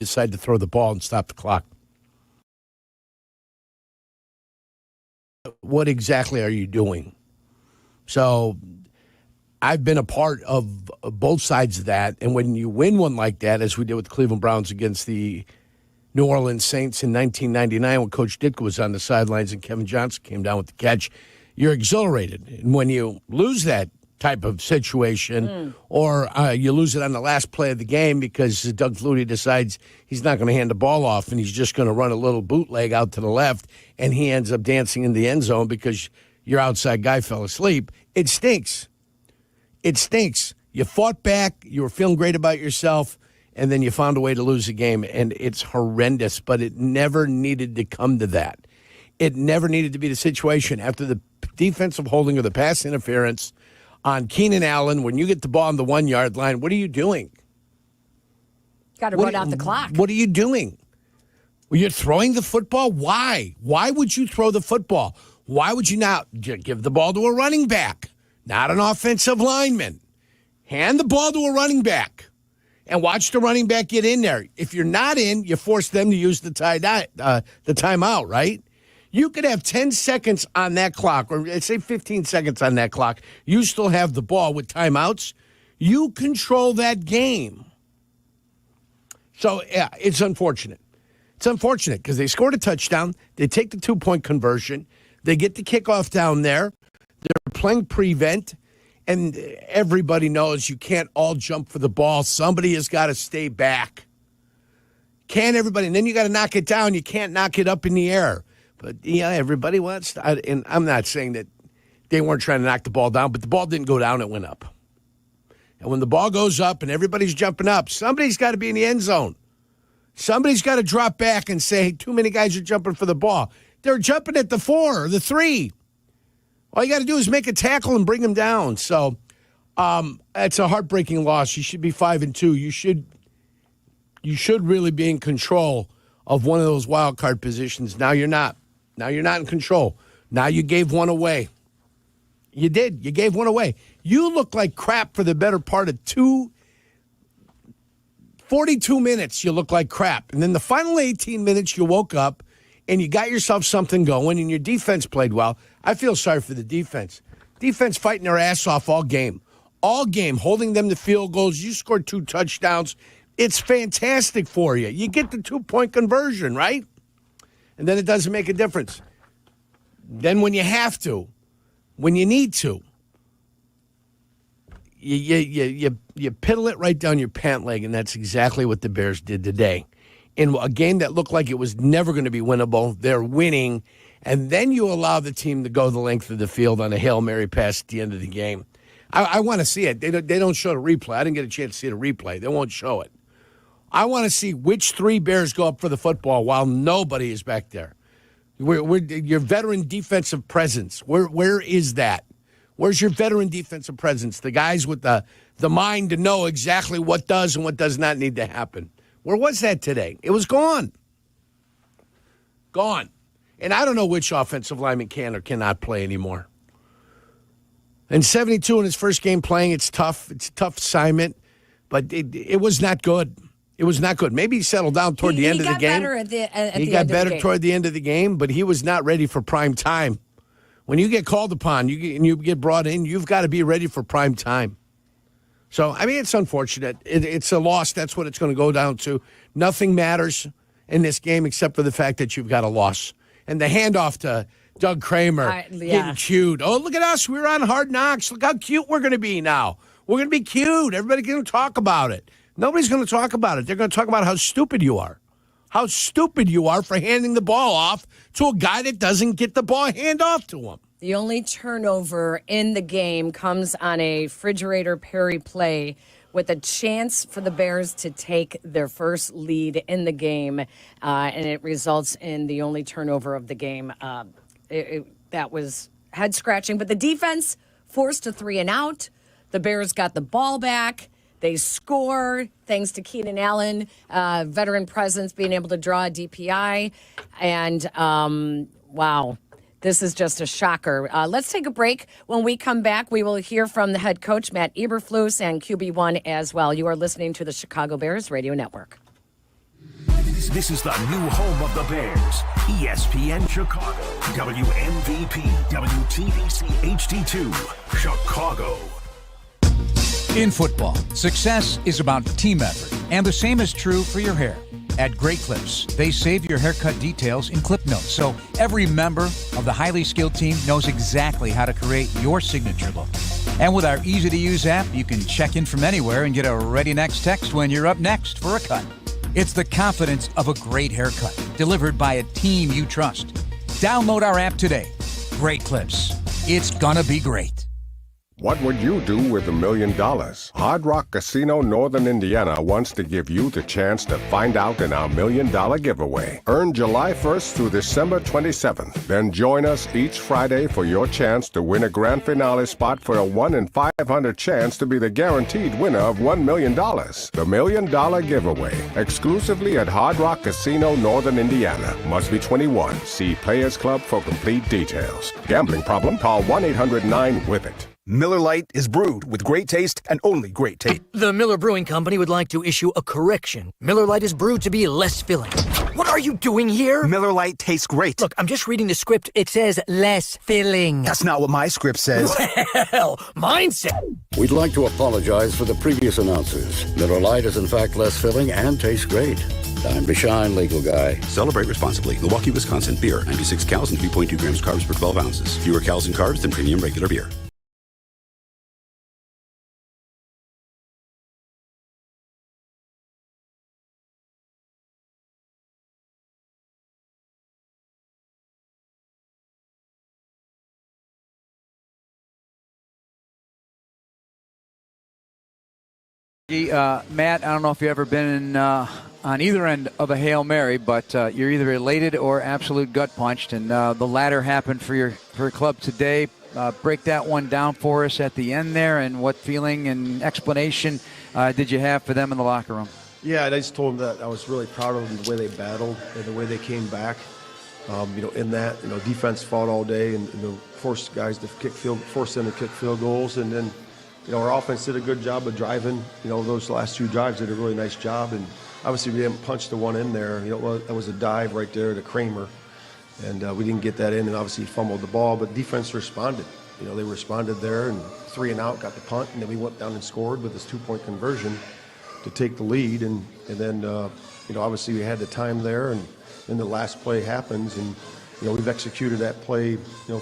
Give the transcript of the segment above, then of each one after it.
decide to throw the ball and stop the clock. What exactly are you doing? So I've been a part of both sides of that. And when you win one like that, as we did with the Cleveland Browns against the New Orleans Saints in 1999 when Coach Ditka was on the sidelines and Kevin Johnson came down with the catch, you're exhilarated. And when you lose that type of situation or you lose it on the last play of the game because Doug Flutie decides he's not going to hand the ball off and he's just going to run a little bootleg out to the left and he ends up dancing in the end zone because your outside guy fell asleep, it stinks. It stinks. You fought back, you were feeling great about yourself, and then you found a way to lose the game, and it's horrendous, but it never needed to come to that. It never needed to be the situation after the defensive holding or the pass interference on Keenan Allen. When you get the ball on the 1 yard line, what are you doing? Got to run out the clock. What are you doing? Well, you're throwing the football? Why? Why would you throw the football? Why would you not give the ball to a running back, not an offensive lineman? Hand the ball to a running back and watch the running back get in there. If you're not in, you force them to use the timeout, right? You could have 10 seconds on that clock, or say 15 seconds on that clock. You still have the ball with timeouts. You control that game. So, yeah, it's unfortunate. It's unfortunate because they scored a touchdown. They take the 2-point conversion. They get the kickoff down there. They're playing prevent. And everybody knows you can't all jump for the ball. Somebody has got to stay back. Can't everybody? And then you got to knock it down. You can't knock it up in the air. But, yeah, everybody wants to. And I'm not saying that they weren't trying to knock the ball down, but the ball didn't go down. It went up. And when the ball goes up and everybody's jumping up, somebody's got to be in the end zone. Somebody's got to drop back and say, hey, too many guys are jumping for the ball. They're jumping at the 4 or the 3. All you got to do is make a tackle and bring them down. So it's a heartbreaking loss. You should be 5-2. You should really be in control of one of those wild card positions. Now you're not. Now you're not in control. Now you gave one away. You did. You gave one away. You look like crap for the better part of 42 minutes. You look like crap. And then the final 18 minutes you woke up and you got yourself something going and your defense played well. I feel sorry for the defense. Defense fighting their ass off all game. All game, holding them to field goals. You scored 2 touchdowns. It's fantastic for you. You get the 2-point conversion, right? And then it doesn't make a difference. Then when you have to, when you need to, you piddle it right down your pant leg, and that's exactly what the Bears did today. In a game that looked like it was never going to be winnable, they're winning, and then you allow the team to go the length of the field on a Hail Mary pass at the end of the game. I want to see it. They don't show the replay. I didn't get a chance to see the replay. They won't show it. I want to see which 3 Bears go up for the football while nobody is back there. Your veteran defensive presence, where is that? Where's your veteran defensive presence? The guys with the mind to know exactly what does and what does not need to happen. Where was that today? It was gone. Gone. And I don't know which offensive lineman can or cannot play anymore. And 72 in his first game playing, it's tough. It's a tough assignment, but it was not good. It was not good. Maybe he settled down toward the end of the game. He got better toward the end of the game, but he was not ready for prime time. When you get called upon and you get brought in, you've got to be ready for prime time. So, I mean, it's unfortunate. It's a loss. That's what it's going to go down to. Nothing matters in this game except for the fact that you've got a loss. And the handoff to Doug Kramer getting cute. Oh, look at us. We're on Hard Knocks. Look how cute we're going to be now. We're going to be cute. Everybody's going to talk about it. Nobody's going to talk about it. They're going to talk about how stupid you are. How stupid you are for handing the ball off to a guy that doesn't get the ball hand off to him. The only turnover in the game comes on a refrigerator Perry play with a chance for the Bears to take their first lead in the game, and it results in the only turnover of the game. That was head-scratching, but the defense forced a 3-and-out. The Bears got the ball back. They score thanks to Keenan Allen, veteran presence, being able to draw a DPI. And, wow, this is just a shocker. Let's take a break. When we come back, we will hear from the head coach, Matt Eberflus, and QB1 as well. You are listening to the Chicago Bears Radio Network. This is the new home of the Bears. ESPN Chicago. WMVP, WTBC HD2, Chicago. In football, success is about team effort, and the same is true for your hair. At Great Clips, they save your haircut details in clip notes, so every member of the highly skilled team knows exactly how to create your signature look. And with our easy-to-use app, you can check in from anywhere and get a ready next text when you're up next for a cut. It's the confidence of a great haircut, delivered by a team you trust. Download our app today. Great Clips. It's gonna be great. What would you do with $1 million? Hard Rock Casino Northern Indiana wants to give you the chance to find out in our $1 million giveaway. Earn July 1st through December 27th. Then join us each Friday for your chance to win a grand finale spot for a 1 in 500 chance to be the guaranteed winner of $1 million. The $1 million giveaway, exclusively at Hard Rock Casino Northern Indiana. Must be 21. See Players Club for complete details. Gambling problem? Call 1-800-9-WITH-IT. Miller Lite is brewed with great taste and only great taste. The Miller Brewing Company would like to issue a correction. Miller Lite is brewed to be less filling. What are you doing here? Miller Lite tastes great. Look, I'm just reading the script. It says less filling. That's not what my script says. Well, mine said... We'd like to apologize for the previous announcers. Miller Lite is in fact less filling and tastes great. Time to shine, legal guy. Celebrate responsibly. Milwaukee, Wisconsin. Beer. 96 calories and 3.2 grams carbs per 12 ounces. Fewer calories and carbs than premium regular beer. Matt, I don't know if you've ever been on either end of a Hail Mary, but you're either elated or absolute gut punched, and the latter happened for your club today. Break that one down for us at the end there, and what feeling and explanation did you have for them in the locker room? Yeah, I just told them that I was really proud of them, the way they battled and the way they came back. In that, defense fought all day and forced guys to forced them to kick field goals, and then our offense did a good job of driving. Those last two drives did a really nice job, and obviously we didn't punch the one in there. That was a dive right there to Kramer, and we didn't get that in, and obviously he fumbled the ball. But defense responded. They responded there, and 3 and out, got the punt, and then we went down and scored with this 2-point conversion to take the lead, and then obviously we had the time there, and then the last play happens, and we've executed that play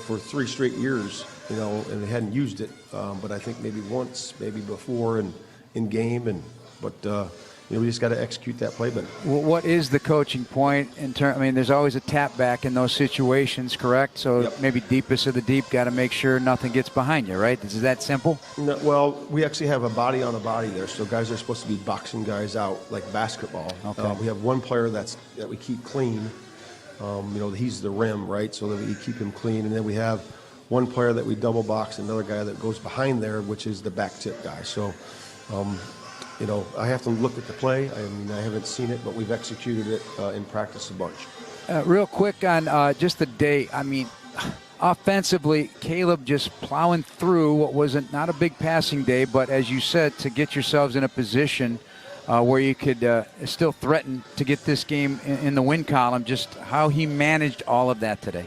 for 3 straight years. And they hadn't used it, but I think maybe once, maybe before and in game, but we just got to execute that play better. What is the coaching point in terms? I mean, there's always a tap back in those situations, correct? So Yep. Maybe deepest of the deep, got to make sure nothing gets behind you, right? Is that simple? No, well, we actually have a body on a body there, so guys are supposed to be boxing guys out like basketball. Okay. We have one player that we keep clean. He's the rim, right? So that we keep him clean, and then we have one player that we double box, another guy that goes behind there, which is the back tip guy. So, I have to look at the play. I haven't seen it, but we've executed it in practice a bunch. Real quick on just the day. I mean, offensively, Caleb just plowing through what was not a big passing day, but as you said, to get yourselves in a position where you could still threaten to get this game in the win column, just how he managed all of that today.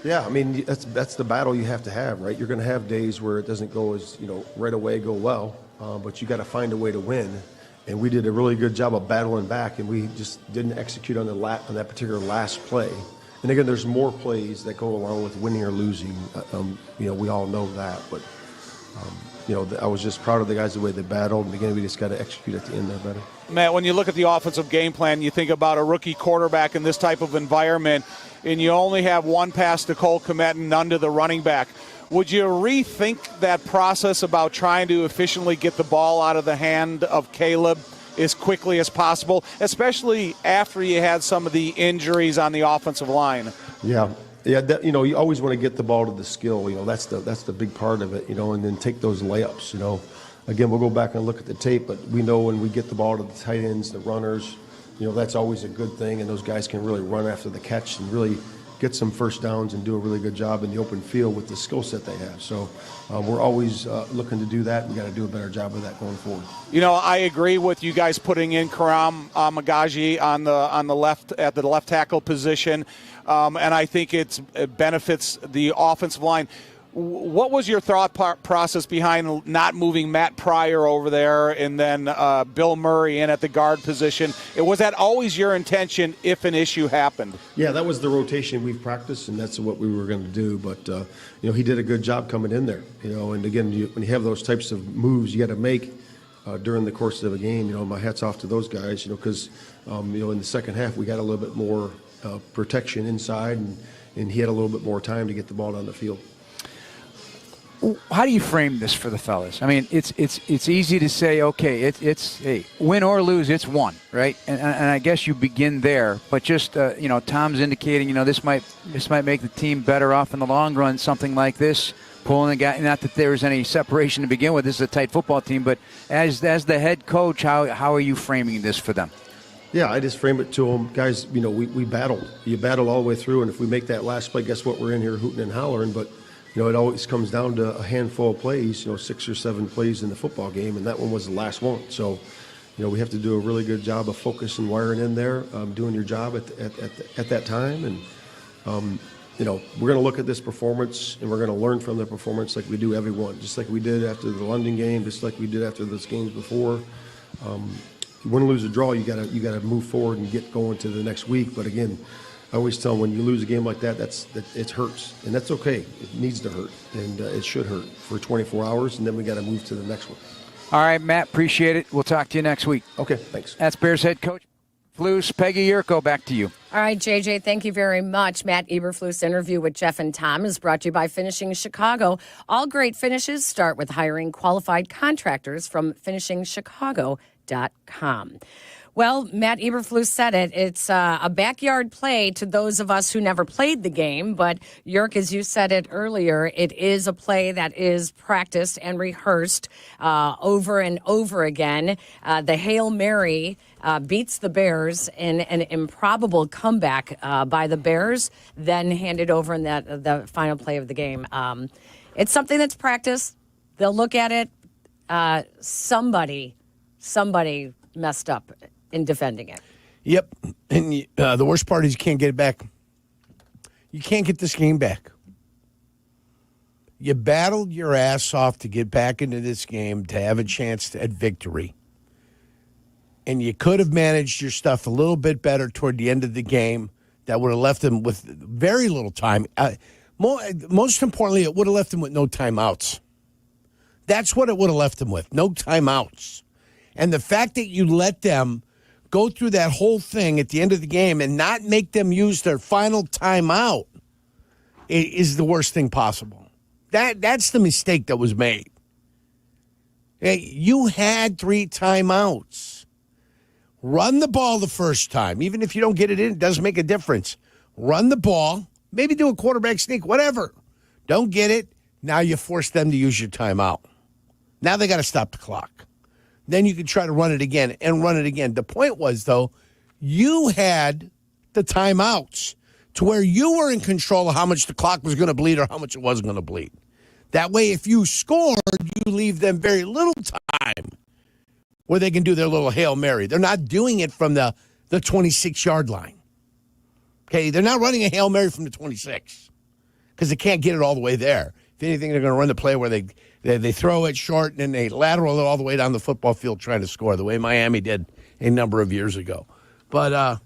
Yeah, that's the battle you have to have, right? You're going to have days where it doesn't go as, right away go well, but you got to find a way to win. And we did a really good job of battling back, and we just didn't execute on that particular last play. And again, there's more plays that go along with winning or losing. We all know that, but I was just proud of the guys the way they battled, and again, we just got to execute at the end there better. Matt, when you look at the offensive game plan, you think about a rookie quarterback in this type of environment, and you only have one pass to Cole Kmet and none to the running back. Would you rethink that process about trying to efficiently get the ball out of the hand of Caleb as quickly as possible, especially after you had some of the injuries on the offensive line? Yeah. You always want to get the ball to the skill. That's the big part of it. And then take those layups. Again, we'll go back and look at the tape, but we know when we get the ball to the tight ends, the runners, that's always a good thing. And those guys can really run after the catch and really get some first downs and do a really good job in the open field with the skill set they have. So we're always looking to do that. We got to do a better job of that going forward. I agree with you guys putting in Karam McKie on the left at the left tackle position, and I think it benefits the offensive line. What was your thought process behind not moving Matt Pryor over there and then Bill Murray in at the guard position? Was that always your intention if an issue happened? Yeah, that was the rotation we've practiced, and that's what we were going to do. But, he did a good job coming in there. And again, when you have those types of moves you got to make during the course of a game, my hat's off to those guys, because, in the second half we got a little bit more protection inside, and he had a little bit more time to get the ball down the field. How do you frame this for the fellas? I mean, it's easy to say, okay, it's hey, win or lose, it's one, right? And I guess you begin there. But just Tom's indicating, this might make the team better off in the long run. Something like this, pulling the guy. Not that there's any separation to begin with. This is a tight football team. But as the head coach, how are you framing this for them? Yeah, I just frame it to them, guys. We battled. You battle all the way through, and if we make that last play, guess what? We're in here hooting and hollering, but. It always comes down to a handful of plays, 6 or 7 plays in the football game, and that one was the last one. So, we have to do a really good job of focus and wiring in there, doing your job at that time. And, we're going to look at this performance, and we're going to learn from the performance like we do every one, just like we did after the London game, just like we did after those games before. You win, lose, or draw, you got to move forward and get going to the next week. But again, I always tell them when you lose a game like that, it hurts, and that's okay. It needs to hurt, and it should hurt for 24 hours, and then we got to move to the next one. All right, Matt, appreciate it. We'll talk to you next week. Okay, thanks. That's Bears head coach Flus. Peggy Yurko, back to you. All right, JJ, thank you very much. Matt Eberflus' interview with Jeff and Tom is brought to you by Finishing Chicago. All great finishes start with hiring qualified contractors from finishingchicago.com. Well, Matt Eberflus said it. It's a backyard play to those of us who never played the game. But, Yerk, as you said it earlier, it is a play that is practiced and rehearsed over and over again. The Hail Mary beats the Bears in an improbable comeback by the Bears, then handed over in the final play of the game. It's something that's practiced. They'll look at it. Somebody messed up in defending it. Yep. And the worst part is you can't get it back. You can't get this game back. You battled your ass off to get back into this game to have a chance at victory. And you could have managed your stuff a little bit better toward the end of the game. That would have left them with very little time. Most importantly, it would have left them with no timeouts. That's what it would have left them with, no timeouts. And the fact that you let them go through that whole thing at the end of the game and not make them use their final timeout is the worst thing possible. That's the mistake that was made. You had 3 timeouts. Run the ball the first time. Even if you don't get it in, it doesn't make a difference. Run the ball. Maybe do a quarterback sneak, whatever. Don't get it. Now you force them to use your timeout. Now they got to stop the clock. Then you can try to run it again and run it again. The point was, though, you had the timeouts to where you were in control of how much the clock was going to bleed or how much it wasn't going to bleed. That way, if you scored, you leave them very little time where they can do their little Hail Mary. They're not doing it from the 26-yard line. Okay, they're not running a Hail Mary from the 26 because they can't get it all the way there. If anything, they're going to run the play where they throw it short and then they lateral it all the way down the football field trying to score, the way Miami did a number of years ago. But,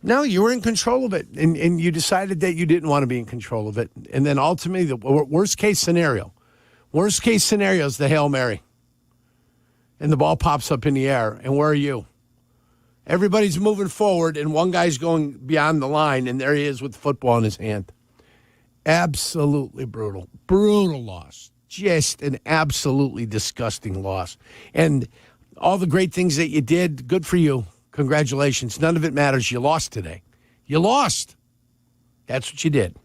no, you were in control of it, and you decided that you didn't want to be in control of it. And then ultimately, the worst-case scenario is the Hail Mary. And the ball pops up in the air, and where are you? Everybody's moving forward, and one guy's going beyond the line, and there he is with the football in his hand. Absolutely brutal. Brutal loss. Just an absolutely disgusting loss. And all the great things that you did, good for you. Congratulations. None of it matters. You lost today. You lost. That's what you did.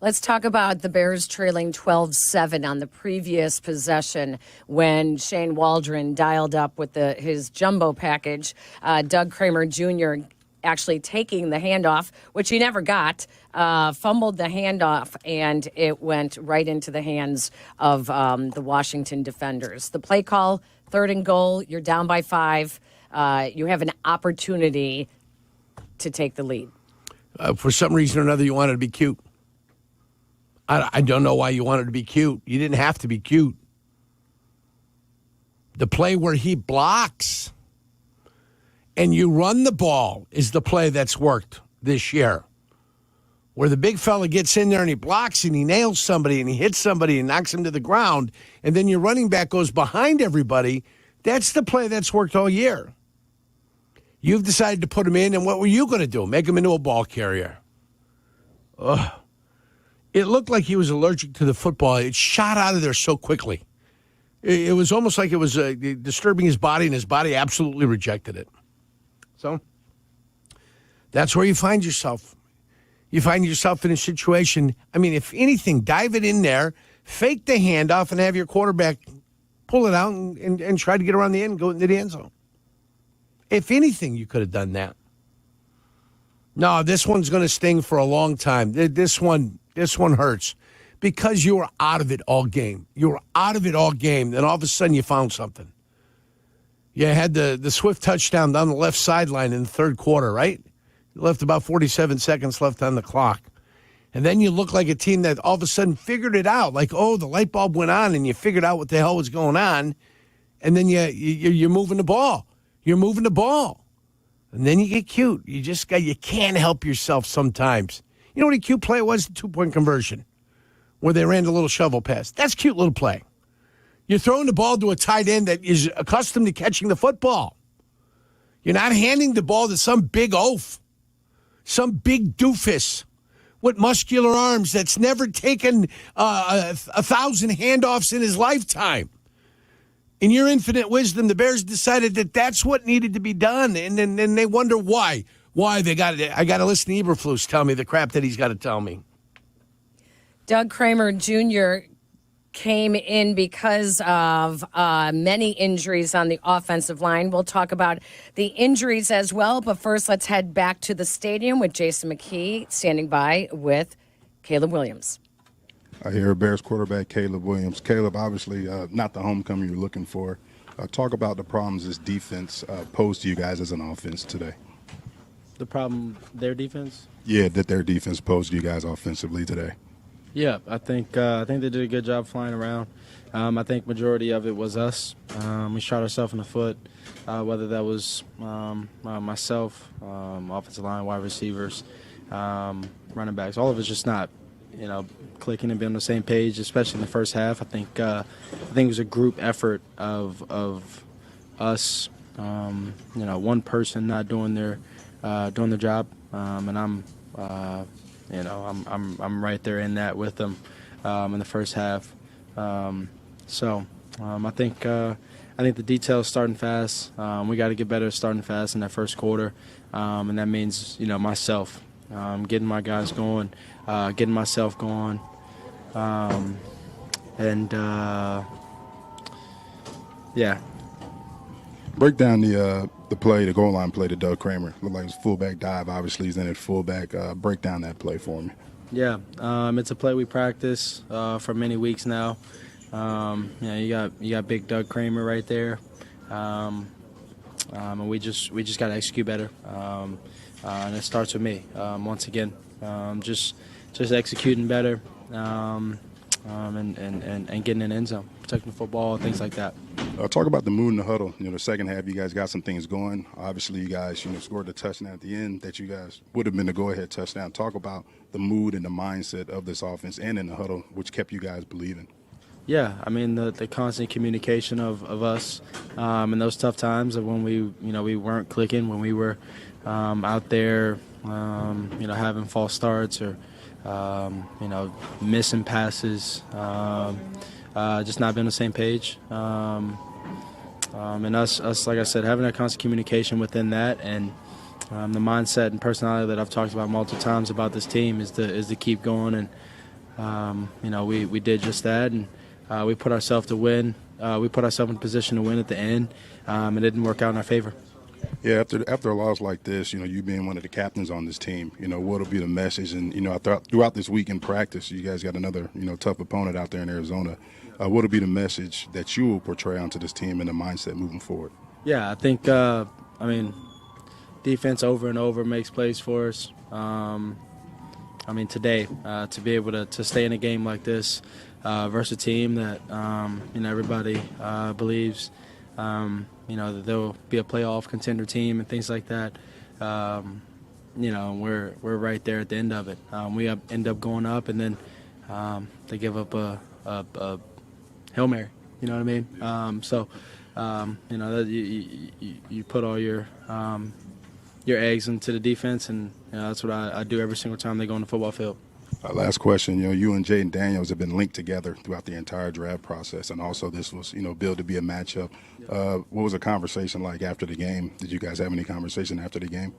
Let's talk about the Bears trailing 12-7 on the previous possession when Shane Waldron dialed up with his jumbo package. Doug Kramer Jr. actually taking the handoff, which he never got, fumbled the handoff, and it went right into the hands of the Washington defenders. The play call, 3rd and goal, you're down by 5. You have an opportunity to take the lead. For some reason or another, you wanted to be cute. I don't know why you wanted to be cute. You didn't have to be cute. The play where he blocks and you run the ball is the play that's worked this year. Where the big fella gets in there and he blocks and he nails somebody and he hits somebody and knocks him to the ground, and then your running back goes behind everybody. That's the play that's worked all year. You've decided to put him in, and what were you going to do? Make him into a ball carrier. Ugh. It looked like he was allergic to the football. It shot out of there so quickly. It was almost like it was disturbing his body, and his body absolutely rejected it. So that's where you find yourself. You find yourself in a situation, I mean, if anything, dive it in there, fake the handoff, and have your quarterback pull it out and try to get around the end and go into the end zone. If anything, you could have done that. No, this one's going to sting for a long time. This one hurts because you were out of it all game. You were out of it all game. Then all of a sudden you found something. You had the swift touchdown down the left sideline in the 3rd quarter, right? You left about 47 seconds left on the clock. And then you look like a team that all of a sudden figured it out. Like, oh, the light bulb went on and you figured out what the hell was going on. And then you're moving the ball. You're moving the ball. And then you get cute. You can't help yourself sometimes. You know what a cute play was? The 2-point conversion where they ran the little shovel pass. That's a cute little play. You're throwing the ball to a tight end that is accustomed to catching the football. You're not handing the ball to some big oaf, some big doofus with muscular arms that's never taken 1,000 handoffs in his lifetime. In your infinite wisdom, the Bears decided that that's what needed to be done, and then they wonder why. Why I got to listen to Eberflus tell me the crap that he's got to tell me. Doug Kramer Jr. came in because of many injuries on the offensive line. We'll talk about the injuries as well, but first let's head back to the stadium with Jason McKie standing by with Caleb Williams. I hear Bears quarterback Caleb Williams. Caleb, obviously not the homecoming you're looking for. Talk about the problems this defense posed to you guys as an offense today. The problem, their defense? Yeah, that their defense posed to you guys offensively today. Yeah, I think they did a good job flying around. I think majority of it was us. We shot ourselves in the foot, whether that was myself, offensive line, wide receivers, running backs. All of it's just not, clicking and being on the same page, especially in the first half. I think it was a group effort of us. One person not doing their job, and I'm right there in that with them in the first half. I think the details starting fast. We got to get better at starting fast in that first quarter, and that means myself getting my guys going, getting myself going, yeah. Break down the play, the goal line play to Doug Kramer. Looked like it was fullback dive. Obviously, he's in at fullback. Break down that play for me. Yeah, it's a play we practice for many weeks now. You got big Doug Kramer right there, and we just got to execute better. And it starts with me once again, just executing better, and getting in the end zone, protecting the football, things like that. Talk about the mood in the huddle. The second half, you guys got some things going. Obviously, you guys, scored the touchdown at the end that you guys would have been the go-ahead touchdown. Talk about the mood and the mindset of this offense and in the huddle, which kept you guys believing. Yeah, I mean the constant communication of us in those tough times of when we weren't clicking, when we were out there having false starts or missing passes, just not being on the same page. And us, like I said, having that constant communication within that, and the mindset and personality that I've talked about multiple times about this team is to keep going, and we did just that, and we put ourselves to win. We put ourselves in a position to win at the end. It didn't work out in our favor. Yeah, after a loss like this, you being one of the captains on this team, what'll be the message? And, throughout this week in practice, you guys got another, tough opponent out there in Arizona. What'll be the message that you will portray onto this team and the mindset moving forward? Yeah, I think, defense over and over makes plays for us. Today, to be able to stay in a game like this versus a team that, everybody believes, that there will be a playoff contender team and things like that. We're right there at the end of it. We end up going up, and then they give up a Hail Mary. You know what I mean? That you put all your eggs into the defense, and that's what I do every single time they go on the football field. Last question. You and Jaden Daniels have been linked together throughout the entire draft process, and also this was, billed to be a matchup. What was the conversation like after the game? Did you guys have any conversation after the game?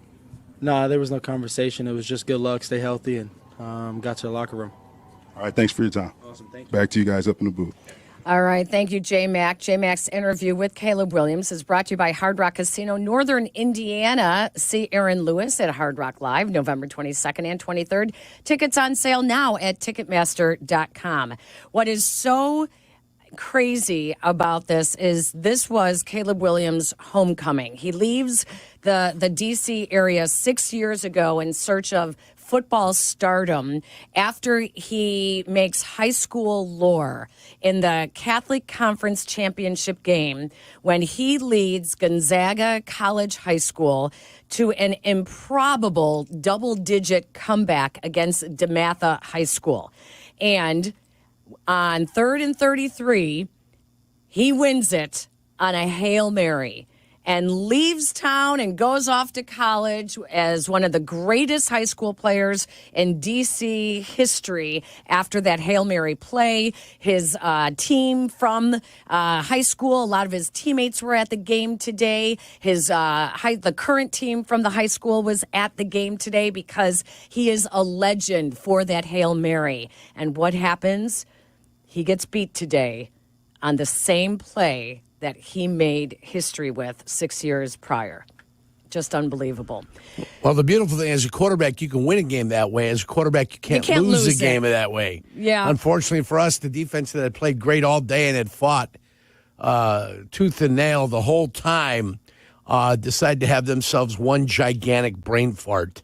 No, there was no conversation. It was just good luck, stay healthy, and got to the locker room. All right, thanks for your time. Awesome, thank you. Back to you guys up in the booth. All right. Thank you, J-Mac. J-Mac's interview with Caleb Williams is brought to you by Hard Rock Casino, Northern Indiana. See Aaron Lewis at Hard Rock Live, November 22nd and 23rd. Tickets on sale now at Ticketmaster.com. What is so crazy about this was Caleb Williams' homecoming. He leaves the D.C. area 6 years ago in search of football stardom after he makes high school lore in the Catholic Conference Championship game when he leads Gonzaga College High School to an improbable double-digit comeback against DeMatha High School. And on 3rd and 33, he wins it on a Hail Mary and leaves town and goes off to college as one of the greatest high school players in D.C. history after that Hail Mary play. His team from high school, a lot of his teammates were at the game today. The current team from the high school was at the game today because he is a legend for that Hail Mary. And what happens? He gets beat today on the same play that he made history with 6 years prior. Just unbelievable. Well, the beautiful thing, as a quarterback, you can win a game that way. As a quarterback, you can't lose a game that way. Yeah. Unfortunately for us, the defense that had played great all day and had fought tooth and nail the whole time decided to have themselves one gigantic brain fart.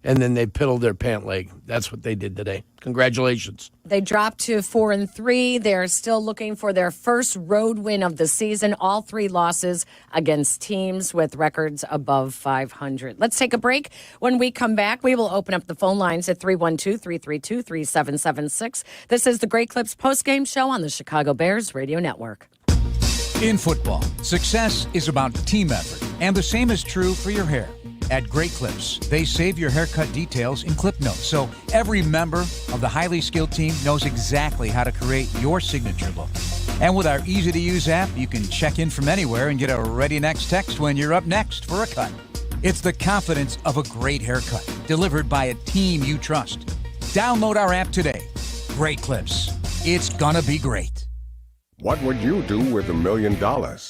And then they piddled their pant leg. That's what they did today. Congratulations. They dropped to 4-3. They're still looking for their first road win of the season. All three losses against teams with records above 500. Let's take a break. When we come back, we will open up the phone lines at 312-332-3776. This is the Great Clips postgame show on the Chicago Bears Radio Network. In football, success is about team effort, and the same is true for your hair. At Great Clips, they save your haircut details in clip notes, so every member of the highly skilled team knows exactly how to create your signature look. And with our easy-to-use app, you can check in from anywhere and get a ready next text when you're up next for a cut. It's the confidence of a great haircut, delivered by a team you trust. Download our app today. Great Clips. It's gonna be great. What would you do with $1 million?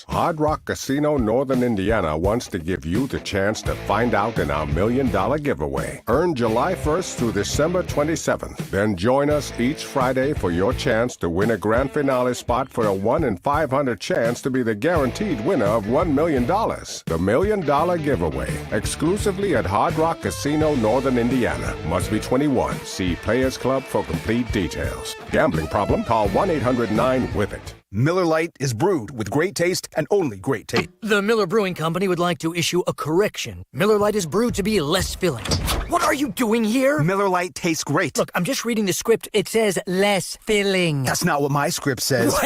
Hard Rock Casino Northern Indiana wants to give you the chance to find out in our $1 million giveaway. Earn July 1st through December 27th. Then join us each Friday for your chance to win a grand finale spot for a 1 in 500 chance to be the guaranteed winner of $1 million. The $1 million giveaway, exclusively at Hard Rock Casino Northern Indiana. Must be 21. See Players Club for complete details. Gambling problem? Call 1-800-9-WITH-IT. Miller Lite is brewed with great taste and only great taste. The Miller Brewing Company would like to issue a correction. Miller Lite is brewed to be less filling. What are you doing here? Miller Lite tastes great. Look, I'm just reading the script. It says less filling. That's not what my script says.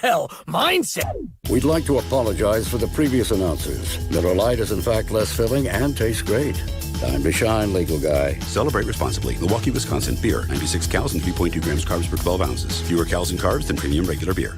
Well, mine said. We'd like to apologize for the previous announcers. Miller Lite is in fact less filling and tastes great. Time to shine, legal guy. Celebrate responsibly. Milwaukee, Wisconsin. Beer. 96 calories and 3.2 grams carbs per 12 ounces. Fewer calories and carbs than premium regular beer.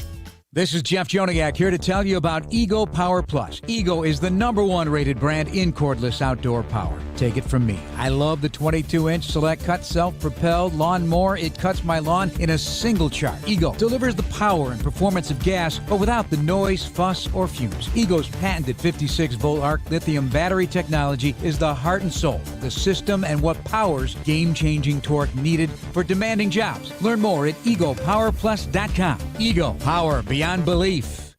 This is Jeff Joniak here to tell you about Ego Power Plus. Ego is the #1 rated brand in cordless outdoor power. Take it from me. I love the 22-inch Select Cut self-propelled lawn mower. It cuts my lawn in a single charge. Ego delivers the power and performance of gas, but without the noise, fuss, or fumes. Ego's patented 56-volt arc lithium battery technology is the heart and soul of the system and what powers game-changing torque needed for demanding jobs. Learn more at egopowerplus.com. Ego, power beyond belief.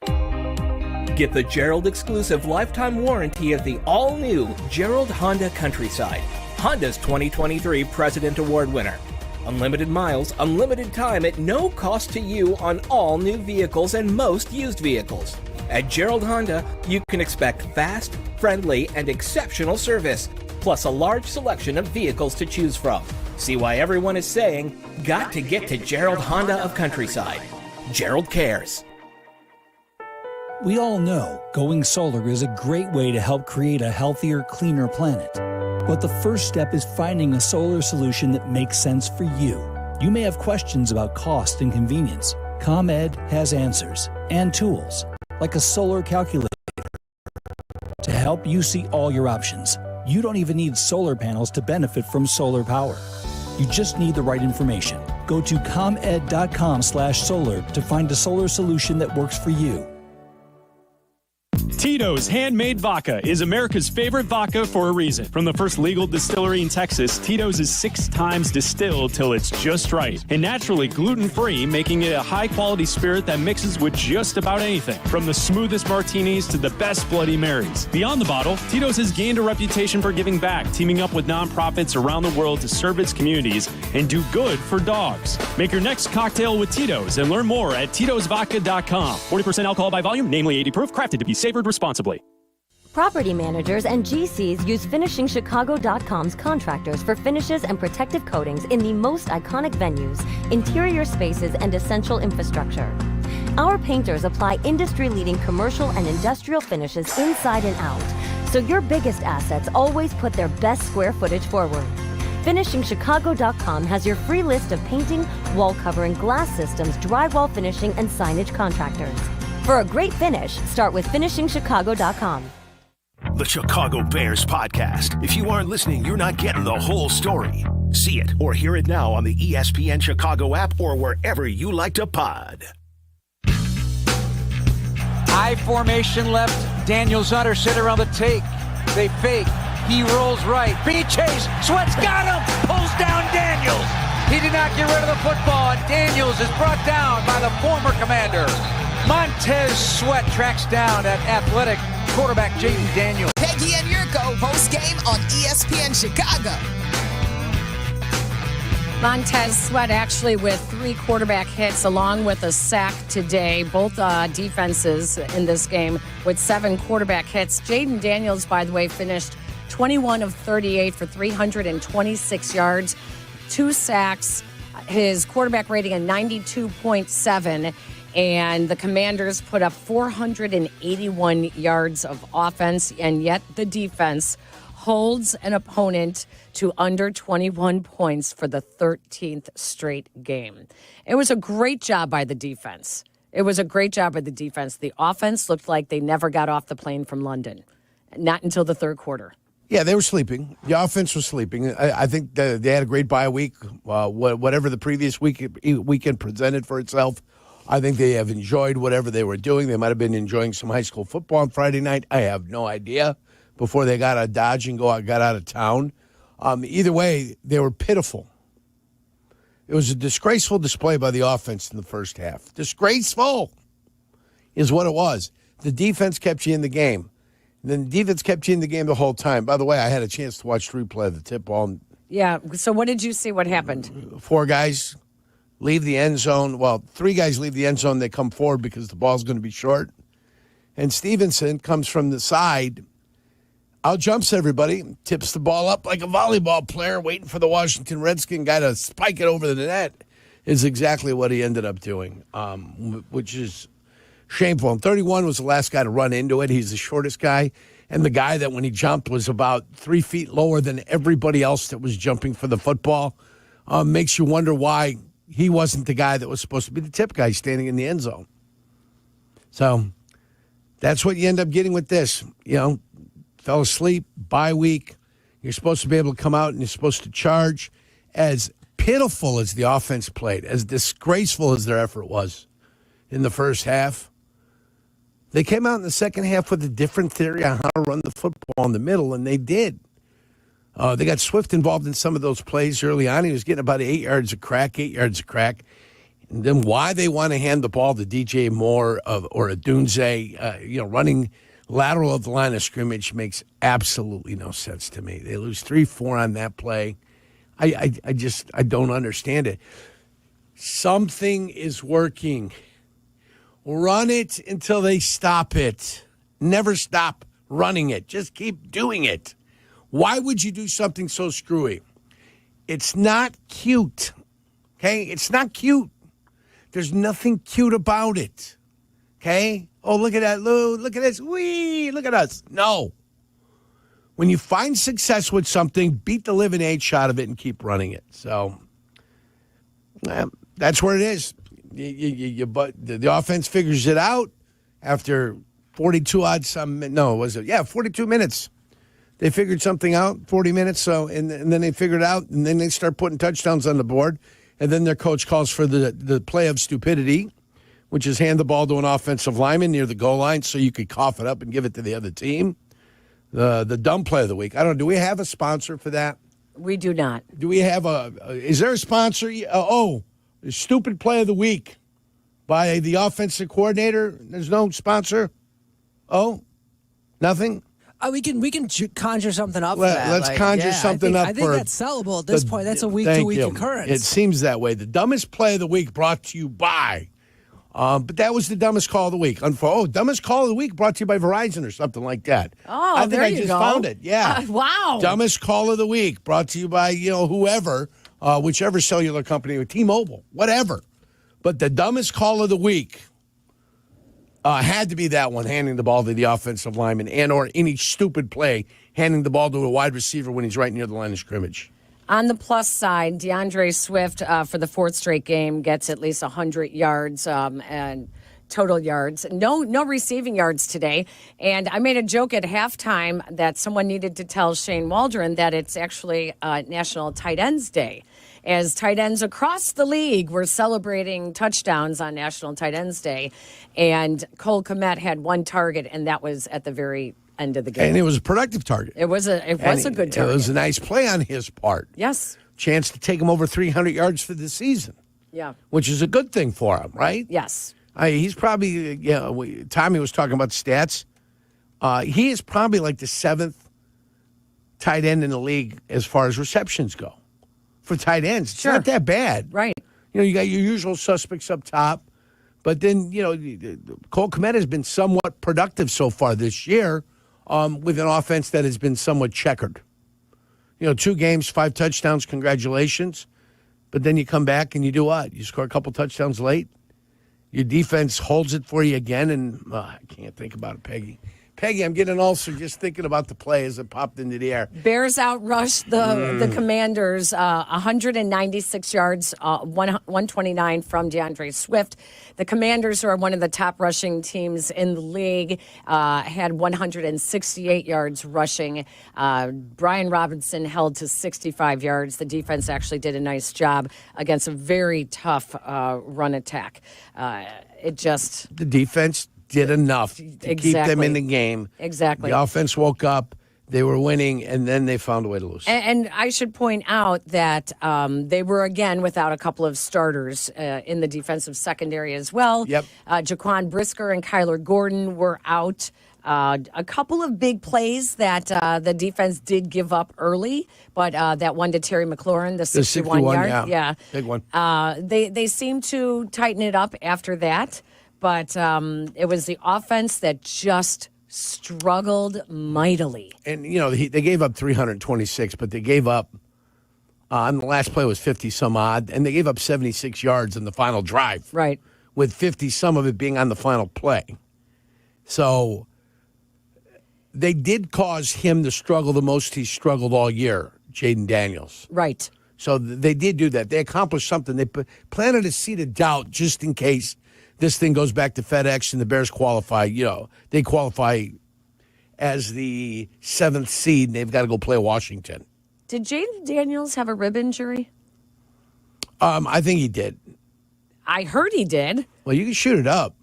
Get the Gerald exclusive lifetime warranty of the all-new Gerald Honda Countryside, Honda's 2023 President Award winner. Unlimited miles, unlimited time at no cost to you on all new vehicles and most used vehicles. At Gerald Honda, you can expect fast, friendly, and exceptional service, plus a large selection of vehicles to choose from. See why everyone is saying, got to get to Gerald Honda of Countryside. Gerald cares. We all know going solar is a great way to help create a healthier, cleaner planet. But the first step is finding a solar solution that makes sense for you. You may have questions about cost and convenience. ComEd has answers and tools, like a solar calculator, to help you see all your options. You don't even need solar panels to benefit from solar power. You just need the right information. Go to comed.com/solar to find a solar solution that works for you. Tito's Handmade Vodka is America's favorite vodka for a reason. From the first legal distillery in Texas, Tito's is 6 times distilled till it's just right. And naturally gluten-free, making it a high-quality spirit that mixes with just about anything. From the smoothest martinis to the best Bloody Marys. Beyond the bottle, Tito's has gained a reputation for giving back, teaming up with nonprofits around the world to serve its communities and do good for dogs. Make your next cocktail with Tito's and learn more at titosvodka.com. 40% alcohol by volume, namely 80 proof, crafted to be savored responsibly. Property managers and GCs use FinishingChicago.com's contractors for finishes and protective coatings in the most iconic venues, interior spaces, and essential infrastructure. Our painters apply industry-leading commercial and industrial finishes inside and out, so your biggest assets always put their best square footage forward. FinishingChicago.com has your free list of painting, wall covering, glass systems, drywall finishing, and signage contractors. For a great finish, start with FinishingChicago.com. The Chicago Bears podcast. If you aren't listening, you're not getting the whole story. See it or hear it now on the ESPN Chicago app or wherever you like to pod. I formation left. Daniels under center on the take. They fake. He rolls right. Beat chase. Sweat's got him. Pulls down Daniels. He did not get rid of the football, and Daniels is brought down by the former Commander. Montez Sweat tracks down that athletic quarterback Jaden Daniels. Peggy and Yurko postgame on ESPN Chicago. Montez Sweat actually with 3 quarterback hits along with a sack today. Both defenses in this game with 7 quarterback hits. Jaden Daniels, by the way, finished 21 of 38 for 326 yards, 2 sacks, his quarterback rating a 92.7. And the Commanders put up 481 yards of offense, and yet the defense holds an opponent to under 21 points for the 13th straight game. It was a great job by the defense. The offense looked like they never got off the plane from London, not until the third quarter. Yeah, they were sleeping. The offense was sleeping. I think they had a great bye week. Whatever the previous weekend presented for itself, I think they have enjoyed whatever they were doing. They might have been enjoying some high school football on Friday night. I have no idea before they got out of Dodge and got out of town. Either way, they were pitiful. It was a disgraceful display by the offense in the first half. Disgraceful is what it was. The defense kept you in the game. And then the defense kept you in the game the whole time. By the way, I had a chance to watch the replay of the tip ball. Yeah, so what did you see? What happened? 4 guys leave the end zone. Well, 3 guys leave the end zone. They come forward because the ball's going to be short. And Stevenson comes from the side, out-jumps everybody, tips the ball up like a volleyball player, waiting for the Washington Redskin guy to spike it over the net, is exactly what he ended up doing, which is shameful. And 31 was the last guy to run into it. He's the shortest guy. And the guy that when he jumped was about 3 feet lower than everybody else that was jumping for the football. Makes you wonder why he wasn't the guy that was supposed to be the tip guy standing in the end zone. So that's what you end up getting with this. Fell asleep, bye week. You're supposed to be able to come out and you're supposed to charge. As pitiful as the offense played, as disgraceful as their effort was in the first half, they came out in the second half with a different theory on how to run the football in the middle, and they did. They got Swift involved in some of those plays early on. He was getting about 8 yards a crack. And then why they want to hand the ball to DJ Moore or a Dunze, running lateral of the line of scrimmage makes absolutely no sense to me. They lose 3-4 on that play. I don't understand it. Something is working. Run it until they stop it. Never stop running it. Just keep doing it. Why would you do something so screwy? It's not cute. Okay? It's not cute. There's nothing cute about it. Okay? Oh, look at that, Lou. Look at this. Wee, look at us. No. When you find success with something, beat the living H out of it and keep running it. So that's where it is. But the offense figures it out after 42 minutes. They figured something out, 40 minutes. So and then they figured it out, and then they start putting touchdowns on the board. And then their coach calls for the play of stupidity, which is hand the ball to an offensive lineman near the goal line so you could cough it up and give it to the other team. The dumb play of the week. I don't know. Do we have a sponsor for that? We do not. Do we have is there a sponsor? The stupid play of the week by the offensive coordinator. There's no sponsor? Oh, nothing? We can conjure something up for that. Let's conjure something up. I think that's sellable at this point. That's a week-to-week occurrence. It seems that way. The dumbest play of the week brought to you by. But that was the dumbest call of the week. Dumbest call of the week brought to you by Verizon or something like that. Oh, I think I just found it. Yeah. Wow. Dumbest call of the week brought to you by whoever, whichever cellular company, or T-Mobile, whatever. But the dumbest call of the week had to be that one, handing the ball to the offensive lineman, and or any stupid play, handing the ball to a wide receiver when he's right near the line of scrimmage. On the plus side, DeAndre Swift for the fourth straight game gets at least 100 yards and total yards. No receiving yards today. And I made a joke at halftime that someone needed to tell Shane Waldron that it's actually National Tight Ends Day. As tight ends across the league were celebrating touchdowns on National Tight Ends Day. And Cole Kmet had one target, and that was at the very end of the game. And it was a productive target. It was a good target. It was a nice play on his part. Yes. Chance to take him over 300 yards for the season. Yeah. Which is a good thing for him, right? Yes. He's probably, Tommy was talking about stats. He is probably like the 7th tight end in the league as far as receptions go. For tight ends, it's not that bad. Right. You got your usual suspects up top. But then, Cole Kmet has been somewhat productive so far this year with an offense that has been somewhat checkered. 2 games, 5 touchdowns, congratulations. But then you come back and you do what? You score a couple touchdowns late. Your defense holds it for you again, and I can't think about it, Peggy. Peggy, I'm getting an ulcer just thinking about the play as it popped into the air. Bears outrushed the Commanders, 196 yards, 129 from DeAndre Swift. The Commanders, who are one of the top rushing teams in the league, had 168 yards rushing. Brian Robinson held to 65 yards. The defense actually did a nice job against a very tough run attack. The defense did enough to keep them in the game. Exactly. The offense woke up, they were winning, and then they found a way to lose. And I should point out that they were, again, without a couple of starters in the defensive secondary as well. Yep. Jaquan Brisker and Kyler Gordon were out. A couple of big plays that the defense did give up early, but that one to Terry McLaurin, the 61 yard. Yeah. Big one. They seemed to tighten it up after that. But it was the offense that just struggled mightily. And, they gave up 326, but they gave up, on the last play was 50-some odd, and they gave up 76 yards in the final drive. Right. With 50-some of it being on the final play. So they did cause him to struggle the most he's struggled all year, Jaden Daniels. Right. So they did do that. They accomplished something. They planted a seed of doubt just in case this thing goes back to FedEx and the Bears qualify, they qualify as the 7th seed, and they've got to go play Washington. Did Jaden Daniels have a rib injury? I think he did. I heard he did. Well, you can shoot it up.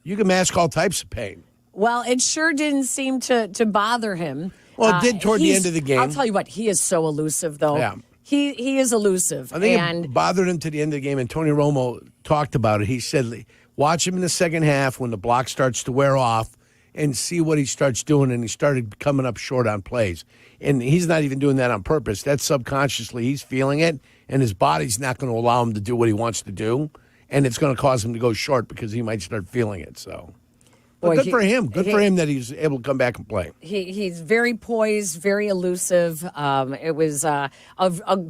You can mask all types of pain. Well, it sure didn't seem to bother him. Well, it did toward the end of the game. I'll tell you what, he is so elusive, though. Yeah. He is elusive. I think it bothered him to the end of the game, and Tony Romo talked about it. He said, watch him in the second half when the block starts to wear off and see what he starts doing, and he started coming up short on plays. And he's not even doing that on purpose. That's subconsciously. He's feeling it, and his body's not going to allow him to do what he wants to do, and it's going to cause him to go short because he might start feeling it. So, but good for him. Good for him that he's able to come back and play. He's very poised, very elusive. It was a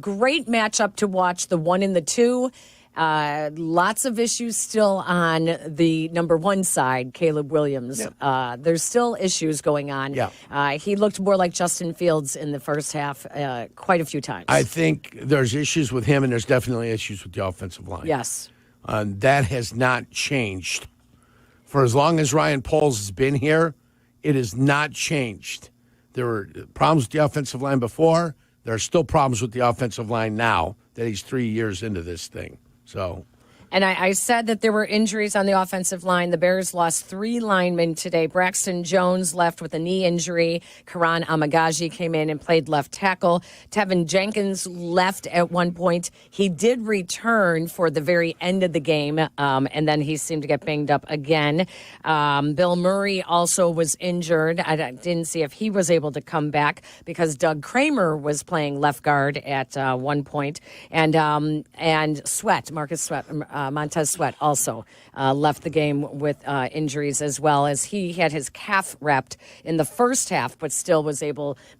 great matchup to watch, the 1 and the 2. Lots of issues still on the number 1 side, Caleb Williams. Yeah. There's still issues going on. Yeah. He looked more like Justin Fields in the first half quite a few times. I think there's issues with him, and there's definitely issues with the offensive line. Yes. That has not changed. For as long as Ryan Poles has been here, it has not changed. There were problems with the offensive line before. There are still problems with the offensive line now that he's 3 years into this thing. So, and I said that there were injuries on the offensive line. The Bears lost 3 linemen today. Braxton Jones left with a knee injury. Karan Amagaji came in and played left tackle. Tevin Jenkins left at one point. He did return for the very end of the game, and then he seemed to get banged up again. Bill Murray also was injured. I didn't see if he was able to come back because Doug Kramer was playing left guard at one point. And Sweat, Marcus Sweat, Montez Sweat also left the game with injuries, as well as he had his calf wrapped in the first half, but still was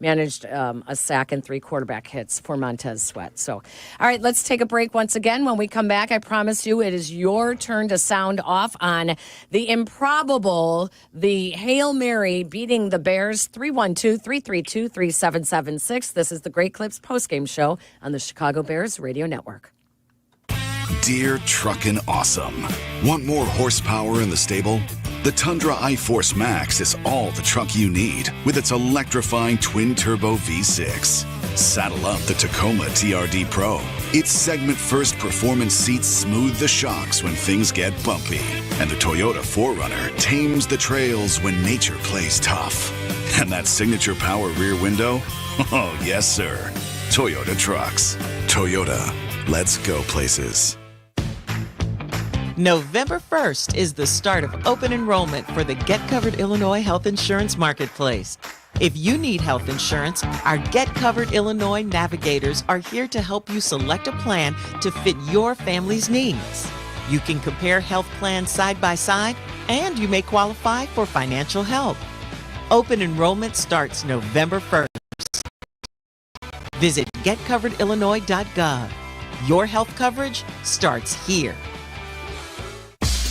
managed a sack and 3 quarterback hits for Montez Sweat. So, all right, let's take a break once again. When we come back, I promise you it is your turn to sound off on the improbable, the Hail Mary beating the Bears. 312-332-3776. This is the Great Clips postgame show on the Chicago Bears Radio Network. Dear Truckin' Awesome. Want more horsepower in the stable? The Tundra iForce Max is all the truck you need with its electrifying twin-turbo V6. Saddle up the Tacoma TRD Pro. Its segment-first performance seats smooth the shocks when things get bumpy. And the Toyota 4Runner tames the trails when nature plays tough. And that signature power rear window? Oh, yes, sir. Toyota trucks. Toyota. Let's go places. November 1st is the start of open enrollment for the Get Covered Illinois Health Insurance Marketplace. If you need health insurance, our Get Covered Illinois navigators are here to help you select a plan to fit your family's needs. You can compare health plans side by side, and you may qualify for financial help. Open enrollment starts November 1st. Visit getcoveredillinois.gov. Your health coverage starts here.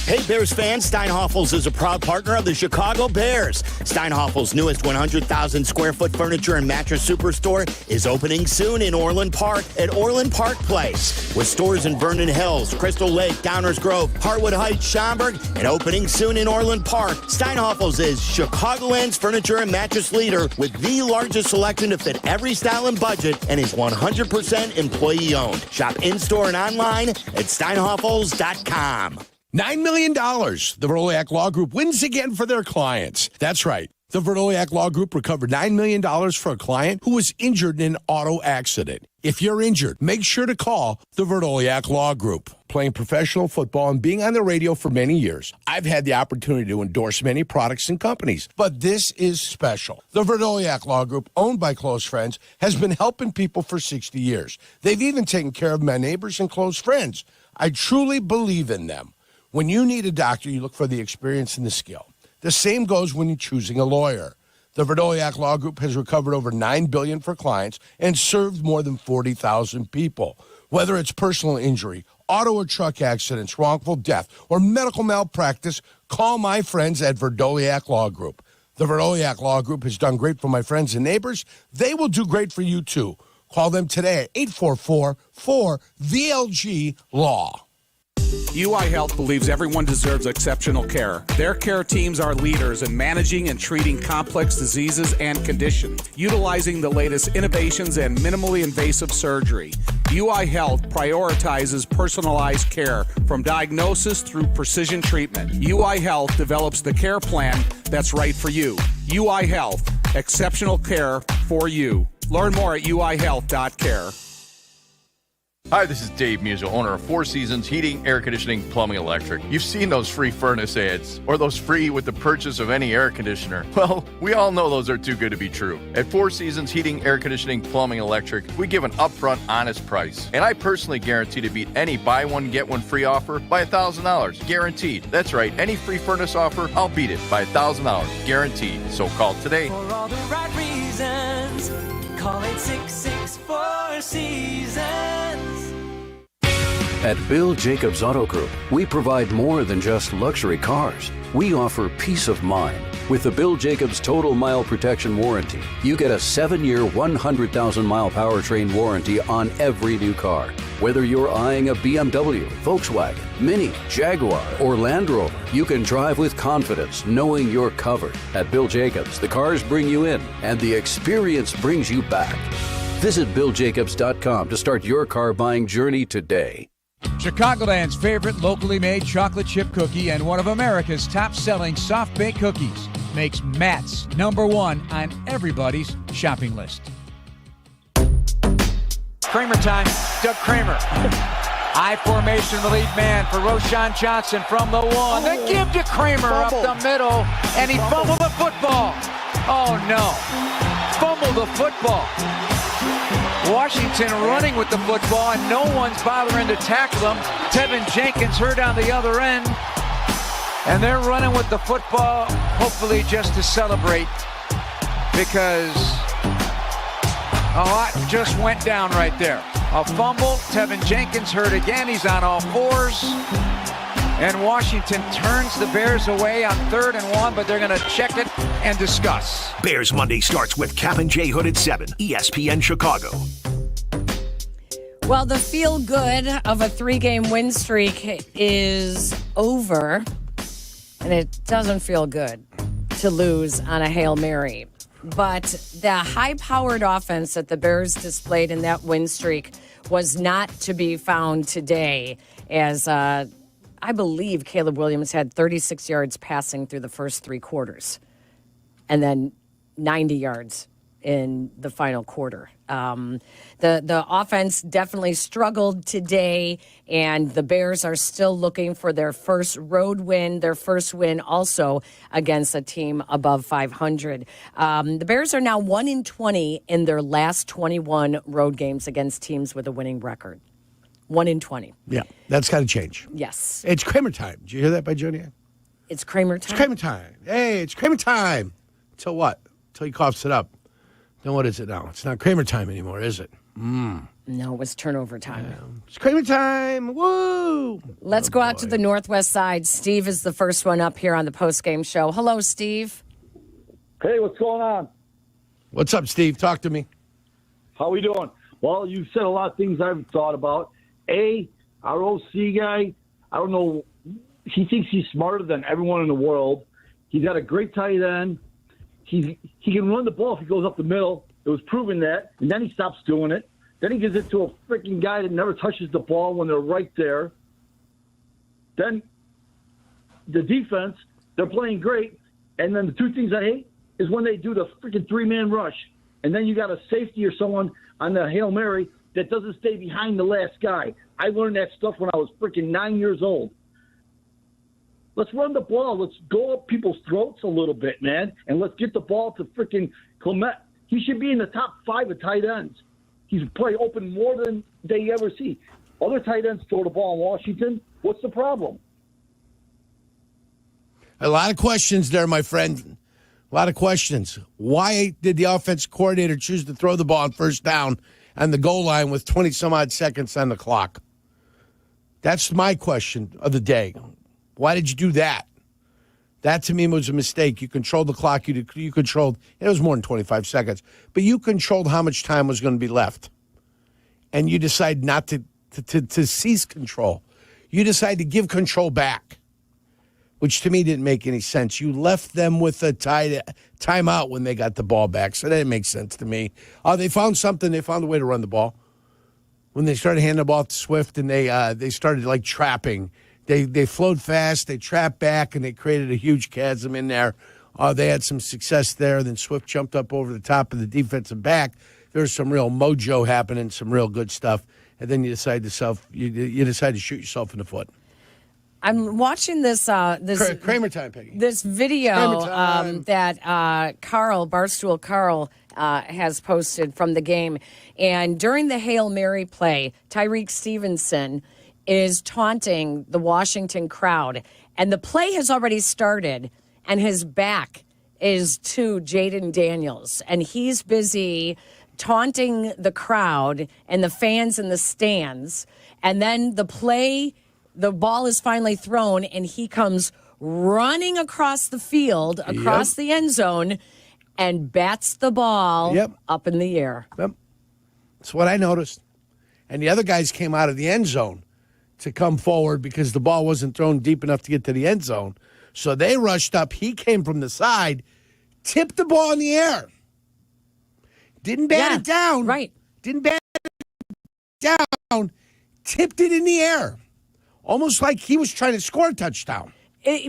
Hey, Bears fans, Steinhoffels is a proud partner of the Chicago Bears. Steinhoffels' newest 100,000 square foot furniture and mattress superstore is opening soon in Orland Park at Orland Park Place. With stores in Vernon Hills, Crystal Lake, Downers Grove, Hartwood Heights, Schaumburg, and opening soon in Orland Park, Steinhoffels is Chicagoland's furniture and mattress leader with the largest selection to fit every style and budget, and is 100% employee-owned. Shop in-store and online at steinhoffels.com. $9 million. The Veroliak Law Group wins again for their clients. That's right. The Veroliak Law Group recovered $9 million for a client who was injured in an auto accident. If you're injured, make sure to call the Veroliak Law Group. Playing professional football and being on the radio for many years, I've had the opportunity to endorse many products and companies, but this is special. The Veroliak Law Group, owned by close friends, has been helping people for 60 years. They've even taken care of my neighbors and close friends. I truly believe in them. When you need a doctor, you look for the experience and the skill. The same goes when you're choosing a lawyer. The Verdoliak Law Group has recovered over $9 billion for clients and served more than 40,000 people. Whether it's personal injury, auto or truck accidents, wrongful death, or medical malpractice, call my friends at Verdoliak Law Group. The Verdoliak Law Group has done great for my friends and neighbors. They will do great for you, too. Call them today at 844-4VLG-LAW. UI Health believes everyone deserves exceptional care. Their care teams are leaders in managing and treating complex diseases and conditions, utilizing the latest innovations and minimally invasive surgery. UI Health prioritizes personalized care from diagnosis through precision treatment. UI Health develops the care plan that's right for you. UI Health, exceptional care for you. Learn more at uihealth.care. Hi, this is Dave Musial, owner of Four Seasons Heating, Air Conditioning, Plumbing, Electric. You've seen those free furnace ads, or those free with the purchase of any air conditioner. Well, we all know those are too good to be true. At Four Seasons Heating, Air Conditioning, Plumbing, Electric, we give an upfront, honest price. And I personally guarantee to beat any buy one, get one free offer by $1,000. Guaranteed. That's right, any free furnace offer, I'll beat it by $1,000. Guaranteed. So call today. For all the right reasons, call 866-4Seasons. At Bill Jacobs Auto Group, we provide more than just luxury cars. We offer peace of mind. With the Bill Jacobs Total Mile Protection Warranty, you get a 7-year, 100,000-mile powertrain warranty on every new car. Whether you're eyeing a BMW, Volkswagen, Mini, Jaguar, or Land Rover, you can drive with confidence knowing you're covered. At Bill Jacobs, the cars bring you in, and the experience brings you back. Visit BillJacobs.com to start your car buying journey today. Chicagoland's favorite locally made chocolate chip cookie and one of America's top-selling soft-baked cookies makes Matt's #1 on everybody's shopping list. Kramer time. Doug Kramer. I formation, the lead man for Roshan Johnson from the one. Then give to Kramer up the middle, and he fumbled the football. Oh, no. Fumbled the football. Washington running with the football, and no one's bothering to tackle them. Tevin Jenkins hurt on the other end, and they're running with the football, hopefully just to celebrate, because a lot just went down right there. A fumble, Tevin Jenkins hurt again, he's on all fours, and Washington turns the Bears away on 3rd and 1, but they're going to check it and discuss. Bears Monday starts with Cap and J Hood at 7, ESPN Chicago. Well, the feel-good of a 3-game win streak is over, and it doesn't feel good to lose on a Hail Mary. But the high-powered offense that the Bears displayed in that win streak was not to be found today, as I believe Caleb Williams had 36 yards passing through the first 3 quarters, and then 90 yards in the final quarter. The offense definitely struggled today, and the Bears are still looking for their first road win, their first win also against a team above 500. The Bears are now 1-20 in their last 21 road games against teams with a winning record. 1-20. Yeah, that's got to change. Yes. It's Kramer time. Did you hear that by Joni? It's Kramer time? It's Kramer time. Hey, it's Kramer time. Till what? Till he coughs it up. Then what is it now? It's not Kramer time anymore, is it? No, it was turnover time. Yeah. It's Kramer time. Woo! Let's go out to the Northwest side. Steve is the first one up here on the postgame show. Hello, Steve. Hey, what's going on? What's up, Steve? Talk to me. How we doing? Well, you've said a lot of things I've thought about. Our OC guy, I don't know, he thinks he's smarter than everyone in the world. He's got a great tight end. He can run the ball if he goes up the middle. It was proven that. And then he stops doing it. Then he gives it to a freaking guy that never touches the ball when they're right there. Then the defense, they're playing great. And then the 2 things I hate is when they do the freaking 3-man rush. And then you got a safety or someone on the Hail Mary that doesn't stay behind the last guy. I learned that stuff when I was freaking 9 years old. Let's run the ball. Let's go up people's throats a little bit, man. And let's get the ball to freaking Clement. He should be in the top 5 of tight ends. He's probably open more than they ever see. Other tight ends throw the ball in Washington. What's the problem? A lot of questions there, my friend. A lot of questions. Why did the offense coordinator choose to throw the ball on first down and the goal line with 20-some-odd seconds on the clock? That's my question of the day. Why did you do that? That, to me, was a mistake. You controlled the clock. You controlled, it was more than 25 seconds, but you controlled how much time was going to be left. And you decide not to seize control. You decided to give control back, which to me didn't make any sense. You left them with a timeout when they got the ball back, so that didn't make sense to me. They found something. They found a way to run the ball. When they started handing the ball to Swift and they started, like, trapping. They flowed fast, they trapped back, and they created a huge chasm in there. They had some success there. Then Swift jumped up over the top of the defensive back. There was some real mojo happening, some real good stuff. And then you decide to shoot yourself in the foot. I'm watching this Kramer time, Peggy. This video that Barstool Carl has posted from the game. And during the Hail Mary play, Tyreek Stevenson is taunting the Washington crowd. And the play has already started, and his back is to Jaden Daniels. And he's busy taunting the crowd and the fans in the stands. And then the ball is finally thrown, and he comes running across the field, across the end zone, and bats the ball up in the air. Yep. That's what I noticed. And the other guys came out of the end zone to come forward because the ball wasn't thrown deep enough to get to the end zone. So they rushed up. He came from the side, tipped the ball in the air. Didn't bat it down. Right. Didn't bat it down. Tipped it in the air. Almost like he was trying to score a touchdown.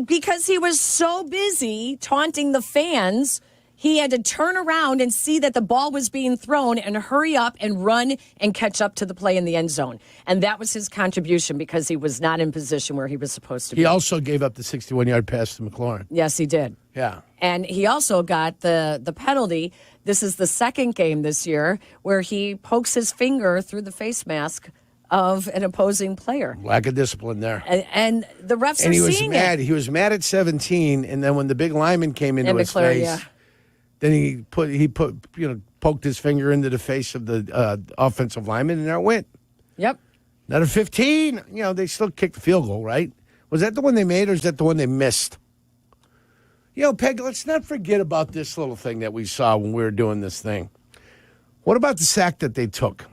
Because he was so busy taunting the fans, he had to turn around and see that the ball was being thrown and hurry up and run and catch up to the play in the end zone. And that was his contribution because he was not in position where he was supposed to be. He also gave up the 61-yard pass to McLaurin. Yes, he did. Yeah. And he also got the penalty. This is the second game this year where he pokes his finger through the face mask of an opposing player. Lack of discipline there. And the refs and are he was seeing mad. it. He was mad at 17, and then when the big lineman came into his face, then he poked his finger into the face of the offensive lineman, and there it went. Yep. Another 15. They still kicked the field goal, right? Was that the one they made, or is that the one they missed? Peg, let's not forget about this little thing that we saw when we were doing this thing. What about the sack that they took,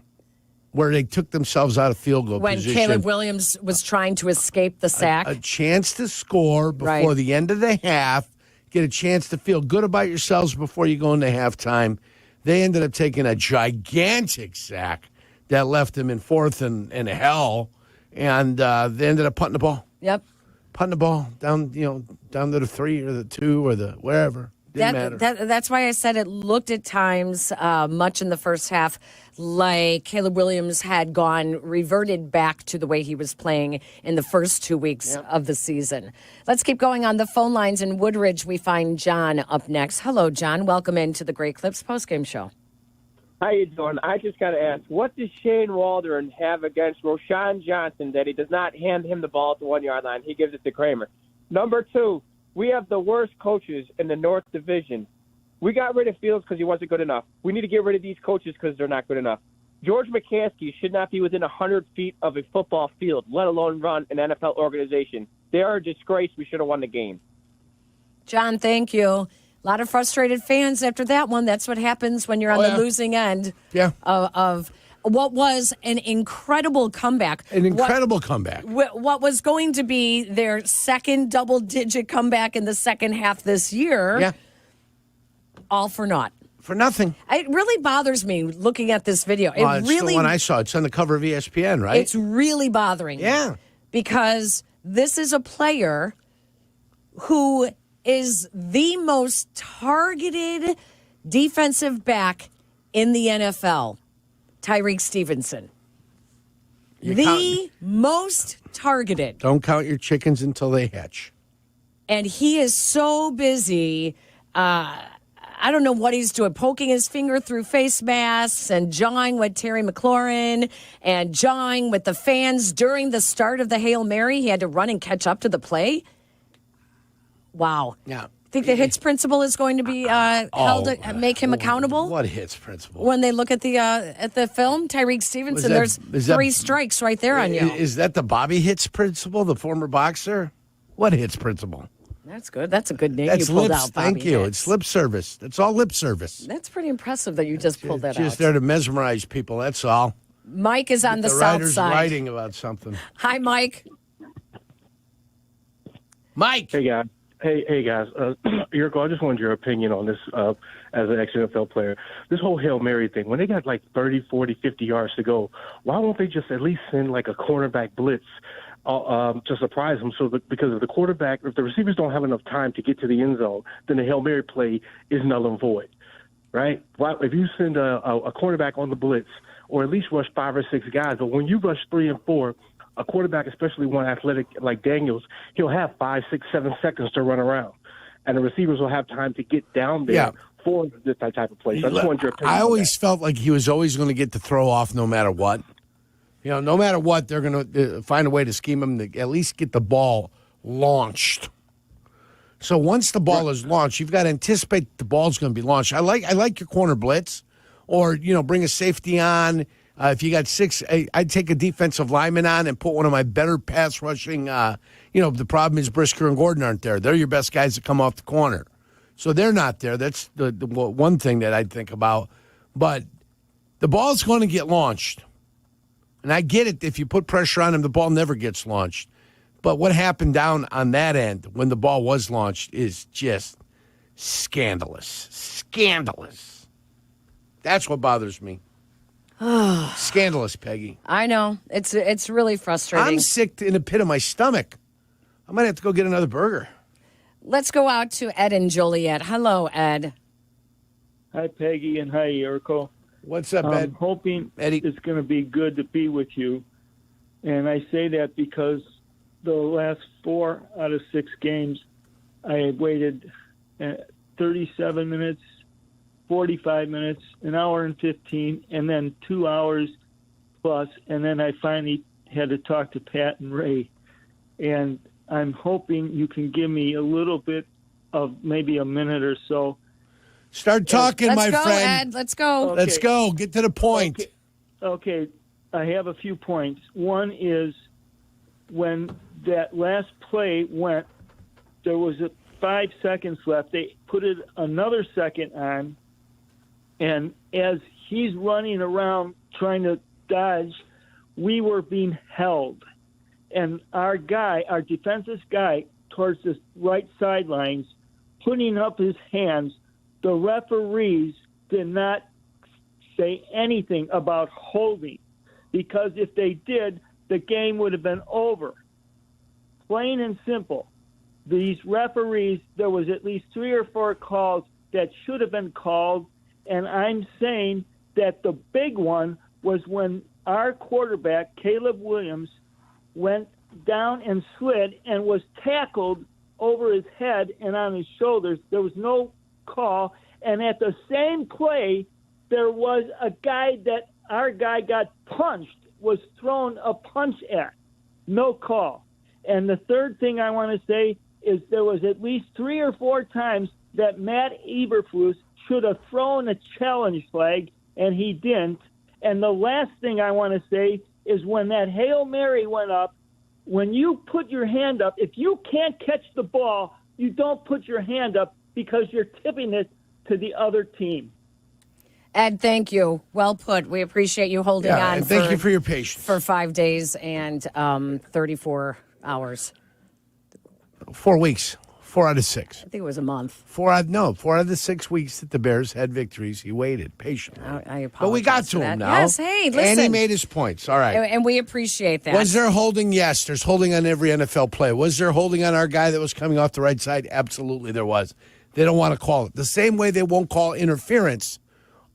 where they took themselves out of field goal when position? Caleb Williams was trying to escape the sack. A chance to score before the end of the half, get a chance to feel good about yourselves before you go into halftime. They ended up taking a gigantic sack that left them in fourth and hell, and they ended up punting the ball. Yep. Punting the ball down to the 3 or the 2 or the wherever. Didn't matter. That's why I said it looked at times, much in the first half, like Caleb Williams had reverted back to the way he was playing in the first 2 weeks of the season. Let's keep going on the phone lines. In Woodridge, we find John up next. Hello, John. Welcome into the Great Clips postgame show. How you doing? I just got to ask, what does Shane Waldron have against Roshan Johnson that he does not hand him the ball at the 1 yard line? He gives it to Kramer. Number two, we have the worst coaches in the North Division. We got rid of Fields because he wasn't good enough. We need to get rid of these coaches because they're not good enough. George McCaskey should not be within 100 feet of a football field, let alone run an NFL organization. They are a disgrace. We should have won the game. John, thank you. A lot of frustrated fans after that one. That's what happens when you're on the losing end of what was an incredible comeback. Comeback. What was going to be their second double-digit comeback in the second half this year. Yeah. All for naught. For nothing. It really bothers me looking at this video. It's the one I saw. It's on the cover of ESPN, right? It's really bothering me. Yeah. Because this is a player who is the most targeted defensive back in the NFL, Tyreek Stevenson. Most targeted. Don't count your chickens until they hatch. And he is so busy, I don't know what he's doing, poking his finger through face masks and jawing with Terry McLaurin and jawing with the fans during the start of the Hail Mary. He had to run and catch up to the play. Wow. Yeah. Think the hits principle is going to be make him accountable? What hits principle? When they look at the film, Tyreek Stevenson, there's 3 strikes right there on you. Is that the Bobby Hits principle, the former boxer? What hits principle? That's good. That's a good name That's you pulled lips, out, Bobby thank you. Hicks. It's lip service. That's all lip service. That's pretty impressive that you just pulled that out. Just there to mesmerize people, that's all. Mike is on the the south writer's side. writing about something. Hi, Mike. Mike. Hey, guys. Hey guys. Yurko, I just wanted your opinion on this as an ex-NFL player. This whole Hail Mary thing, when they got like 30, 40, 50 yards to go, why won't they just at least send like a cornerback blitz to surprise them? Because if the receivers don't have enough time to get to the end zone, then the Hail Mary play is null and void, right? If you send a cornerback on the blitz, or at least rush 5 or 6 guys, but when you rush 3 and 4, a quarterback, especially one athletic like Daniels, he'll have 5, 6, 7 seconds to run around, and the receivers will have time to get down there for this type of play. So I just want your opinion. I always felt like he was always going to get the throw off no matter what. No matter what, they're going to find a way to scheme him to at least get the ball launched. So once the ball is launched, you've got to anticipate the ball's going to be launched. I like your corner blitz, or bring a safety on. If you got 6, I'd take a defensive lineman on and put one of my better pass rushing. The problem is Brisker and Gordon aren't there. They're your best guys that come off the corner. So they're not there. That's the one thing that I'd think about. But the ball's going to get launched. And I get it. If you put pressure on him, the ball never gets launched. But what happened down on that end when the ball was launched is just scandalous. Scandalous. That's what bothers me. Scandalous, Peggy. I know. It's really frustrating. I'm sick in the pit of my stomach. I might have to go get another burger. Let's go out to Ed and Joliet. Hello, Ed. Hi, Peggy, and hi, Yurko. What's up, Ed? I'm hoping Eddie. It's going to be good to be with you. And I say that because the last 4 out of 6 games, I waited 37 minutes, 45 minutes, an hour and 15, and then 2 hours plus, and then I finally had to talk to Pat and Ray. And I'm hoping you can give me a little bit of maybe a minute or so. Start talking, my friend. Let's go, Ed. Let's go. Okay. Let's go. Get to the point. Okay. I have a few points. One is when that last play went, there was 5 seconds left. They put it another second on, and as he's running around trying to dodge, we were being held. And our defensive guy towards the right sidelines, putting up his hands, the referees did not say anything about holding, because if they did, the game would have been over. Plain and simple. These referees, there was at least 3 or 4 calls that should have been called, and I'm saying that the big one was when our quarterback, Caleb Williams, went down and slid and was tackled over his head and on his shoulders. There was no call, and at the same play, there was a guy that our guy got punched, was thrown a punch at. No call. And the third thing I want to say is there was at least 3 or 4 times that Matt Eberflus should have thrown a challenge flag, and he didn't. And the last thing I want to say is when that Hail Mary went up, when you put your hand up, if you can't catch the ball, you don't put your hand up because you're tipping it to the other team. Ed, thank you. Well put. We appreciate you holding on. And thank you for your patience. For 5 days and 34 hours. 4 weeks. 4 out of 6. I think it was a month. 4 out of the 6 weeks that the Bears had victories. He waited patiently. I apologize. But we got to for him that. now. Yes, hey, listen. And he made his points. All right. And we appreciate that. Was there holding? Yes. There's holding on every NFL play. Was there holding on our guy that was coming off the right side? Absolutely there was. They don't want to call it. The same way they won't call interference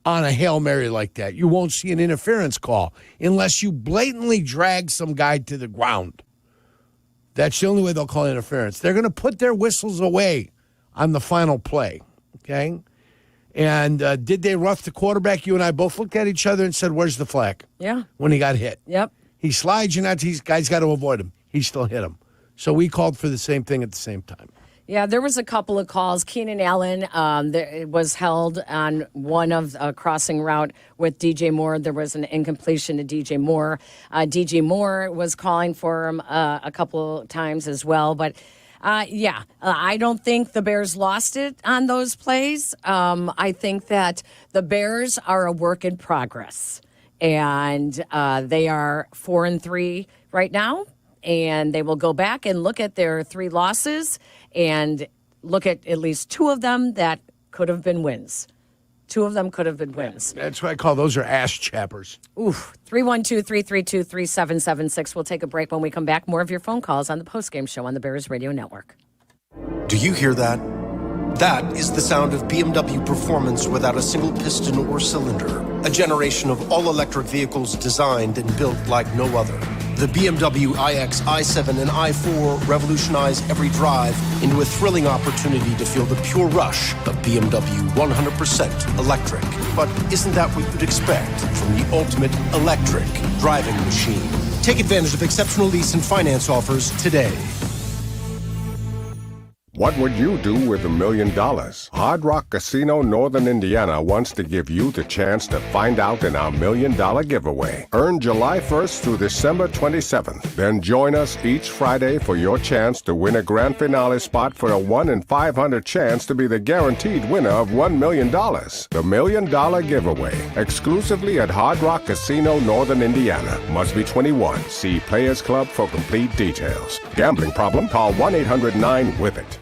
on a Hail Mary like that. You won't see an interference call unless you blatantly drag some guy to the ground. That's the only way they'll call interference. They're going to put their whistles away on the final play, okay? And did they rough the quarterback? You and I both looked at each other and said, where's the flag? Yeah. When he got hit. Yep. He slides, these guys got to avoid him. He still hit him. So we called for the same thing at the same time. Yeah, there was a couple of calls. Keenan Allen was held on one of a crossing route with DJ Moore. There was an incompletion to DJ Moore. DJ Moore was calling for him a couple times as well. But, I don't think the Bears lost it on those plays. I think that the Bears are a work in progress. And they are 4-3 right now. and they will go back and look at their 3 losses and look at least 2 of them that could have been wins. 2 of them could have been wins. That's what I call those are ass chappers. Oof. 312-332-3776. We'll take a break. When we come back, more of your phone calls on the Postgame Show on the Bears Radio Network. Do you hear that? That is the sound of BMW performance without a single piston or cylinder. A generation of all-electric vehicles designed and built like no other. The BMW iX, i7, and i4 revolutionize every drive into a thrilling opportunity to feel the pure rush of BMW 100% electric. But isn't that what you'd expect from the ultimate electric driving machine? Take advantage of exceptional lease and finance offers today. What would you do with $1 million? Hard Rock Casino Northern Indiana wants to give you the chance to find out in our $1 million giveaway. Earn July 1st through December 27th. Then join us each Friday for your chance to win a grand finale spot for a 1 in 500 chance to be the guaranteed winner of $1 million. The $1 million giveaway, exclusively at Hard Rock Casino Northern Indiana. Must be 21. See Players Club for complete details. Gambling problem? Call 1-800-9-WITH-IT.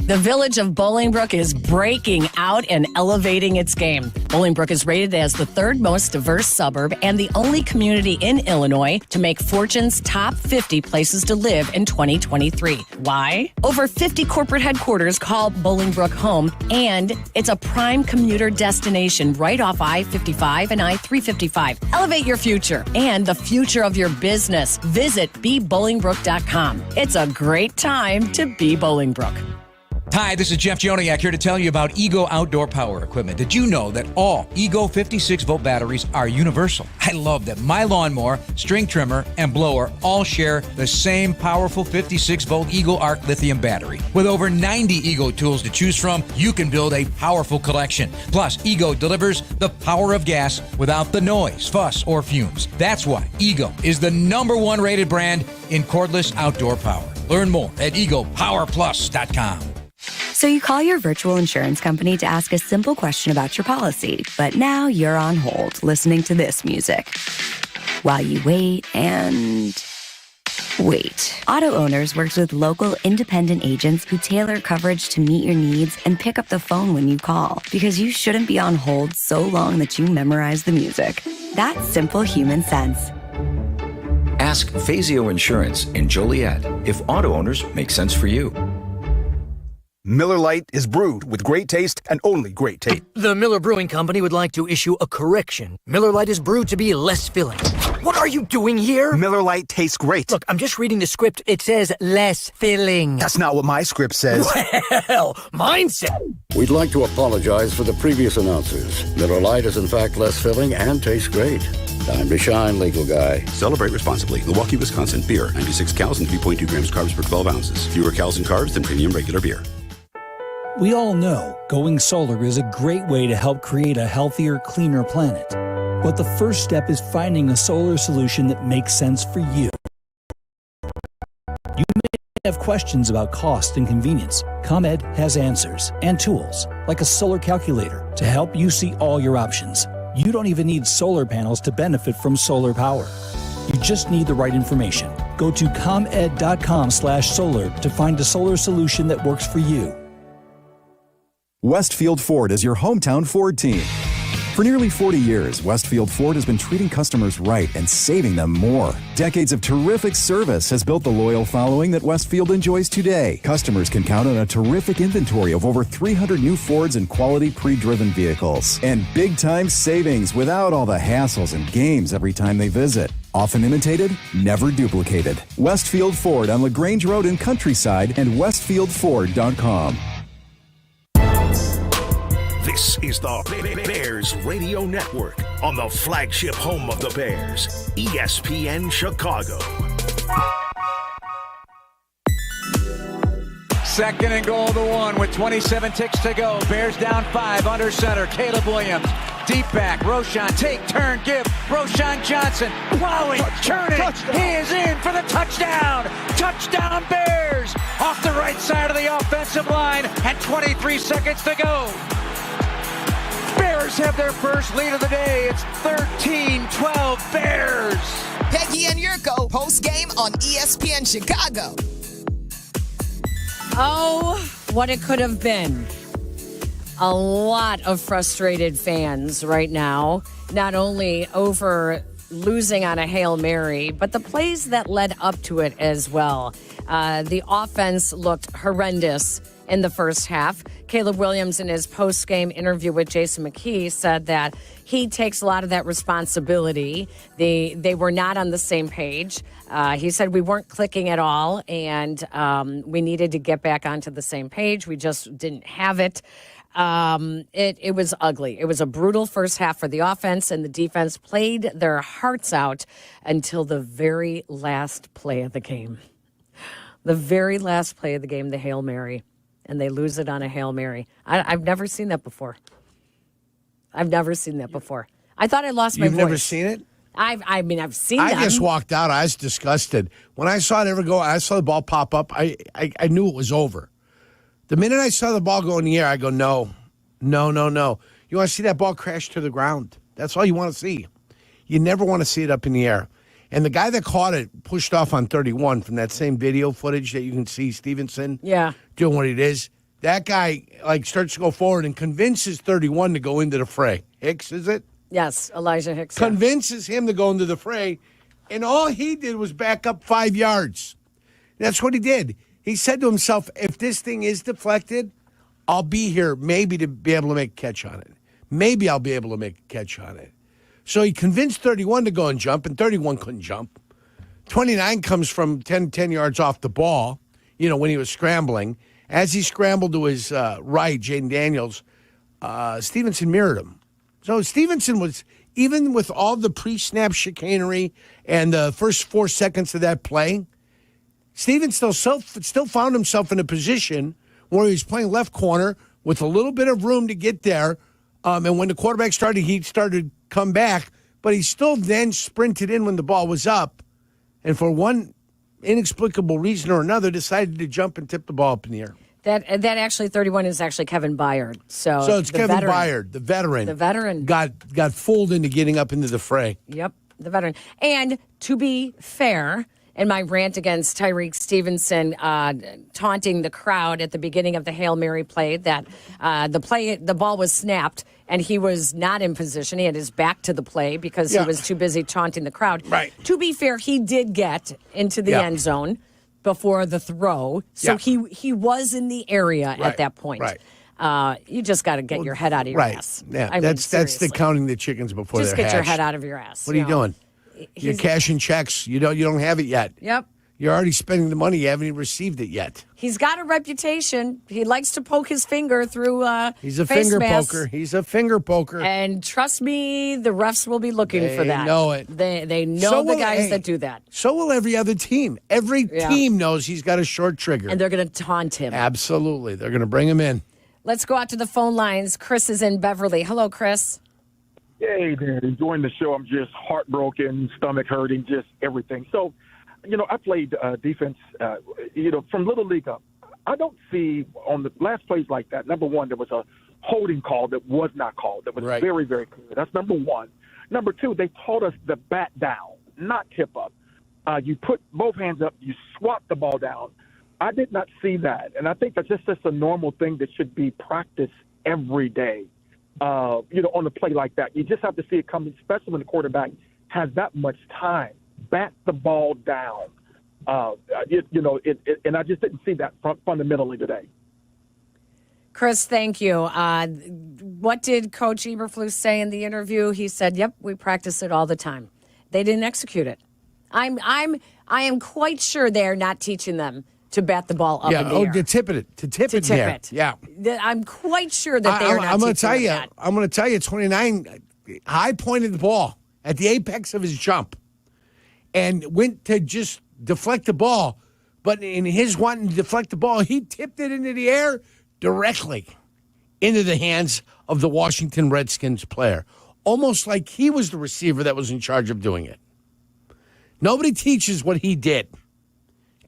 The village of Bolingbrook is breaking out and elevating its game. Bolingbrook is rated as the 3rd most diverse suburb and the only community in Illinois to make Fortune's top 50 places to live in 2023. Why? Over 50 corporate headquarters call Bolingbrook home, and it's a prime commuter destination right off I-55 and I-355. Elevate your future and the future of your business. Visit bebolingbrook.com. It's a great time to be Bolingbrook. Hi, this is Jeff Joniak here to tell you about Ego Outdoor Power Equipment. Did you know that all Ego 56-volt batteries are universal? I love that my lawnmower, string trimmer, and blower all share the same powerful 56-volt Ego Arc lithium battery. With over 90 Ego tools to choose from, you can build a powerful collection. Plus, Ego delivers the power of gas without the noise, fuss, or fumes. That's why Ego is the #1 rated brand in cordless outdoor power. Learn more at egopowerplus.com. So you call your virtual insurance company to ask a simple question about your policy, but now you're on hold listening to this music while you wait and wait. Auto Owners works with local independent agents who tailor coverage to meet your needs and pick up the phone when you call, because you shouldn't be on hold so long that you memorize the music. That's simple human sense. Ask Fazio Insurance in Joliet if auto owners make sense for you. Miller Lite is brewed with great taste and only great taste. The Miller Brewing Company would like to issue a correction. Miller Lite is brewed to be less filling. What are you doing here? Miller Lite tastes great. Look, I'm just reading the script. It says less filling. That's not what my script says. Well, mine said. We'd like to apologize for the previous announcers. Miller Lite is in fact less filling and tastes great. Time to shine, legal guy. Celebrate responsibly. Milwaukee, Wisconsin. Beer. 96 calories and 3.2 grams carbs per 12 ounces. Fewer calories and carbs than premium regular beer. We all know going solar is a great way to help create a healthier, cleaner planet. But the first step is finding a solar solution that makes sense for you. You may have questions about cost and convenience. ComEd has answers and tools, like a solar calculator, to help you see all your options. You don't even need solar panels to benefit from solar power. You just need the right information. Go to comed.com/solar to find a solar solution that works for you. Westfield Ford is your hometown Ford team. For nearly 40 years, Westfield Ford has been treating customers right and saving them more. Decades of terrific service has built the loyal following that Westfield enjoys today. Customers can count on a terrific inventory of over 300 new Fords and quality pre-driven vehicles. And big-time savings without all the hassles and games every time they visit. Often imitated, never duplicated. Westfield Ford on LaGrange Road in Countryside and westfieldford.com. This is the Bears Radio Network on the flagship home of the Bears, ESPN Chicago. 2nd and goal to 1 with 27 ticks to go. Bears down 5 under center. Caleb Williams, deep back. Roschon, take, turn, give. Roschon Johnson, plowing, churning. He is in for the touchdown. Touchdown Bears off the right side of the offensive line and 23 seconds to go. Bears have their first lead of the day. It's 13-12 Bears. Peggy and Yurko, post-game on ESPN Chicago. Oh, what it could have been. A lot of frustrated fans right now, not only over losing on a Hail Mary, but the plays that led up to it as well. The offense looked horrendous in the first half. Caleb Williams, in his post-game interview with Jason McKie, said that he takes a lot of that responsibility. They were not on the same page. He said we weren't clicking at all, and we needed to get back onto the same page. We just didn't have it. It was ugly. It was a brutal first half for the offense, and the defense played their hearts out until the very last play of the game. The very last play of the game, the Hail Mary, and they lose it on a Hail Mary. I've never seen that before. I've never seen that before. I thought I lost my voice. You've never seen it? I've seen I them. just walked out. I was disgusted. When I saw it ever go, I saw the ball pop up. I knew it was over. The minute I saw the ball go in the air, I go, no. You want to see that ball crash to the ground. That's all you want to see. You never want to see it up in the air. And the guy that caught it pushed off on 31 from that same video footage that you can see Stevenson doing what it is. That guy starts to go forward and convinces 31 to go into the fray. Hicks, is it? Yes, Elijah Hicks. Convinces him to go into the fray. And all he did was back up 5 yards. That's what he did. He said to himself, if this thing is deflected, I'll be here maybe to be able to make a catch on it. Maybe I'll be able to make a catch on it. So he convinced 31 to go and jump, and 31 couldn't jump. 29 comes from 10 yards off the ball, when he was scrambling. As he scrambled to his right, Jaden Daniels, Stevenson mirrored him. So Stevenson was, even with all the pre-snap chicanery and the first 4 seconds of that play, Stevenson still found himself in a position where he was playing left corner with a little bit of room to get there. And when the quarterback started, he started to come back. But he still then sprinted in when the ball was up. And for one inexplicable reason or another, decided to jump and tip the ball up in the air. That actually 31 is actually Kevin Byard. So it's Kevin Byard, the veteran. The veteran got fooled into getting up into the fray. Yep, the veteran. And to be fair, in my rant against Tyreek Stevenson taunting the crowd at the beginning of the Hail Mary play, that the ball was snapped and he was not in position. He had his back to the play because he was too busy taunting the crowd. Right. To be fair, he did get into the end zone before the throw, so he was in the area at that point. Right. You just got to get your head out of your ass. Yeah, that's the counting the chickens before just they're get your hatched. head out of your ass. What are you doing? You're cashing checks. You don't have it yet. Yep. You're already spending the money. You haven't even received it yet. He's got a reputation. He likes to poke his finger through He's a face finger masks. poker. He's a finger poker. And trust me, the refs will be looking for that. They know it. They know the guys that do that. So will every other team. Every team knows he's got a short trigger. And they're going to taunt him. Absolutely. They're going to bring him in. Let's go out to the phone lines. Chris is in Beverly. Hello, Chris. Hey, man, enjoying the show. I'm just heartbroken, stomach hurting, just everything. So, I played defense, from Little League up. I don't see on the last plays like that. Number one, there was a holding call that was not called. That was very, very clear. That's number one. Number two, they taught us the bat down, not tip up. You put both hands up, you swat the ball down. I did not see that. And I think that's just a normal thing that should be practiced every day. On a play like that. You just have to see it coming, especially when the quarterback has that much time. Bat the ball down. And I just didn't see that fundamentally today. Chris, thank you. What did Coach Eberflus say in the interview? He said, "Yep, we practice it all the time." They didn't execute it. I am quite sure they're not teaching them to bat the ball up in the air. To tip it in there. Yeah. I'm quite sure that they're not teaching them that. I'm going to tell you, 29 high pointed the ball at the apex of his jump and went to just deflect the ball. But in his wanting to deflect the ball, he tipped it into the air directly into the hands of the Washington Redskins player. Almost like he was the receiver that was in charge of doing it. Nobody teaches what he did.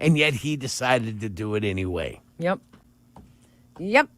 And yet he decided to do it anyway. Yep,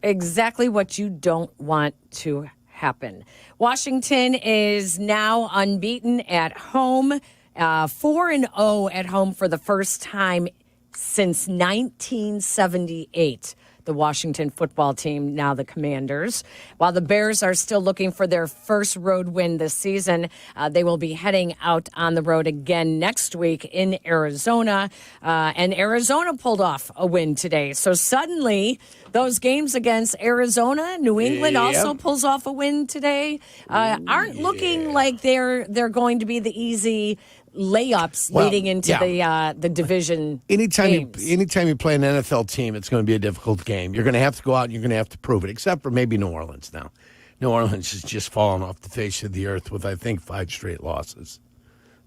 exactly what you don't want to happen. Washington is now unbeaten at home. 4-0 at home for the first time since 1978. The Washington football team, now the Commanders. While the Bears are still looking for their first road win this season, they will be heading out on the road again next week in Arizona. And Arizona pulled off a win today. So suddenly, those games against Arizona, New England also pulls off a win today, aren't looking like they're going to be the easy layups leading into the division anytime games. Anytime you play an NFL team, it's going to be a difficult game. You're going to have to go out and you're going to have to prove it, except for maybe New Orleans now. New Orleans has just fallen off the face of the earth with, I think, 5 straight losses.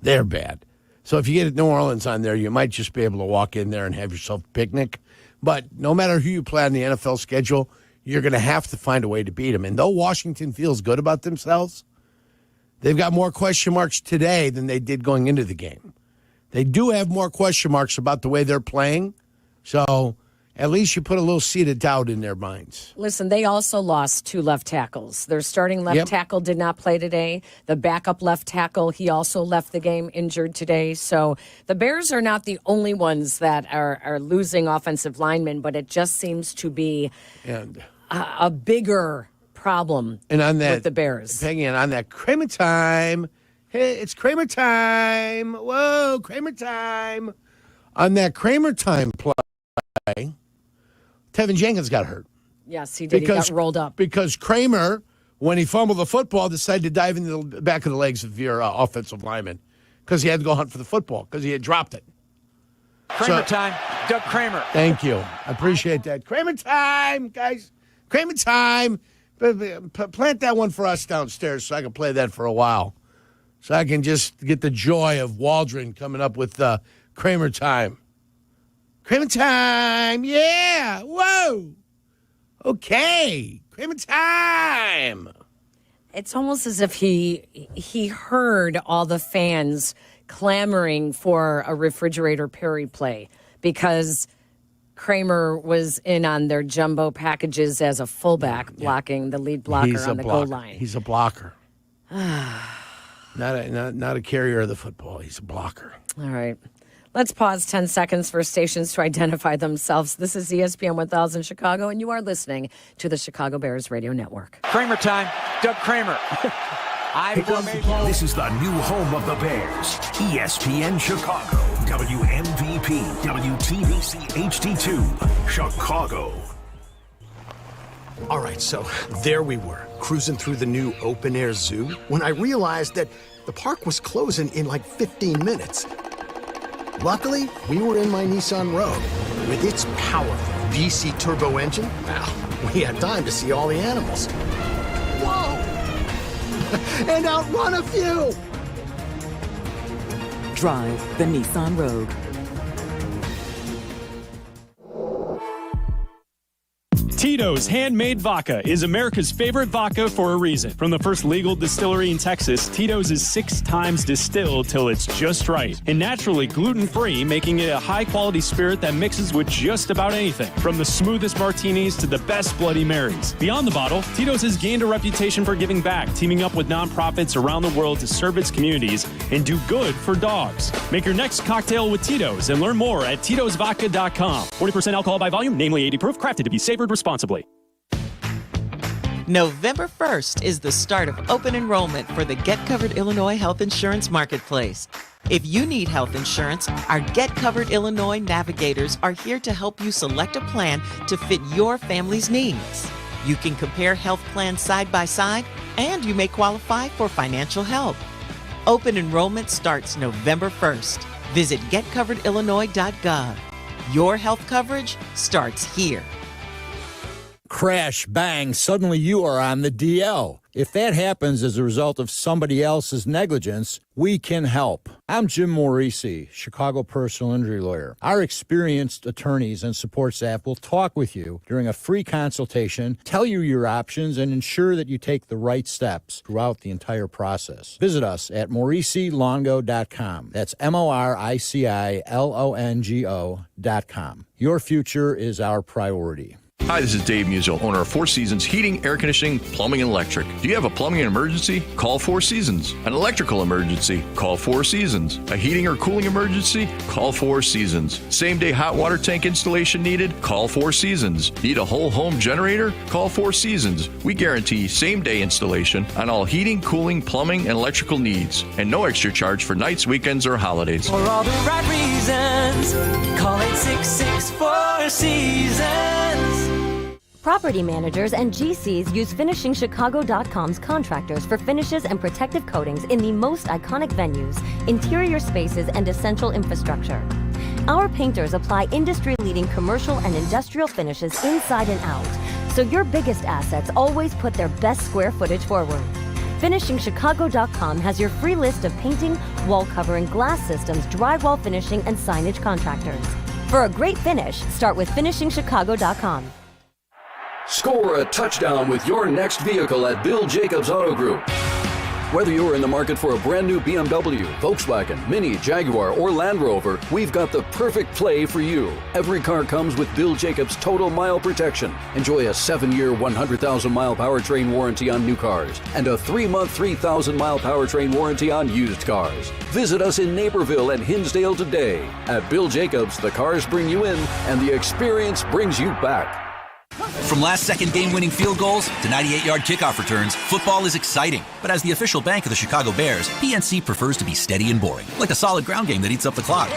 They're bad. So if you get New Orleans on there, you might just be able to walk in there and have yourself a picnic. But no matter who you play on the NFL schedule, you're going to have to find a way to beat them. And though Washington feels good about themselves, they've got more question marks today than they did going into the game. They do have more question marks about the way they're playing. So at least you put a little seed of doubt in their minds. Listen, they also lost 2 left tackles. Their starting left tackle did not play today. The backup left tackle, he also left the game injured today. So the Bears are not the only ones that are losing offensive linemen, but it just seems to be a bigger problem with the Bears. Peggy, and on that Kramer time, hey, it's Kramer time. Whoa, Kramer time. On that Kramer time play, Tevin Jenkins got hurt. Yes, he did. He got rolled up. Because Kramer, when he fumbled the football, decided to dive into the back of the legs of your offensive lineman because he had to go hunt for the football because he had dropped it. Kramer time. Doug Kramer. Thank you. I appreciate that. Kramer time, guys. Kramer time. Plant that one for us downstairs so I can play that for a while. So I can just get the joy of Waldron coming up with Kramer time. Kramer time, yeah. Whoa. Okay. Kramer time. It's almost as if he heard all the fans clamoring for a Refrigerator Perry play because Kramer was in on their jumbo packages as a fullback, blocking the lead blocker on the goal line. He's a blocker. not a carrier of the football. He's a blocker. All right. Let's pause 10 seconds for stations to identify themselves. This is ESPN 1000 Chicago, and you are listening to the Chicago Bears Radio Network. Kramer time. Doug Kramer. This is the new home of the Bears. ESPN Chicago. WMVP. WTBC HD2. Chicago. All right, so there we were, cruising through the new open-air zoo, when I realized that the park was closing in like 15 minutes. Luckily, we were in my Nissan Rogue. With its powerful VC turbo engine, well, we had time to see all the animals. Whoa! And outrun a few! Drive the Nissan Rogue. Tito's Handmade Vodka is America's favorite vodka for a reason. From the first legal distillery in Texas, Tito's is 6 times distilled till it's just right. And naturally gluten-free, making it a high-quality spirit that mixes with just about anything. From the smoothest martinis to the best Bloody Marys. Beyond the bottle, Tito's has gained a reputation for giving back, teaming up with nonprofits around the world to serve its communities and do good for dogs. Make your next cocktail with Tito's and learn more at Tito'sVodka.com. 40% alcohol by volume, namely 80 proof, crafted to be savored responsibly. November 1st is the start of open enrollment for the Get Covered Illinois Health Insurance Marketplace. If you need health insurance, our Get Covered Illinois navigators are here to help you select a plan to fit your family's needs. You can compare health plans side by side, and you may qualify for financial help. Open enrollment starts November 1st. Visit getcoveredillinois.gov. Your health coverage starts here. Crash, bang, suddenly you are on the DL. If that happens as a result of somebody else's negligence, we can help. I'm Jim Morisi, Chicago personal injury lawyer. Our experienced attorneys and support staff will talk with you during a free consultation, tell you your options, and ensure that you take the right steps throughout the entire process. Visit us at MorisiLongo.com. That's MoriciLongo.com. Your future is our priority. Hi, this is Dave Musial, owner of Four Seasons Heating, Air Conditioning, Plumbing, and Electric. Do you have a plumbing emergency? Call Four Seasons. An electrical emergency? Call Four Seasons. A heating or cooling emergency? Call Four Seasons. Same-day hot water tank installation needed? Call Four Seasons. Need a whole home generator? Call Four Seasons. We guarantee same-day installation on all heating, cooling, plumbing, and electrical needs. And no extra charge for nights, weekends, or holidays. For all the right reasons, call 866-4 Seasons. Property managers and GCs use FinishingChicago.com's contractors for finishes and protective coatings in the most iconic venues, interior spaces, and essential infrastructure. Our painters apply industry-leading commercial and industrial finishes inside and out, so your biggest assets always put their best square footage forward. FinishingChicago.com has your free list of painting, wall covering, glass systems, drywall finishing, and signage contractors. For a great finish, start with FinishingChicago.com. Score a touchdown with your next vehicle at Bill Jacobs Auto Group. Whether you're in the market for a brand new BMW, Volkswagen, Mini, Jaguar, or Land Rover, we've got the perfect play for you. Every car comes with Bill Jacobs Total Mile Protection. Enjoy a 7-year, 100,000-mile powertrain warranty on new cars and a 3-month, 3,000-mile powertrain warranty on used cars. Visit us in Naperville and Hinsdale today. At Bill Jacobs, the cars bring you in and the experience brings you back. From last-second game-winning field goals to 98-yard kickoff returns, football is exciting. But as the official bank of the Chicago Bears, PNC prefers to be steady and boring, like a solid ground game that eats up the clock.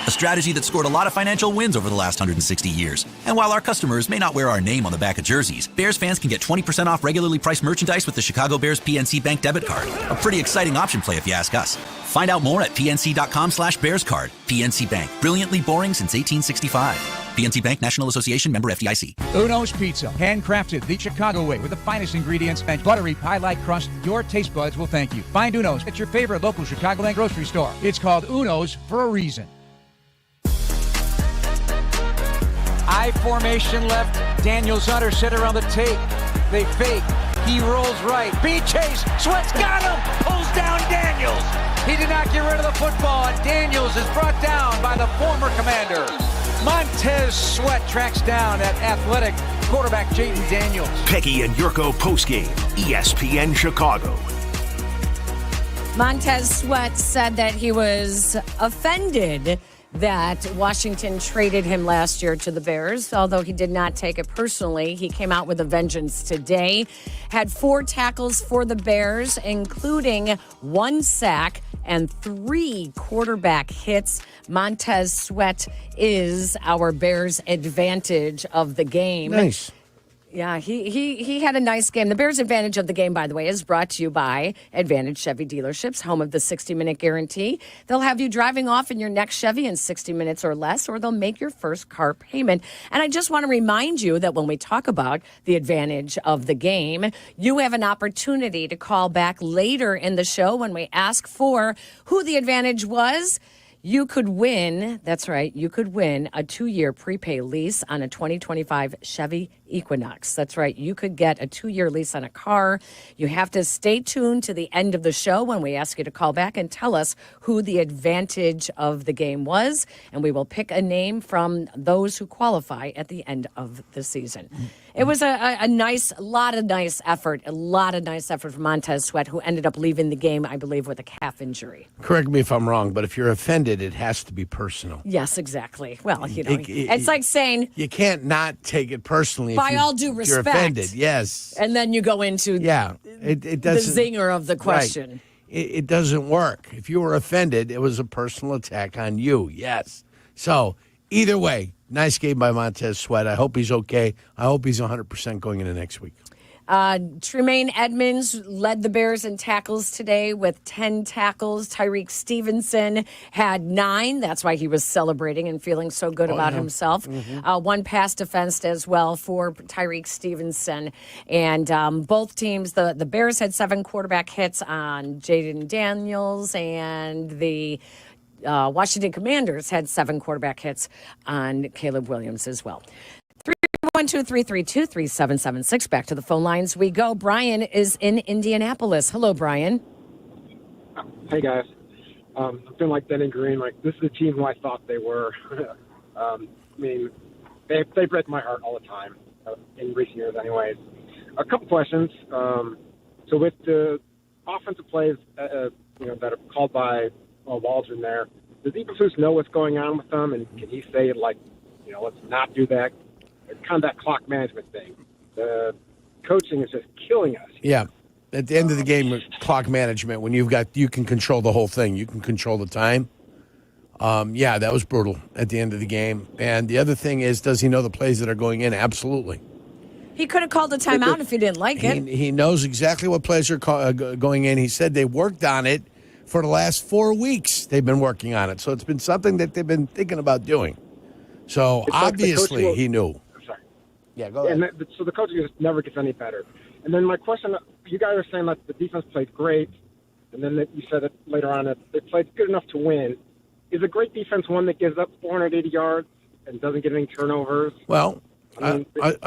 A strategy that scored a lot of financial wins over the last 160 years. And while our customers may not wear our name on the back of jerseys, Bears fans can get 20% off regularly priced merchandise with the Chicago Bears PNC Bank debit card. A pretty exciting option play if you ask us. Find out more at pnc.com/bearscard. PNC Bank, brilliantly boring since 1865. PNC Bank, National Association, member FDIC. Uno's Pizza, handcrafted the Chicago way with the finest ingredients and buttery pie-like crust. Your taste buds will thank you. Find Uno's at your favorite local Chicagoland grocery store. It's called Uno's for a reason. I formation left. Daniels under, sit around the tape. They fake. He rolls right. B chase. Sweat's got him. Pulls down Daniels. He did not get rid of the football, and Daniels is brought down by the former commander. Montez Sweat tracks down that athletic quarterback Jayden Daniels. Peggy and Yurko postgame, ESPN Chicago. Montez Sweat said that he was offended that Washington traded him last year to the Bears. Although he did not take it personally, he came out with a vengeance today. Had 4 tackles for the Bears, including 1 sack and 3 quarterback hits. Montez Sweat is our Bears' advantage of the game. Nice. Yeah, he had a nice game. The Bears' advantage of the game, by the way, is brought to you by Advantage Chevy Dealerships, home of the 60-minute guarantee. They'll have you driving off in your next Chevy in 60 minutes or less, or they'll make your first car payment. And I just want to remind you that when we talk about the advantage of the game, you have an opportunity to call back later in the show when we ask for who the advantage was. You could win, that's right, you could win a 2-year prepay lease on a 2025 Chevy Equinox. That's right, you could get a 2-year lease on a car. You have to stay tuned to the end of the show when we ask you to call back and tell us who the advantage of the game was, and we will pick a name from those who qualify at the end of the season. It was a lot of nice effort from Montez Sweat, who ended up leaving the game, I believe, with a calf injury. Correct me if I'm wrong, but if you're offended, it has to be personal. Yes, exactly. Well, you know, it's like saying... You can't not take it personally. By all due respect. You're offended, yes. And then you go into it the zinger of the question. Right. It doesn't work. If you were offended, it was a personal attack on you, yes. So, either way, nice game by Montez Sweat. I hope he's okay. I hope he's 100% going into next week. Tremaine Edmonds led the Bears in tackles today with 10 tackles. Tyreek Stevenson had 9. That's why he was celebrating and feeling so good about himself. 1 pass defense as well for Tyreek Stevenson. And both teams, the Bears had 7 quarterback hits on Jayden Daniels, and the Washington Commanders had 7 quarterback hits on Caleb Williams as well. 312-332-3776. Back to the phone lines we go. Brian is in Indianapolis. Hello, Brian. Hey, guys. I'm feeling like Denny Green. Like, this is the team who I thought they were. I mean, they break my heart all the time. in recent years anyways. A couple questions. So with the offensive plays, that are called by Waldron there, does Eberflus know what's going on with them, and can he say, let's not do that? It's kind of that clock management thing. The coaching is just killing us. Yeah. At the end of the game, clock management, when you can control the whole thing. You can control the time. That was brutal at the end of the game. And the other thing is, does he know the plays that are going in? Absolutely. He could have called a timeout if he didn't like it. He knows exactly what plays are going in. He said they worked on it for the last 4 weeks. They've been working on it. So it's been something that they've been thinking about doing. So obviously he knew. Sorry. Yeah, go ahead. So the coaching just never gets any better. And then my question, you guys are saying that the defense played great, and then you said it later on that they played good enough to win. Is a great defense one that gives up 480 yards and doesn't get any turnovers? Well, I'll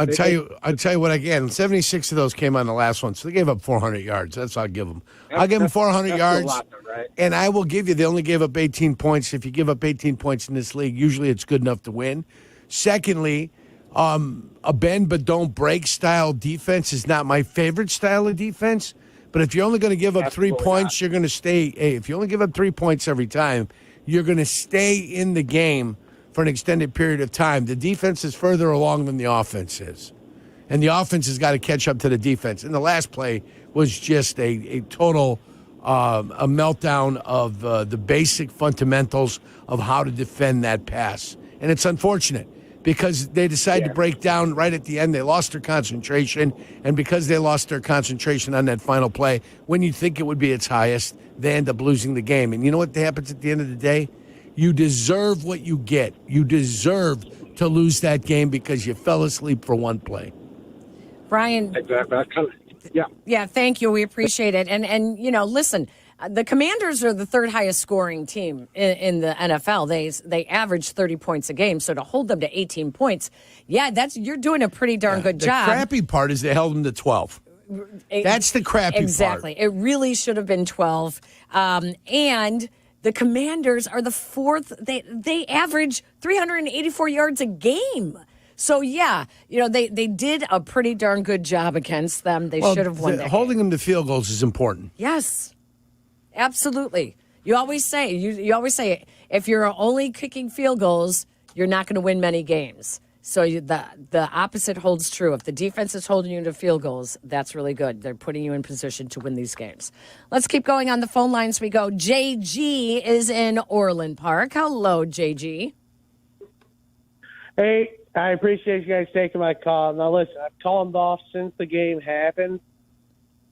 tell you what, again, 76 of those came on the last one, so they gave up 400 yards. That's what I'll give them. I'll give them 400 yards, a lot, though, right? and I will give you, they only gave up 18 points. If you give up 18 points in this league, usually it's good enough to win. Secondly, a bend but don't break style defense is not my favorite style of defense, but if you're only going to give up 3 points, you're going to stay. Hey, if you only give up 3 points every time, you're going to stay in the game for an extended period of time. The defense is further along than the offense is. And the offense has got to catch up to the defense. And the last play was just a total a meltdown of the basic fundamentals of how to defend that pass. And it's unfortunate because they decided to break down right at the end. They lost their concentration. And because they lost their concentration on that final play, when you think it would be its highest, they end up losing the game. And you know what happens at the end of the day? You deserve what you get. You deserve to lose that game because you fell asleep for one play. Brian. Exactly. Yeah, thank you. We appreciate it. And listen, the Commanders are the third highest scoring team in the NFL. They average 30 points a game. So to hold them to 18 points, you're doing a pretty darn good job. The crappy part is they held them to 12. That's the crappy part. Exactly. It really should have been 12. And the Commanders are the fourth. They average 384 yards a game. So, they did a pretty darn good job against them. They should have won that holding game. them to field goals is important. Yes, absolutely. You always say, if you're only kicking field goals, you're not going to win many games. So the opposite holds true. If the defense is holding you to field goals, that's really good. They're putting you in position to win these games. Let's keep going on the phone lines. We go. JG is in Orland Park. Hello, JG. Hey, I appreciate you guys taking my call. Now, listen, I've called off since the game happened.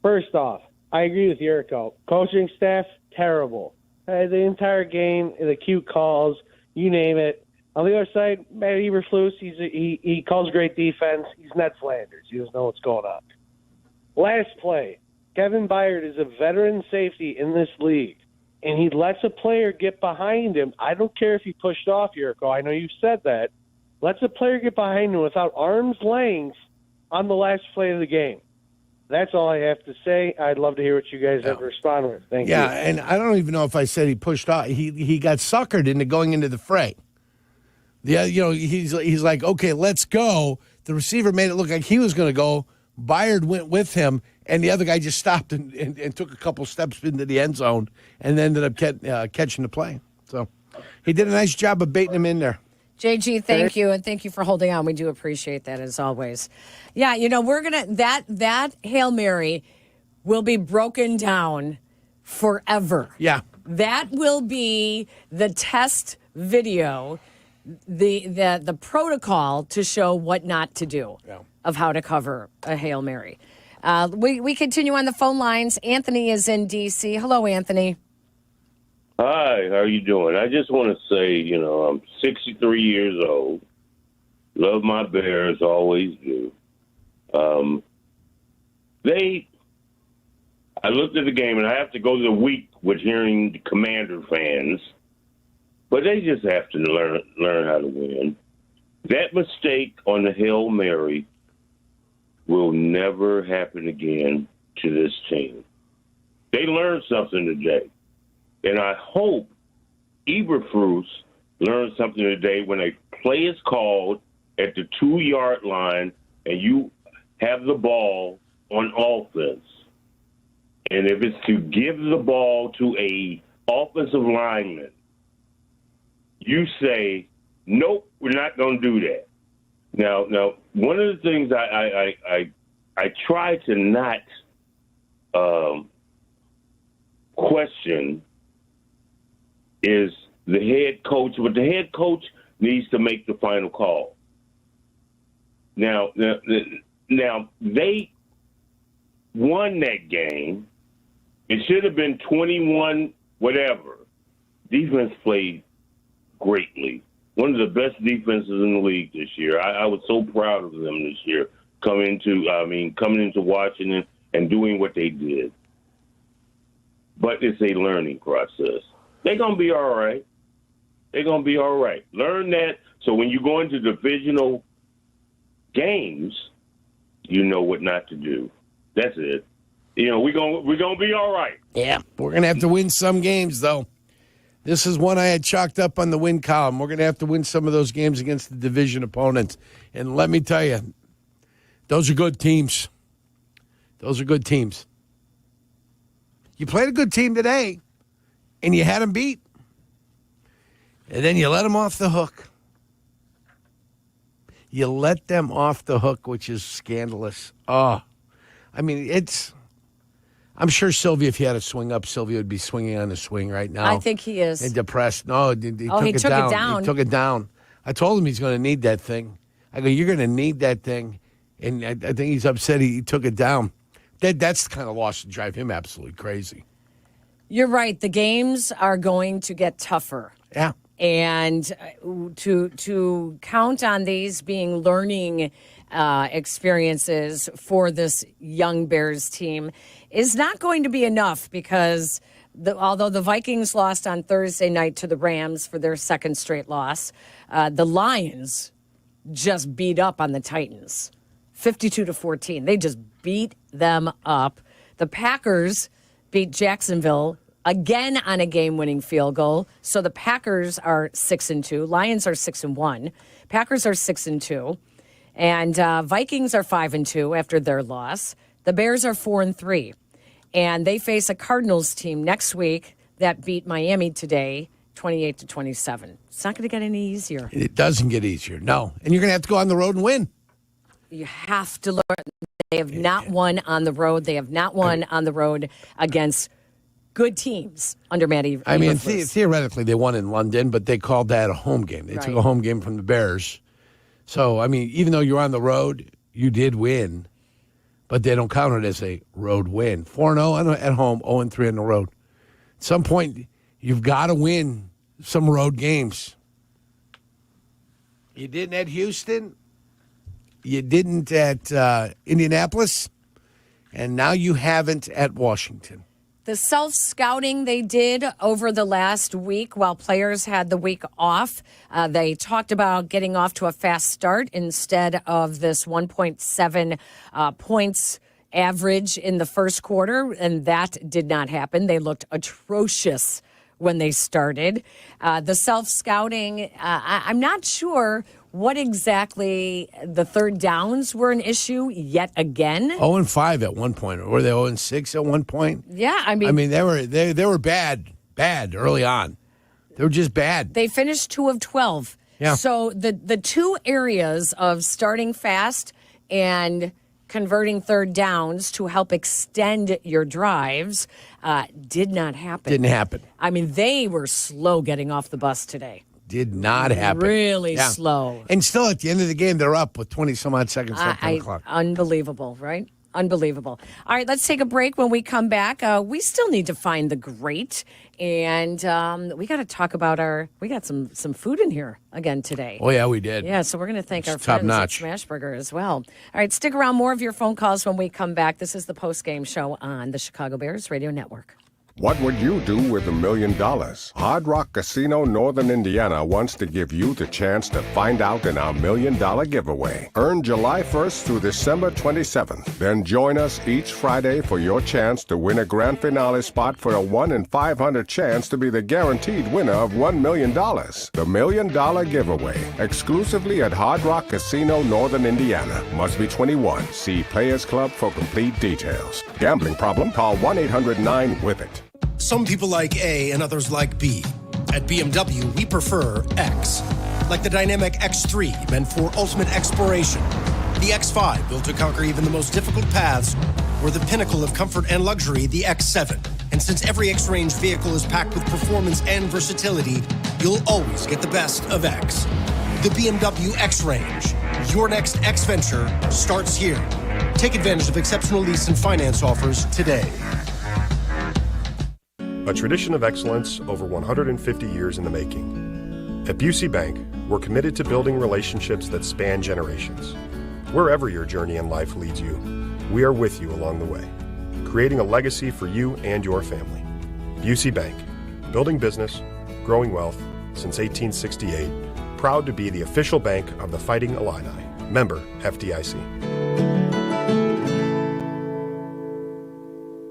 First off, I agree with Yurko. Coaching staff, terrible. The entire game, the cute calls, you name it. On the other side, Matt Eberflus, he calls great defense. He's Ned Flanders. He doesn't know what's going on. Last play, Kevin Byard is a veteran safety in this league, and he lets a player get behind him. I don't care if he pushed off, Yurko. I know you said that. Lets a player get behind him without arm's length on the last play of the game. That's all I have to say. I'd love to hear what you guys have to respond with. Thank you. Yeah, and I don't even know if I said he pushed off. He got suckered into going into the fray. Yeah, he's like, okay, let's go. The receiver made it look like he was going to go. Byard went with him, and the other guy just stopped and took a couple steps into the end zone and ended up catching the play. So he did a nice job of baiting him in there. JG, thank you, and thank you for holding on. We do appreciate that as always. Yeah, we're gonna that Hail Mary will be broken down forever. Yeah, that will be the test video, the protocol to show what not to do of how to cover a Hail Mary. We continue on the phone lines. Anthony is in D.C. Hello, Anthony. Hi, how are you doing? I just want to say, I'm 63 years old. Love my Bears, always do. I looked at the game, and I have to go to the week with hearing the Commander fans, but they just have to learn how to win. That mistake on the Hail Mary will never happen again to this team. They learned something today. And I hope Eberflus learned something today when a play is called at the 2-yard line and you have the ball on offense, and if it's to give the ball to a offensive lineman, you say, nope, we're not going to do that. Now, one of the things I try to not question is the head coach, but the head coach needs to make the final call. Now they won that game. It should have been 21 whatever. Defense played greatly. One of the best defenses in the league this year. I was so proud of them this year coming into Washington and doing what they did. But it's a learning process. They're going to be all right. They're going to be all right. Learn that so when you go into divisional games, you know what not to do. That's it. We're gonna be all right. Yeah, we're going to have to win some games, though. This is one I had chalked up on the win column. We're going to have to win some of those games against the division opponents. And let me tell you, those are good teams. Those are good teams. You played a good team today, and you had them beat. And then you let them off the hook. You let them off the hook, which is scandalous. Oh, I mean, I'm sure Sylvia, if he had a swing up, Sylvia would be swinging on the swing right now. I think he is. And depressed. No, he took it down. He took it down. I told him he's going to need that thing. I go, you're going to need that thing. And I think he's upset he took it down. That's the kind of loss to drive him absolutely crazy. You're right. The games are going to get tougher. Yeah. And to count on these being learning experiences for this young Bears team is not going to be enough because although the Vikings lost on Thursday night to the Rams for their second straight loss, the Lions just beat up on the Titans, 52-14. They just beat them up. The Packers beat Jacksonville again on a game-winning field goal. So the Packers are 6-2. Lions are 6-1. Packers are 6-2. And Vikings are 5-2 after their loss. The Bears are 4-3. And they face a Cardinals team next week that beat Miami today, 28-27. It's not going to get any easier. It doesn't get easier, no. And you're going to have to go on the road and win. You have to learn. They have not won on the road. They have not won on the road against good teams under Matty. I mean, theoretically, they won in London, but they called that a home game. They took a home game from the Bears. So, I mean, even though you're on the road, you did win, but they don't count it as a road win. 4-0 at home, 0-3 on the road. At some point, you've got to win some road games. You didn't at Houston. You didn't at Indianapolis. And now you haven't at Washington. The self-scouting they did over the last week while players had the week off, they talked about getting off to a fast start instead of this 1.7 points average in the first quarter, and that did not happen. They looked atrocious when they started. The self-scouting, I'm not sure what exactly the third downs were an issue yet again. 0-5 at one point. Or were they 0-6 at one point? Yeah, I mean they were bad early on. They were just bad. They finished 2 of 12. Yeah. So the two areas of starting fast and converting third downs to help extend your drives did not happen. Didn't happen. I mean, they were slow getting off the bus today. Did not happen. Really slow. And still at the end of the game, they're up with 20-some-odd seconds left on the clock. Unbelievable, right? Unbelievable. All right, let's take a break. When we come back, we still need to find the great. And we got to talk about we got some food in here again today. Oh, yeah, we did. Yeah, so we're going to thank our top friends notch. at Smashburger as well. All right, stick around. More of your phone calls when we come back. This is the Postgame Show on the Chicago Bears Radio Network. What would you do with $1 million? Hard Rock Casino Northern Indiana wants to give you the chance to find out in our $1 million giveaway. Earn July 1st through December 27th. Then join us each Friday for your chance to win a grand finale spot for a 1 in 500 chance to be the guaranteed winner of $1 million. The $1 million giveaway, exclusively at Hard Rock Casino Northern Indiana. Must be 21. See Players Club for complete details. Gambling problem? Call 1-800-9-WITH-IT. Some people like A and others like B. At BMW, we prefer X. Like the dynamic X3, meant for ultimate exploration. The X5, built to conquer even the most difficult paths. Or the pinnacle of comfort and luxury, the X7. And since every X-Range vehicle is packed with performance and versatility, you'll always get the best of X. The BMW X-Range. Your next X-Venture starts here. Take advantage of exceptional lease and finance offers today. A tradition of excellence over 150 years in the making. At Busey Bank, we're committed to building relationships that span generations. Wherever your journey in life leads you, we are with you along the way, creating a legacy for you and your family. Busey Bank, building business, growing wealth since 1868, proud to be the official bank of the Fighting Illini. Member FDIC.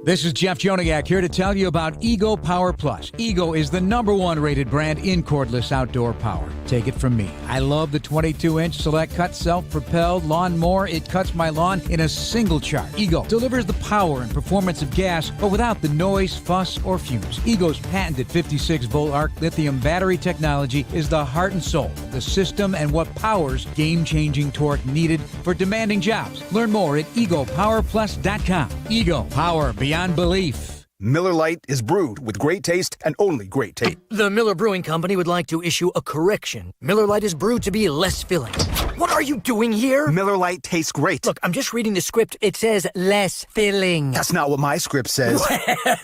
This is Jeff Joniak here to tell you about Ego Power Plus. Ego is the #1 rated brand in cordless outdoor power. Take it from me. I love the 22-inch Select Cut self-propelled lawnmower. It cuts my lawn in a single charge. Ego delivers the power and performance of gas, but without the noise, fuss, or fumes. Ego's patented 56-volt arc lithium battery technology is the heart and soul of the system and what powers game-changing torque needed for demanding jobs. Learn more at egopowerplus.com. Ego Power beyond belief. Miller Lite is brewed with great taste and only great taste. The Miller Brewing Company would like to issue a correction. Miller Lite is brewed to be less filling. What are you doing here? Miller Lite tastes great. Look, I'm just reading the script. It says less filling. That's not what my script says.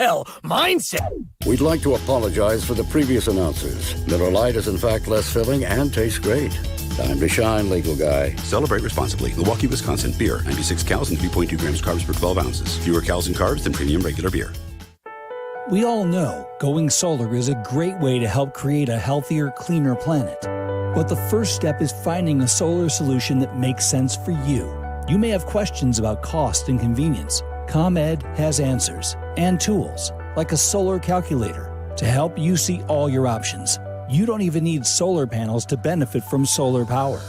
Well, mine says. We'd like to apologize for the previous announcers. Miller Lite is in fact less filling and tastes great. Time to shine, legal guy. Celebrate responsibly. Milwaukee, Wisconsin. Beer. 96 calories and 3.2 grams carbs per 12 ounces. Fewer calories and carbs than premium regular beer. We all know going solar is a great way to help create a healthier, cleaner planet. But the first step is finding a solar solution that makes sense for you. You may have questions about cost and convenience. ComEd has answers and tools, like a solar calculator, to help you see all your options. You don't even need solar panels to benefit from solar power.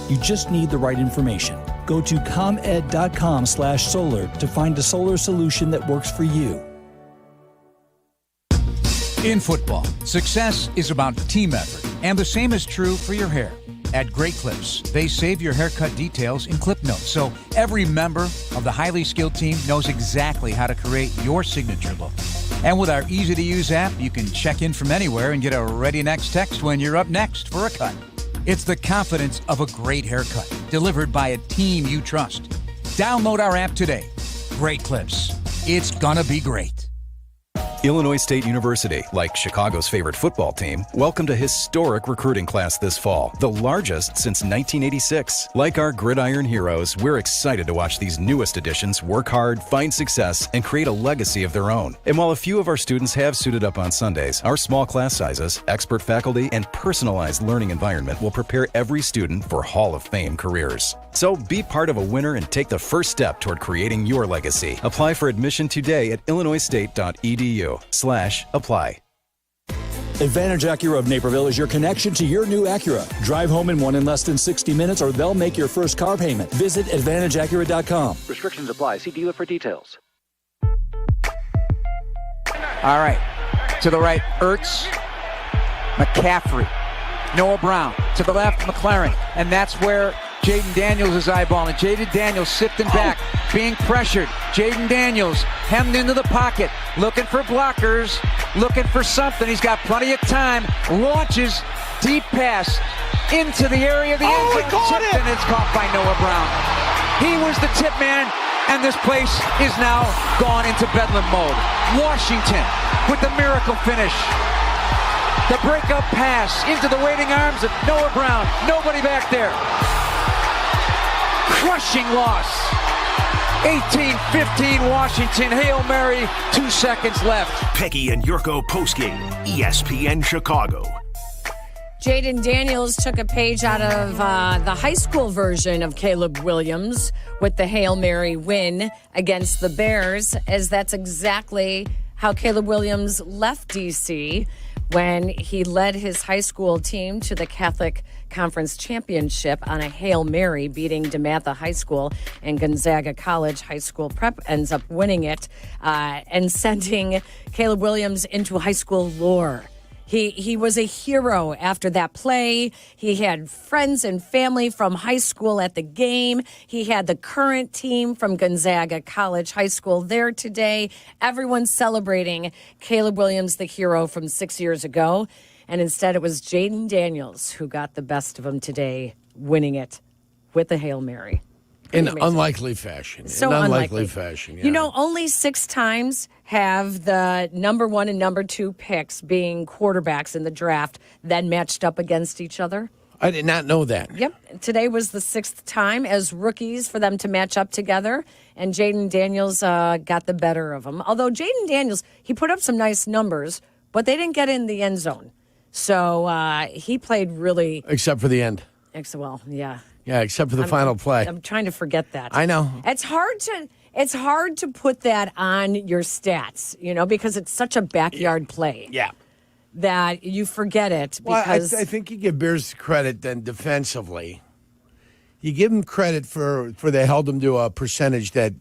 You just need the right information. Go to comed.com/solar to find a solar solution that works for you. In football, success is about team effort, and the same is true for your hair. At Great Clips, they save your haircut details in clip notes, so every member of the highly skilled team knows exactly how to create your signature look. And with our easy-to-use app, you can check in from anywhere and get a ready next text when you're up next for a cut. It's the confidence of a great haircut, delivered by a team you trust. Download our app today. Great Clips. It's gonna be great. Illinois State University, like Chicago's favorite football team, welcomed a historic recruiting class this fall, the largest since 1986. Like our gridiron heroes, we're excited to watch these newest additions work hard, find success, and create a legacy of their own. And while a few of our students have suited up on Sundays, our small class sizes, expert faculty, and personalized learning environment will prepare every student for Hall of Fame careers. So be part of a winner and take the first step toward creating your legacy. Apply for admission today at illinoisstate.edu/apply. Advantage Acura of Naperville is your connection to your new Acura. Drive home in one in less than 60 minutes or they'll make your first car payment. Visit AdvantageAcura.com. Restrictions apply. See dealer for details. All right. To the right, Ertz, McCaffrey, Noah Brown. To the left, McLaren. And that's where Jaden Daniels is eyeballing. Jaden Daniels sifting back, being pressured. Jaden Daniels hemmed into the pocket, looking for blockers, looking for something. He's got plenty of time. Launches, deep pass into the area of the end zone. And it's caught by Noah Brown. He was the tip man, and this place is now gone into bedlam mode. Washington with the miracle finish. The breakup pass into the waiting arms of Noah Brown. Nobody back there. Crushing loss. 18-15 Washington. Hail Mary, 2 seconds left. Peggy and Yurko postgame, ESPN Chicago. Jaden Daniels took a page out of the high school version of Caleb Williams with the Hail Mary win against the Bears, as that's exactly how Caleb Williams left D.C. when he led his high school team to the Catholic Conference Championship on a Hail Mary, beating DeMatha High School, and Gonzaga College High School Prep ends up winning it and sending Caleb Williams into high school lore. He was a hero after that play. He had friends and family from high school at the game. He had the current team from Gonzaga College High School there today. Everyone's celebrating Caleb Williams, the hero from 6 years ago. And instead, it was Jaden Daniels who got the best of him today, winning it with a Hail Mary. In unlikely fashion. So in unlikely fashion. Yeah. You know, only 6 times have the number 1 and number 2 picks, being quarterbacks in the draft, then matched up against each other. I did not know that. Yep. Today was the 6th time as rookies for them to match up together, and Jaden Daniels got the better of them. Although Jaden Daniels, he put up some nice numbers, but they didn't get in the end zone. So he played really... Except for the end. Well, yeah. Yeah, except for the final play. I'm trying to forget that. I know. It's hard to put that on your stats, because it's such a backyard play. Yeah. That you forget it. Well, Because I think you give Bears credit then defensively. You give him credit for they held him to a percentage that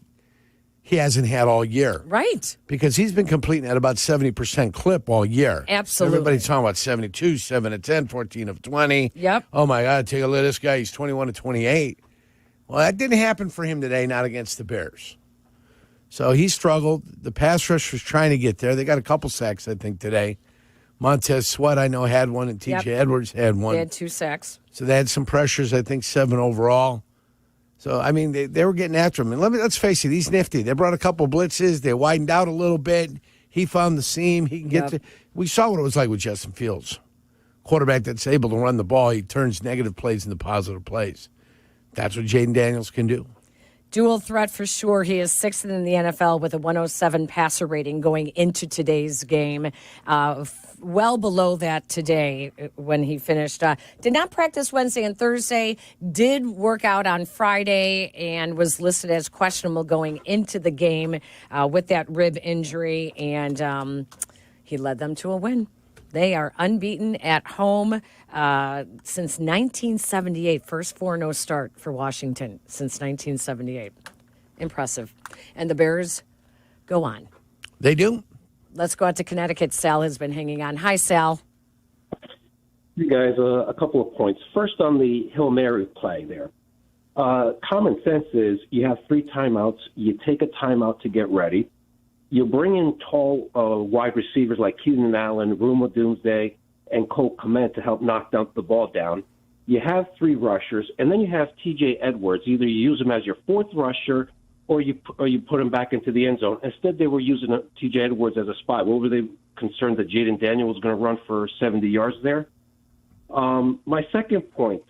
he hasn't had all year. Right. Because he's been completing at about 70% clip all year. Absolutely. Everybody's talking about 72, 7 of 10, 14 of 20. Yep. Oh, my God, take a look at this guy. He's 21 of 28. Well, that didn't happen for him today, not against the Bears. So he struggled. The pass rush was trying to get there. They got a couple sacks, I think, today. Montez Sweat, I know, had one, and T.J. Edwards had one. They had 2 sacks. So they had some pressures, I think 7 overall. So, I mean, they were getting after him. And let's face it, he's nifty. They brought a couple blitzes. They widened out a little bit. He found the seam. He can get to. We saw what it was like with Justin Fields. Quarterback that's able to run the ball. He turns negative plays into positive plays. That's what Jaden Daniels can do. Dual threat for sure. He is 6th in the NFL with a 107 passer rating going into today's game. Well below that today when he finished. Did not practice Wednesday and Thursday. Did work out on Friday and was listed as questionable going into the game with that rib injury. And he led them to a win. They are unbeaten at home since 1978. First 4-0 start for Washington since 1978. Impressive. And the Bears go on. They do. Let's go out to Connecticut. Sal has been hanging on. Hi, Sal. You guys, a couple of points. First, on the Hail Mary play there. Common sense is you have 3 timeouts. You take a timeout to get ready. You bring in tall wide receivers like Keenan Allen, Ruma Doomsday, and Cole Kmet to help knock the ball down. You have 3 rushers, and then you have T.J. Edwards. Either you use him as your 4th rusher or you put him back into the end zone. Instead, they were using T.J. Edwards as a spot. What were they concerned that Jaden Daniels was going to run for 70 yards there? My second point,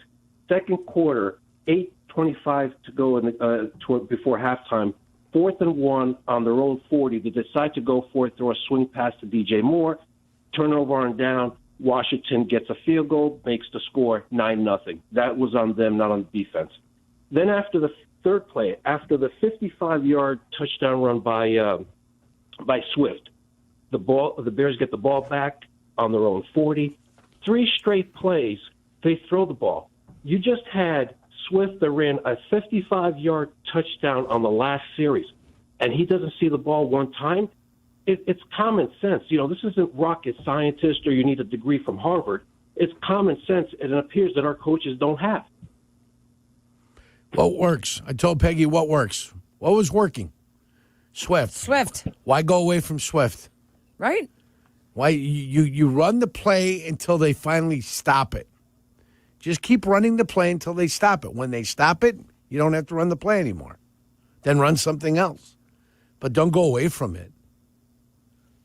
second quarter, 8:25 to go before halftime. 4th and 1 on their own 40. They decide to go for it, throw a swing pass to DJ Moore, turnover on down. Washington gets a field goal, makes the score 9-0. That was on them, not on the defense. Then after the third play, after the 55-yard touchdown run by Swift, the Bears get the ball back on their own 40. 3 straight plays, they throw the ball. You just had Swift that ran a 55-yard touchdown on the last series, and he doesn't see the ball one time. It's common sense. This isn't rocket scientist or you need a degree from Harvard. It's common sense, and it appears that our coaches don't have. What works? I told Peggy what works. What was working? Swift. Why go away from Swift? Right. Why you run the play until they finally stop it. Just keep running the play until they stop it. When they stop it, you don't have to run the play anymore. Then run something else. But don't go away from it.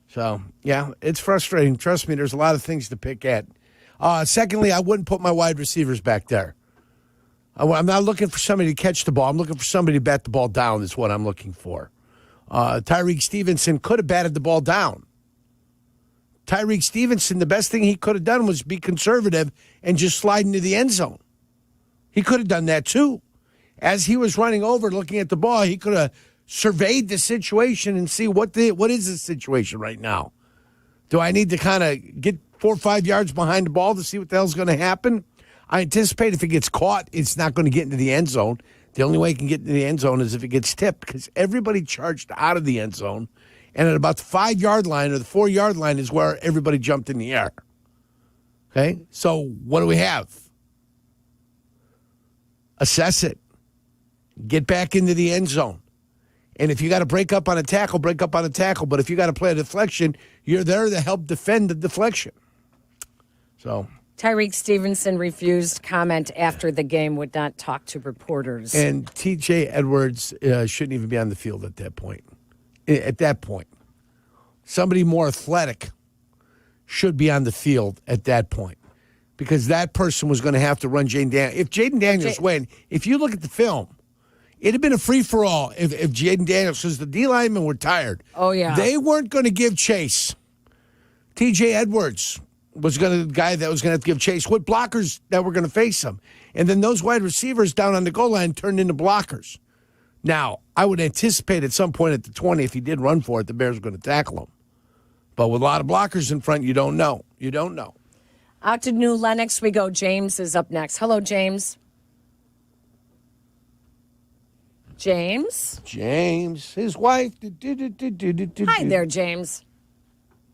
So, yeah, it's frustrating. Trust me, there's a lot of things to pick at. Secondly, I wouldn't put my wide receivers back there. I'm not looking for somebody to catch the ball. I'm looking for somebody to bat the ball down is what I'm looking for. Tyreek Stevenson could have batted the ball down. Tyreek Stevenson, the best thing he could have done was be conservative and just slide into the end zone. He could have done that too. As he was running over, looking at the ball, he could have surveyed the situation and see what is the situation right now. Do I need to kind of get 4 or 5 yards behind the ball to see what the hell's going to happen? I anticipate if it gets caught, it's not going to get into the end zone. The only way it can get into the end zone is if it gets tipped, because everybody charged out of the end zone, and at about the 5-yard line or the 4-yard line is where everybody jumped in the air. Okay? So what do we have? Assess it. Get back into the end zone. And if you got to break up on a tackle, break up on a tackle. But if you got to play a deflection, you're there to help defend the deflection. So Tyreek Stevenson refused comment after the game, would not talk to reporters. And T.J. Edwards shouldn't even be on the field at that point. At that point. Somebody more athletic should be on the field at that point. Because that person was going to have to run Jaden Daniels. If Jaden Daniels went, if you look at the film, it'd have been a free-for-all if Jaden Daniels, because the D linemen were tired. Oh, yeah. They weren't going to give chase. T.J. Edwards was the guy that was going to have to give chase with blockers that were going to face him. And then those wide receivers down on the goal line turned into blockers. Now, I would anticipate at some point at the 20, if he did run for it, the Bears were going to tackle him. But with a lot of blockers in front, you don't know. You don't know. Out to New Lenox we go. James is up next. Hello, James. James, his wife. Hi there, James.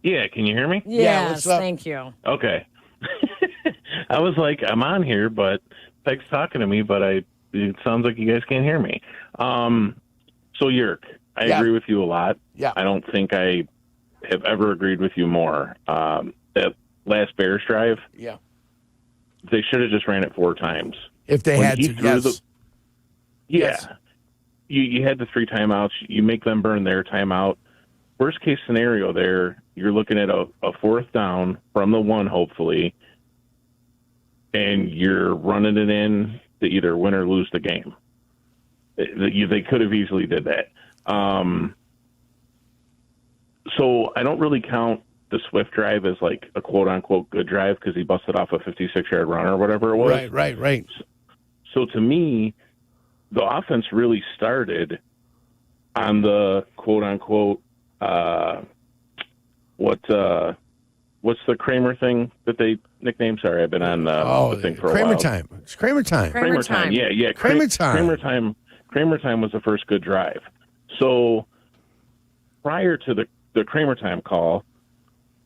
Yeah, can you hear me? Yes, what's up? thank you. Okay. I was like, I'm on here, but Peg's talking to me, but it sounds like you guys can't hear me. So, Yerk, I agree with you a lot. Yeah. I don't think I have ever agreed with you more. That last Bears drive, yeah, they should have just ran it 4 times. If they had to, yes. Yes. You had the 3 timeouts. You make them burn their timeout. Worst case scenario there, you're looking at a 4th down from the 1, hopefully, and you're running it in to either win or lose the game. They could have easily did that. So I don't really count the Swift drive as like a quote-unquote good drive because he busted off a 56-yard run or whatever it was. Right. So to me, the offense really started on the quote-unquote what's the Kramer thing that they nicknamed? Sorry, I've been on the thing for a Kramer while. Time. It's Kramer time. Kramer time. Yeah. Kramer time. Kramer time was the first good drive. So prior to the Kramer time call,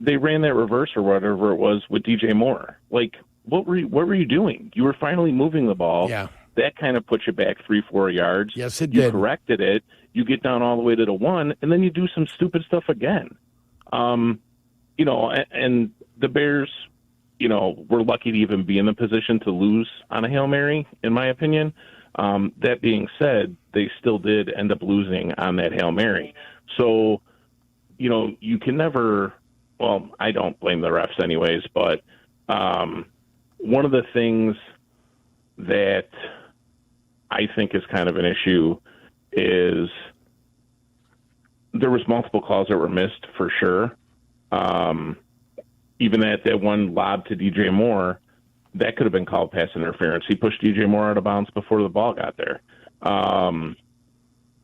they ran that reverse or whatever it was with DJ Moore. Like, what were you doing? You were finally moving the ball. Yeah. That kind of put you back 3-4 yards. Yes, it you did. You corrected it. You get down all the way to the 1, and then you do some stupid stuff again. And the Bears, were lucky to even be in the position to lose on a Hail Mary, in my opinion. That being said, they still did end up losing on that Hail Mary. So, you can never, well, I don't blame the refs anyways, but one of the things that I think is kind of an issue is there was multiple calls that were missed for sure. Even that one lob to DJ Moore, that could have been called pass interference. He pushed DJ Moore out of bounds before the ball got there.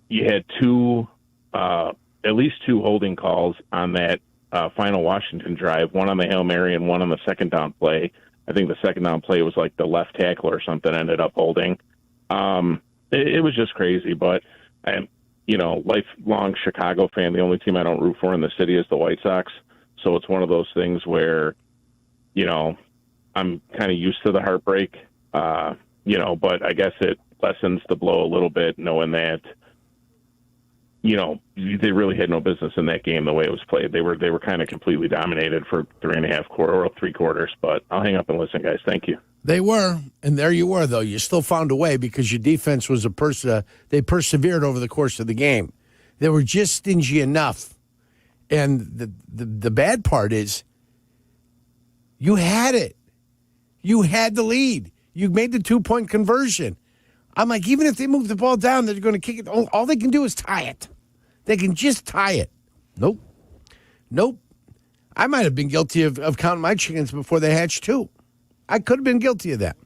You had at least two holding calls on that final Washington drive, one on the Hail Mary and one on the second down play. I think the second down play was like the left tackle or something ended up holding. It was just crazy, but I'm, lifelong Chicago fan. The only team I don't root for in the city is the White Sox. So it's one of those things where, I'm kind of used to the heartbreak, but I guess it lessens the blow a little bit knowing that, they really had no business in that game the way it was played. They were kind of completely dominated for 3.5 quarters or 3 quarters, but I'll hang up and listen, guys. Thank you. They were, and there you were, though. You still found a way because your defense was they persevered over the course of the game. They were just stingy enough. And the bad part is you had it. You had the lead. You made the 2-point conversion. I'm like, even if they move the ball down, they're going to kick it. All they can do is tie it. They can just tie it. Nope. I might have been guilty of counting my chickens before they hatched, too. I could have been guilty of that.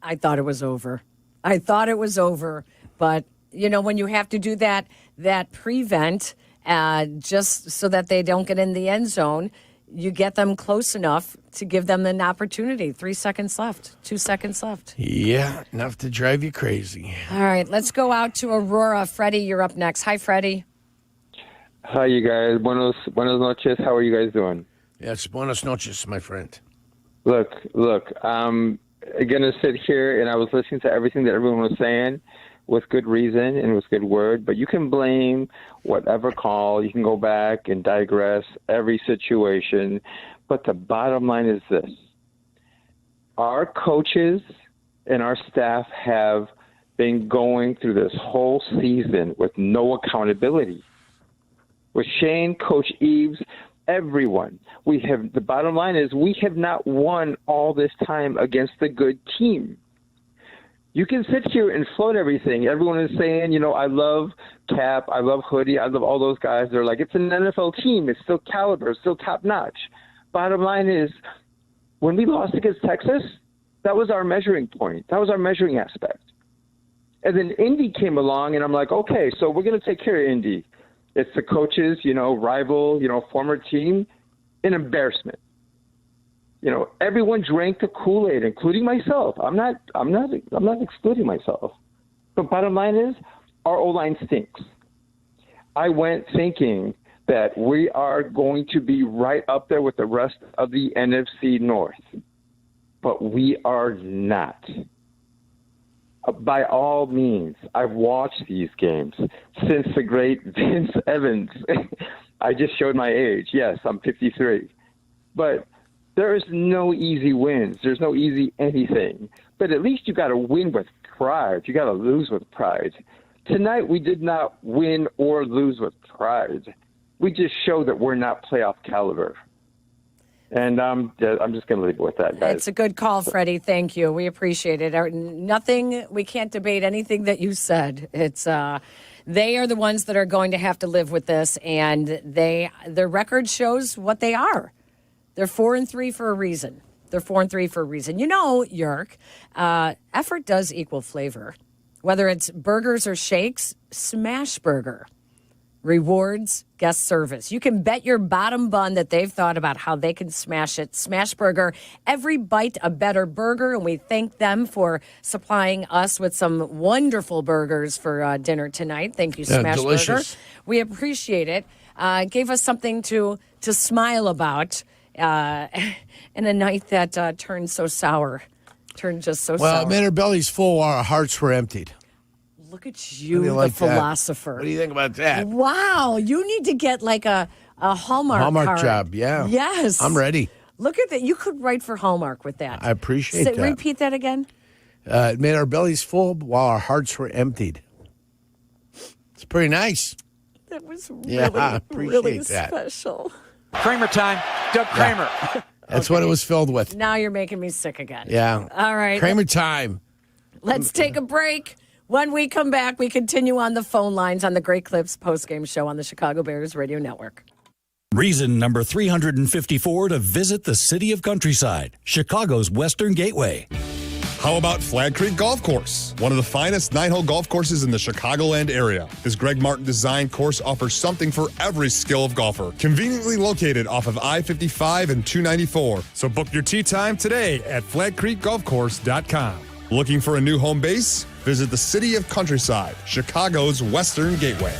I thought it was over. But, when you have to do that prevent just so that they don't get in the end zone, you get them close enough to give them an opportunity. 3 seconds left, 2 seconds left. Yeah, enough to drive you crazy. All right, let's go out to Aurora. Freddie, you're up next. Hi, Freddie. Hi, you guys. Buenos noches. How are you guys doing? Yes, buenos noches, my friend. Look. I'm going to sit here, and I was listening to everything that everyone was saying with good reason and with good word, but you can blame whatever call. You can go back and digress every situation. But the bottom line is this. Our coaches and our staff have been going through this whole season with no accountability. With Shane, Coach Eves, everyone. The bottom line is we have not won all this time against a good team. You can sit here and float everything. Everyone is saying, I love Cap, I love Hoodie, I love all those guys. They're like, it's an NFL team. It's still caliber, it's still top notch. Bottom line is, when we lost against Texas, that was our measuring point. That was our measuring aspect. And then Indy came along, and I'm like, okay, so we're going to take care of Indy. It's the coaches, rival, former team, an embarrassment. Everyone drank the Kool-Aid, including myself. I'm not excluding myself. But bottom line is, our O-line stinks. I went thinking that we are going to be right up there with the rest of the NFC North. But we are not. By all means, I've watched these games since the great Vince Evans. I just showed my age. Yes, I'm 53. But there is no easy wins. There's no easy anything. But at least you got to win with pride. You got to lose with pride. Tonight, we did not win or lose with pride. We just showed that we're not playoff caliber. And I'm just going to leave it with that, guys. It's a good call, Freddie. Thank you. We appreciate it. We can't debate anything that you said. It's they are the ones that are going to have to live with this, and their record shows what they are. They're 4-3 for a reason. Yerk, effort does equal flavor. Whether it's burgers or shakes, Smash Burger. Rewards, guest service. You can bet your bottom bun that they've thought about how they can smash it. Smash Burger, every bite a better burger, and we thank them for supplying us with some wonderful burgers for dinner tonight. Thank you, Smash Burger. We appreciate it. Gave us something to smile about in a night that turned so sour. Turned just so sour. Well, man, our belly's full, our hearts were emptied. Look at you, the philosopher. What do you think about that? Wow, you need to get like a Hallmark card. Job, yeah. Yes. I'm ready. Look at that. You could write for Hallmark with that. I appreciate that. Repeat that again. It made our bellies full while our hearts were emptied. It's pretty nice. That was really special. Kramer time. Doug Kramer. Yeah. That's what it was filled with. Now you're making me sick again. Yeah. All right. Kramer time. Let's take a break. When we come back, we continue on the phone lines on the Great Clips postgame show on the Chicago Bears Radio Network. Reason number 354 to visit the city of Countryside, Chicago's Western Gateway. How about Flag Creek Golf Course, one of the finest 9-hole golf courses in the Chicagoland area? This Greg Martin designed course offers something for every skill of golfer. Conveniently located off of I-55 and 294. So book your tee time today at flagcreekgolfcourse.com. Looking for a new home base? Visit the city of Countryside, Chicago's Western Gateway.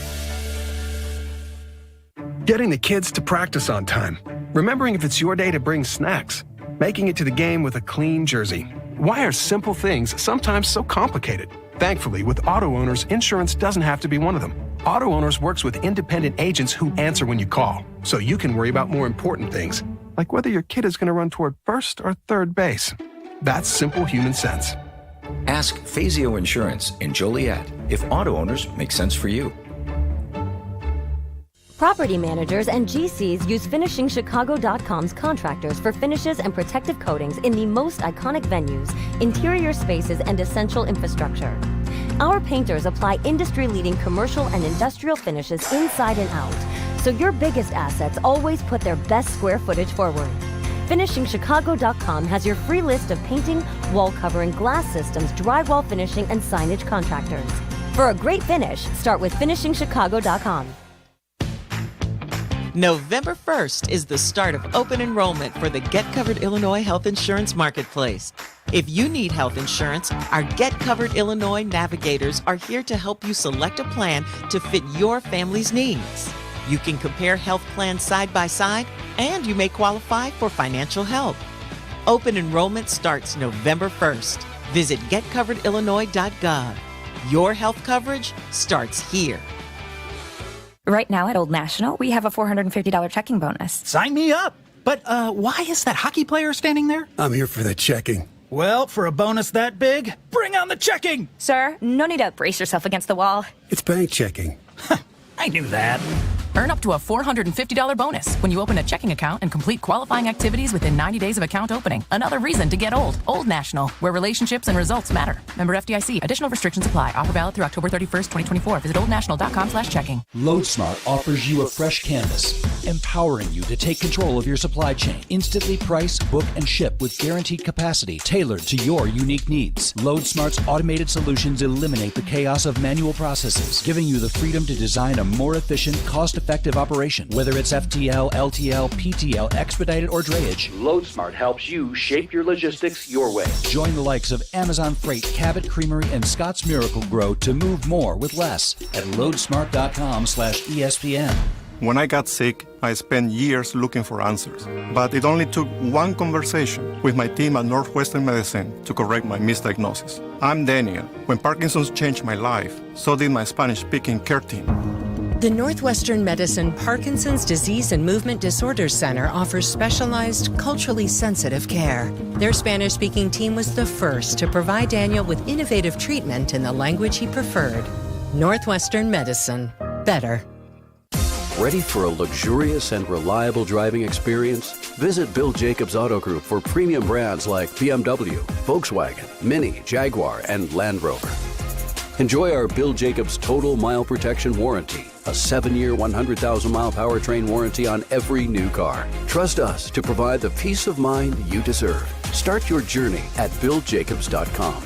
Getting the kids to practice on time. Remembering if it's your day to bring snacks. Making it to the game with a clean jersey. Why are simple things sometimes so complicated? Thankfully, with Auto Owners, insurance doesn't have to be one of them. Auto Owners works with independent agents who answer when you call, so you can worry about more important things, like whether your kid is going to run toward first or third base. That's simple human sense. Ask Fazio Insurance in Joliet if Auto Owners make sense for you. Property managers and GCs use FinishingChicago.com's contractors for finishes and protective coatings in the most iconic venues, interior spaces, and essential infrastructure. Our painters apply industry-leading commercial and industrial finishes inside and out, so your biggest assets always put their best square footage forward. FinishingChicago.com has your free list of painting, wall covering, glass systems, drywall finishing, and signage contractors. For a great finish, start with FinishingChicago.com. November 1st is the start of open enrollment for the Get Covered Illinois Health Insurance Marketplace. If you need health insurance, our Get Covered Illinois navigators are here to help you select a plan to fit your family's needs. You can compare health plans side by side, and you may qualify for financial help. Open enrollment starts November 1st. Visit getcoveredillinois.gov. Your health coverage starts here. Right now at Old National, we have a $450 checking bonus. Sign me up! But why is that hockey player standing there? I'm here for the checking. Well, for a bonus that big, bring on the checking! Sir, no need to brace yourself against the wall. It's bank checking. I knew that. Earn up to a $450 bonus when you open a checking account and complete qualifying activities within 90 days of account opening. Another reason to get old. Old National, where relationships and results matter. Member FDIC. Additional restrictions apply. Offer valid through October 31st, 2024. Visit oldnational.com/checking. LoadSmart offers you a fresh canvas, empowering you to take control of your supply chain. Instantly price, book, and ship with guaranteed capacity tailored to your unique needs. LoadSmart's automated solutions eliminate the chaos of manual processes, giving you the freedom to design a more efficient, cost-effective operation. Whether it's FTL, LTL, PTL, expedited, or drayage, LoadSmart helps you shape your logistics your way. join the likes of Amazon Freight, Cabot Creamery, and Scott's Miracle Grow to move more with less at loadsmart.com/ESPN. When I got sick, I spent years looking for answers. But it only took one conversation with my team at Northwestern Medicine to correct my misdiagnosis. I'm Daniel. When Parkinson's changed my life, so did my Spanish-speaking care team. The Northwestern Medicine Parkinson's Disease and Movement Disorders Center offers specialized, culturally sensitive care. Their Spanish-speaking team was the first to provide Daniel with innovative treatment in the language he preferred. Northwestern Medicine. Better. Ready for a luxurious and reliable driving experience? Visit Bill Jacobs Auto Group for premium brands like BMW, Volkswagen, Mini, Jaguar, and Land Rover. Enjoy our Bill Jacobs Total Mile Protection Warranty, a 7-year, 100,000-mile powertrain warranty on every new car. Trust us to provide the peace of mind you deserve. Start your journey at BillJacobs.com.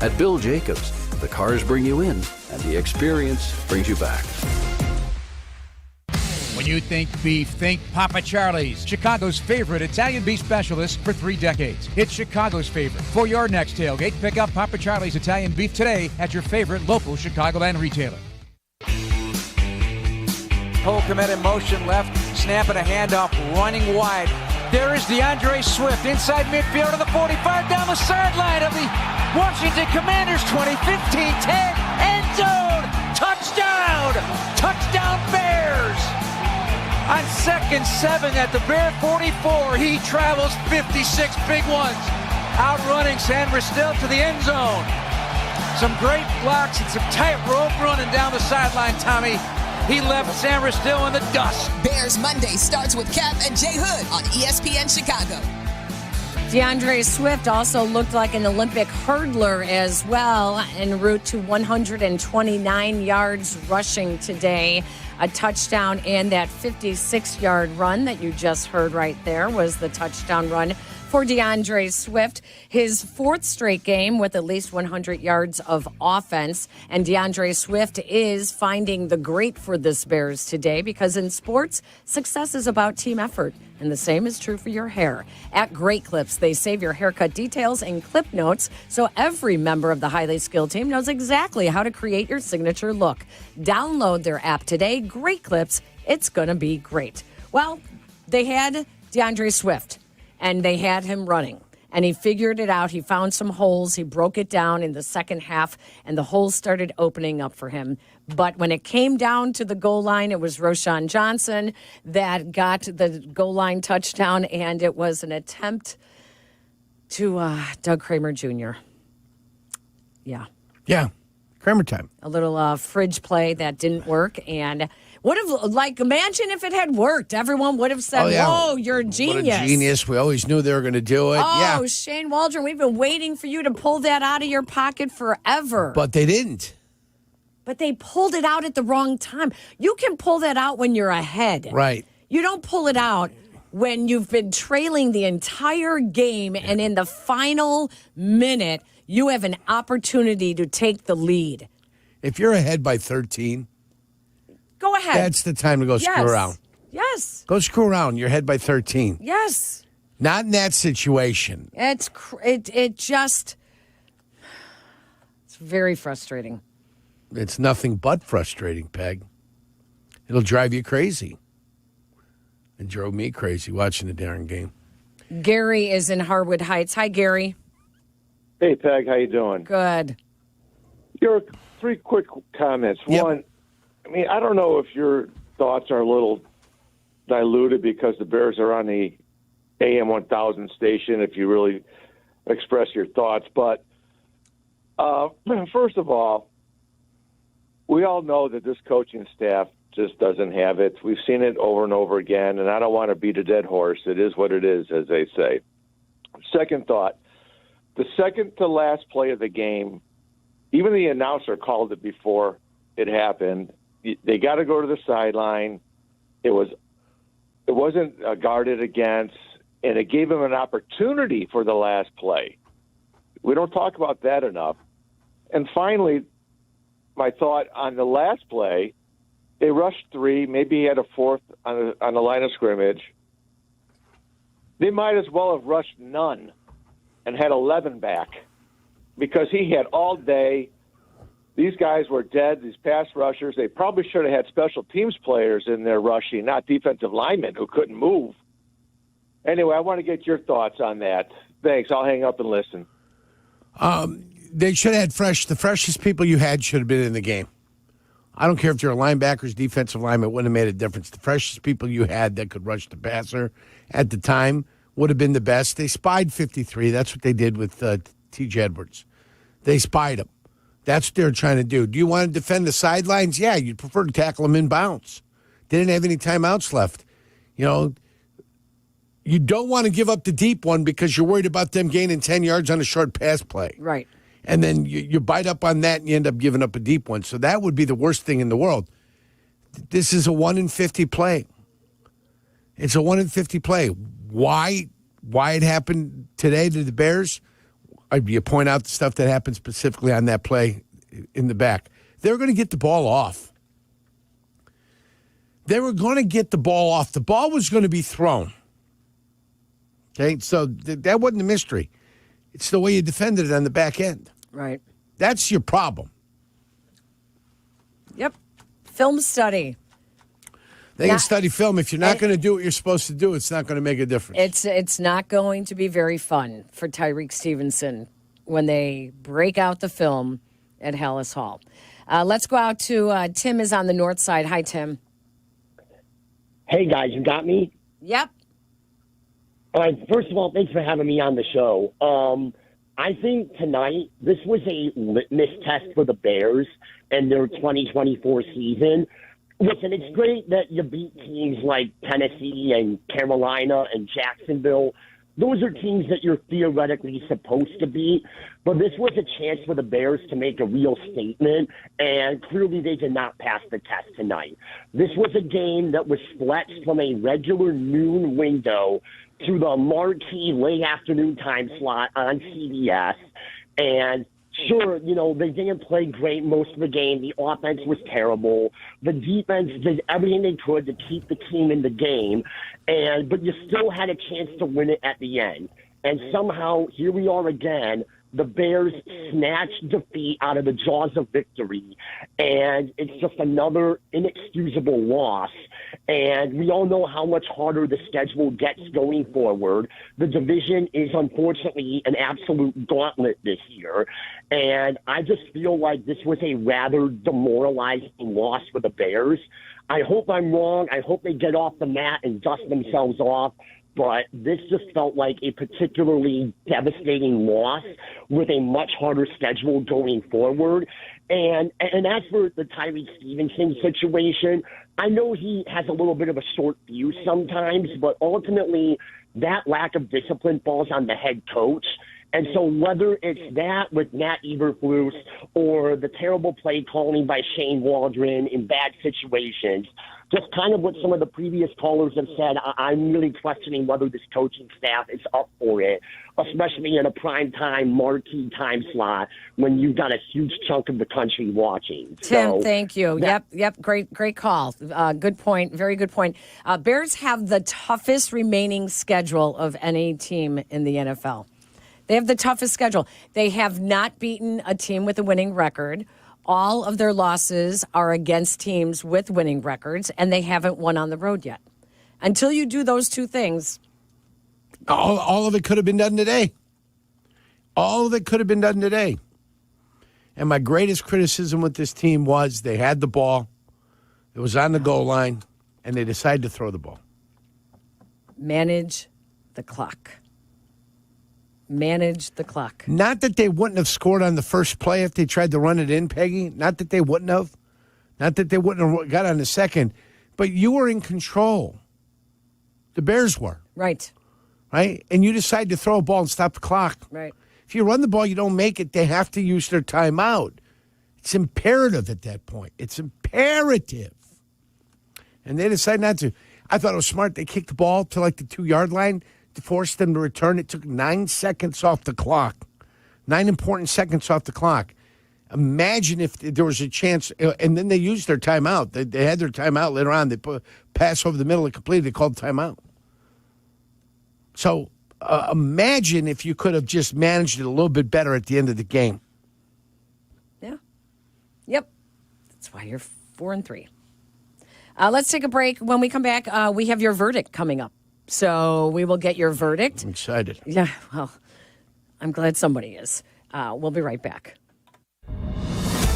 At Bill Jacobs, the cars bring you in, and the experience brings you back. When you think beef, think Papa Charlie's, Chicago's favorite Italian beef specialist for 3 decades. It's Chicago's favorite. For your next tailgate, pick up Papa Charlie's Italian beef today at your favorite local Chicagoland retailer. Holcomb in motion left, snapping a handoff, running wide. There is DeAndre Swift inside midfield to the 45 down the sideline of the Washington Commanders. 20-15-10 end zone touchdown! Touchdown Bears! On 2nd 7 at the Bear 44, he travels 56 big ones, outrunning San Ristil to the end zone. Some great blocks and some tight rope running down the sideline, Tommy. He left San Ristil in the dust. Bears Monday starts with Cap and Jay Hood on ESPN Chicago. DeAndre Swift also looked like an Olympic hurdler as well, en route to 129 yards rushing today. A touchdown, and that 56-yard run that you just heard right there was the touchdown run for DeAndre Swift. His 4th straight game with at least 100 yards of offense. And DeAndre Swift is finding the great for this Bears today, because in sports, success is about team effort. And the same is true for your hair. At Great Clips, they save your haircut details and clip notes, so every member of the highly skilled team knows exactly how to create your signature look. Download their app today. Great Clips. It's going to be great. Well, they had DeAndre Swift, and they had him running. And he figured it out. He found some holes. He broke it down in the second half, and the holes started opening up for him. But when it came down to the goal line, it was Roschon Johnson that got the goal line touchdown, and it was an attempt to Doug Kramer Jr. Yeah. Yeah. Kramer time. A little fridge play that didn't work. And would have, imagine if it had worked. Everyone would have said, whoa, you're a genius. What a genius. We always knew they were going to do it. Oh, Shane Waldron, we've been waiting for you to pull that out of your pocket forever. But they didn't. But they pulled it out at the wrong time. You can pull that out when you're ahead. Right. You don't pull it out when you've been trailing the entire game and in the final minute, you have an opportunity to take the lead. If you're ahead by 13, go ahead. That's the time to go screw around. Yes. Go screw around. You're ahead by 13. Yes. Not in that situation. It's very frustrating. It's nothing but frustrating, Peg. It'll drive you crazy. It drove me crazy watching the darn game. Gary is in Harwood Heights. Hi, Gary. Hey, Peg. How you doing? Good. Your 3 quick comments. Yep. One, I don't know if your thoughts are a little diluted because the Bears are on the AM 1000 station, if you really express your thoughts. But first of all, we all know that this coaching staff just doesn't have it. We've seen it over and over again, and I don't want to beat a dead horse. It is what it is, as they say. Second thought, the second to last play of the game, even the announcer called it before it happened. They got to go to the sideline. It wasn't guarded against, and it gave them an opportunity for the last play. We don't talk about that enough. And finally, my thought on the last play, they rushed 3, maybe he had a 4th on the line of scrimmage. They might as well have rushed none and had 11 back because he had all day. These guys were dead, these pass rushers. They probably should have had special teams players in there rushing, not defensive linemen who couldn't move. Anyway, I want to get your thoughts on that. Thanks. I'll hang up and listen. They should have had the freshest people you had should have been in the game. I don't care if you're a linebackers, defensive lineman, it wouldn't have made a difference. The freshest people you had that could rush the passer at the time would have been the best. They spied 53. That's what they did with T.J. Edwards. They spied him. That's what they're trying to do. Do you want to defend the sidelines? Yeah, you'd prefer to tackle them in bounds. They didn't have any timeouts left. You don't want to give up the deep one because you're worried about them gaining 10 yards on a short pass play. Right. And then you bite up on that and you end up giving up a deep one. So that would be the worst thing in the world. This is a 1 in 50 play. It's a 1 in 50 play. Why it happened today to the Bears? You point out the stuff that happened specifically on that play in the back. They were going to get the ball off. They were going to get the ball off. The ball was going to be thrown. Okay, so that wasn't a mystery. It's the way you defended it on the back end. Right. That's your problem. Yep. Film study. They can study film. If you're not going to do what you're supposed to do, it's not going to make a difference. It's not going to be very fun for Tyreek Stevenson when they break out the film at Hallis Hall. Let's go out to Tim is on the north side. Hi, Tim. Hey, guys, you got me? Yep. All right, first of all, thanks for having me on the show. I think tonight, this was a litmus test for the Bears and their 2024 season. Listen, it's great that you beat teams like Tennessee and Carolina and Jacksonville. Those are teams that you're theoretically supposed to beat, but this was a chance for the Bears to make a real statement, and clearly they did not pass the test tonight. This was a game that was stretched from a regular noon window to the marquee late afternoon time slot on CBS, and sure, they didn't play great most of the game. The offense was terrible. The defense did everything they could to keep the team in the game, but you still had a chance to win it at the end. And somehow, here we are again. The Bears snatched defeat out of the jaws of victory, and it's just another inexcusable loss. And we all know how much harder the schedule gets going forward. The division is unfortunately an absolute gauntlet this year, and I just feel like this was a rather demoralizing loss for the Bears. I hope I'm wrong. I hope they get off the mat and dust themselves off. but this just felt like a particularly devastating loss with a much harder schedule going forward. And as for the Tyree Stevenson situation, I know he has a little bit of a short fuse sometimes, but ultimately that lack of discipline falls on the head coach. And so whether it's that with Matt Eberflus or the terrible play calling by Shane Waldron in bad situations, just kind of what some of the previous callers have said, I'm really questioning whether this coaching staff is up for it, especially in a prime time, marquee time slot when you've got a huge chunk of the country watching. Tim, thank you. Yep. Great call. Good point. Very good point. Bears have the toughest remaining schedule of any team in the NFL. They have the toughest schedule. They have not beaten a team with a winning record. All of their losses are against teams with winning records, and they haven't won on the road yet. Until you do those two things. All of it could have been done today. All of it could have been done today. And my greatest criticism with this team was they had the ball, it was on the goal line, and they decided to throw the ball. Manage the clock. Manage the clock. Not that they wouldn't have scored on the first play if they tried to run it in, Peggy. Not that they wouldn't have. Not that they wouldn't have got on the second. But you were in control. The Bears were. Right. And you decide to throw a ball and stop the clock. Right. If you run the ball, you don't make it, they have to use their timeout. It's imperative at that point. It's imperative. And they decide not to. I thought it was smart. They kicked the ball to like the 2-yard line to force them to return. It took 9 seconds off the clock. 9 important seconds off the clock. Imagine if there was a chance, and then they used their timeout. They had their timeout later on. They put pass over the middle and completed. They called timeout. So imagine if you could have just managed it a little bit better at the end of the game. Yeah. Yep. That's why you're 4-3. Let's take a break. When we come back, we have your verdict coming up. So we will get your verdict. I'm excited. Yeah, well, I'm glad somebody is. We'll be right back.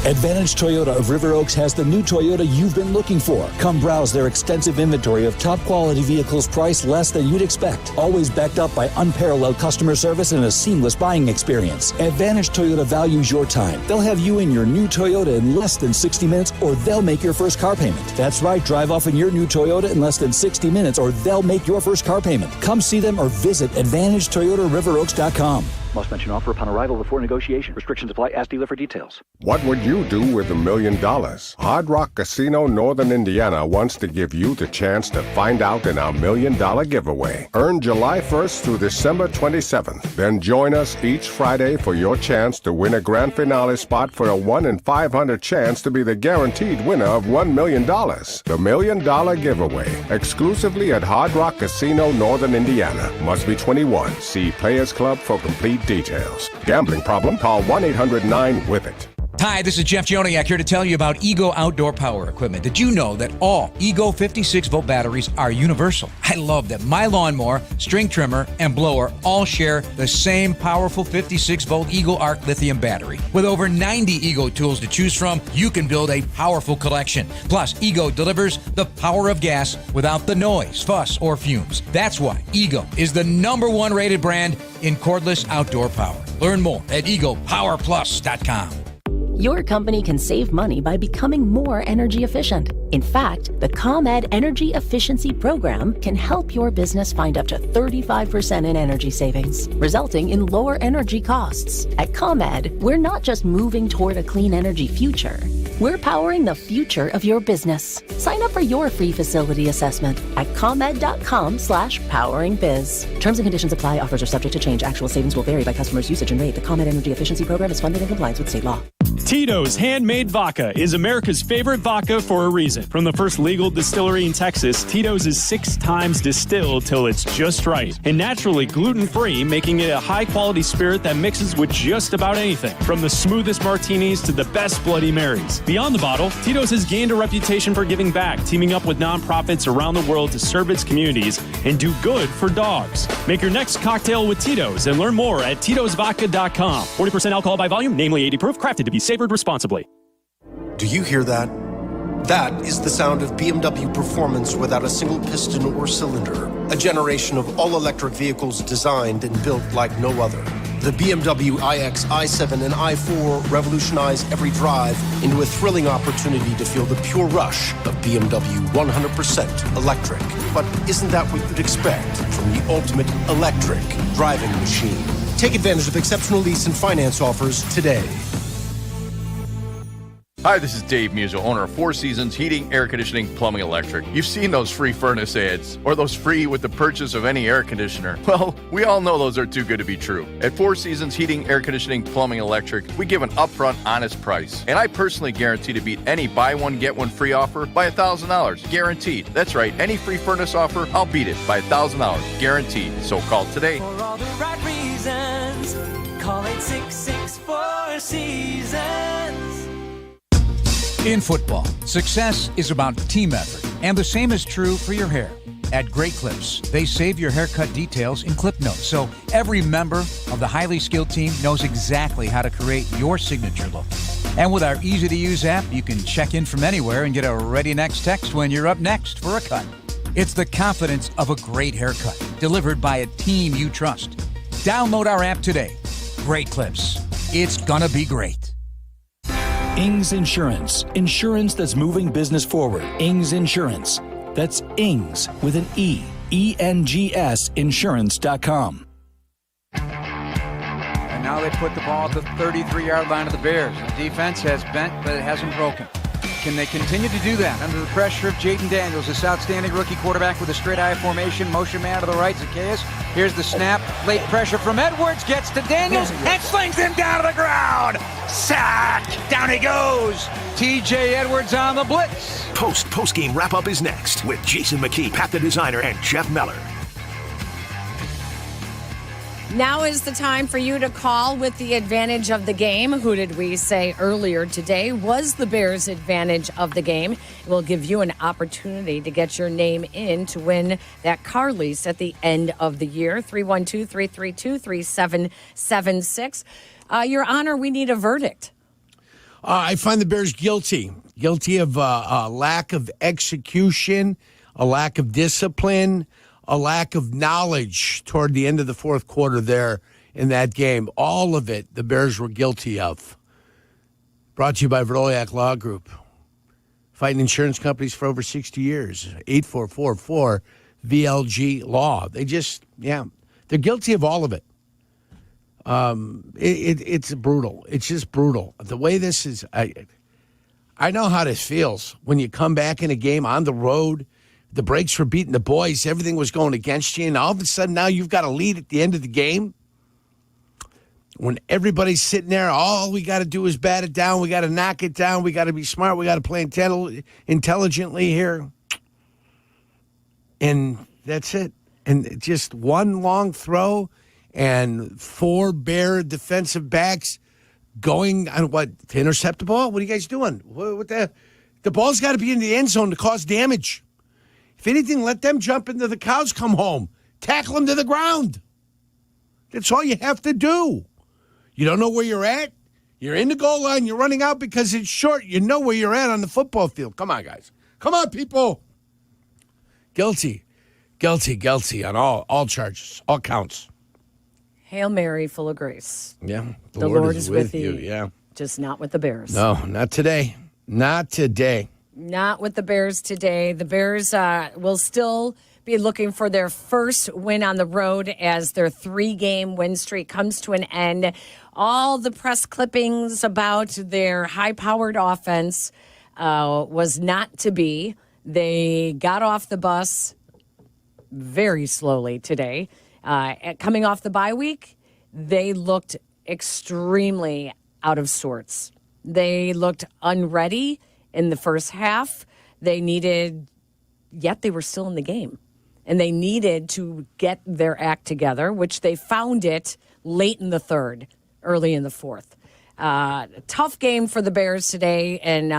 Advantage Toyota of River Oaks has the new Toyota you've been looking for. Come browse their extensive inventory of top quality vehicles priced less than you'd expect. Always backed up by unparalleled customer service and a seamless buying experience. Advantage Toyota values your time. They'll have you in your new Toyota in less than 60 minutes or they'll make your first car payment. That's right, drive off in your new Toyota in less than 60 minutes or they'll make your first car payment. Come see them or visit AdvantageToyotaRiverOaks.com. Must mention offer upon arrival before negotiation. Restrictions apply. Ask dealer for details. What would you do with $1 million? Hard Rock Casino Northern Indiana wants to give you the chance to find out in our $1 million giveaway. Earn July 1st through December 27th. Then join us each Friday for your chance to win a grand finale spot for a 1 in 500 chance to be the guaranteed winner of $1 million. The $1 million giveaway. Exclusively at Hard Rock Casino Northern Indiana. Must be 21. See Players Club for complete details. Gambling problem? Call 1-800-9-WITH-IT. Hi, this is Jeff Joniak here to tell you about Ego Outdoor Power Equipment. Did you know that all Ego 56-volt batteries are universal? I love that my lawnmower, string trimmer, and blower all share the same powerful 56-volt Ego Arc lithium battery. With over 90 Ego tools to choose from, you can build a powerful collection. Plus, Ego delivers the power of gas without the noise, fuss, or fumes. That's why Ego is the #1 rated brand in cordless outdoor power. Learn more at egopowerplus.com. Your company can save money by becoming more energy efficient. In fact, the ComEd Energy Efficiency Program can help your business find up to 35% in energy savings, resulting in lower energy costs. At ComEd, we're not just moving toward a clean energy future. We're powering the future of your business. Sign up for your free facility assessment at ComEd.com/poweringbiz. Terms and conditions apply. Offers are subject to change. Actual savings will vary by customer's usage and rate. The ComEd Energy Efficiency Program is funded in compliance with state law. Tito's Handmade Vodka is America's favorite vodka for a reason. From the first legal distillery in Texas, Tito's is 6 times distilled till it's just right. And naturally gluten-free, making it a high-quality spirit that mixes with just about anything. From the smoothest martinis to the best Bloody Marys. Beyond the bottle, Tito's has gained a reputation for giving back, teaming up with nonprofits around the world to serve its communities and do good for dogs. Make your next cocktail with Tito's and learn more at Tito'sVodka.com. 40% alcohol by volume, namely 80 proof, crafted to be savored responsibly. Do you hear that? That is the sound of BMW performance without a single piston or cylinder. A generation of all-electric vehicles designed and built like no other. The BMW iX, i7, and i4 revolutionize every drive into a thrilling opportunity to feel the pure rush of BMW 100% electric. But isn't that what you'd expect from the ultimate electric driving machine? Take advantage of exceptional lease and finance offers today. Hi, this is Dave Musil, owner of Four Seasons Heating, Air Conditioning, Plumbing, Electric. You've seen those free furnace ads, or those free with the purchase of any air conditioner. Well, we all know those are too good to be true. At Four Seasons Heating, Air Conditioning, Plumbing, Electric, we give an upfront, honest price. And I personally guarantee to beat any buy one, get one free offer by $1,000. Guaranteed. That's right, any free furnace offer, I'll beat it by $1,000. Guaranteed. So call today. For all the right reasons, call 866-4 Seasons. In football, success is about team effort, and the same is true for your hair. At Great Clips, they save your haircut details in clip notes, so every member of the highly skilled team knows exactly how to create your signature look. And with our easy-to-use app, you can check in from anywhere and get a ready next text when you're up next for a cut. It's the confidence of a great haircut, delivered by a team you trust. Download our app today. Great Clips. It's gonna be great. Ings Insurance. Insurance that's moving business forward. Ings Insurance. That's Ings with an E. ENGS Insurance.com. And now they put the ball at the 33-yard line of the Bears. The defense has bent, but it hasn't broken. Can they continue to do that under the pressure of Jaden Daniels, this outstanding rookie quarterback with a straight eye formation, motion man to the right, Zacchaeus. Here's the snap, late pressure from Edwards, gets to Daniels, and slings him down to the ground. Sack! Down he goes. T.J. Edwards on the blitz. Postgame wrap-up is next with Jason McKie, Pat the Designer, and Jeff Meller. Now is the time for you to call with the advantage of the game. Who did we say earlier today was the Bears' advantage of the game? We'll give you an opportunity to get your name in to win that car lease at the end of the year. 312-332-3776. Your Honor, we need a verdict. I find the Bears guilty. Guilty of a lack of execution, a lack of discipline, a lack of knowledge toward the end of the fourth quarter there in that game. All of it, the Bears were guilty of. Brought to you by Verdoliak Law Group. Fighting insurance companies for over 60 years. 8444-VLG Law. They just, they're guilty of all of it. It's brutal. It's just brutal. The way this is, I know how this feels when you come back in a game on the road. The brakes were beating the boys. Everything was going against you. And all of a sudden now you've got a lead at the end of the game. When everybody's sitting there, all we got to do is bat it down. We got to knock it down. We got to be smart. We got to play intelligently here. And that's it. And just one long throw and four Bear defensive backs going on to intercept the ball? What are you guys doing? What the ball's got to be in the end zone to cause damage. If anything, let them jump into the cows, come home. Tackle them to the ground. That's all you have to do. You don't know where you're at? You're in the goal line. You're running out because it's short. You know where you're at on the football field. Come on, guys. Come on, people. Guilty. Guilty on all charges, all counts. Hail Mary, full of grace. Yeah. The Lord is with you. you. Yeah. Just not with the Bears. No, not today. Not today. Not with the Bears today. The Bears will still be looking for their first win on the road as their 3-game win streak comes to an end. All the press clippings about their high-powered offense was not to be. They got off the bus very slowly today. Coming off the bye week, they looked extremely out of sorts. They looked unready in the first half. Yet they were still in the game. And they needed to get their act together, which they found it late in the third, early in the fourth. Tough game for the Bears today, and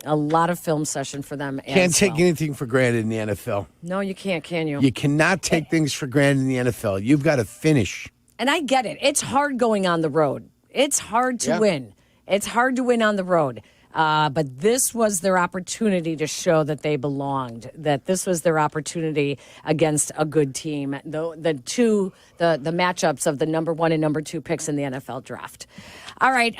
a lot of film session for them. Can't take anything for granted in the NFL. No, you can't, can you? You cannot take things for granted in the NFL. You've got to finish. And I get it. It's hard going on the road. It's hard to win. It's hard to win on the road. But this was their opportunity to show that they belonged, that this was their opportunity against a good team. The matchups of the number 1 and number 2 picks in the NFL draft. All right,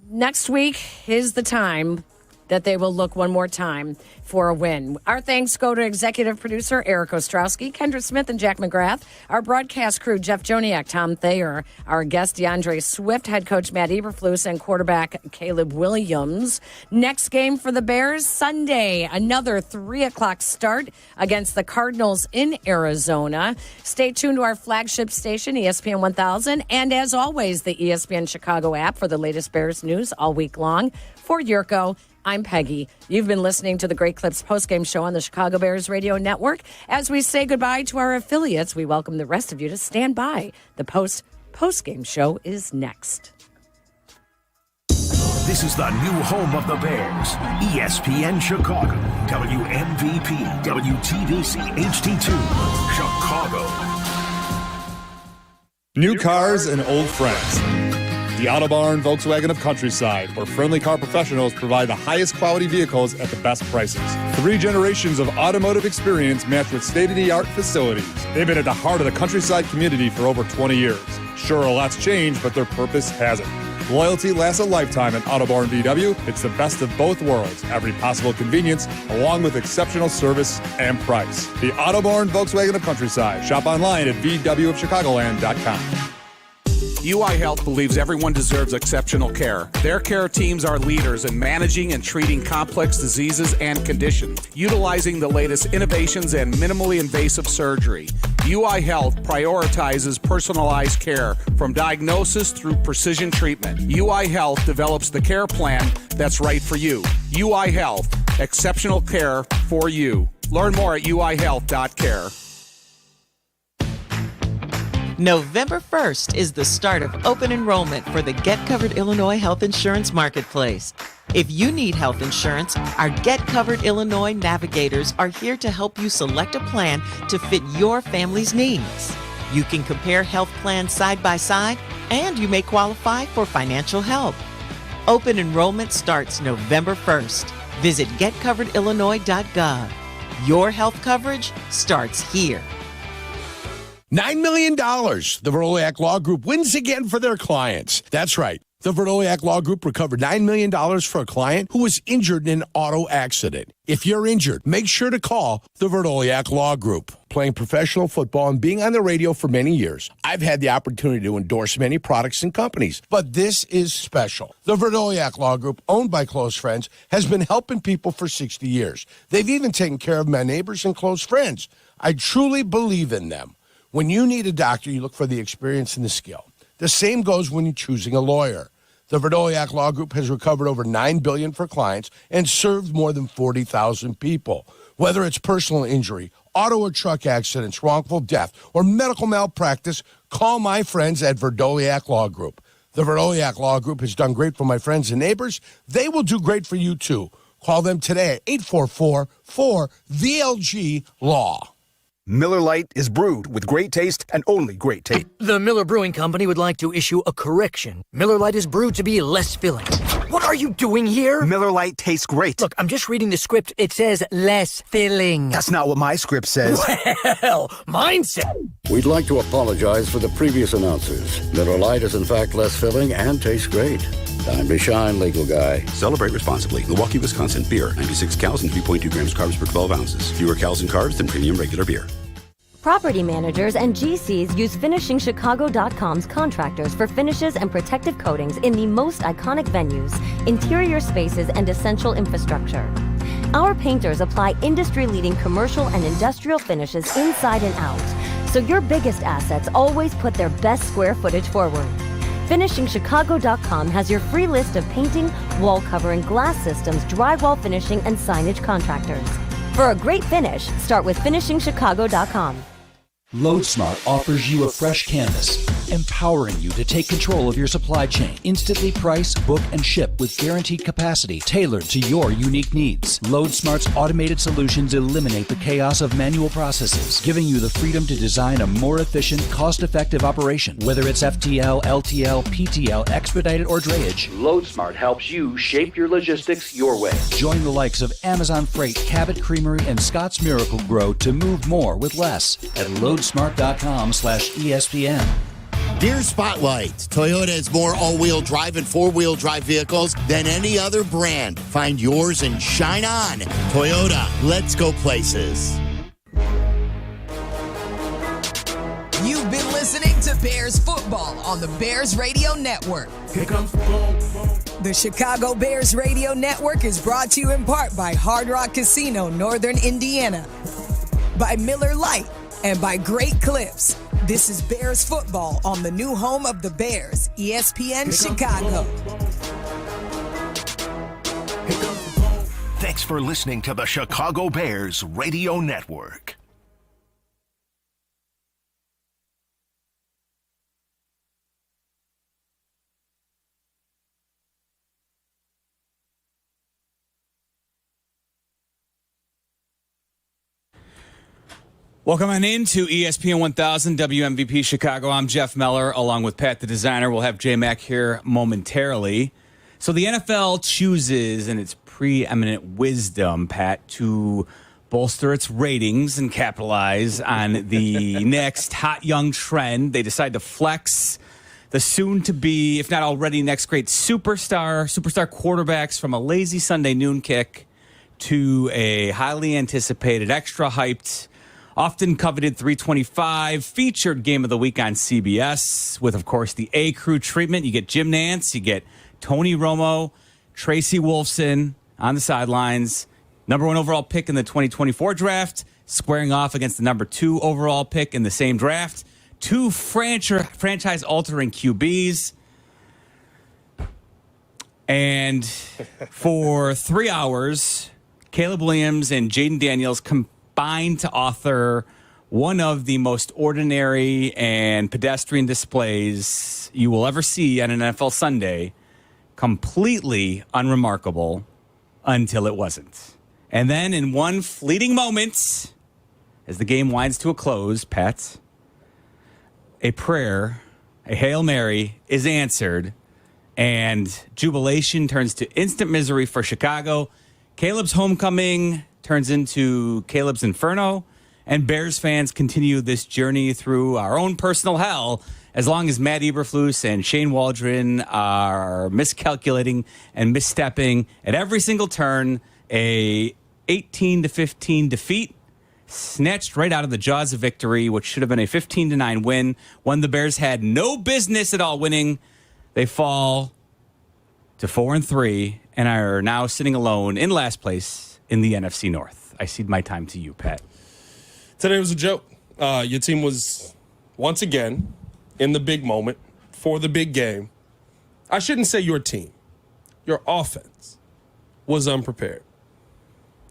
next week is the time that they will look one more time for a win. Our thanks go to executive producer Eric Ostrowski, Kendra Smith, and Jack McGrath. Our broadcast crew, Jeff Joniak, Tom Thayer. Our guest, DeAndre Swift, head coach Matt Eberflus, and quarterback Caleb Williams. Next game for the Bears, Sunday. Another 3 o'clock start against the Cardinals in Arizona. Stay tuned to our flagship station, ESPN 1000. And as always, the ESPN Chicago app for the latest Bears news all week long. For Yurko, I'm Peggy. You've been listening to the Great Clips postgame show on the Chicago Bears Radio Network. As we say goodbye to our affiliates, we welcome the rest of you to stand by. The postgame show is next. This is the new home of the Bears, ESPN Chicago, WMVP, WTVC HD2, Chicago. New cars and old friends. The Auto Barn Volkswagen of Countryside, where friendly car professionals provide the highest quality vehicles at the best prices. 3 generations of automotive experience matched with state-of-the-art facilities. They've been at the heart of the Countryside community for over 20 years. Sure, a lot's changed, but their purpose hasn't. Loyalty lasts a lifetime at Auto Barn VW. It's the best of both worlds. Every possible convenience, along with exceptional service and price. The Auto Barn Volkswagen of Countryside. Shop online at VWofChicagoland.com. UI Health believes everyone deserves exceptional care. Their care teams are leaders in managing and treating complex diseases and conditions, utilizing the latest innovations and minimally invasive surgery. UI Health prioritizes personalized care from diagnosis through precision treatment. UI Health develops the care plan that's right for you. UI Health, exceptional care for you. Learn more at uihealth.care. November 1st is the start of open enrollment for the Get Covered Illinois Health Insurance Marketplace. If you need health insurance, our Get Covered Illinois navigators are here to help you select a plan to fit your family's needs. You can compare health plans side by side, and you may qualify for financial help. Open enrollment starts November 1st. Visit getcoveredillinois.gov. Your health coverage starts here. $9 million. The Veroliak Law Group wins again for their clients. That's right. The Veroliak Law Group recovered $9 million for a client who was injured in an auto accident. If you're injured, make sure to call the Veroliak Law Group. Playing professional football and being on the radio for many years, I've had the opportunity to endorse many products and companies, but this is special. The Veroliak Law Group, owned by close friends, has been helping people for 60 years. They've even taken care of my neighbors and close friends. I truly believe in them. When you need a doctor, you look for the experience and the skill. The same goes when you're choosing a lawyer. The Veroliak Law Group has recovered over $9 billion for clients and served more than 40,000 people. Whether it's personal injury, auto or truck accidents, wrongful death, or medical malpractice, call my friends at Veroliak Law Group. The Veroliak Law Group has done great for my friends and neighbors. They will do great for you, too. Call them today at 844-4VLG-LAW. Miller Lite is brewed with great taste and only great taste. The Miller Brewing Company would like to issue a correction. Miller Lite is brewed to be less filling. What are you doing here? Miller Lite tastes great. Look, I'm just reading the script. It says less filling. That's not what my script says. Well, mine says... We'd like to apologize for the previous announcers. Miller Lite is in fact less filling and tastes great. Time to shine, legal guy. Celebrate responsibly. Milwaukee, Wisconsin. Beer. 96 calories and 3.2 grams carbs per 12 ounces. Fewer calories and carbs than premium regular beer. Property managers and GCs use FinishingChicago.com's contractors for finishes and protective coatings in the most iconic venues, interior spaces, and essential infrastructure. Our painters apply industry-leading commercial and industrial finishes inside and out, so your biggest assets always put their best square footage forward. FinishingChicago.com has your free list of painting, wall covering, glass systems, drywall finishing, and signage contractors. For a great finish, start with FinishingChicago.com. LoadSmart offers you a fresh canvas, empowering you to take control of your supply chain. Instantly price, book, and ship with guaranteed capacity tailored to your unique needs. LoadSmart's automated solutions eliminate the chaos of manual processes, giving you the freedom to design a more efficient, cost-effective operation. Whether it's FTL, LTL, PTL, expedited, or drayage, LoadSmart helps you shape your logistics your way. join the likes of Amazon Freight, Cabot Creamery, and Scott's Miracle Grow to move more with less at loadsmart.com/ESPN. Dear Spotlight, Toyota has more all-wheel drive and four-wheel drive vehicles than any other brand. Find yours and shine on. Toyota, let's go places. You've been listening to Bears football on the Bears Radio Network. Here comes the boom, boom. The Chicago Bears Radio Network is brought to you in part by Hard Rock Casino, Northern Indiana, by Miller Lite, and by Great Clips. This is Bears football on the new home of the Bears, ESPN Chicago. Thanks for listening to the Chicago Bears Radio Network. Welcome on into ESPN 1000 WMVP Chicago. I'm Jeff Meller, along with Pat the Designer. We'll have J-Mac here momentarily. So the NFL chooses, in its preeminent wisdom, Pat, to bolster its ratings and capitalize on the next hot young trend. They decide to flex the soon-to-be, if not already next great superstar quarterbacks from a lazy Sunday noon kick to a highly anticipated, extra hyped, often coveted 325 featured game of the week on CBS with, of course, the A Crew treatment. You get Jim Nantz, you get Tony Romo, Tracy Wolfson on the sidelines. Number 1 overall pick in the 2024 draft, squaring off against the number 2 overall pick in the same draft. 2 franchise-altering QBs. And for 3 hours, Caleb Williams and Jaden Daniels combined to author one of the most ordinary and pedestrian displays you will ever see on an NFL Sunday. Completely unremarkable until it wasn't. And then in one fleeting moment, as the game winds to a close, Pat, a prayer, a Hail Mary, is answered, and jubilation turns to instant misery for Chicago. Caleb's homecoming turns into Caleb's Inferno, and Bears fans continue this journey through our own personal hell as long as Matt Eberflus and Shane Waldron are miscalculating and misstepping at every single turn. A 18-15 defeat snatched right out of the jaws of victory, which should have been a 15-9 win, one the Bears had no business at all winning. They fall to 4-3 and are now sitting alone in last place in the NFC North. I cede my time to you, Pat. Today was a joke. Your team was, once again, in the big moment for the big game. I shouldn't say your team. Your offense was unprepared.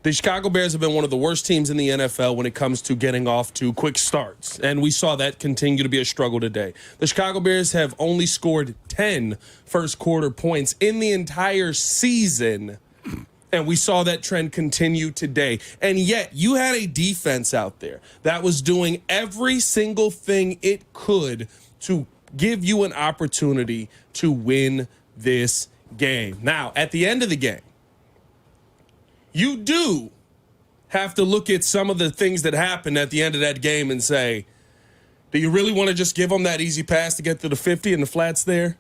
The Chicago Bears have been one of the worst teams in the NFL when it comes to getting off to quick starts, and we saw that continue to be a struggle today. The Chicago Bears have only scored 10 first-quarter points in the entire season, and we saw that trend continue today. And yet, you had a defense out there that was doing every single thing it could to give you an opportunity to win this game. Now, at the end of the game, you do have to look at some of the things that happened at the end of that game and say, do you really want to just give them that easy pass to get to the 50 and the flats there?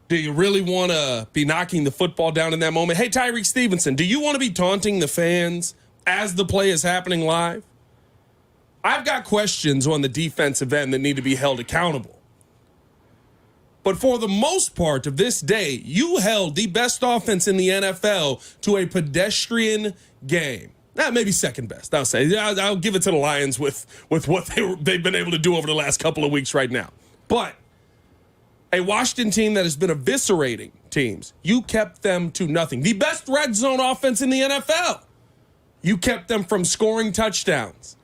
Do you really want to be knocking the football down in that moment? Hey, Tyreek Stevenson, do you want to be taunting the fans as the play is happening live? I've got questions on the defensive end that need to be held accountable. But for the most part of this day, you held the best offense in the NFL to a pedestrian game. Maybe second best, I'll say. I'll give it to the Lions with what they've been able to do over the last couple of weeks right now. But a Washington team that has been eviscerating teams, you kept them to nothing. The best red zone offense in the NFL, you kept them from scoring touchdowns.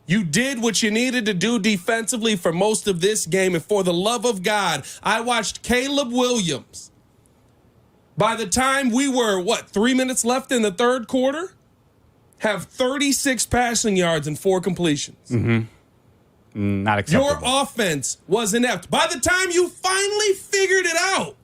You did what you needed to do defensively for most of this game. And for the love of God, I watched Caleb Williams. By the time we were, 3 minutes left in the third quarter, have 36 passing yards and 4 completions. Not acceptable. Your offense was inept. By the time you finally figured it out,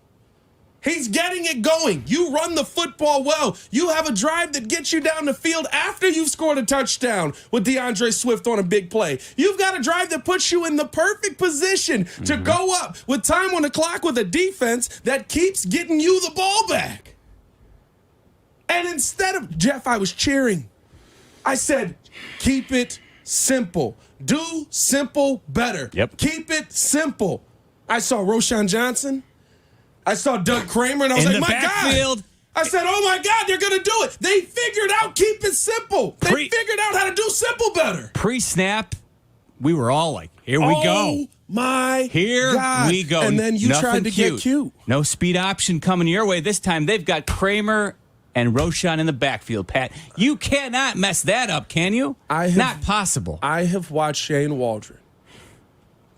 he's getting it going. You run the football well. You have a drive that gets you down the field after you've scored a touchdown with DeAndre Swift on a big play. You've got a drive that puts you in the perfect position to go up with time on the clock with a defense that keeps getting you the ball back. And instead of, Jeff, I was cheering. I said, keep it simple. Do simple better. Yep. Keep it simple. I saw Roschon Johnson. I saw Doug Kramer, and I was like, my God. I said, oh, my God, they're going to do it. They figured out keep it simple. They figured out how to do simple better. Pre-snap, we were all like, here we go. Oh, my Here God. we go. And then you Nothing tried to get cute. No speed option coming your way. This time they've got Kramer and Roschon in the backfield, Pat. You cannot mess that up, can you? Not possible. I have watched Shane Waldron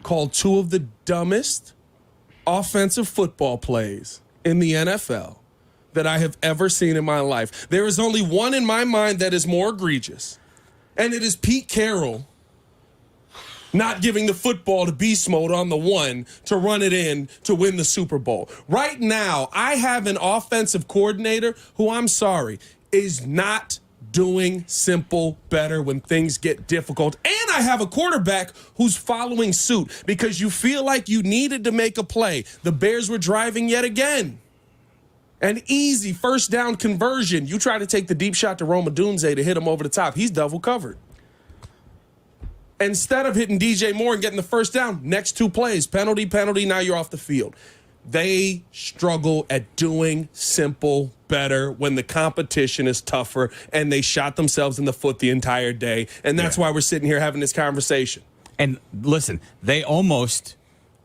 call 2 of the dumbest offensive football plays in the NFL that I have ever seen in my life. There is only one in my mind that is more egregious, and it is Pete Carroll not giving the football to beast mode on the 1 to run it in to win the Super Bowl. Right now, I have an offensive coordinator who, I'm sorry, is not doing simple better when things get difficult. And I have a quarterback who's following suit because you feel like you needed to make a play. The Bears were driving yet again. An easy first down conversion. You try to take the deep shot to Roma Dunze to hit him over the top. He's double covered. Instead of hitting DJ Moore and getting the first down, next 2 plays, penalty, now you're off the field. They struggle at doing simple better when the competition is tougher, and they shot themselves in the foot the entire day. And that's why we're sitting here having this conversation. And listen, they almost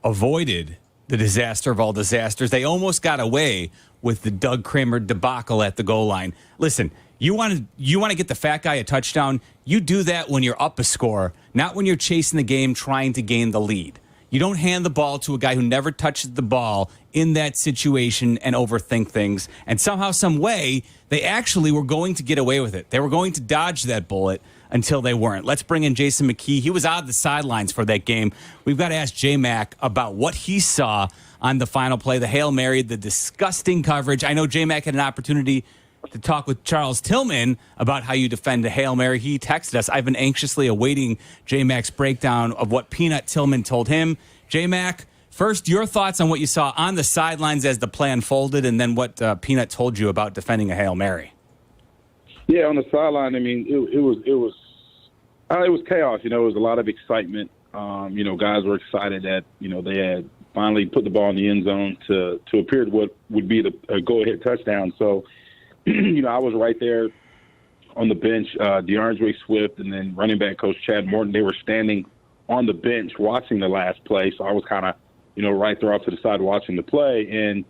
avoided the disaster of all disasters. They almost got away with the Doug Kramer debacle at the goal line. Listen, you want to get the fat guy a touchdown, you do that when you're up a score, not when you're chasing the game trying to gain the lead. You don't hand the ball to a guy who never touches the ball in that situation and overthink things. And somehow, some way, they actually were going to get away with it. They were going to dodge that bullet until they weren't. Let's bring in Jason McKie. He was out of the sidelines for that game. We've got to ask J-Mac about what he saw on the final play, the Hail Mary, the disgusting coverage. I know J-Mac had an opportunity to talk with Charles Tillman about how you defend a Hail Mary. He texted us. I've been anxiously awaiting J-Mac's breakdown of what Peanut Tillman told him. J-Mac, first, your thoughts on what you saw on the sidelines as the play unfolded, and then what Peanut told you about defending a Hail Mary. Yeah, on the sideline, I mean, it was chaos. You know, it was a lot of excitement. You know, guys were excited that, you know, they had finally put the ball in the end zone to appear to what would be the go-ahead touchdown. So, you know, I was right there on the bench. DeAndre Swift and then running back coach Chad Morton, they were standing on the bench watching the last play. So I was kind of, you know, right there off to the side watching the play. And,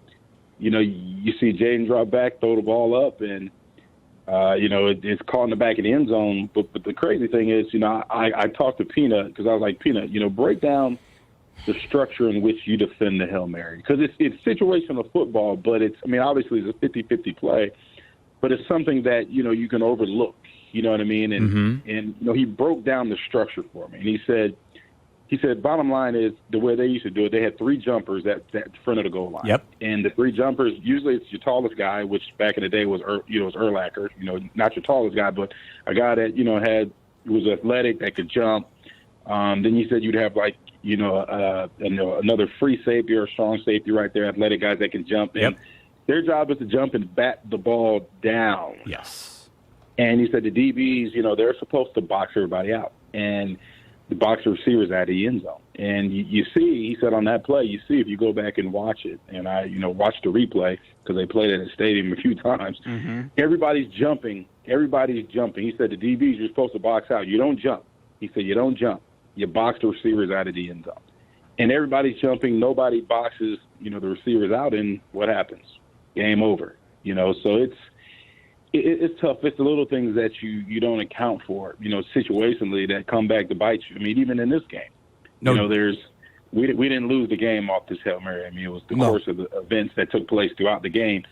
you know, you see Jaden drop back, throw the ball up, and, you know, it's caught in the back of the end zone. But the crazy thing is, you know, I talked to Peanut because I was like, Peanut, you know, break down the structure in which you defend the Hail Mary. Because it's situational football, but it's, I mean, obviously it's a 50-50 play. But it's something that, you know, you can overlook, you know what I mean? And, and you know, he broke down the structure for me. And he said, bottom line is the way they used to do it, they had 3 jumpers at front of the goal line. Yep. And the 3 jumpers, usually it's your tallest guy, which back in the day was Urlacher, you know, not your tallest guy, but a guy that, you know, was athletic, that could jump. Then you said you'd have like, you know, another free safety or a strong safety right there, athletic guys that can jump. Yep. And their job is to jump and bat the ball down. Yes. And he said the DBs, you know, they're supposed to box everybody out and the box the receivers out of the end zone. And you see, he said on that play, you see if you go back and watch it, and I, you know, watched the replay because they played it at the stadium a few times. Everybody's jumping. Everybody's jumping. He said the DBs, you're supposed to box out. You don't jump. He said you don't jump. You box the receivers out of the end zone. And everybody's jumping. Nobody boxes, you know, the receivers out, and what happens? Game over. You know, so It's tough. It's the little things that you don't account for, situationally that come back to bite you. I mean, even in this game, we didn't lose the game off this Hail Mary. I mean, it was the course of the events that took place throughout the game.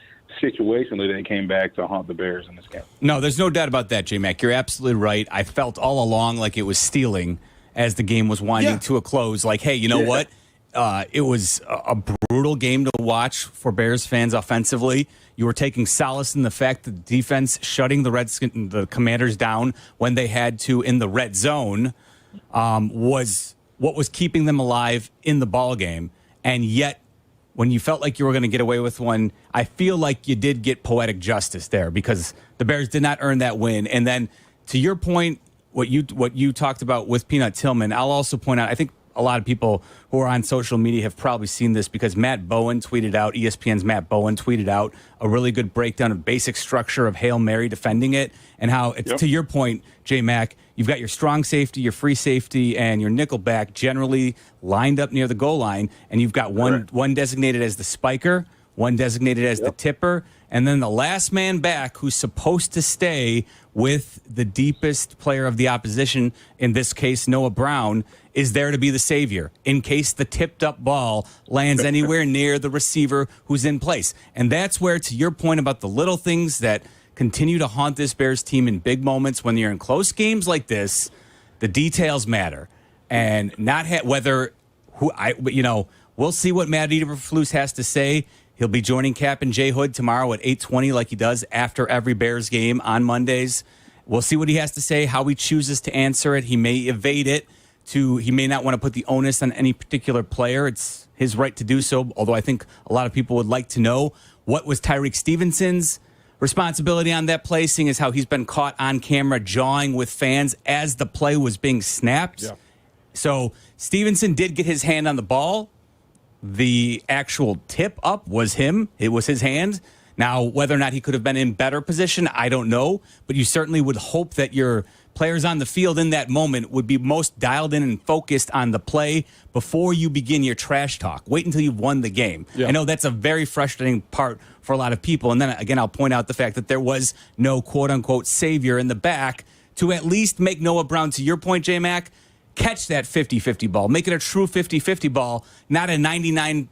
Situationally, they came back to haunt the Bears in this game. No, there's no doubt about that, J-Mac. You're absolutely right. I felt all along like it was stealing as the game was winding to a close. Like, hey, you know what? It was a brutal game to watch for Bears fans offensively. You were taking solace in the fact that the defense shutting the Commanders down when they had to in the red zone was what was keeping them alive in the ball game. And yet, when you felt like you were going to get away with one, I feel like you did get poetic justice there because the Bears did not earn that win. And then, to your point, what you talked about with Peanut Tillman, I'll also point out, I think a lot of people who are on social media have probably seen this because Matt Bowen tweeted out, ESPN's Matt Bowen tweeted out a really good breakdown of basic structure of Hail Mary defending it and how, it's to your point, J-Mac, you've got your strong safety, your free safety, and your nickel back generally lined up near the goal line, and you've got one designated as the spiker, one designated as the tipper, and then the last man back who's supposed to stay with the deepest player of the opposition, in this case Noah Brown, is there to be the savior in case the tipped up ball lands anywhere near the receiver who's in place. And that's where, to your point about the little things that continue to haunt this Bears team in big moments, when you're in close games like this, the details matter. And not we'll see what Matt Eberflus has to say. He'll be joining Cap and Jay Hood tomorrow at 8:20 like he does after every Bears game on Mondays. We'll see what he has to say, how he chooses to answer it. He may evade it. He may not want to put the onus on any particular player. It's his right to do so, although I think a lot of people would like to know what was Tyreek Stevenson's responsibility on that play, seeing as how he's been caught on camera jawing with fans as the play was being snapped. Yeah. So Stevenson did get his hand on the ball. The actual tip up was him. It was his hand. Now, whether or not he could have been in better position, I don't know. But you certainly would hope that your players on the field in that moment would be most dialed in and focused on the play before you begin your trash talk. Wait until you've won the game. Yeah. I know that's a very frustrating part for a lot of people. And then, again, I'll point out the fact that there was no quote-unquote savior in the back to at least make Noah Brown, to your point, J-Mac, catch that 50-50 ball. Make it a true 50-50 ball, not a 99%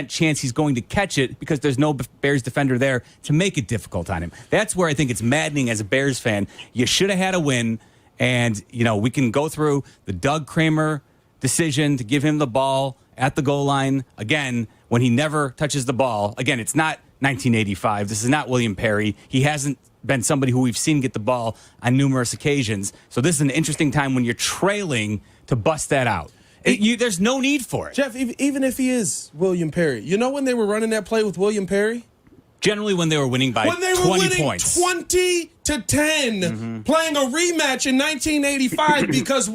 chance he's going to catch it because there's no Bears defender there to make it difficult on him. That's where I think it's maddening as a Bears fan. You should have had a win, and, we can go through the Doug Kramer decision to give him the ball at the goal line. Again, when he never touches the ball. Again, it's not 1985. This is not William Perry. He hasn't been somebody who we've seen get the ball on numerous occasions. So this is an interesting time when you're trailing to bust that out. There's no need for it. Jeff, even if he is William Perry, when they were running that play with William Perry? Generally when they were winning by 20 points. 20-10, playing a rematch in 1985 because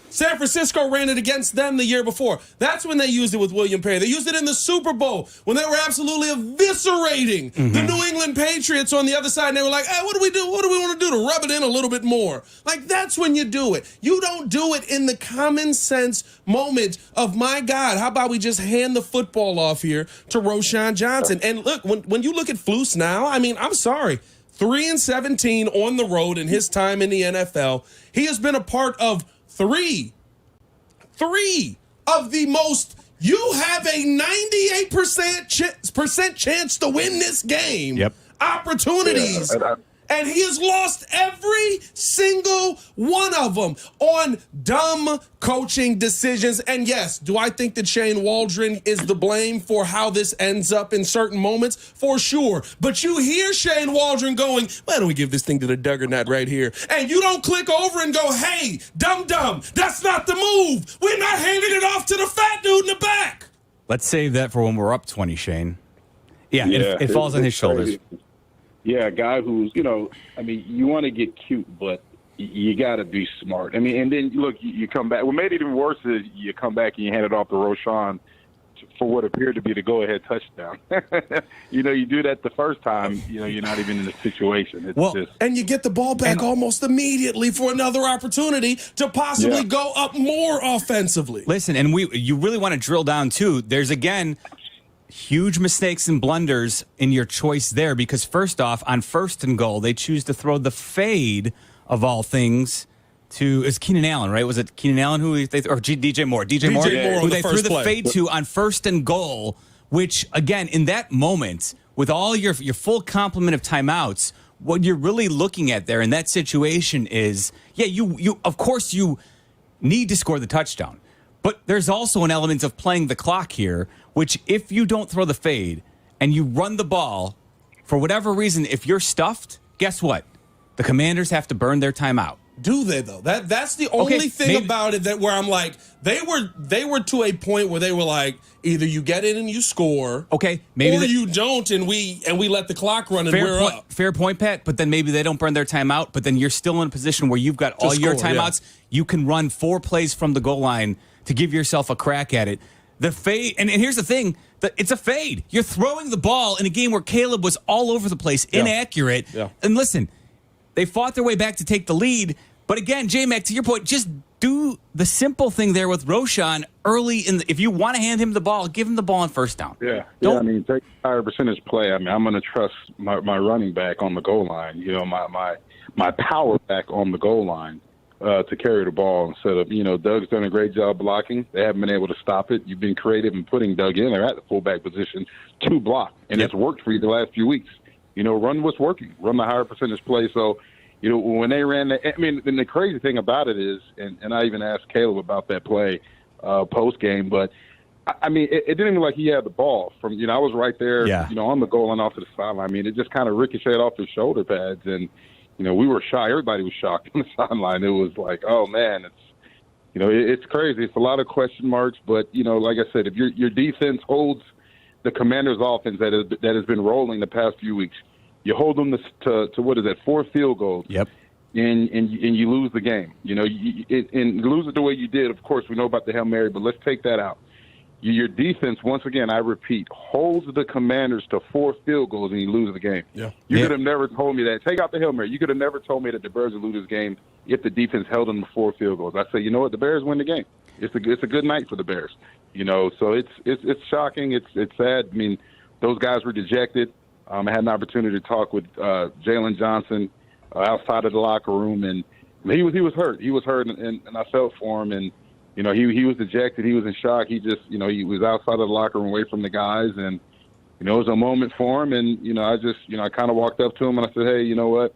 San Francisco ran it against them the year before. That's when they used it with William Perry. They used it in the Super Bowl when they were absolutely eviscerating the New England Patriots on the other side. And they were like, hey, what do we do? What do we want to do to rub it in a little bit more? Like, that's when you do it. You don't do it in the common sense moment of, my God, how about we just hand the football off here to Roschon Johnson? And look, when you look at Flus now, I'm sorry. 3-17 on the road in his time in the NFL. He has been a part of three of the most, you have a 98% chance to win this game opportunities. Yeah, and he has lost every single one of them on dumb coaching decisions. And yes, do I think that Shane Waldron is the blame for how this ends up in certain moments? For sure. But you hear Shane Waldron going, why don't we give this thing to the Duggernaut right here? And you don't click over and go, hey, dumb, that's not the move. We're not handing it off to the fat dude in the back. Let's save that for when we're up 20, Shane. Yeah, it falls on his shoulders. Yeah, a guy who's, you want to get cute, but you got to be smart. And then, look, you come back. What made it even worse is you come back and you hand it off to Roschon for what appeared to be the go-ahead touchdown. You do that the first time, you're not even in the situation. And you get the ball back almost immediately for another opportunity to possibly go up more offensively. Listen, and you really want to drill down, too. There's, again, huge mistakes and blunders in your choice there because first off, on 1st and goal, they choose to throw the fade of all things to is Keenan Allen, right? Was it Keenan Allen who they or DJ Moore? DJ Moore who they threw the fade to on 1st and goal, which again in that moment with all your full complement of timeouts, what you're really looking at there in that situation is you of course you need to score the touchdown. But there's also an element of playing the clock here, which if you don't throw the fade and you run the ball, for whatever reason, if you're stuffed, guess what? The Commanders have to burn their timeout. Do they though? That's the only thing about it that where I'm like they were to a point where they were like either you get in and you score, maybe or you don't and we let the clock run and we're up. Fair point, Pat. But then maybe they don't burn their timeout. But then you're still in a position where you've got all your timeouts. Yeah. You can run 4 plays from the goal line to give yourself a crack at it. The fade, and here's the thing: it's a fade. You're throwing the ball in a game where Caleb was all over the place, inaccurate. Yeah. And listen. They fought their way back to take the lead. But again, J-Mac, to your point, just do the simple thing there with Roschon early in if you want to hand him the ball, give him the ball on 1st down. Yeah. I mean, take a higher percentage play. I mean, I'm going to trust my running back on the goal line, my power back on the goal line to carry the ball instead of, Doug's done a great job blocking. They haven't been able to stop it. You've been creative in putting Doug in there at the fullback position to block, and it's worked for you the last few weeks. Run what's working. Run the higher percentage play. So, when they ran that, I mean, and the crazy thing about it is, and I even asked Caleb about that play post-game, but, I mean, it didn't even like he had the ball. From I was right there, on the goal line off to the sideline. I mean, it just kind of ricocheted off his shoulder pads, and, we were shocked. Everybody was shocked on the sideline. It was like, oh, man, it's crazy. It's a lot of question marks, but, like I said, if your defense holds the Commanders' offense that has been rolling the past few weeks, you hold them to what is that, 4 field goals. Yep. And you lose the game. And lose it the way you did. Of course, we know about the Hail Mary, but let's take that out. Your defense, once again, I repeat, holds the Commanders to 4 field goals and you lose the game. Yeah. You could have never told me that. Take out the Hail Mary. You could have never told me that the Bears would lose this game if the defense held them to 4 field goals. I say, you know what? The Bears win the game. It's a good night for the Bears. So it's shocking. It's sad. I mean, those guys were dejected. I had an opportunity to talk with Jalen Johnson outside of the locker room, and he was hurt. He was hurt, and I felt for him. And he was dejected. He was in shock. He just he was outside of the locker room, away from the guys, and it was a moment for him. And I kind of walked up to him and I said, hey, you know what?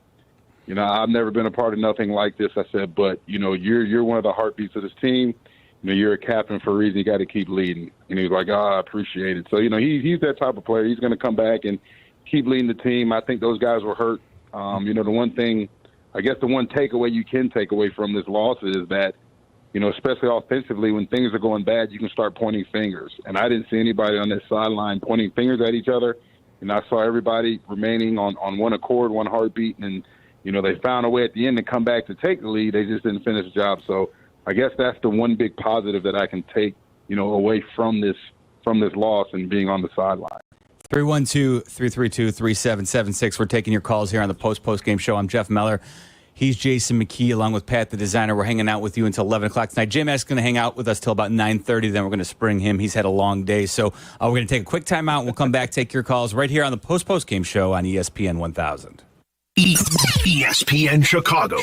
I've never been a part of nothing like this. I said, but you're one of the heartbeats of this team. You're a captain for a reason. You got to keep leading. And he was like, I appreciate it. So, he's that type of player. He's going to come back and keep leading the team. I think those guys were hurt. The one thing, I guess the one takeaway you can take away from this loss is that, especially offensively, when things are going bad, you can start pointing fingers. And I didn't see anybody on that sideline pointing fingers at each other. And I saw everybody remaining on one accord, one heartbeat. And, they found a way at the end to come back to take the lead. They just didn't finish the job. So, I guess that's the one big positive that I can take, away from this loss and being on the sideline. 312-332-3776. We're taking your calls here on the Post-Game Show. I'm Jeff Meller. He's Jason McKie, along with Pat, the designer. We're hanging out with you until 11 o'clock tonight. J-Mac's going to hang out with us till about 9:30. Then we're going to spring him. He's had a long day. So we're going to take a quick time out, and we'll come back, take your calls right here on the Post-Game Show on ESPN 1000. ESPN Chicago.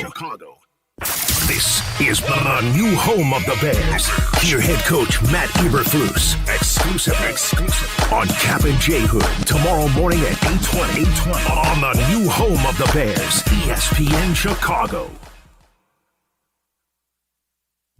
This is the new home of the Bears. Hear head coach Matt Eberflus exclusive on Cap and J Hood tomorrow morning at 8:20 on the new home of the Bears, ESPN Chicago.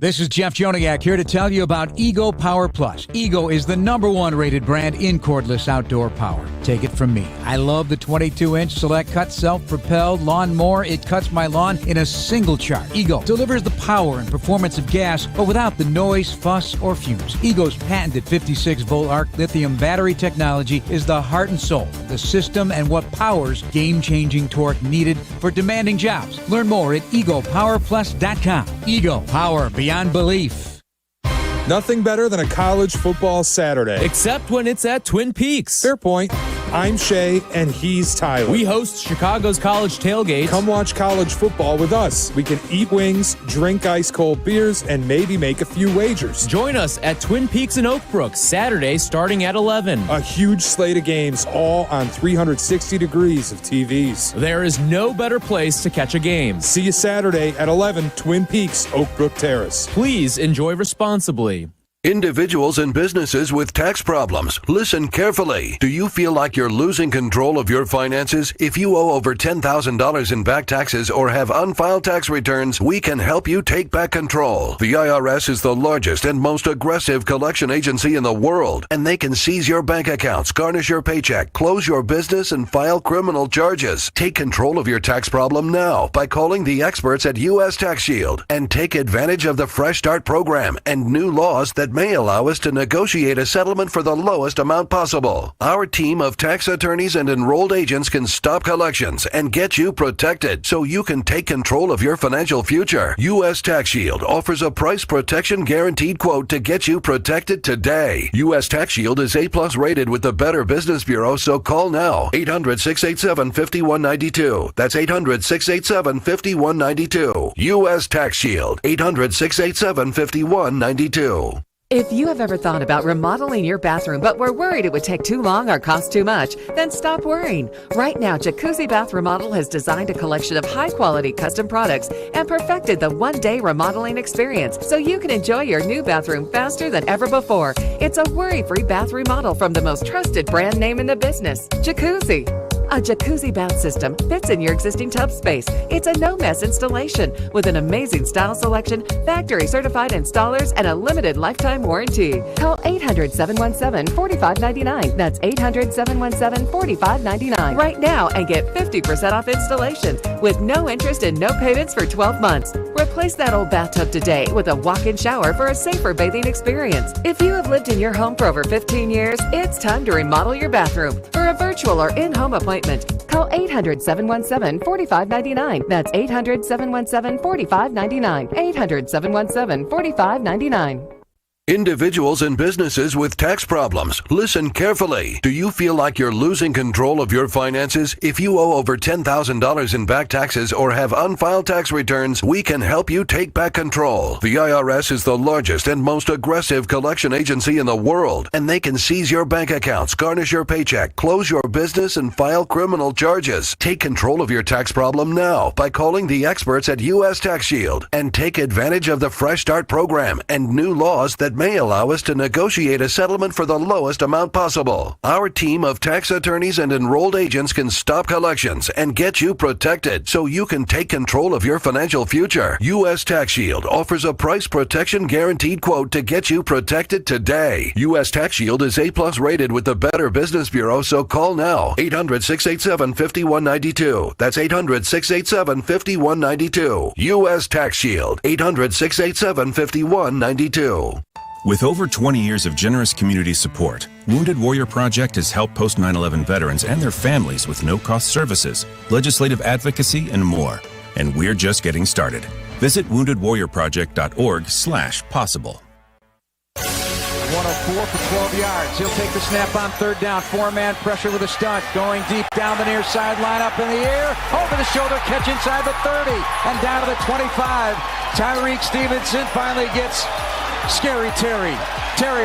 This is Jeff Joniak here to tell you about Ego Power Plus. Ego is the #1 rated brand in cordless outdoor power. Take it from me. I love the 22-inch Select Cut self-propelled lawnmower. It cuts my lawn in a single charge. Ego delivers the power and performance of gas, but without the noise, fuss, or fumes. Ego's patented 56-volt arc lithium battery technology is the heart and soul of the system and what powers game-changing torque needed for demanding jobs. Learn more at egopowerplus.com. Ego Power beyond belief. Nothing better than a college football Saturday. Except when it's at Twin Peaks. Fair point. I'm Shay, and he's Tyler. We host Chicago's college tailgates. Come watch college football with us. We can eat wings, drink ice-cold beers, and maybe make a few wagers. Join us at Twin Peaks in Oak Brook, Saturday starting at 11. A huge slate of games, all on 360 degrees of TVs. There is no better place to catch a game. See you Saturday at 11, Twin Peaks, Oak Brook Terrace. Please enjoy responsibly. Individuals and businesses with tax problems, listen carefully. Do you feel like you're losing control of your finances? If you owe over $10,000 in back taxes or have unfiled tax returns, we can help you take back control. The IRS is the largest and most aggressive collection agency in the world, and they can seize your bank accounts, garnish your paycheck, close your business, and file criminal charges. Take control of your tax problem now by calling the experts at U.S. Tax Shield and take advantage of the Fresh Start program and new laws that may allow us to negotiate a settlement for the lowest amount possible. Our team of tax attorneys and enrolled agents can stop collections and get you protected so you can take control of your financial future. U.S. Tax Shield offers a price protection guaranteed quote to get you protected today. U.S. Tax Shield is A+ rated with the Better Business Bureau, so call now. 800-687-5192. That's 800-687-5192. U.S. Tax Shield. 800-687-5192. If you have ever thought about remodeling your bathroom but were worried it would take too long or cost too much, then stop worrying. Right now, Jacuzzi Bath Remodel has designed a collection of high-quality custom products and perfected the one-day remodeling experience so you can enjoy your new bathroom faster than ever before. It's a worry-free bath remodel from the most trusted brand name in the business, Jacuzzi. A jacuzzi bath system fits in your existing tub space. It's a no-mess installation with an amazing style selection, factory-certified installers, and a limited lifetime warranty. Call 800-717-4599. That's 800-717-4599 right now and get 50% off installations with no interest and no payments for 12 months. Replace that old bathtub today with a walk-in shower for a safer bathing experience. If you have lived in your home for over 15 years, it's time to remodel your bathroom. For a virtual or in-home appointment, call 800-717-4599. That's 800-717-4599. 800-717-4599. Individuals and businesses with tax problems, listen carefully. Do you feel like you're losing control of your finances? If you owe over $10,000 in back taxes or have unfiled tax returns, we can help you take back control. The IRS is the largest and most aggressive collection agency in the world, and they can seize your bank accounts, garnish your paycheck, close your business, and file criminal charges. Take control of your tax problem now by calling the experts at U.S. Tax Shield and take advantage of the Fresh Start program and new laws that may allow us to negotiate a settlement for the lowest amount possible. Our team of tax attorneys and enrolled agents can stop collections and get you protected so you can take control of your financial future. U.S. Tax Shield offers a price protection guaranteed quote to get you protected today. U.S. Tax Shield is A+ rated with the Better Business Bureau, so call now. 800-687-5192. That's 800-687-5192. U.S. Tax Shield. 800-687-5192. With over 20 years of generous community support, Wounded Warrior Project has helped post 9/11 veterans and their families with no-cost services, legislative advocacy, and more. And we're just getting started. Visit woundedwarriorproject.org/possible. 104 for 12 yards. He'll take the snap on third down. Four-man pressure with a stunt. Going deep down the near sideline, up in the air. Over the shoulder catch inside the 30. And down to the 25. Tyreek Stevenson finally gets Scary Terry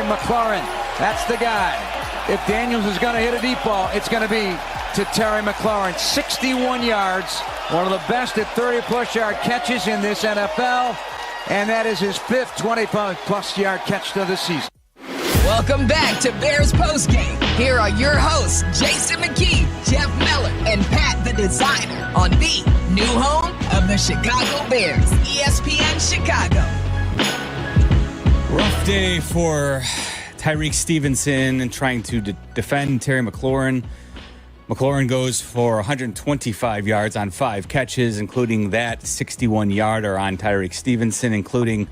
McLaurin. That's the guy. If Daniels is going to hit a deep ball, it's going to be to Terry McLaurin. 61 yards. One of the best at 30-plus yard catches in this NFL. And that is his fifth 25-plus yard catch of the season. Welcome back to Bears Postgame. Here are your hosts, Jason McKie, Jeff Meller, and Pat the Designer on the new home of the Chicago Bears, ESPN Chicago. Rough day for Tyreek Stevenson and trying to defend Terry McLaurin. McLaurin goes for 125 yards on 5 catches, including that 61-yarder on Tyreek Stevenson, including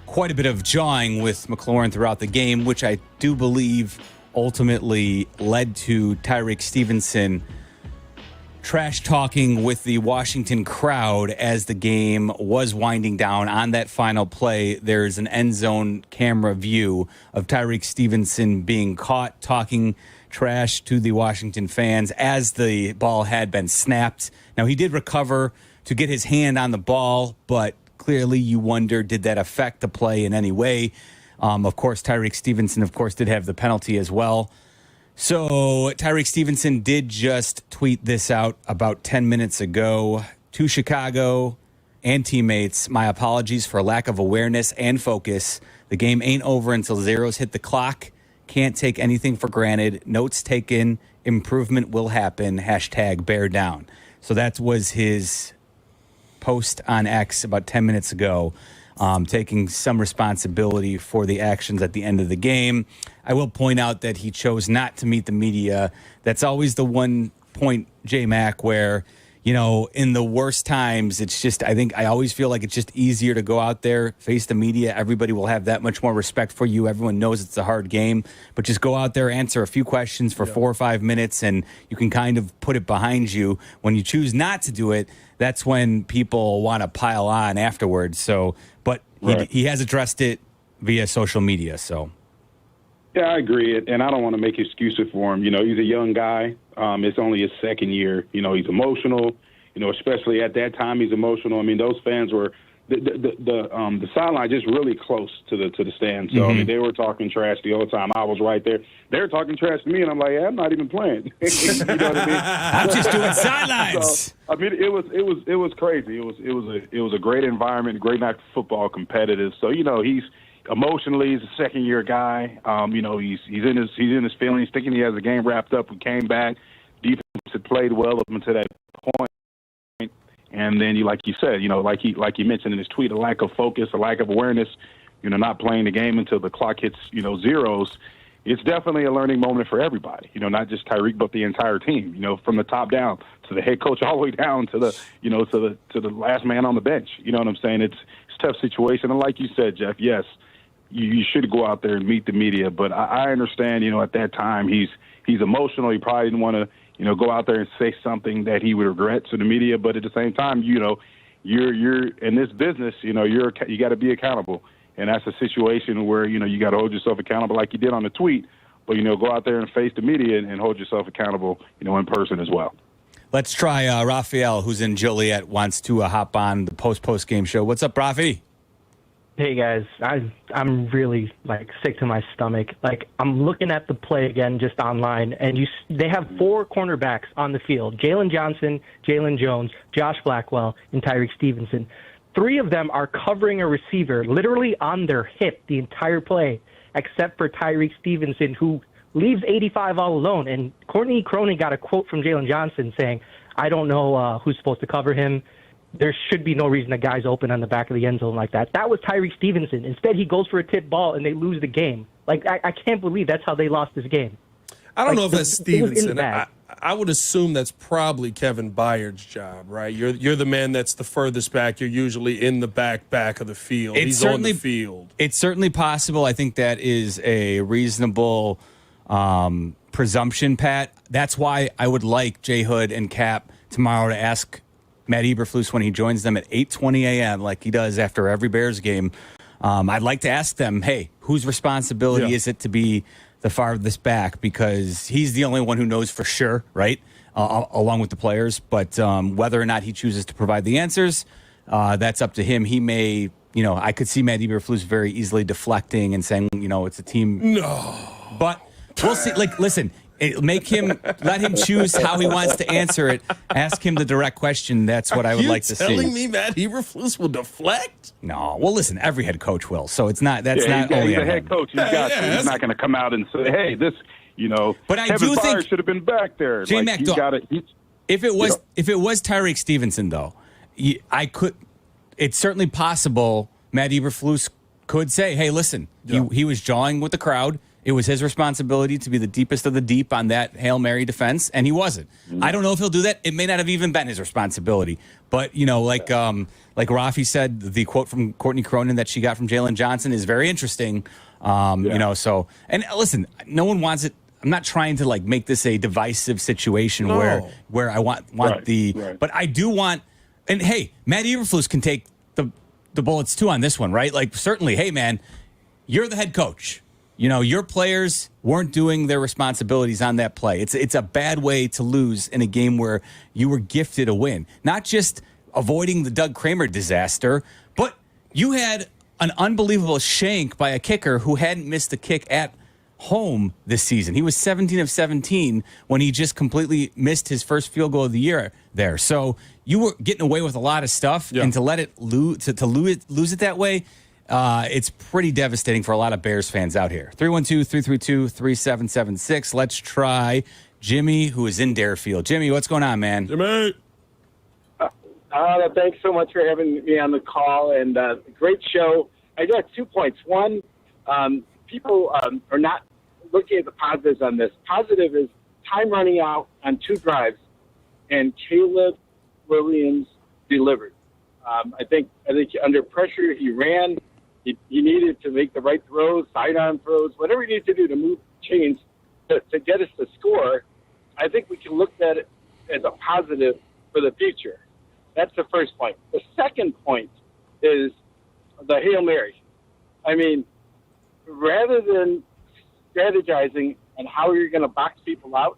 quite a bit of jawing with McLaurin throughout the game, which I do believe ultimately led to Tyreek Stevenson trash talking with the Washington crowd as the game was winding down. On that final play, there's an end zone camera view of Tyreek Stevenson being caught talking trash to the Washington fans as the ball had been snapped. Now, he did recover to get his hand on the ball, but clearly you wonder, did that affect the play in any way? Of course, Tyreek Stevenson, of course, did have the penalty as well. So Tyreek Stevenson did just tweet this out about 10 minutes ago to Chicago and teammates. My apologies for lack of awareness and focus. The game ain't over until zeros hit the clock. Can't take anything for granted. Notes taken. Improvement will happen. # bear down. So that was his post on X about 10 minutes ago, taking some responsibility for the actions at the end of the game. I will point out that he chose not to meet the media. That's always the one point, J-Mac, where, in the worst times, it's just, I always feel like it's just easier to go out there, face the media. Everybody will have that much more respect for you. Everyone knows it's a hard game, but just go out there, answer a few questions for 4 or 5 minutes, and you can kind of put it behind you. When you choose not to do it, that's when people want to pile on afterwards. So, but he has addressed it via social media. So, yeah, I agree, and I don't want to make excuses for him. He's a young guy. It's only his second year. He's emotional. Especially at that time, he's emotional. I mean, those fans were the sideline just really close to the stand. So I mean, they were talking trash the whole time. I was right there. They were talking trash to me, and I'm like, I'm not even playing. You know what I mean? I'm just doing sidelines. So, I mean, it was crazy. It was a great environment, great night for football, competitive. So he's emotionally, he's a second-year guy. He's in his feelings, thinking he has the game wrapped up. We came back, defense had played well up until that point, and then like you said, like he mentioned in his tweet, a lack of focus, a lack of awareness. Not playing the game until the clock hits zeros. It's definitely a learning moment for everybody. Not just Tyreek, but the entire team. From the top down to the head coach, all the way down to the to the last man on the bench. You know what I'm saying? It's a tough situation, and like you said, Jeff, yes. You should go out there and meet the media, but I understand. At that time, he's emotional. He probably didn't want to, go out there and say something that he would regret to the media. But at the same time, you're in this business. You got to be accountable, and that's a situation where you got to hold yourself accountable, like you did on the tweet. But go out there and face the media and hold yourself accountable, in person as well. Let's try Raphael, who's in Joliet, wants to hop on the post game show. What's up, Rafi? Hey guys, I'm really sick to my stomach. I'm looking at the play again just online, and they have 4 cornerbacks on the field: Jalen Johnson, Jalen Jones, Josh Blackwell, and Tyreek Stevenson. 3 of them are covering a receiver literally on their hip the entire play, except for Tyreek Stevenson, who leaves 85 all alone. And Courtney Cronin got a quote from Jalen Johnson saying, "I don't know who's supposed to cover him. There should be no reason the guy's open on the back of the end zone like that." That was Tyreek Stevenson. Instead, he goes for a tip ball, and they lose the game. I can't believe that's how they lost this game. I don't know if that's Stevenson. I would assume that's probably Kevin Byard's job, right? You're the man that's the furthest back. You're usually in the back of the field. He's on the field. It's certainly possible. I think that is a reasonable presumption, Pat. That's why I would like Jay Hood and Cap tomorrow to ask Matt Eberflus when he joins them at 8:20 a.m. like he does after every Bears game. I'd like to ask them, hey, whose responsibility is it to be the farthest back? Because he's the only one who knows for sure, right, along with the players. But whether or not he chooses to provide the answers, that's up to him. He may, I could see Matt Eberflus very easily deflecting and saying, it's a team. No. But we'll see. Listen. Let him choose how he wants to answer it. Ask him the direct question. That's what I would like to see. Are you telling me Matt Eberflus will deflect? No. Well, listen, every head coach will. So it's not. That's not only he's a head coach. He's not going to come out and say, "Hey, this." But I Kevin do think Byard should have been back there. J-Mac, if it was Tyreek Stevenson, though, it's certainly possible Matt Eberflus could say, "Hey, listen, he was jawing with the crowd. It was his responsibility to be the deepest of the deep on that Hail Mary defense, and he wasn't." I don't know if he'll do that. It may not have even been his responsibility. But, like Rafi said, the quote from Courtney Cronin that she got from Jalen Johnson is very interesting. So, and listen, no one wants it. I'm not trying to make this a divisive situation where I want but I do want, and hey, Matt Eberflus can take the bullets too on this one, right? Certainly, hey man, you're the head coach. your players weren't doing their responsibilities on that play. It's a bad way to lose in a game where you were gifted a win. Not just avoiding the Doug Kramer disaster, but you had an unbelievable shank by a kicker who hadn't missed a kick at home this season. He was 17 of 17 when he just completely missed his first field goal of the year there. So you were getting away with a lot of stuff, and to let it lose it that way, it's pretty devastating for a lot of Bears fans out here. 312-332-3776. Let's try Jimmy, who is in Deerfield. Jimmy, what's going on, man? Jimmy. Thanks so much for having me on the call, and great show. I got 2 points. One, people are not looking at the positives on this. Positive is time running out on 2 drives, and Caleb Williams delivered. I think under pressure he ran. He needed to make the right throws, sidearm throws, whatever he needed to do to move chains to get us to score. I think we can look at it as a positive for the future. That's the first point. The second point is the Hail Mary. I mean, rather than strategizing on how you're going to box people out,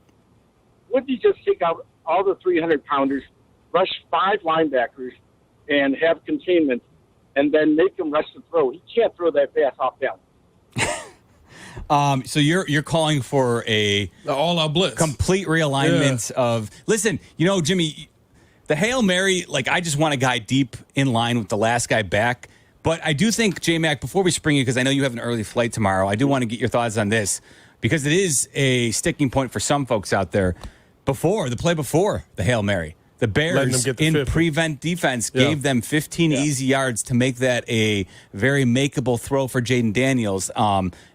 wouldn't you just take out all the 300-pounders, rush 5 linebackers, and have containment, and then make them rush the throw? He can't throw that fast off down. So you're calling for a all-out blitz, complete realignment of. Listen, Jimmy, the Hail Mary. Like, I just want a guy deep in line with the last guy back. But I do think, J-Mac, before we spring you, because I know you have an early flight tomorrow, I do want to get your thoughts on this, because it is a sticking point for some folks out there. Before the Hail Mary, the Bears in prevent defense gave them 15 easy yards to make that a very makeable throw for Jaden Daniels.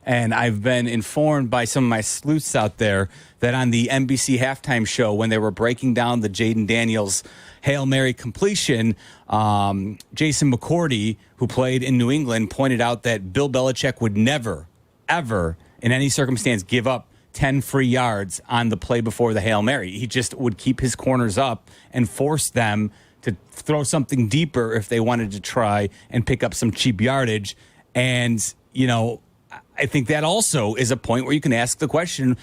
And I've been informed by some of my sleuths out there that on the NBC halftime show, when they were breaking down the Jaden Daniels Hail Mary completion, Jason McCourty, who played in New England, pointed out that Bill Belichick would never, ever, in any circumstance, give up 10 free yards on the play before the Hail Mary. He just would keep his corners up and force them to throw something deeper if they wanted to try and pick up some cheap yardage. And, I think that also is a point where you can ask the question,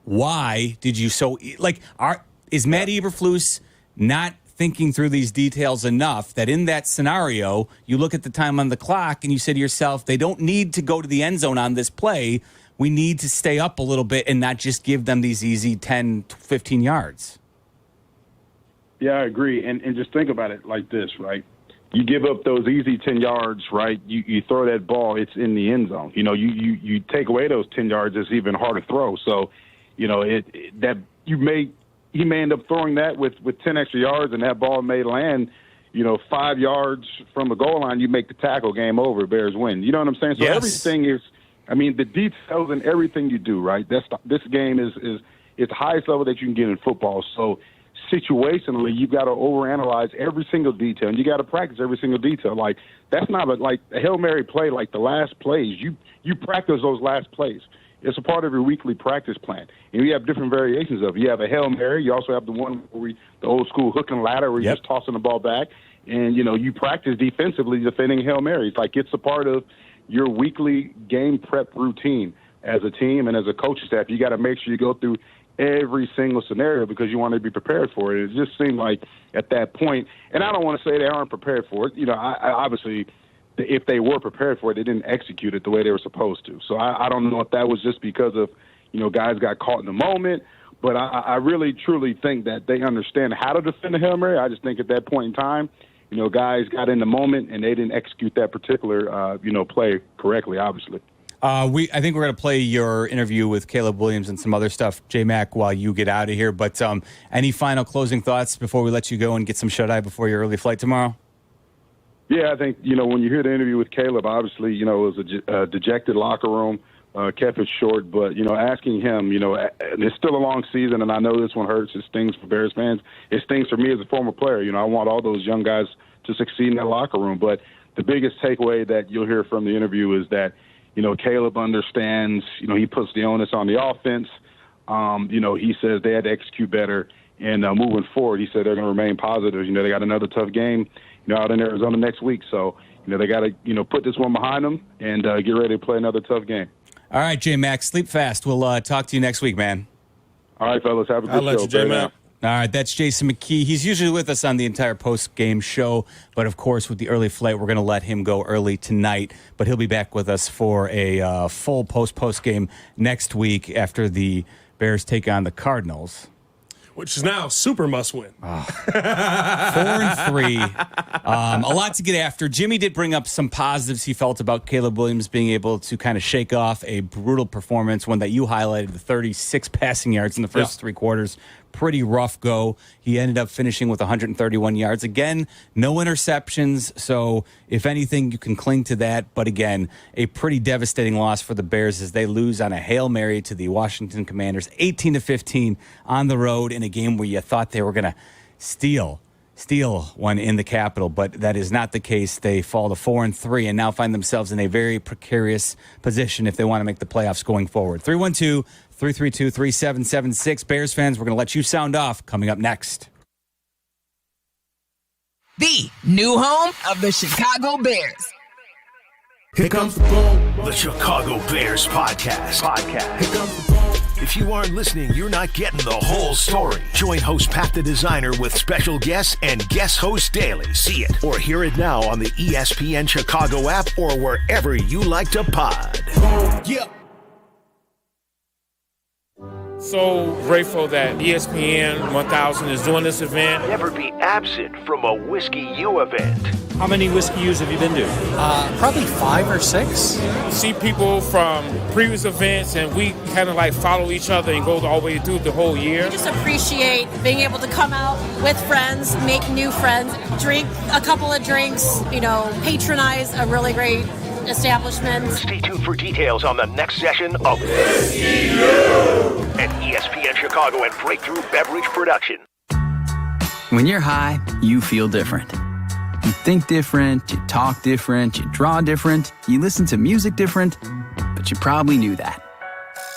why did you is Matt Eberflus not thinking through these details enough that in that scenario, you look at the time on the clock and you say to yourself, they don't need to go to the end zone on this play. We need to stay up a little bit and not just give them these easy 10, 15 yards. Yeah, I agree. And just think about it like this, right? You give up those easy 10 yards, right? You throw that ball, it's in the end zone. You take away those 10 yards, it's even harder to throw. So, he may end up throwing that with 10 extra yards, and that ball may land, 5 yards from the goal line. You make the tackle, game over, Bears win. You know what I'm saying? So everything is, the details in everything you do, right? This game is it's the highest level that you can get in football. So situationally, you've got to overanalyze every single detail, and you got to practice every single detail. Like, that's not like a Hail Mary play, like the last plays. You practice those last plays. It's a part of your weekly practice plan. And you have different variations of it. You have a Hail Mary. You also have the one where the old school hook and ladder where you're just tossing the ball back. And, you practice defensively defending Hail Marys. Like, it's a part of your weekly game prep routine as a team and as a coaching staff. You got to make sure you go through every single scenario because you want to be prepared for it. It just seemed like at that point, and I don't want to say they aren't prepared for it. I obviously, if they were prepared for it, they didn't execute it the way they were supposed to. So I don't know if that was just because of, guys got caught in the moment. But I really, truly think that they understand how to defend the Hail Mary. I just think at that point in time, guys got in the moment and they didn't execute that particular, play correctly, obviously. I think we're going to play your interview with Caleb Williams and some other stuff, J-Mac, while you get out of here. But any final closing thoughts before we let you go and get some shut-eye before your early flight tomorrow? Yeah, I think, when you hear the interview with Caleb, obviously, it was a dejected locker room, kept it short. But, asking him, it's still a long season, and I know this one hurts. It stings for Bears fans. It stings for me as a former player. I want all those young guys to succeed in that locker room. But the biggest takeaway that you'll hear from the interview is that, Caleb understands, he puts the onus on the offense. He says they had to execute better. And moving forward, he said they're going to remain positive. They got another tough game, out in Arizona next week. So, they got to, put this one behind them and get ready to play another tough game. All right, J-Mac, sleep fast. We'll talk to you next week, man. All right, fellas. Have a good I'll let show. you, J-Mac. All right, that's Jason McKie. He's usually with us on the entire post-game show, but of course, with the early flight, we're going to let him go early tonight. But he'll be back with us for a full post-game next week after the Bears take on the Cardinals. Which is now super must-win. 4-3. A lot to get after. Jimmy did bring up some positives he felt about Caleb Williams being able to kind of shake off a brutal performance, one that you highlighted, the 36 passing yards in the first 3 quarters. Pretty rough go. He ended up finishing with 131 yards. Again, no interceptions, so if anything, you can cling to that. But again, a pretty devastating loss for the Bears as they lose on a Hail Mary to the Washington Commanders, 18-15 on the road in a game where you thought they were going to steal one in the Capitol, but that is not the case. They fall to 4-3 and now find themselves in a very precarious position if they want to make the playoffs going forward. 312-332-3776. Bears fans, we're going to let you sound off coming up next. The new home of the Chicago Bears. Here comes the boom. The Chicago Bears podcast. Here comes the boom. If you aren't listening, you're not getting the whole story. Join host Pat the Designer with special guests and guest host daily. See it or hear it now on the ESPN Chicago app or wherever you like to pod. Yeah. So grateful that ESPN 1000 is doing this event. Never be absent from a Whiskey U event. How many Whiskey U's have you been to? Probably 5 or 6. See people from previous events, and we kind of like follow each other and go all the way through the whole year. I just appreciate being able to come out with friends, make new friends, drink a couple of drinks, patronize a really great establishment. Stay tuned for details on the next session of Whiskey U, an ESPN Chicago and Breakthrough Beverage production. When you're high, you feel different. You think different, you talk different, you draw different, you listen to music different, but you probably knew that.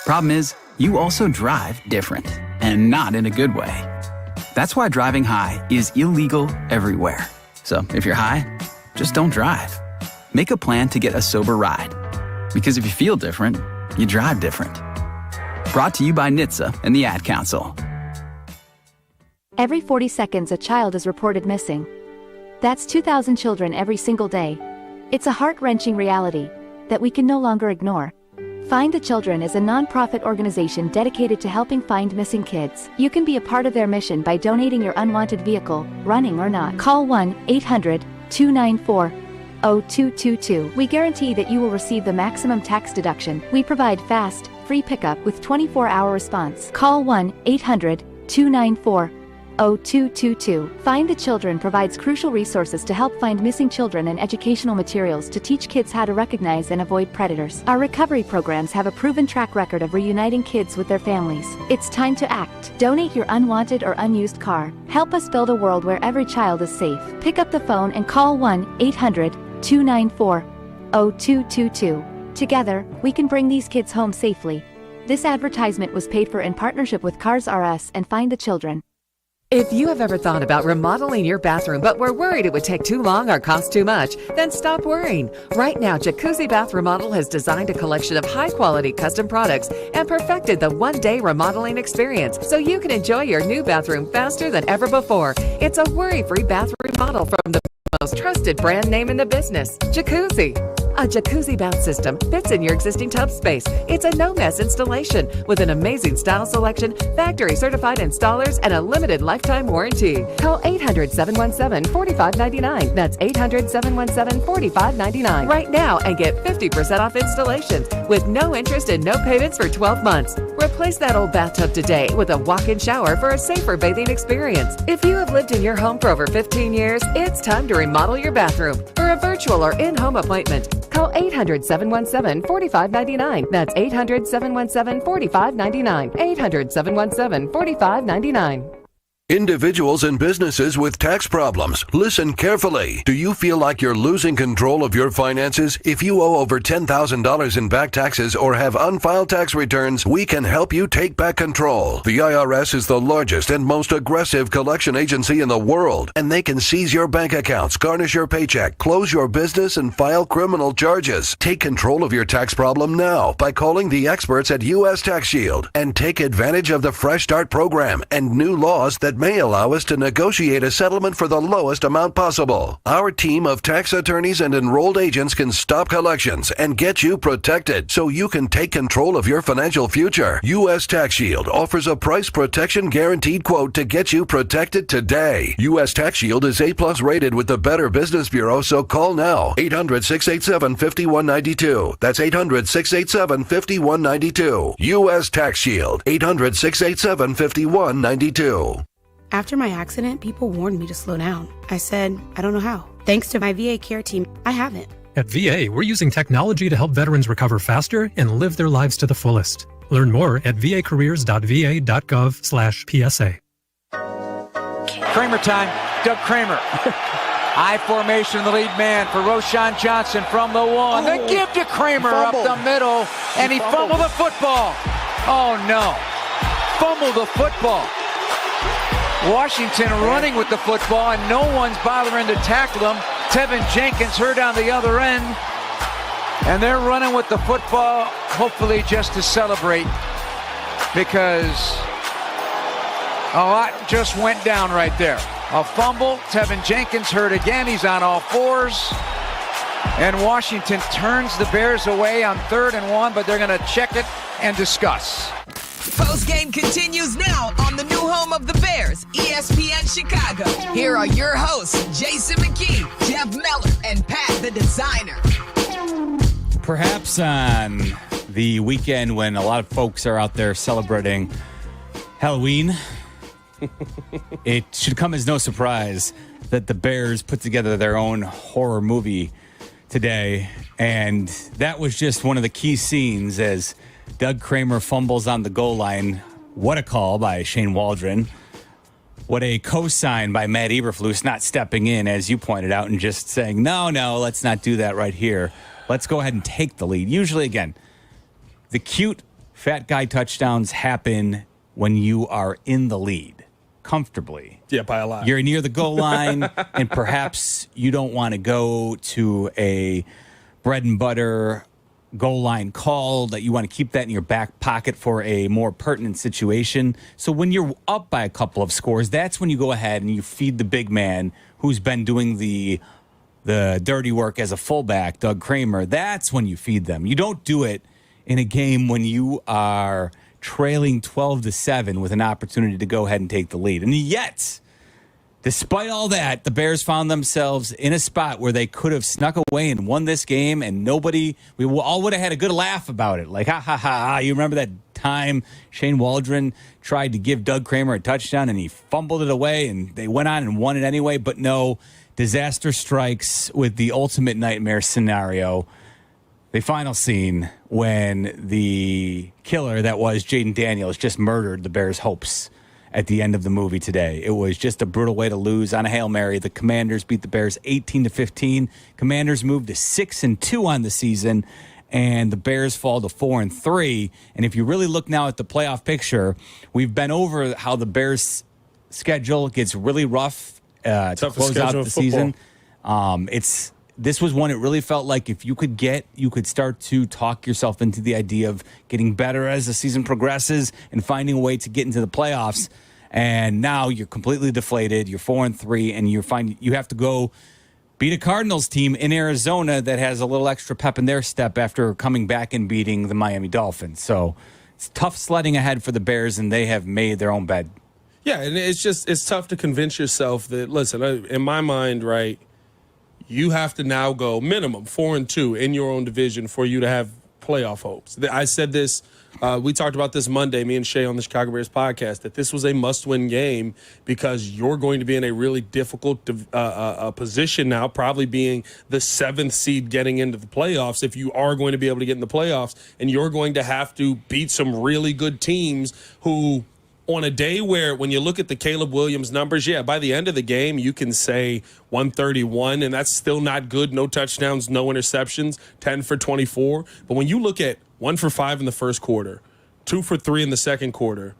Problem is, you also drive different, and not in a good way. That's why driving high is illegal everywhere. So if you're high, just don't drive. Make a plan to get a sober ride. Because if you feel different, you drive different. Brought to you by NHTSA and the Ad Council. Every 40 seconds, a child is reported missing. That's 2,000 children every single day. It's a heart-wrenching reality that we can no longer ignore. Find the Children is a non-profit organization dedicated to helping find missing kids. You can be a part of their mission by donating your unwanted vehicle, running or not. Call 1-800-294-0222. We guarantee that you will receive the maximum tax deduction. We provide fast, free pickup with 24-hour response. Call 1-800-294-0222. Find the Children provides crucial resources to help find missing children and educational materials to teach kids how to recognize and avoid predators. Our recovery programs have a proven track record of reuniting kids with their families. It's time to act. Donate your unwanted or unused car. Help us build a world where every child is safe. Pick up the phone and call 1-800-294-0222. Together, we can bring these kids home safely. This advertisement was paid for in partnership with Cars R Us and Find the Children. If you have ever thought about remodeling your bathroom but were worried it would take too long or cost too much, then stop worrying. Right now, Jacuzzi Bath Remodel has designed a collection of high-quality custom products and perfected the one-day remodeling experience so you can enjoy your new bathroom faster than ever before. It's a worry-free bath remodel from the most trusted brand name in the business, Jacuzzi. A jacuzzi bath system fits in your existing tub space. It's a no-mess installation with an amazing style selection, factory-certified installers, and a limited lifetime warranty. Call 800-717-4599. That's 800-717-4599 right now and get 50% off installations with no interest and no payments for 12 months. Replace that old bathtub today with a walk-in shower for a safer bathing experience. If you have lived in your home for over 15 years, it's time to remodel your bathroom. For a virtual or in-home appointment, call 800-717-4599. That's 800-717-4599. 800-717-4599. Individuals and businesses with tax problems, listen carefully. Do you feel like you're losing control of your finances? If you owe over $10,000 in back taxes or have unfiled tax returns, we can help you take back control. The IRS is the largest and most aggressive collection agency in the world, and they can seize your bank accounts, garnish your paycheck, close your business, and file criminal charges. Take control of your tax problem now by calling the experts at U.S. Tax Shield and take advantage of the Fresh Start program and new laws that may allow us to negotiate a settlement for the lowest amount possible. Our team of tax attorneys and enrolled agents can stop collections and get you protected so you can take control of your financial future. U.S. Tax Shield offers a price protection guaranteed quote to get you protected today. U.S. Tax Shield is A+ rated with the Better Business Bureau, so call now. 800-687-5192. That's 800-687-5192. U.S. Tax Shield. 800-687-5192. After my accident, people warned me to slow down. I said, I don't know how. Thanks to my VA care team, I haven't. At VA, we're using technology to help veterans recover faster and live their lives to the fullest. Learn more at vacareers.va.gov/PSA. Kramer time. Doug Kramer. I formation, the lead man for Roschon Johnson from the one. The give to Kramer up the middle, and he fumbled the football. Oh, no. Fumbled the football. Washington running with the football, and no one's bothering to tackle him. Tevin Jenkins hurt on the other end, and they're running with the football, hopefully just to celebrate, because a lot just went down right there. A fumble, Tevin Jenkins hurt again, he's on all fours, and Washington turns the Bears away on 3rd and 1, but they're going to check it and discuss. Postgame continues now on the new home of the Bears, ESPN Chicago. Here are your hosts, Jason McKie, Jeff Meller, and Pat the Designer. Perhaps on the weekend when a lot of folks are out there celebrating Halloween, it should come as no surprise that the Bears put together their own horror movie today. And that was just one of the key scenes as Doug Kramer fumbles on the goal line. What a call by Shane Waldron. What a cosign by Matt Eberflus not stepping in, as you pointed out, and just saying, no, let's not do that right here. Let's go ahead and take the lead. Usually, again, the cute fat guy touchdowns happen when you are in the lead comfortably. Yeah, by a lot. You're near the goal line, and perhaps you don't want to go to a bread and butter goal line call, that you want to keep that in your back pocket for a more pertinent situation. So when you're up by a couple of scores, that's when you go ahead and you feed the big man who's been doing the dirty work as a fullback, Doug Kramer. That's when you feed them. You don't do it in a game when you are trailing 12-7 with an opportunity to go ahead and take the lead. And yet, despite all that, the Bears found themselves in a spot where they could have snuck away and won this game, and we all would have had a good laugh about it. Like, ha. You remember that time Shane Waldron tried to give Doug Kramer a touchdown and he fumbled it away, and they went on and won it anyway? But no, disaster strikes with the ultimate nightmare scenario. The final scene when the killer that was Jaden Daniels just murdered the Bears' hopes at the end of the movie today. It was just a brutal way to lose on a Hail Mary. The Commanders beat the Bears 18-15. Commanders moved to 6-2 on the season, and the Bears fall to 4-3. And if you really look now at the playoff picture, we've been over how the Bears' schedule gets really rough to close out the season. This was one it really felt like if you could start to talk yourself into the idea of getting better as the season progresses and finding a way to get into the playoffs. And now you're completely deflated. You're 4-3, and you have to go beat a Cardinals team in Arizona that has a little extra pep in their step after coming back and beating the Miami Dolphins. So it's tough sledding ahead for the Bears, and they have made their own bed. Yeah, and it's tough to convince yourself that, listen, in my mind, right, you have to now go minimum 4-2 in your own division for you to have playoff hopes. I said this, we talked about this Monday, me and Shay on the Chicago Bears podcast, that this was a must-win game because you're going to be in a really difficult position now, probably being the 7th seed getting into the playoffs if you are going to be able to get in the playoffs, and you're going to have to beat some really good teams who on a day where when you look at the Caleb Williams numbers, by the end of the game, you can say 131, and that's still not good. No touchdowns, no interceptions, 10 for 24. But when you look at 1 for 5 in the first quarter, 2 for 3 in the second quarter,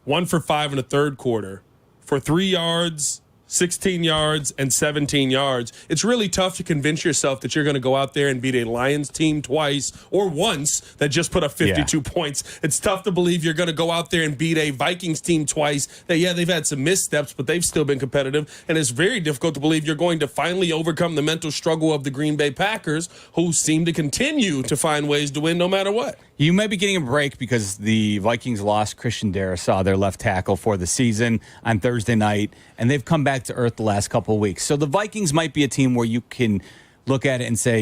1 for 5 in the third quarter, for 3 yards, 16 yards, and 17 yards. It's really tough to convince yourself that you're going to go out there and beat a Lions team twice or once that just put up 52 points. It's tough to believe you're going to go out there and beat a Vikings team twice that, they've had some missteps, but they've still been competitive. And it's very difficult to believe you're going to finally overcome the mental struggle of the Green Bay Packers, who seem to continue to find ways to win no matter what. You might be getting a break because the Vikings lost Christian Darrisaw, their left tackle, for the season on Thursday night, and they've come back to earth the last couple of weeks. So the Vikings might be a team where you can look at it and say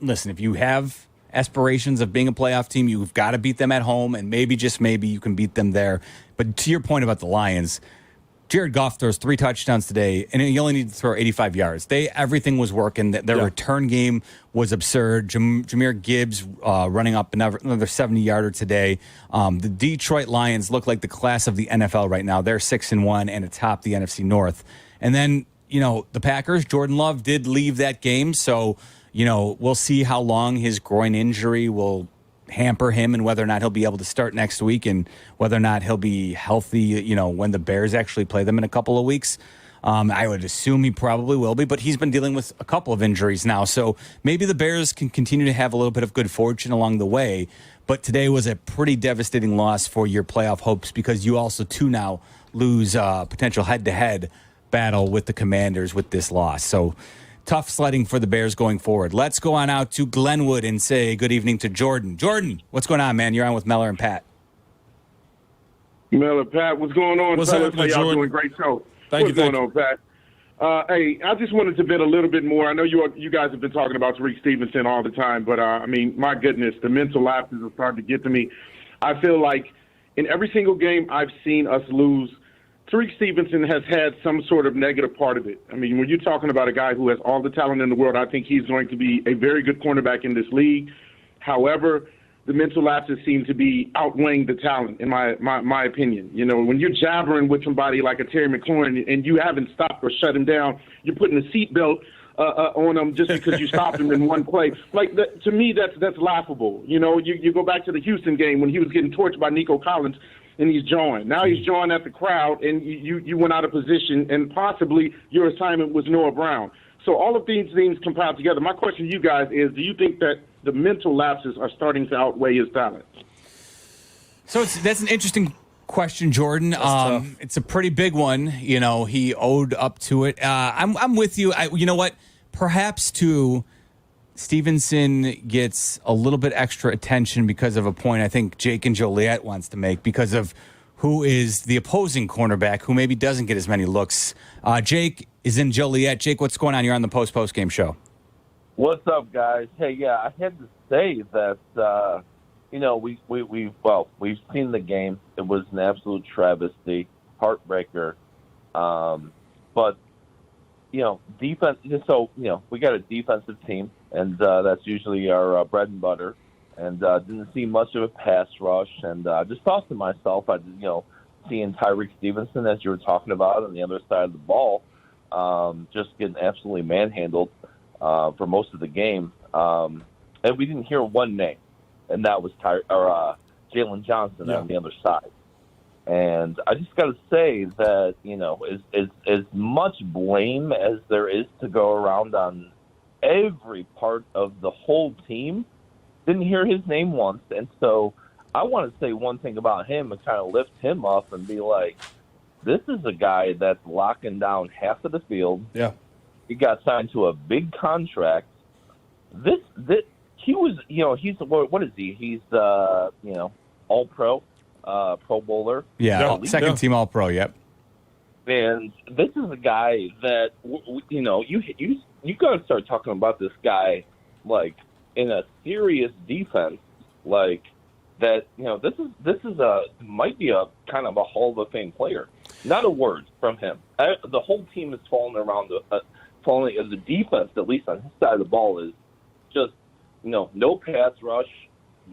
listen, if you have aspirations of being a playoff team, you've got to beat them at home, and maybe, just maybe, you can beat them there. But to your point about the Lions, Jared Goff throws 3 touchdowns today, and he only needed to throw 85 yards. Everything was working. Their return game was absurd. Jahmyr Gibbs running up another 70-yarder today. The Detroit Lions look like the class of the NFL right now. They're 6-1 and atop the NFC North. And then, the Packers, Jordan Love did leave that game, so, we'll see how long his groin injury will hamper him and whether or not he'll be able to start next week and whether or not he'll be healthy, when the Bears actually play them in a couple of weeks. I would assume he probably will be, but he's been dealing with a couple of injuries now. So maybe the Bears can continue to have a little bit of good fortune along the way. But today was a pretty devastating loss for your playoff hopes because you also, too, now lose potential head-to-head battle with the Commanders with this loss. So tough sledding for the Bears going forward. Let's go on out to Glenwood and say good evening to Jordan. Jordan, what's going on, man? You're on with Meller and Pat. Meller, Pat, what's going on? What's up, y'all doing? Great show. Thank what's going on, Pat? Hey, I just wanted to bit a little bit more. I know you guys have been talking about Tariq Stevenson all the time, but, my goodness, the mental lapses are starting to get to me. I feel like in every single game I've seen us lose, Tariq Stevenson has had some sort of negative part of it. I mean, when you're talking about a guy who has all the talent in the world, I think he's going to be a very good cornerback in this league. However, the mental lapses seem to be outweighing the talent, in my opinion. When you're jabbering with somebody like a Terry McLaurin and you haven't stopped or shut him down, you're putting a seatbelt on him just because you stopped him in one play. Like, to me, that's laughable. You go back to the Houston game when he was getting torched by Nico Collins, and he's jawing. Now he's jawing at the crowd, and you went out of position, and possibly your assignment was Noah Brown. So all of these things compiled together. My question to you guys is, do you think that the mental lapses are starting to outweigh his talent? So that's an interesting question, Jordan. It's a pretty big one. He owed up to it. I'm with you. You know what? Perhaps, too, Stevenson gets a little bit extra attention because of a point I think Jake and Joliet wants to make because of who is the opposing cornerback who maybe doesn't get as many looks. Jake is in Joliet. Jake, what's going on? You're on the post-game show. What's up, guys? Hey, I had to say that, we've seen the game. It was an absolute travesty, heartbreaker. But, defense, we got a defensive team. And that's usually our bread and butter. And didn't see much of a pass rush. And I just thought to myself, seeing Tariq Stevenson, as you were talking about, on the other side of the ball, just getting absolutely manhandled for most of the game. And we didn't hear one name, and that was Jalen Johnson on the other side. And I just got to say that, as much blame as there is to go around on every part of the whole team, didn't hear his name once. And so I want to say one thing about him and kind of lift him up and be like, this is a guy that's locking down half of the field. Yeah. He got signed to a big contract. He was, he's, what is he? He's, all-pro, Pro Bowler. Yeah, second team All-Pro, yep. And this is a guy that, you got to start talking about this guy, like, in a serious defense, like, that, this is might be a kind of a Hall of Fame player. Not a word from him. The whole team is falling around the defense, at least on his side of the ball, is just, no pass rush.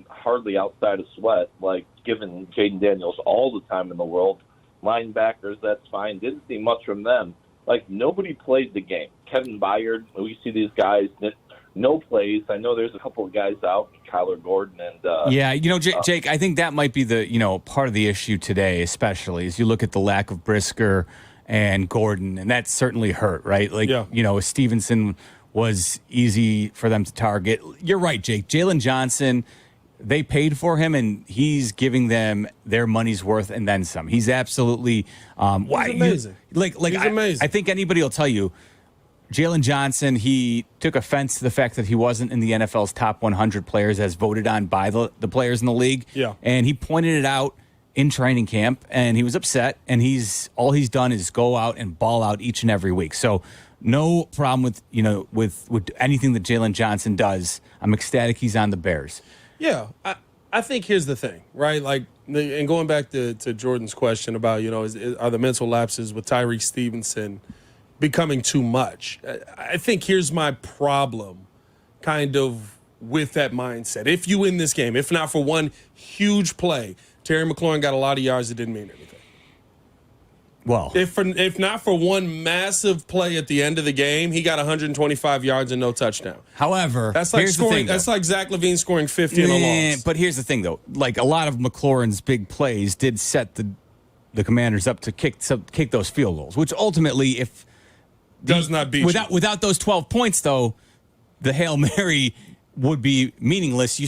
hardly outside of Sweat, like giving Jaden Daniels all the time in the world. Linebackers, that's fine. Didn't see much from them. Like, nobody played the game. Kevin Byard, we see these guys, no plays. I know there's a couple of guys out, Kyler Gordon and yeah, Jake, I think that might be the part of the issue today, especially as you look at the lack of Brisker and Gordon, and that certainly hurt, right? Like, Stevenson was easy for them to target. You're right, Jake. Jalen Johnson, they paid for him, and he's giving them their money's worth and then some. He's absolutely he's amazing. He's amazing. I think anybody will tell you, Jalen Johnson, he took offense to the fact that he wasn't in the NFL's top 100 players as voted on by the players in the league. Yeah. And he pointed it out in training camp, and he was upset, and all he's done is go out and ball out each and every week. So no problem with anything that Jalen Johnson does. I'm ecstatic he's on the Bears. Yeah, I think here's the thing, right? Like, and going back to Jordan's question about, are the mental lapses with Tyreek Stevenson becoming too much? I think here's my problem kind of with that mindset. If you win this game, if not for one huge play, Terry McLaurin got a lot of yards that didn't mean anything. Well, if not for one massive play at the end of the game, he got 125 yards and no touchdown. However, that's like here's scoring. the thing, that's like Zach LaVine scoring 50 in a loss. But here's the thing, though. Like, a lot of McLaurin's big plays did set the Commanders up to kick those field goals, which ultimately, does not beat without those 12 points, though, the Hail Mary would be meaningless.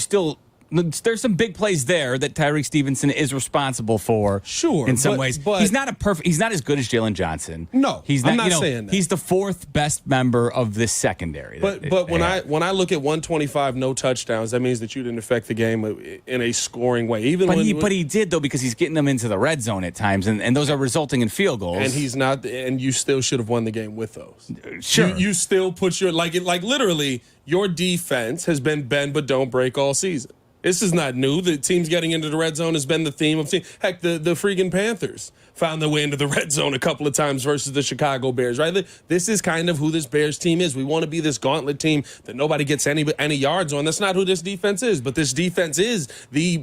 There's some big plays there that Tyreek Stevenson is responsible for. Sure, in some ways, but he's not he's not as good as Jalen Johnson. No, he's not. I'm not saying that. He's the fourth best member of this secondary. But when I look at 125 no touchdowns, that means that you didn't affect the game in a scoring way. But he did, though, because he's getting them into the red zone at times, and those are resulting in field goals. And he's not. And you still should have won the game with those. Sure, you still put your like literally your defense has been bend but don't break all season. This is not new. The teams getting into the red zone has been the theme of teams. Heck, the freaking Panthers found their way into the red zone a couple of times versus the Chicago Bears, right? This is kind of who this Bears team is. We want to be this gauntlet team that nobody gets any yards on. That's not who this defense is. But this defense is the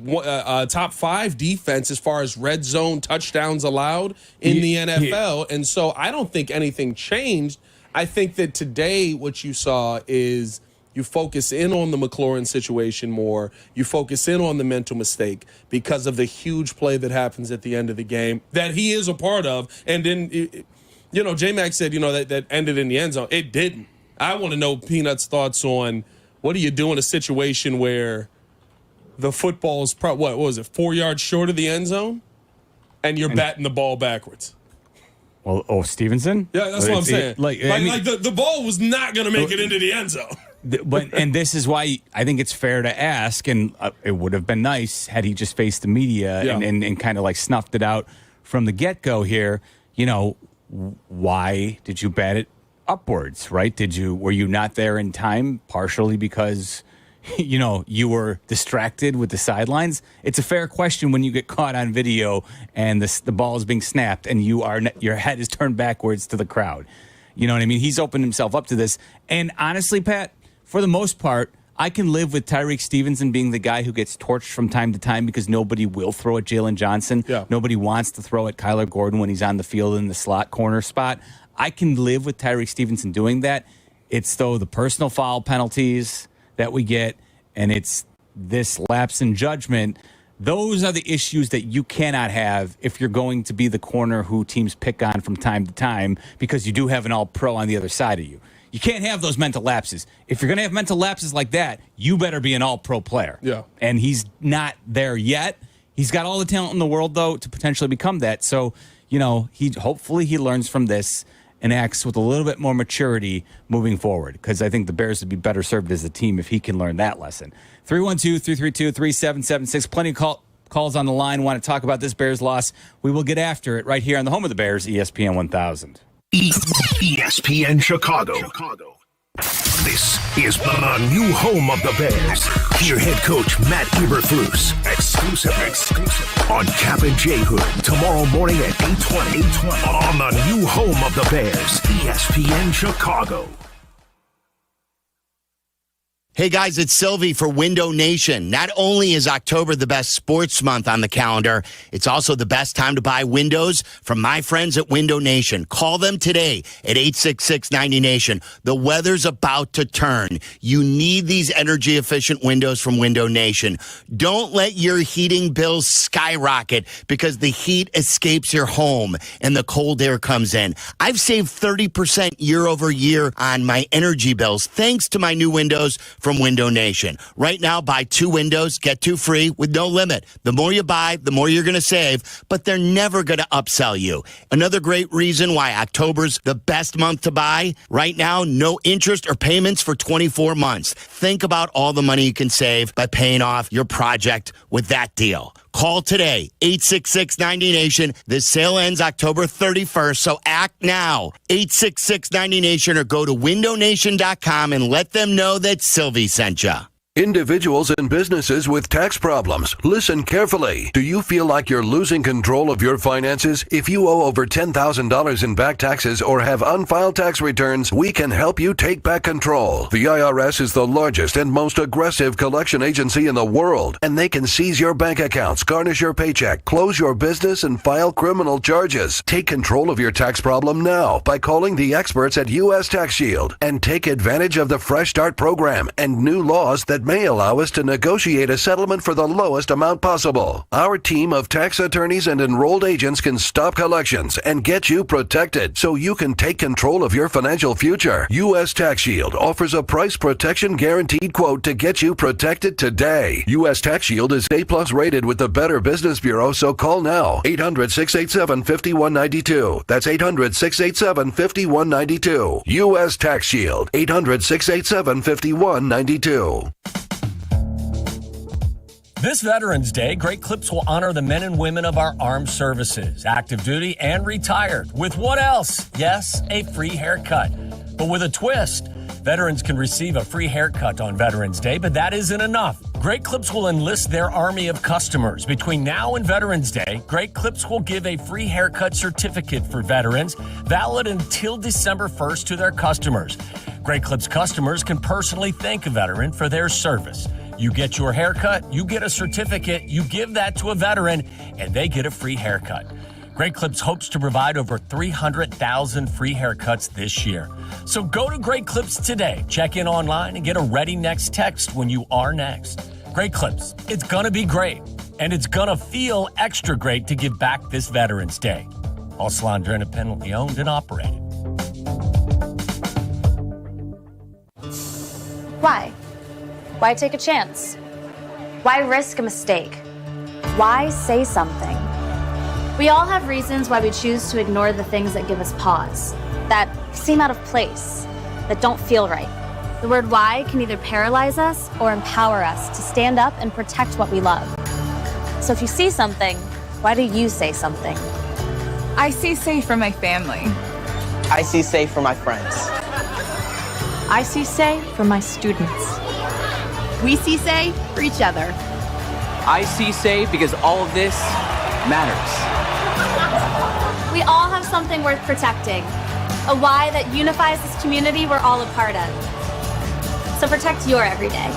top 5 defense as far as red zone touchdowns allowed in the NFL. And so I don't think anything changed. I think that today what you saw is you focus in on the McLaurin situation more. You focus in on the mental mistake because of the huge play that happens at the end of the game that he is a part of. And then, J-Mac said, that ended in the end zone. It didn't. I want to know Peanut's thoughts on what do you do in a situation where the football is, what was it, 4 yards short of the end zone? And you're batting the ball backwards. Well, Stevenson? Yeah, that's what I'm saying. The ball was not going to make it into the end zone. And this is why I think it's fair to ask, and it would have been nice had he just faced the media and kind of like snuffed it out from the get-go here. Why did you bat it upwards, right? Were you not there in time, partially because you were distracted with the sidelines? It's a fair question when you get caught on video and the ball is being snapped and your head is turned backwards to the crowd. You know what I mean? He's opened himself up to this. And honestly, Pat, for the most part, I can live with Tyreek Stevenson being the guy who gets torched from time to time because nobody will throw at Jalen Johnson. Yeah. Nobody wants to throw at Kyler Gordon when he's on the field in the slot corner spot. I can live with Tyreek Stevenson doing that. It's, though, the personal foul penalties that we get, and it's this lapse in judgment. Those are the issues that you cannot have if you're going to be the corner who teams pick on from time to time because you do have an all-pro on the other side of you. You can't have those mental lapses. If you're going to have mental lapses like that, you better be an all-pro player. Yeah. And he's not there yet. He's got all the talent in the world, though, to potentially become that. So, hopefully he learns from this and acts with a little bit more maturity moving forward, because I think the Bears would be better served as a team if he can learn that lesson. 312-332-3776. Plenty of calls on the line. Want to talk about this Bears loss? We will get after it right here on the home of the Bears, ESPN 1000. ESPN Chicago. This is the new home of the Bears. Hear head coach Matt Eberflus exclusive on Cap and J Hood tomorrow morning at 8:20 on the new home of the Bears, ESPN Chicago. Hey guys, it's Sylvie for Window Nation. Not only is October the best sports month on the calendar, it's also the best time to buy windows from my friends at Window Nation. Call them today at 866-90Nation. The weather's about to turn. You need these energy efficient windows from Window Nation. Don't let your heating bills skyrocket because the heat escapes your home and the cold air comes in. I've saved 30% year over year on my energy bills thanks to my new windows from Window Nation. Right now, buy 2 windows, get 2 free with no limit. The more you buy, the more you're going to save, but they're never going to upsell you. Another great reason why October's the best month to buy. Right now, no interest or payments for 24 months. Think about all the money you can save by paying off your project with that deal. Call today, 866-90Nation. This sale ends October 31st, so act now. 866-90Nation or go to windownation.com and let them know that Sylvie sent you. Individuals and businesses with tax problems, listen carefully. Do you feel like you're losing control of your finances? If you owe over $10,000 in back taxes or have unfiled tax returns, we can help you take back control. The IRS is the largest and most aggressive collection agency in the world, and they can seize your bank accounts, garnish your paycheck, close your business, and file criminal charges. Take control of your tax problem now by calling the experts at U.S. Tax Shield and take advantage of the Fresh Start program and new laws that may allow us to negotiate a settlement for the lowest amount possible. Our team of tax attorneys and enrolled agents can stop collections and get you protected so you can take control of your financial future. U.S. Tax Shield offers a price protection guaranteed quote to get you protected today. U.S. Tax Shield is A+ rated with the Better Business Bureau, so call now. 800-687-5192. That's 800-687-5192. U.S. Tax Shield. 800-687-5192. This Veterans Day, Great Clips will honor the men and women of our armed services, active duty and retired. With what else? Yes, a free haircut. But with a twist. Veterans can receive a free haircut on Veterans Day, but that isn't enough. Great Clips will enlist their army of customers. Between now and Veterans Day, Great Clips will give a free haircut certificate for veterans, valid until December 1st to their customers. Great Clips customers can personally thank a veteran for their service. You get your haircut, you get a certificate, you give that to a veteran, and they get a free haircut. Great Clips hopes to provide over 300,000 free haircuts this year. So go to Great Clips today, check in online, and get a ready next text when you are next. Great Clips, it's going to be great, and it's going to feel extra great to give back this Veterans Day. All salons are independently owned and operated. Why? Why take a chance? Why risk a mistake? Why say something? We all have reasons why we choose to ignore the things that give us pause, that seem out of place, that don't feel right. The word why can either paralyze us or empower us to stand up and protect what we love. So if you see something, why do you say something? I see safe for my family. I see safe for my friends. I see say for my students. We see say for each other. I see say because all of this matters. We all have something worth protecting, a why that unifies this community we're all a part of. So protect your everyday.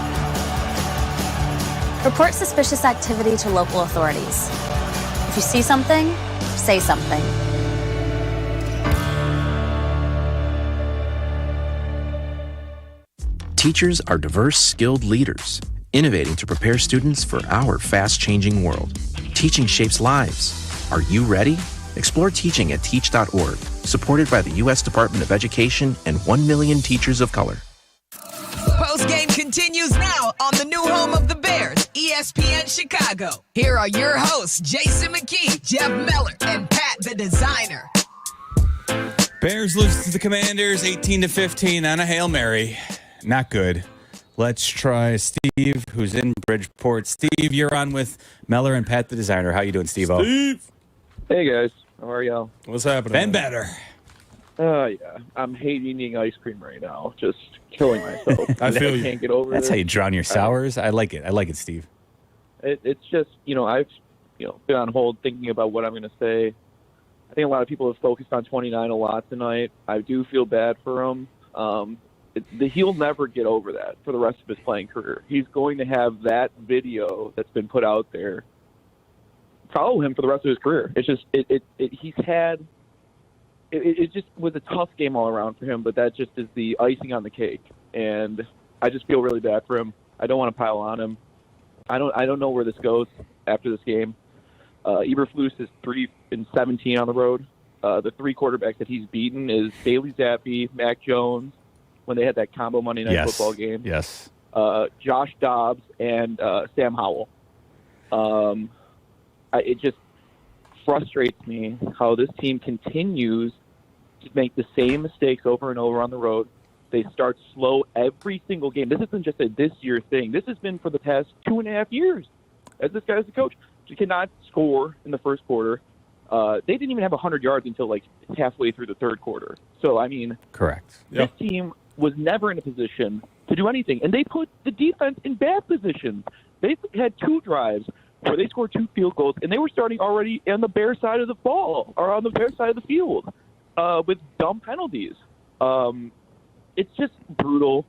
Report suspicious activity to local authorities. If you see something, say something. Teachers are diverse, skilled leaders, innovating to prepare students for our fast-changing world. Teaching shapes lives. Are you ready? Explore teaching at teach.org, supported by the U.S. Department of Education and 1 million teachers of color. Postgame continues now on the new home of the Bears, ESPN Chicago. Here are your hosts, Jason McKie, Jeff Meller, and Pat the Designer. Bears lose to the Commanders 18-15 on a Hail Mary. Not good. Let's try Steve, who's in Bridgeport. Steve, you're on with Meller and Pat the Designer. How you doing, Steve-O? Steve! Hey, guys. How are y'all? What's happening? Been better. Yeah. I'm hating eating ice cream right now. Just killing myself. I feel I you. can't get over That's it. how you drown your sours. I like it. I like it, Steve. It's just, I've been on hold thinking about what I'm going to say. I think a lot of people have focused on 29 a lot tonight. I do feel bad for them. he'll never get over that for the rest of his playing career. He's going to have that video that's been put out there follow him for the rest of his career. It's just it just was a tough game all around for him, but that just is the icing on the cake. And I just feel really bad for him. I don't want to pile on him. I don't know where this goes after this game. Eberflus is 3-17 on the road. The three quarterbacks that he's beaten is Bailey Zappi, Mac Jones, when they had that combo Monday Night Football game. Yes. Josh Dobbs and Sam Howell. It just frustrates me how this team continues to make the same mistakes over and over on the road. They start slow every single game. This isn't just a this year thing. This has been for the past 2.5 years as this guy's the coach. You cannot score in the first quarter. They didn't even have 100 yards until like halfway through the third quarter. So, I mean, correct. This team was never in a position to do anything. And they put the defense in bad positions. They had 2 drives where they scored 2 field goals, and they were starting already on the Bear side of the ball or on the Bear side of the field with dumb penalties. It's just brutal.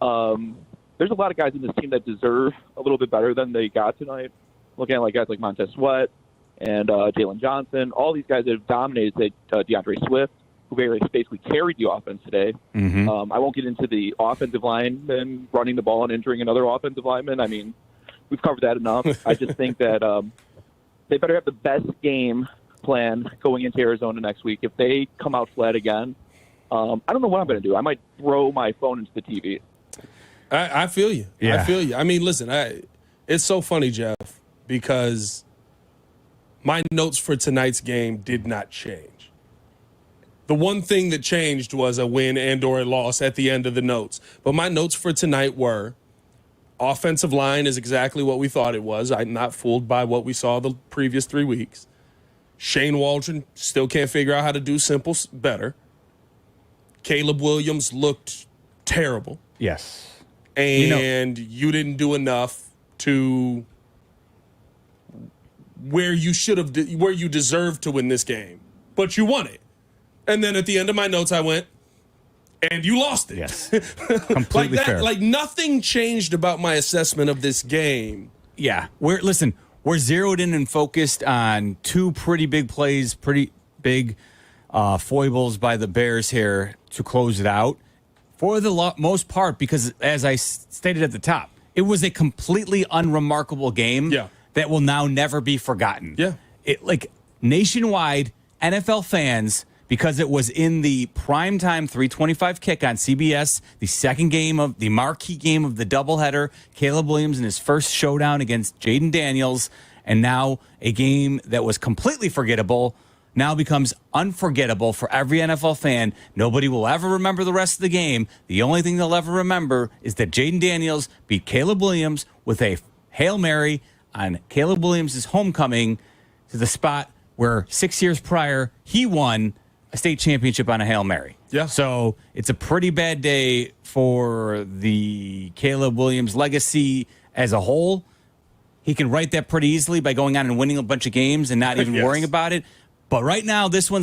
There's a lot of guys in this team that deserve a little bit better than they got tonight. Looking at like guys like Montez Sweat and Jalen Johnson, all these guys that have dominated, DeAndre Swift, who basically carried the offense today. Mm-hmm. I won't get into the offensive linemen running the ball and injuring another offensive lineman. I mean, we've covered that enough. I just think that they better have the best game plan going into Arizona next week. If they come out flat again, I don't know what I'm going to do. I might throw my phone into the TV. I feel you. Yeah. I feel you. I mean, listen, it's so funny, Jeff, because my notes for tonight's game did not change. The one thing that changed was a win and or a loss at the end of the notes. But my notes for tonight were offensive line is exactly what we thought it was. I'm not fooled by what we saw the previous 3 weeks. Shane Waldron still can't figure out how to do simple better. Caleb Williams looked terrible. Yes. And you didn't do enough to where you deserved to win this game, but you won it. And then at the end of my notes, I went, and you lost it. Yes. Completely fair. Like nothing changed about my assessment of this game. Yeah. We're zeroed in and focused on 2 pretty big plays, pretty big foibles by the Bears here to close it out. For the most part, because as I stated at the top, it was a completely unremarkable game that will now never be forgotten. Yeah. Like nationwide, NFL fans, because it was in the primetime 3:25 kick on CBS, the second game of the marquee game of the doubleheader, Caleb Williams in his first showdown against Jaden Daniels, and now a game that was completely forgettable now becomes unforgettable for every NFL fan. Nobody will ever remember the rest of the game. The only thing they'll ever remember is that Jaden Daniels beat Caleb Williams with a Hail Mary on Caleb Williams' homecoming to the spot where 6 years prior he won a state championship on a Hail Mary. Yeah. So it's a pretty bad day for the Caleb Williams legacy as a whole. He can write that pretty easily by going on and winning a bunch of games and not even worrying about it. But right now, this one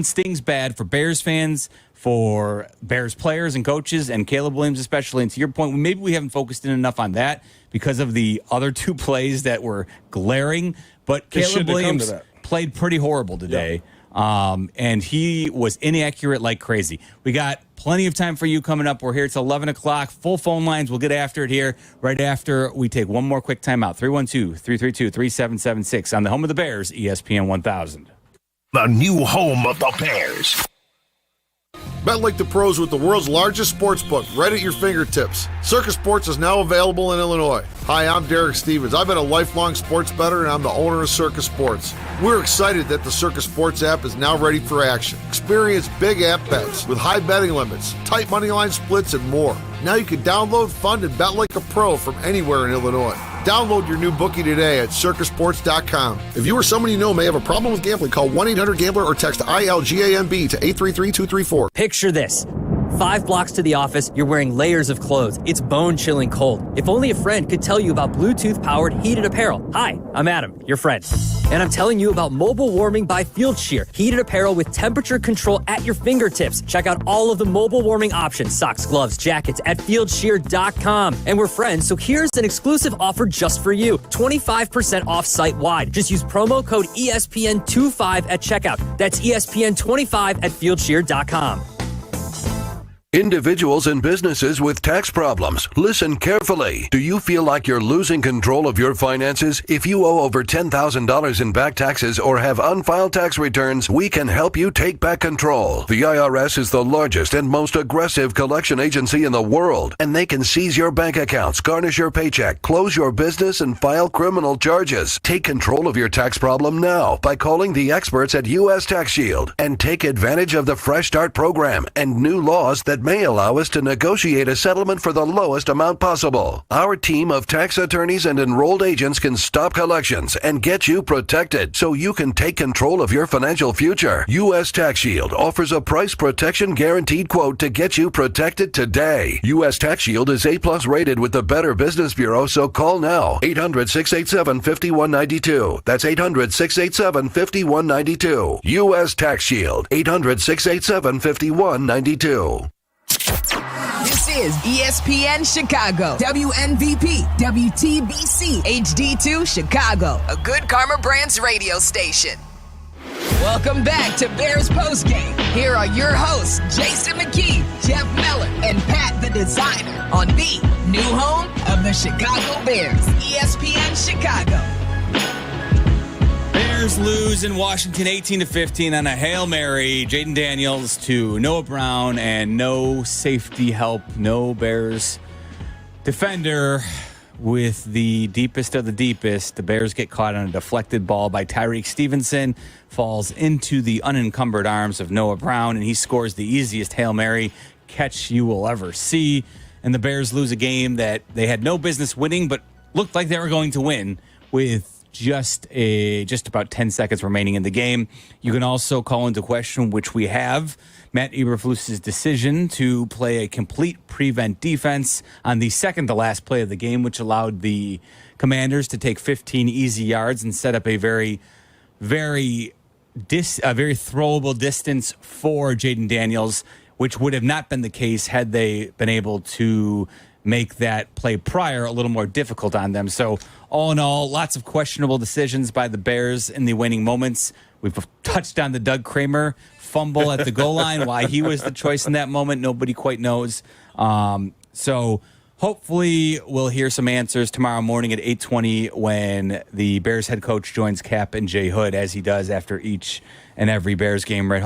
stings bad for Bears fans, for Bears players and coaches, and Caleb Williams especially. And to your point, maybe we haven't focused in enough on that because of the other 2 plays that were glaring. But Caleb Williams played pretty horrible today, and he was inaccurate like crazy. We got plenty of time for you coming up. We're here till 11 o'clock. Full phone lines. We'll get after it here right after we take one more quick timeout. 312-332-3776 on the home of the Bears, ESPN 1000. The new home of the Bears. Bet like the pros with the world's largest sports book right at your fingertips. Circus Sports is now available in Illinois. Hi, I'm Derek Stevens. I've been a lifelong sports bettor, and I'm the owner of Circus Sports. We're excited that the Circus Sports app is now ready for action. Experience big app bets with high betting limits, tight money line splits, and more. Now you can download, fund, and bet like a pro from anywhere in Illinois. Download your new bookie today at circusports.com. If you or someone you know may have a problem with gambling, call 1-800-GAMBLER or text ILGAMB to 833-234. Picture this. 5 blocks to the office, you're wearing layers of clothes. It's bone-chilling cold. If only a friend could tell you about Bluetooth-powered heated apparel. Hi, I'm Adam, your friend. And I'm telling you about Mobile Warming by Field Shear. Heated apparel with temperature control at your fingertips. Check out all of the mobile warming options, socks, gloves, jackets at fieldshear.com. And we're friends, so here's an exclusive offer just for you. 25% off site-wide. Just use promo code ESPN25 at checkout. That's ESPN25 at fieldshear.com. Individuals and businesses with tax problems, listen carefully. Do you feel like you're losing control of your finances? If you owe over $10,000 in back taxes or have unfiled tax returns, we can help you take back control. The IRS is the largest and most aggressive collection agency in the world, and they can seize your bank accounts, garnish your paycheck, close your business, and file criminal charges. Take control of your tax problem now by calling the experts at U.S. Tax Shield and take advantage of the Fresh Start program and new laws that may allow us to negotiate a settlement for the lowest amount possible. Our team of tax attorneys and enrolled agents can stop collections and get you protected so you can take control of your financial future. U.S. Tax Shield offers a price protection guaranteed quote to get you protected today. U.S. Tax Shield is A+ rated with the Better Business Bureau, so call now. 800-687-5192. That's 800-687-5192. U.S. Tax Shield. 800-687-5192. This is ESPN Chicago, WNVP, WTBC, HD2 Chicago, a Good Karma Brands radio station. Welcome back to Bears Postgame. Here are your hosts, Jason McKie, Jeff Meller, and Pat the Designer on the new home of the Chicago Bears, ESPN Chicago. Bears lose in Washington 18-15 on a Hail Mary. Jaden Daniels to Noah Brown, and no safety help, no Bears defender with the deepest of the deepest. The Bears get caught on a deflected ball by Tyreek Stevenson, falls into the unencumbered arms of Noah Brown, and he scores the easiest Hail Mary catch you will ever see. And the Bears lose a game that they had no business winning, but looked like they were going to win with just about 10 seconds remaining in the game. You can also call into question, which we have, Matt Eberflus's decision to play a complete prevent defense on the second to last play of the game, which allowed the Commanders to take 15 easy yards and set up a very throwable distance for Jaden Daniels, which would have not been the case had they been able to make that play prior a little more difficult on them. So all in all, lots of questionable decisions by the Bears in the winning moments. We've touched on the Doug Kramer fumble at the goal line. Why he was the choice in that moment, nobody quite knows. So hopefully we'll hear some answers tomorrow morning at 8:20 when the Bears head coach joins Cap and Jay Hood, as he does after each and every Bears game right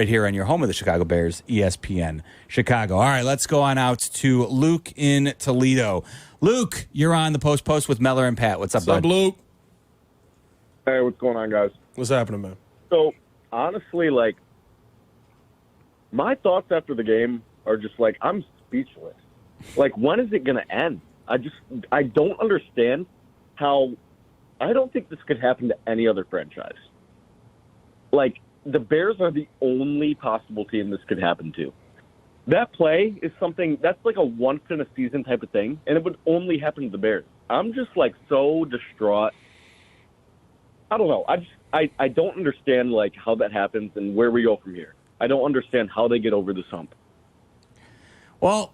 here on your home of the Chicago Bears, ESPN Chicago. All right, let's go on out to Luke in Toledo. Luke, you're on the Post with Meller and Pat. What's up, bud? What's up, Luke? Hey, what's going on, guys? What's happening, man? So, honestly, my thoughts after the game are just I'm speechless. When is it going to end? I don't understand how. I don't think this could happen to any other franchise. The Bears are the only possible team this could happen to. That play is something that's a once-in-a-season type of thing, and it would only happen to the Bears. I'm just, so distraught. I don't know. I don't understand, how that happens and where we go from here. I don't understand how they get over this hump. Well,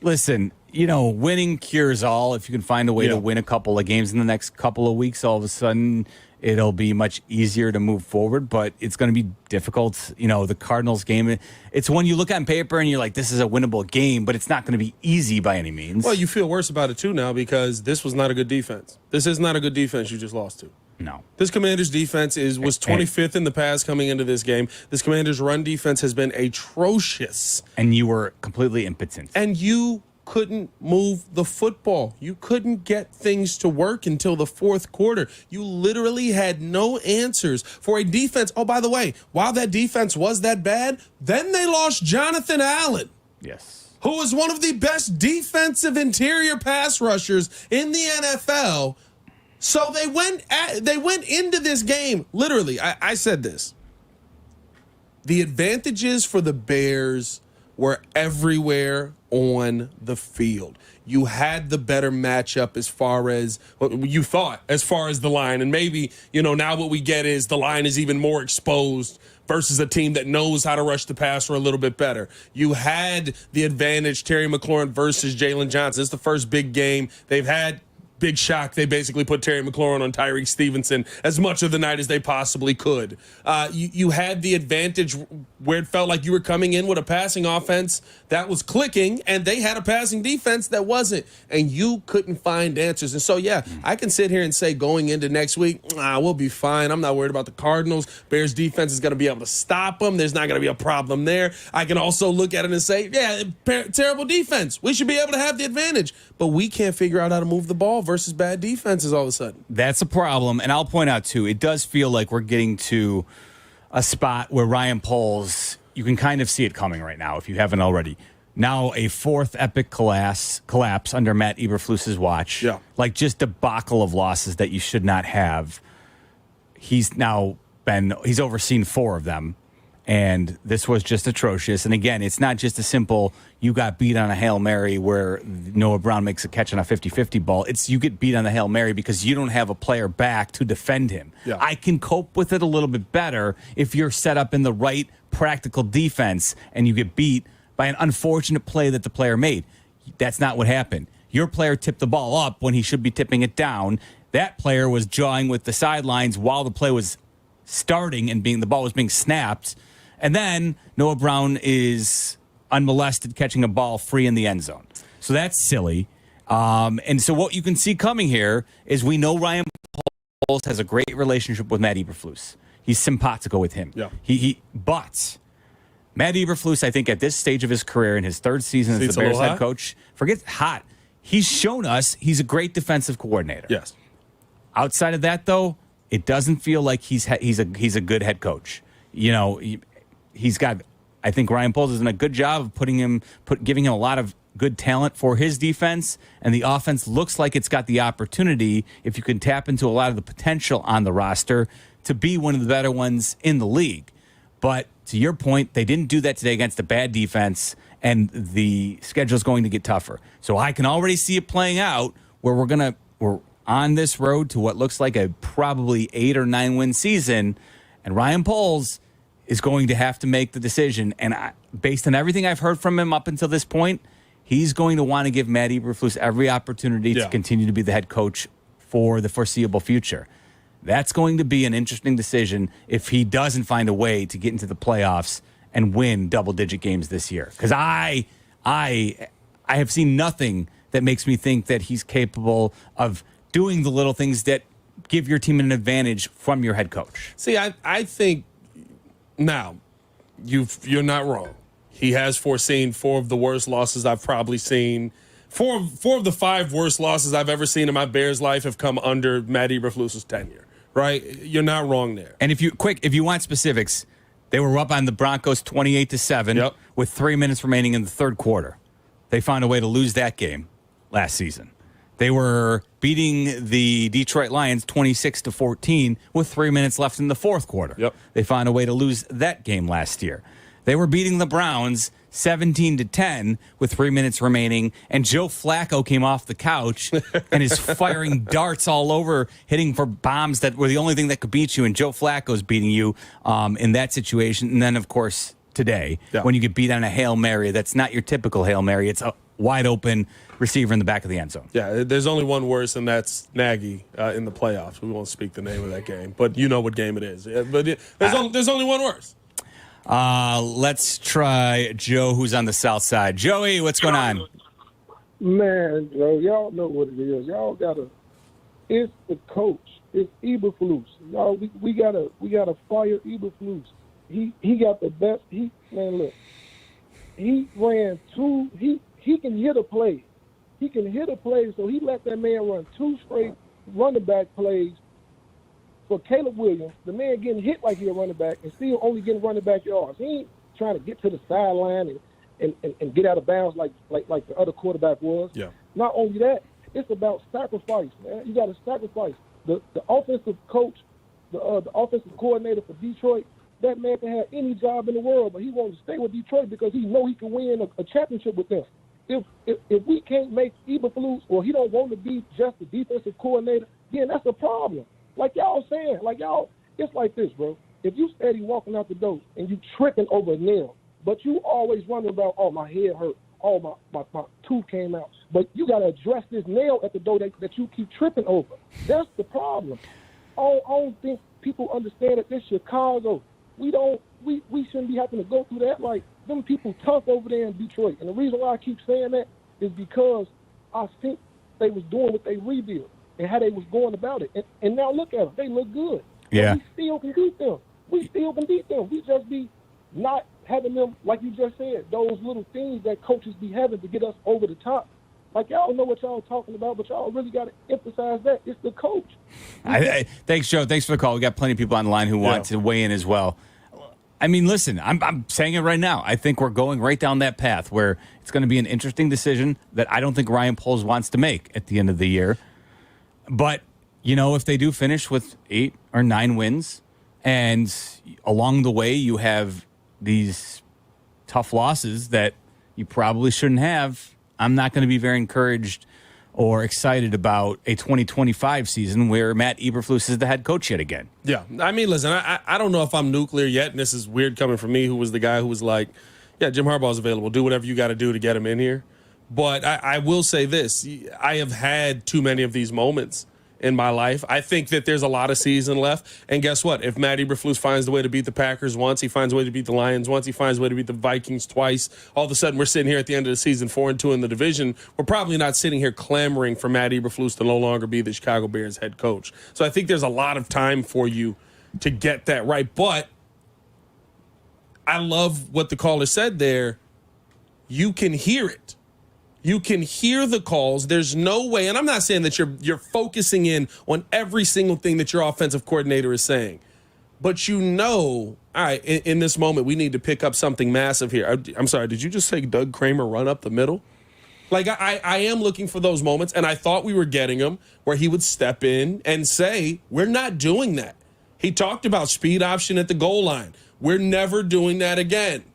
listen, winning cures all. If you can find a way to win a couple of games in the next couple of weeks, all of a sudden it'll be much easier to move forward, but it's going to be difficult. The Cardinals game, it's when you look on paper and you're like, this is a winnable game, but it's not going to be easy by any means. Well, you feel worse about it too now because this was not a good defense. This is not a good defense you just lost to. No. This Commanders defense was 25th in the past coming into this game. This Commanders run defense has been atrocious. And you were completely impotent. And you couldn't move the football. You couldn't get things to work until the fourth quarter. You literally had no answers for a defense. Oh, by the way, while that defense was that bad, then they lost Jonathan Allen. Yes. Who was one of the best defensive interior pass rushers in the NFL. So they went into this game, literally, I said this. The advantages for the Bears were everywhere on the field. You had the better matchup as far as you thought, as far as the line. And maybe, now what we get is the line is even more exposed versus a team that knows how to rush the passer a little bit better. You had the advantage, Terry McLaurin versus Jalen Johnson. It's the first big game they've had. Big shock. They basically put Terry McLaurin on Tyreek Stevenson as much of the night as they possibly could. You had the advantage where it felt like you were coming in with a passing offense that was clicking, and they had a passing defense that wasn't, and you couldn't find answers. And so, yeah, I can sit here and say going into next week, we'll be fine. I'm not worried about the Cardinals. Bears defense is going to be able to stop them. There's not going to be a problem there. I can also look at it and say, yeah, terrible defense. We should be able to have the advantage, but we can't figure out how to move the ball versus bad defenses all of a sudden. That's a problem. And I'll point out, too, it does feel like we're getting to a spot where Ryan Poles, you can kind of see it coming right now if you haven't already. Now a fourth epic collapse under Matt Eberflus's watch. Yeah. Like just debacle of losses that you should not have. He's overseen 4 of them. And this was just atrocious. And again, it's not just a simple, you got beat on a Hail Mary where Noah Brown makes a catch on a 50-50 ball. It's you get beat on the Hail Mary because you don't have a player back to defend him. Yeah. I can cope with it a little bit better if you're set up in the right practical defense and you get beat by an unfortunate play that the player made. That's not what happened. Your player tipped the ball up when he should be tipping it down. That player was jawing with the sidelines while the play was starting and the ball was being snapped. And then Noah Brown is unmolested catching a ball free in the end zone. So that's silly. And so what you can see coming here is we know Ryan Poles has a great relationship with Matt Eberflus. He's simpatico with him. Yeah. But Matt Eberflus, I think at this stage of his career in his 3rd season as the Bears head coach, forget hot. He's shown us he's a great defensive coordinator. Yes. Outside of that, though, it doesn't feel like he's a good head coach. He's got, I think Ryan Poles has done a good job of giving him a lot of good talent for his defense, and the offense looks like it's got the opportunity, if you can tap into a lot of the potential on the roster, to be one of the better ones in the league. But to your point, they didn't do that today against a bad defense, and the schedule is going to get tougher. So I can already see it playing out where we're on this road to what looks like a probably 8 or 9 win season, and Ryan Poles is going to have to make the decision. And based on everything I've heard from him up until this point, he's going to want to give Matt Eberflus every opportunity to continue to be the head coach for the foreseeable future. That's going to be an interesting decision if he doesn't find a way to get into the playoffs and win double-digit games this year. Because I have seen nothing that makes me think that he's capable of doing the little things that give your team an advantage from your head coach. See, I think now you're not wrong. He has foreseen 4 of the worst losses I've probably seen. 4 of the 5 worst losses I've ever seen in my Bears life have come under Matt Eberflus's tenure. Right? You're not wrong there. And if you want specifics, they were up on the Broncos 28-7 with 3 minutes remaining in the 3rd quarter. They found a way to lose that game last season. They were beating the Detroit Lions 26-14 with 3 minutes left in the 4th quarter. Yep. They found a way to lose that game last year. They were beating the Browns 17-10 with 3 minutes remaining, and Joe Flacco came off the couch and is firing darts all over, hitting for bombs that were the only thing that could beat you, and Joe Flacco's beating you in that situation. And then, of course, today, when you get beat on a Hail Mary, that's not your typical Hail Mary. It's a wide-open receiver in the back of the end zone. Yeah, there's only one worse, and that's Nagy in the playoffs. We won't speak the name of that game, but you know what game it is. But there's only one worse. Let's try Joe, who's on the south side. Joey, what's going on? Man, Joe, y'all know what it is. Y'all gotta. It's the coach. It's Eberflus. Y'all, we gotta fire Eberflus. He got the best. Look. He ran 2. He can hit a play. He can hit a play, so he let that man run 2 straight running back plays for Caleb Williams, the man getting hit like he's a running back and still only getting running back yards. He ain't trying to get to the sideline and get out of bounds like the other quarterback was. Yeah. Not only that, it's about sacrifice, man. You got to sacrifice. The offensive coach, the offensive coordinator for Detroit, that man can have any job in the world, but he wants to stay with Detroit because he know he can win a championship with them. If we can't make Eberflus, or he don't want to be just the defensive coordinator, then that's a problem. Like y'all saying, it's like this, bro. If you steady walking out the door and you tripping over a nail, but you always wondering about, oh, my head hurt, oh, my tooth came out, but you got to address this nail at the door that you keep tripping over. That's the problem. I don't think people understand that this Chicago, we shouldn't be having to go through that. Like, them people tough over there in Detroit. And the reason why I keep saying that is because I think they was doing what they rebuild and how they was going about it. And now look at them. They look good. Yeah. But we still can beat them. We just be not having them, like you just said, those little things that coaches be having to get us over the top. Like, y'all know what y'all talking about, but y'all really got to emphasize that. It's the coach. Thanks, Joe. Thanks for the call. We got plenty of people on the line who want to weigh in as well. I mean, listen, I'm saying it right now. I think we're going right down that path where it's going to be an interesting decision that I don't think Ryan Poles wants to make at the end of the year. But, if they do finish with 8 or 9 wins, and along the way you have these tough losses that you probably shouldn't have, I'm not going to be very encouraged or excited about a 2025 season where Matt Eberflus is the head coach yet again. Yeah. I mean, listen, I don't know if I'm nuclear yet, and this is weird coming from me, who was the guy who was like, yeah, Jim Harbaugh's available. Do whatever you got to do to get him in here. But I will say this. I have had too many of these moments in my life. I think that there's a lot of season left. And guess what? If Matt Eberflus finds the way to beat the Packers once, he finds a way to beat the Lions once, he finds a way to beat the Vikings twice, all of a sudden we're sitting here at the end of the season 4-2 in the division. We're probably not sitting here clamoring for Matt Eberflus to no longer be the Chicago Bears head coach. So I think there's a lot of time for you to get that right. But I love what the caller said there. You can hear it. You can hear the calls. There's no way, and I'm not saying that you're focusing in on every single thing that your offensive coordinator is saying, but all right, in this moment, we need to pick up something massive here. I'm sorry, did you just say Doug Kramer run up the middle? Like, I am looking for those moments, and I thought we were getting them where he would step in and say, we're not doing that. He talked about speed option at the goal line. We're never doing that again.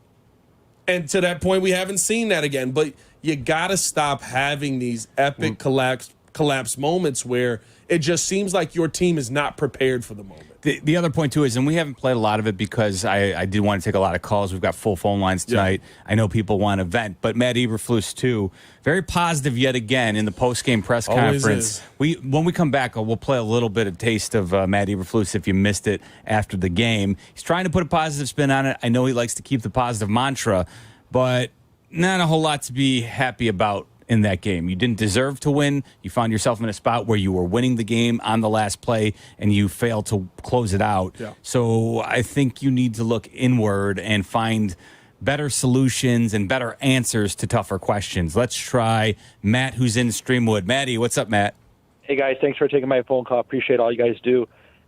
And to that point, we haven't seen that again. But you got to stop having these epic collapse moments where it just seems like your team is not prepared for the moment. The other point, too, is, and we haven't played a lot of it because I did want to take a lot of calls. We've got full phone lines tonight. Yeah. I know people want to vent, but Matt Eberflus, too, very positive yet again in the post-game press conference. When we come back, we'll play a little bit of taste of Matt Eberflus if you missed it after the game. He's trying to put a positive spin on it. I know he likes to keep the positive mantra, but not a whole lot to be happy about in that game. You didn't deserve to win. You found yourself in a spot where you were winning the game on the last play and you failed to close it out. Yeah. So I think you need to look inward and find better solutions and better answers to tougher questions. Let's try Matt, who's in Streamwood. Matty, what's up, Matt? Hey, guys. Thanks for taking my phone call. Appreciate all you guys do.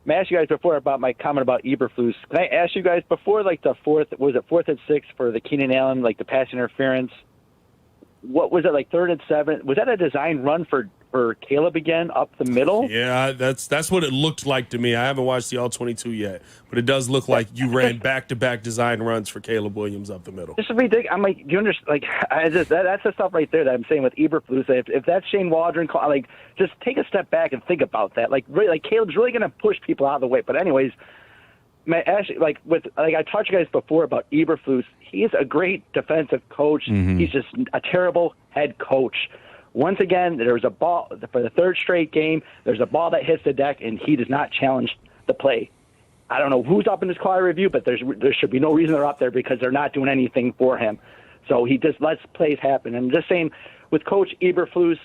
I asked you guys before about my comment about Eberflus. Can I ask you guys before, like, the 4th and 6 for the Keenan Allen, like the pass interference? What was it, like 3rd and 7? Was that a design run for Caleb again up the middle? Yeah, that's what it looked like to me. I haven't watched the All-22 yet, but it does look like you ran back-to-back design runs for Caleb Williams up the middle. This is ridiculous. I'm like, do you understand? Like, that's the stuff right there that I'm saying with Eberflus. If that's Shane Waldron, like, just take a step back and think about that. Like, really, like Caleb's really going to push people out of the way. But anyways, actually, I talked to you guys before about Eberflus. He's a great defensive coach. Mm-hmm. He's just a terrible head coach. Once again, there was a ball for the 3rd straight game. There's a ball that hits the deck, and he does not challenge the play. I don't know who's up in this call review, but there should be no reason they're up there because they're not doing anything for him. So he just lets plays happen. And I'm just saying, with Coach Eberflus,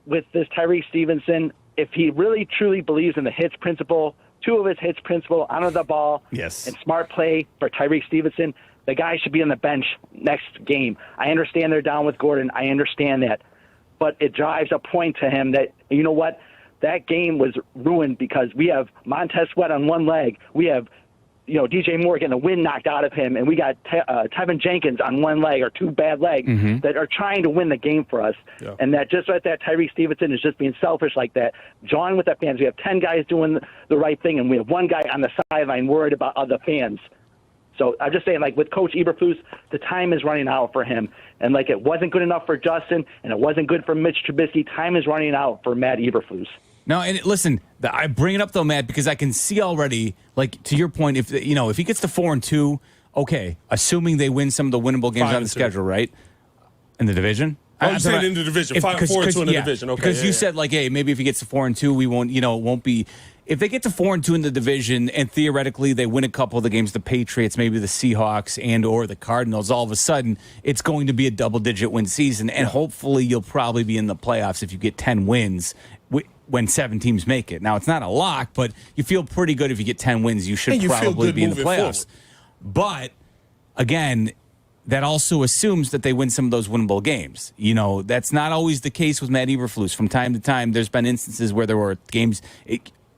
with this Tyreek Stevenson, if he really truly believes in the hits principle, 2 of his hits principle, honor the ball, yes, and smart play for Tyreek Stevenson, the guy should be on the bench next game. I understand they're down with Gordon. I understand that. But it drives a point to him that, you know what, that game was ruined because we have Montez Sweat on one leg. We have DJ Moore getting the wind knocked out of him, and we got Tevin Jenkins on one leg or two bad legs that are trying to win the game for us. Yeah. And that just right there, Tyreek Stevenson is just being selfish like that, jawing with the fans. We have 10 guys doing the right thing, and we have one guy on the sideline worried about other fans. So I'm just saying, like, with Coach Eberflus, the time is running out for him. And, like, it wasn't good enough for Justin, and it wasn't good for Mitch Trubisky. Time is running out for Matt Eberflus. No, and listen, I bring it up, though, Matt, because I can see already, like, to your point, if he gets to 4-2, okay, assuming they win some of the winnable games on the schedule, right? In the division? Oh, you said in the division, 4-2 in the division. Okay, because you said, like, hey, maybe if he gets to 4-2, we won't, it won't be. If they get to 4-2 in the division, and theoretically they win a couple of the games, the Patriots, maybe the Seahawks, and or the Cardinals, all of a sudden it's going to be a double-digit win season, and hopefully you'll probably be in the playoffs if you get 10 wins when 7 teams make it. Now, it's not a lock, but you feel pretty good if you get 10 wins. You should probably be in the playoffs. But, again, that also assumes that they win some of those winnable games. That's not always the case with Matt Eberflus. From time to time, there's been instances where there were games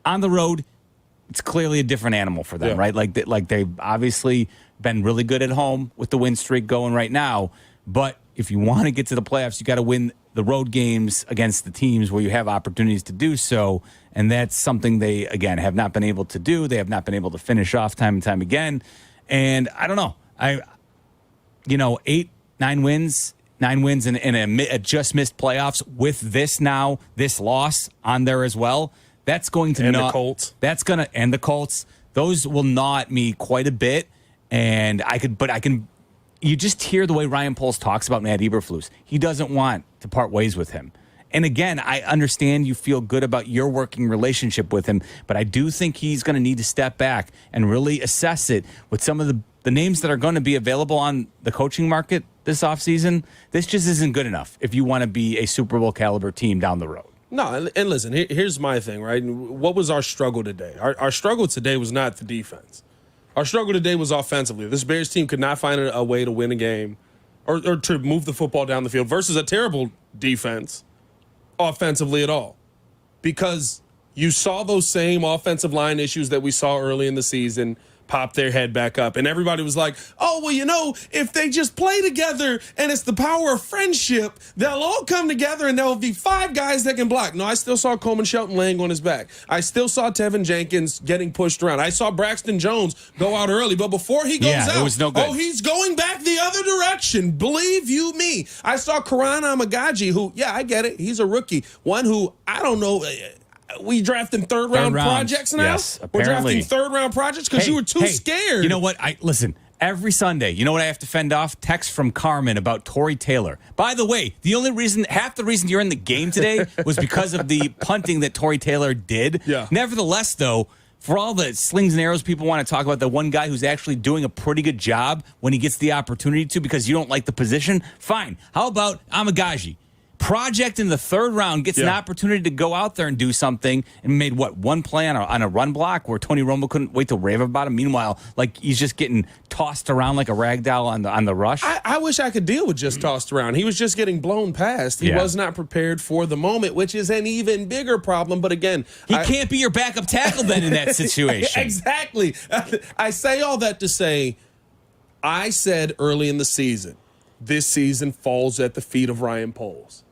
on the road. It's clearly a different animal for them, right? Like they've obviously been really good at home with the win streak going right now. But if you want to get to the playoffs, you got to win the road games against the teams where you have opportunities to do so. And that's something they, again, have not been able to do. They have not been able to finish off time and time again. And I don't know. 9 wins and a just missed playoffs with this loss on there as well. That's going to the Colts. And the Colts. Those will gnaw at me quite a bit. And you just hear the way Ryan Poles talks about Matt Eberflus. He doesn't want to part ways with him. And again, I understand you feel good about your working relationship with him, but I do think he's going to need to step back and really assess it with some of the names that are going to be available on the coaching market this offseason. This just isn't good enough if you want to be a Super Bowl caliber team down the road. No, and listen, here's my thing, right? What was our struggle today? Our struggle today was not the defense. Our struggle today was offensively. This Bears team could not find a way to win a game or to move the football down the field versus a terrible defense offensively at all. Because you saw those same offensive line issues that we saw early in the season pop their head back up. And everybody was like, oh, well, if they just play together and it's the power of friendship, they'll all come together and there'll be 5 guys that can block. No, I still saw Coleman Shelton laying on his back. I still saw Tevin Jenkins getting pushed around. I saw Braxton Jones go out early, but before he goes out, it was no good. He's going back the other direction. Believe you me. I saw Karan Amagaji, who, I get it. He's a rookie. One who, I don't know, we drafting third round projects now? Yes, apparently. We're drafting third round projects because you were too scared. You know what? Listen, every Sunday, you know what I have to fend off? Text from Carmen about Tory Taylor. By the way, half the reason you're in the game today was because of the punting that Tory Taylor did. Yeah. Nevertheless, though, for all the slings and arrows people want to talk about, the one guy who's actually doing a pretty good job when he gets the opportunity to because you don't like the position, fine. How about Amagaji? Project in the 3rd round gets an opportunity to go out there and do something and made one play on a run block where Tony Romo couldn't wait to rave about him. Meanwhile, he's just getting tossed around like a rag doll on the rush. I wish I could deal with just tossed around. He was just getting blown past. He was not prepared for the moment, which is an even bigger problem. But again, he can't be your backup tackle then in that situation. Exactly. I say all that to say, I said early in the season, this season falls at the feet of Ryan Poles.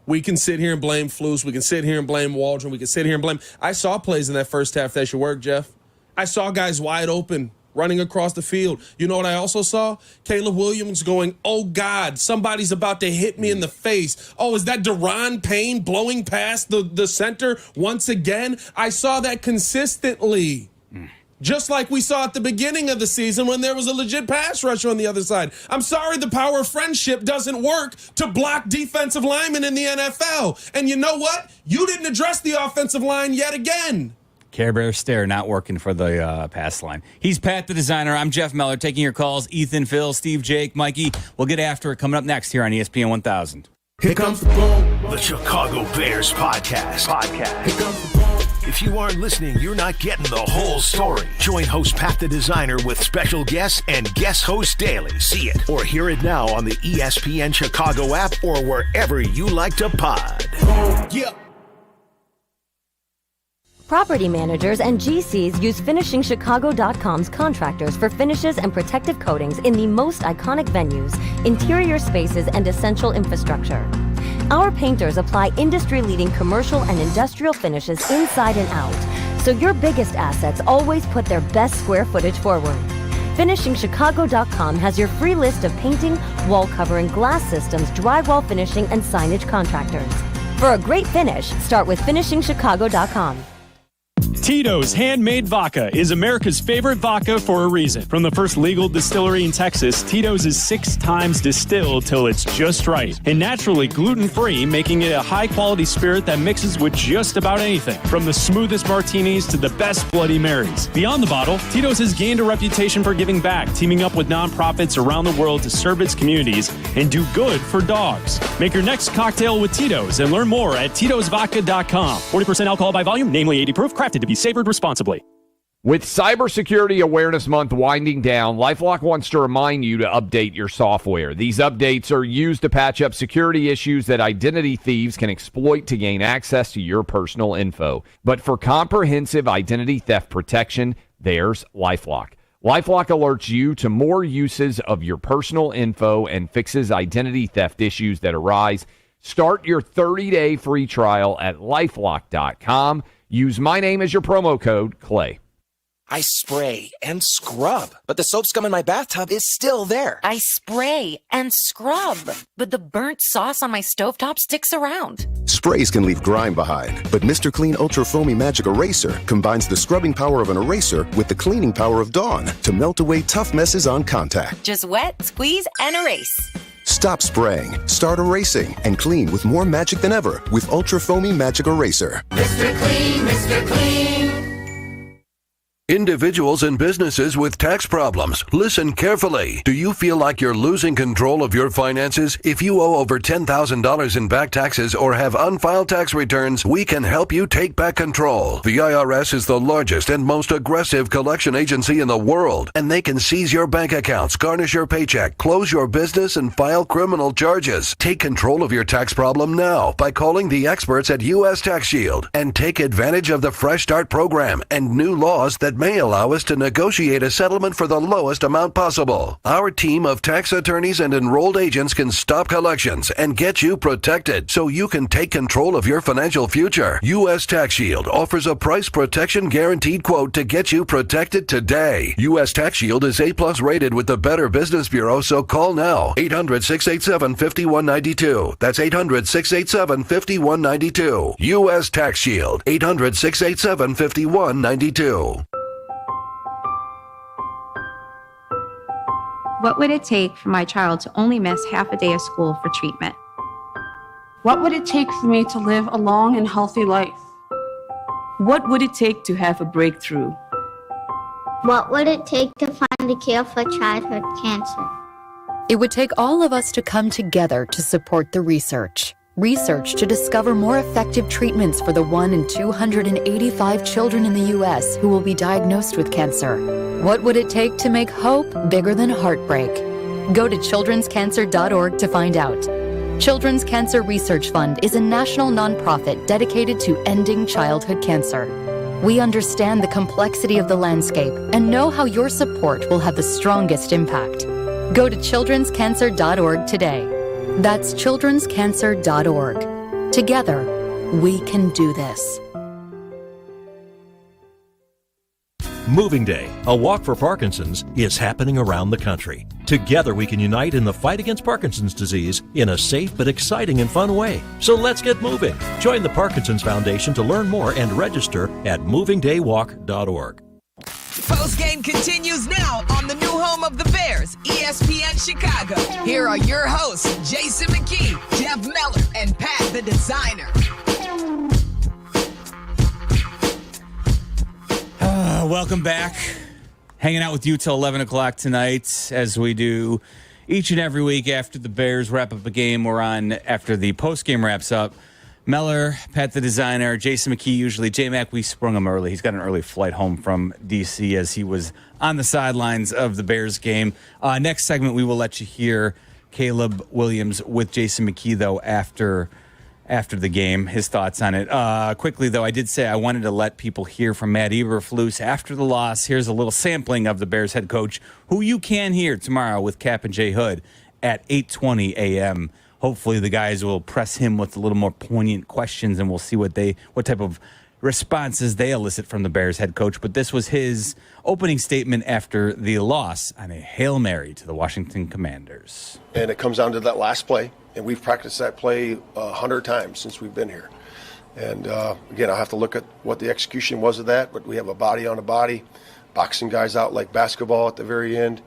We can sit here and blame Flus. We can sit here and blame Waldron. We can sit here and blame. I saw plays in that first half that should work, Jeff. I saw guys wide open running across the field. You know what I also saw? Caleb Williams going, oh, God, somebody's about to hit me in the face. Oh, is that Deron Payne blowing past the center once again? I saw that consistently. Just like we saw at the beginning of the season when there was a legit pass rush on the other side. I'm sorry, the power of friendship doesn't work to block defensive linemen in the NFL. And you know what? You didn't address the offensive line yet again. Care Bear stare not working for the pass line. He's Pat the Designer. I'm Jeff Meller taking your calls. Ethan, Phil, Steve, Jake, Mikey. We'll get after it coming up next here on ESPN 1000. Here comes the boom. The Chicago Bears podcast. Here comes the boom. If you aren't listening, you're not getting the whole story. Join host Pat the Designer with special guests and guest host daily. See it or hear it now on the ESPN Chicago app or wherever you like to pod. Yeah. Property managers and GCs use FinishingChicago.com's contractors for finishes and protective coatings in the most iconic venues, interior spaces, and essential infrastructure. Our painters apply industry-leading commercial and industrial finishes inside and out, so your biggest assets always put their best square footage forward. FinishingChicago.com has your free list of painting, wall covering, glass systems, drywall finishing, and signage contractors. For a great finish, start with FinishingChicago.com. Tito's Handmade Vodka is America's favorite vodka for a reason. From the first legal distillery in Texas, Tito's is 6 times distilled till it's just right. And naturally gluten-free, making it a high-quality spirit that mixes with just about anything. From the smoothest martinis to the best Bloody Marys. Beyond the bottle, Tito's has gained a reputation for giving back, teaming up with nonprofits around the world to serve its communities and do good for dogs. Make your next cocktail with Tito's and learn more at Tito'sVodka.com. 40% alcohol by volume, namely 80 proof, crafted to be savored responsibly. With Cybersecurity Awareness Month winding down, LifeLock wants to remind you to update your software. These updates are used to patch up security issues that identity thieves can exploit to gain access to your personal info. But for comprehensive identity theft protection, there's LifeLock. LifeLock alerts you to more uses of your personal info and fixes identity theft issues that arise. Start your 30-day free trial at LifeLock.com. Use my name as your promo code, Clay. I spray and scrub, but the soap scum in my bathtub is still there. I spray and scrub, but the burnt sauce on my stovetop sticks around. Sprays can leave grime behind, but Mr. Clean Ultra Foamy Magic Eraser combines the scrubbing power of an eraser with the cleaning power of Dawn to melt away tough messes on contact. Just wet, squeeze, and erase. Stop spraying, start erasing, and clean with more magic than ever with Ultra Foamy Magic Eraser. Mr. Clean, Mr. Clean. Individuals and businesses with tax problems, listen carefully. Do you feel like you're losing control of your finances? If you owe over $10,000 in back taxes or have unfiled tax returns, we can help you take back control. The IRS is the largest and most aggressive collection agency in the world, and they can seize your bank accounts, garnish your paycheck, close your business, and file criminal charges. Take control of your tax problem now by calling the experts at U.S. Tax Shield and take advantage of the Fresh Start program and new laws that may allow us to negotiate a settlement for the lowest amount possible. Our team of tax attorneys and enrolled agents can stop collections and get you protected so you can take control of your financial future. U.S. Tax Shield offers a price protection guaranteed quote to get you protected today. U.S. Tax Shield is A+ rated with the Better Business Bureau, so call now. 800-687-5192. That's 800-687-5192. U.S. Tax Shield. 800-687-5192. What would it take for my child to only miss half a day of school for treatment? What would it take for me to live a long and healthy life? What would it take to have a breakthrough? What would it take to find a cure for childhood cancer? It would take all of us to come together to support the research. Research to discover more effective treatments for the 1 in 285 children in the U.S. who will be diagnosed with cancer. What would it take to make hope bigger than heartbreak? Go to childrenscancer.org to find out. Children's Cancer Research Fund is a national nonprofit dedicated to ending childhood cancer. We understand the complexity of the landscape and know how your support will have the strongest impact. Go to childrenscancer.org today. That's childrenscancer.org. Together, we can do this. Moving Day, a walk for Parkinson's, is happening around the country. Together we can unite in the fight against Parkinson's disease in a safe but exciting and fun way. So let's get moving. Join the Parkinson's Foundation to learn more and register at movingdaywalk.org. Postgame continues now on the new home of the Bears, ESPN Chicago. Here are your hosts, Jason McKie, Jeff Meller, and Pat the Designer. Welcome back. Hanging out with you till 11 o'clock tonight, as we do each and every week after the Bears wrap up a game. We're on after the postgame wraps up. Meller, Pat the Designer, Jason McKie usually. J-Mac, we sprung him early. He's got an early flight home from D.C. as he was on the sidelines of the Bears game. Next segment, we will let you hear Caleb Williams with Jason McKie, though, after after the game, his thoughts on it. Quickly, though, I did say I wanted to let people hear from Matt Eberflus after the loss. Here's a little sampling of the Bears head coach, who you can hear tomorrow with Cap and Jay Hood at 8:20 a.m. Hopefully the guys will press him with a little more poignant questions, and we'll see what type of responses they elicit from the Bears head coach. But this was his opening statement after the loss on a Hail Mary to the Washington Commanders. And it comes down to that last play, and we've practiced that play 100 times since we've been here. And again, I'll have to look at what the execution was of that, but we have a body on a body, boxing guys out like basketball at the very end.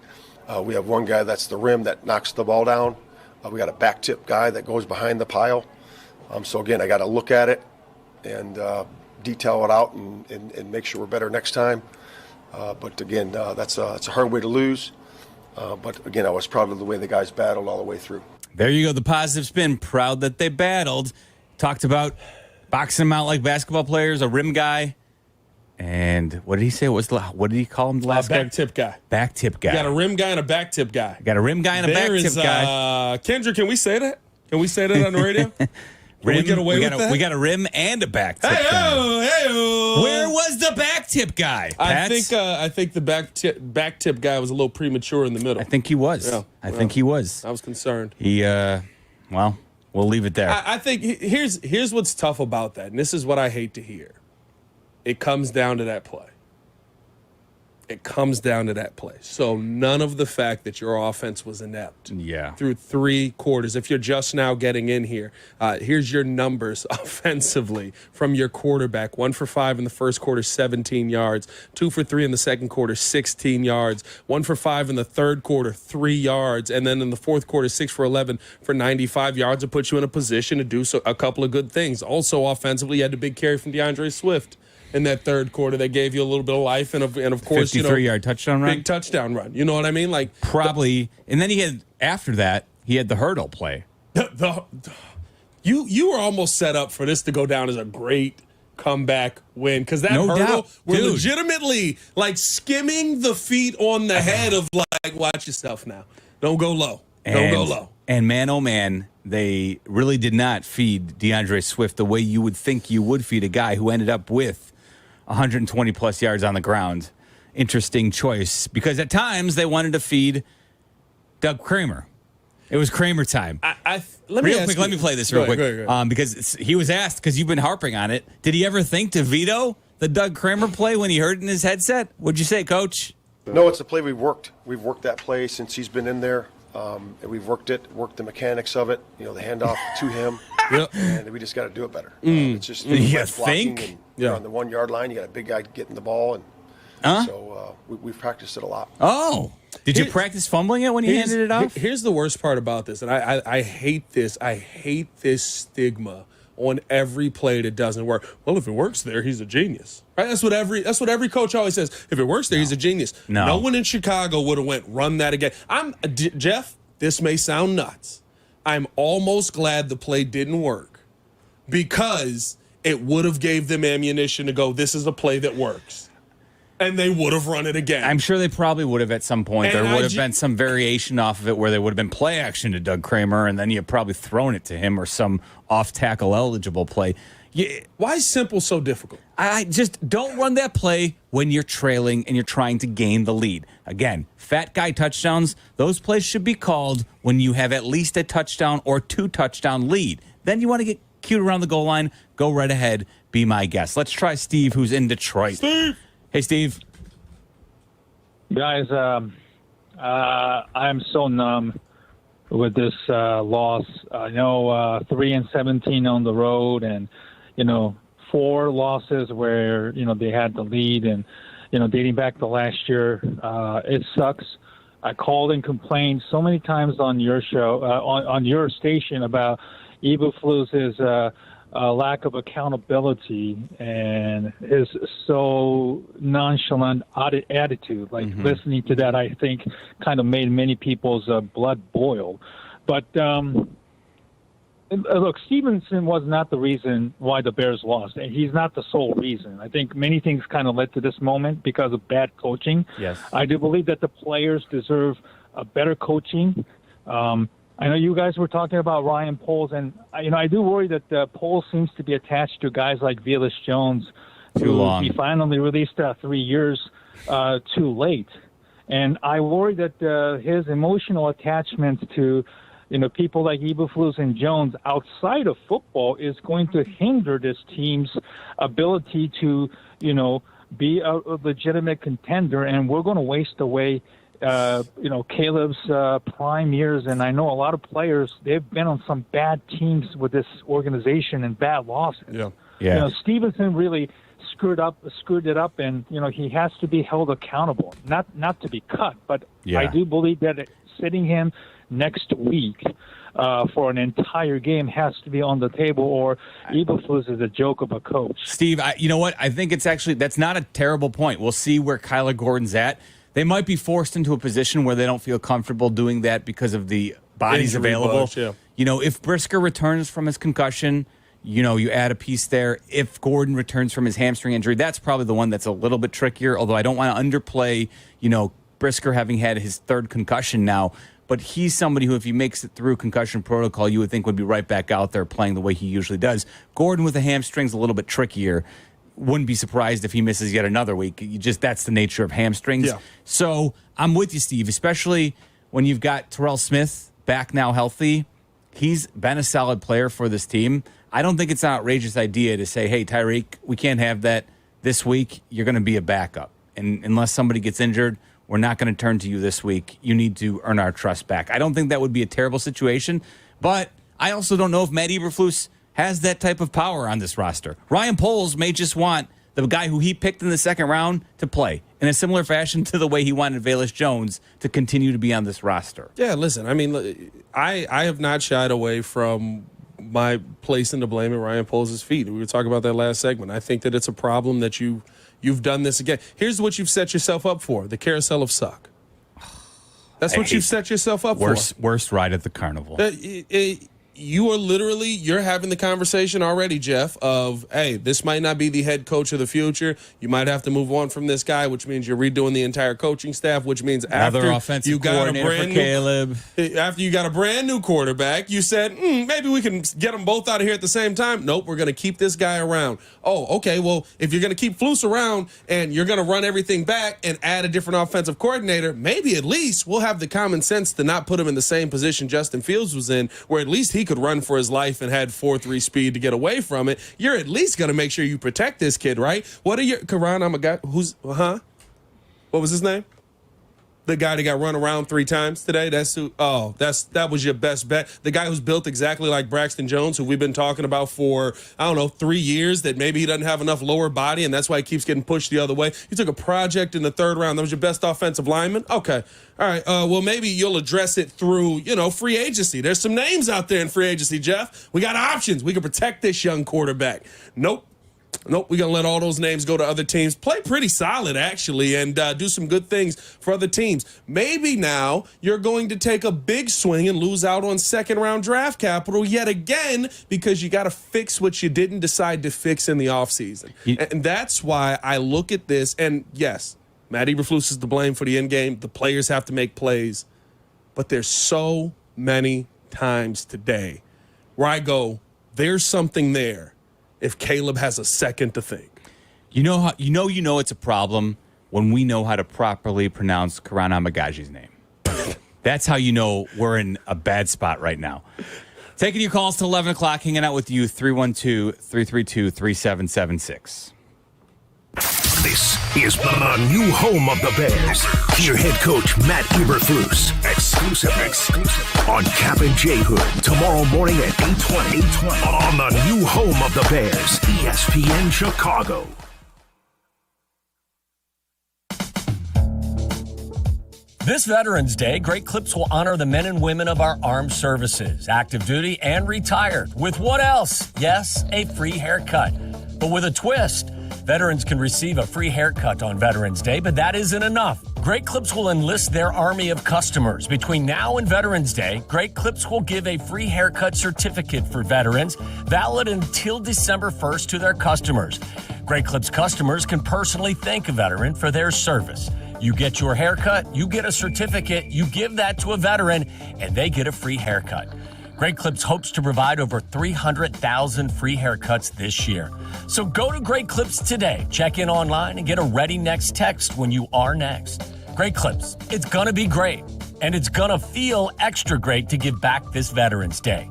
We have one guy that's the rim that knocks the ball down. We got a back tip guy that goes behind the pile. So again, I got to look at it and detail it out and make sure we're better next time. But again, it's a hard way to lose. But again, I was proud of the way the guys battled all the way through. There you go, the positive spin. Proud that they battled. Talked about boxing them out like basketball players, a rim guy. And what did he say? What did he call him the last back tip guy. Back tip guy. You got a rim guy and a back tip guy. Got a rim guy and a back tip guy. Kendra, can we say that? Can we say that on the radio? Can we get away with that? We got a rim and a back tip guy. Where was the back tip guy, Pats? I think the back tip guy was a little premature in the middle. I think he was. Yeah, I think he was. I was concerned. Well, we'll leave it there. I think here's what's tough about that, and this is what I hate to hear. It comes down to that play. It comes down to that play. So none of the fact that your offense was inept through 3 quarters. If you're just now getting in here, here's your numbers offensively from your quarterback. 1 for 5 in the first quarter, 17 yards. 2 for 3 in the second quarter, 16 yards. 1 for 5 in the third quarter, 3 yards. And then in the fourth quarter, 6 for 11 for 95 yards to put you in a position to do a couple of good things. Also offensively, you had the big carry from DeAndre Swift in that third quarter that gave you a little bit of life, and of course, 53-yard touchdown run, big touchdown run. You know what I mean? Like probably. And then he had the hurdle play. You were almost set up for this to go down as a great comeback win, because that hurdle were legitimately like skimming the feet on the head of like, watch yourself now. Don't go low. Don't go low. And man, oh man, they really did not feed DeAndre Swift the way you would think you would feed a guy who ended up with 120-plus yards on the ground. Interesting choice, because at times they wanted to feed Doug Kramer. It was Kramer time. Let me play this real quick. Go ahead. Because he was asked, because you've been harping on it, did he ever think to veto the Doug Kramer play when he heard it in his headset? What'd you say, Coach? No, it's a play we've worked. We've worked that play since he's been in there. And we've worked the mechanics of it, the handoff to him, and we just got to do it better. It's just blocking. And, on the 1 yard line, you got a big guy getting the ball, and so we've practiced it a lot. Oh, did you practice fumbling it when you handed it off? Here's the worst part about this, and I hate this. I hate this stigma on every play that doesn't work. Well, if it works there, he's a genius. Right? That's what every coach always says. If it works there, he's a genius. No one in Chicago would have run that again. Jeff, this may sound nuts. I'm almost glad the play didn't work, because it would have gave them ammunition to go, this is a play that works. And they would have run it again. I'm sure they probably would have at some point. There would have been some variation off of it where there would have been play action to Doug Kramer, and then you probably thrown it to him, or some off-tackle eligible play. Why is simple so difficult? I just don't run that play when you're trailing and you're trying to gain the lead. Again, fat guy touchdowns, those plays should be called when you have at least a touchdown or 2 touchdown lead. Then you want to get cute around the goal line, go right ahead, be my guest. Let's try Steve, who's in Detroit. Steve! Hey, Steve. Guys, I'm so numb with this loss. I know 3-17 on the road, and 4 losses where they had the lead, and dating back to last year, it sucks. I called and complained so many times on your show, on your station, about Eberflus's lack of accountability and his so nonchalant attitude. Listening to that, I think, kind of made many people's blood boil. But look, Stevenson was not the reason why the Bears lost, and he's not the sole reason. I think many things kind of led to this moment because of bad coaching. Yes, I do believe that the players deserve a better coaching. I know you guys were talking about Ryan Poles, and I do worry that Poles seems to be attached to guys like Velus Jones. Too long. He finally released 3 years too late. And I worry that his emotional attachment to people like Eberflus and Jones outside of football is going to hinder this team's ability to, be a legitimate contender, and we're going to waste away, Caleb's prime years. And I know a lot of players, they've been on some bad teams with this organization and bad losses. Yeah. Stevenson really screwed it up, and he has to be held accountable, not to be cut. But I do believe that sitting him next week for an entire game has to be on the table, or Eberflus is a joke of a coach. Steve, you know what? I think it's actually, that's not a terrible point. We'll see where Kyler Gordon's at. They might be forced into a position where they don't feel comfortable doing that because of the bodies Injury available. bugs, yeah. If Brisker returns from his concussion, you add a piece there. If Gordon returns from his hamstring injury, that's probably the one that's a little bit trickier, although I don't want to underplay, Brisker having had his third concussion now. But he's somebody who, if he makes it through concussion protocol, you would think would be right back out there playing the way he usually does. Gordon with the hamstrings, a little bit trickier. Wouldn't be surprised if he misses yet another week. That's the nature of hamstrings. Yeah. So I'm with you, Steve, especially when you've got Terrell Smith back now healthy. He's been a solid player for this team. I don't think it's an outrageous idea to say, hey, Tyreek, we can't have that this week. You're going to be a backup. And unless somebody gets injured, we're not going to turn to you this week. You need to earn our trust back. I don't think that would be a terrible situation, but I also don't know if Matt Eberflus has that type of power on this roster. Ryan Poles may just want the guy who he picked in the second round to play in a similar fashion to the way he wanted Velus Jones to continue to be on this roster. Yeah, listen, I have not shied away from my place in the blame at Ryan Poles' feet. We were talking about that last segment. I think that it's a problem that you've done this again. Here's what you've set yourself up for: the carousel of suck. That's what you've set yourself up for. Worst ride at the carnival. You're having the conversation already, Jeff, of, hey, this might not be the head coach of the future. You might have to move on from this guy, which means you're redoing the entire coaching staff, which means after you got a brand new quarterback, you said, maybe we can get them both out of here at the same time. Nope, we're going to keep this guy around. Oh, okay, well, if you're going to keep Flus around and you're going to run everything back and add a different offensive coordinator, maybe at least we'll have the common sense to not put him in the same position Justin Fields was in, where at least he could run for his life and had 4.3 speed to get away from it. You're at least going to make sure you protect this kid, right? What are your Karan? I'm a guy who's what was his name? The guy that got run around 3 times today. That was your best bet. The guy who's built exactly like Braxton Jones, who we've been talking about for 3 years, that maybe he doesn't have enough lower body and that's why he keeps getting pushed the other way. You took a project in the 3rd round. That was your best offensive lineman. Okay, all right. Well, maybe you'll address it through free agency. There's some names out there in free agency, Jeff. We got options. We can protect this young quarterback. Nope, we're going to let all those names go to other teams. Play pretty solid, actually, and do some good things for other teams. Maybe now you're going to take a big swing and lose out on second-round draft capital yet again because you got to fix what you didn't decide to fix in the offseason. And that's why I look at this, and yes, Matt Eberflus is to blame for the end game. The players have to make plays. But there's so many times today where I go, there's something there. If Caleb has a second to think. You know it's a problem when we know how to properly pronounce Karan Amagaji's name. That's how you know we're in a bad spot right now. Taking your calls till 11 o'clock, hanging out with you, 312-332-3776. This is the new home of the Bears. Hear head coach Matt Eberflus exclusive on Cap and J Hood tomorrow morning at 8:20 on the new home of the Bears, ESPN Chicago. This Veterans Day, Great Clips will honor the men and women of our armed services, active duty and retired. With what else? Yes, a free haircut. But with a twist. Veterans can receive a free haircut on Veterans Day, but that isn't enough. Great Clips will enlist their army of customers. Between now and Veterans Day, Great Clips will give a free haircut certificate for veterans, valid until December 1st to their customers. Great Clips customers can personally thank a veteran for their service. You get your haircut, you get a certificate, you give that to a veteran, and they get a free haircut. Great Clips hopes to provide over 300,000 free haircuts this year. So go to Great Clips today, check in online, and get a Ready Next text when you are next. Great Clips, it's going to be great, and it's going to feel extra great to give back this Veterans Day.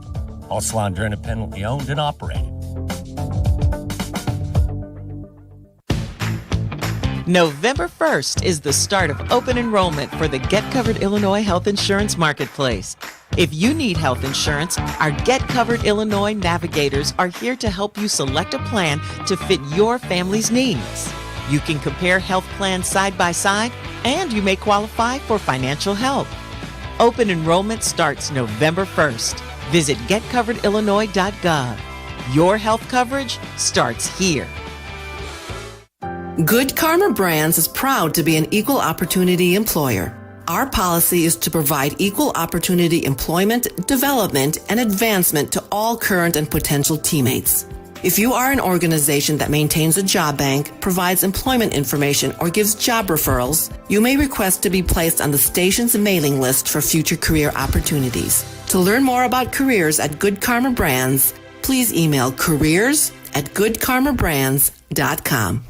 All salons are independently owned and operated. November 1st is the start of open enrollment for the Get Covered Illinois Health Insurance Marketplace. If you need health insurance, our Get Covered Illinois navigators are here to help you select a plan to fit your family's needs. You can compare health plans side by side, and you may qualify for financial help. Open enrollment starts November 1st. Visit getcoveredillinois.gov. Your health coverage starts here. Good Karma Brands is proud to be an equal opportunity employer. Our policy is to provide equal opportunity employment, development, and advancement to all current and potential teammates. If you are an organization that maintains a job bank, provides employment information, or gives job referrals, you may request to be placed on the station's mailing list for future career opportunities. To learn more about careers at Good Karma Brands, please email careers@goodkarmabrands.com.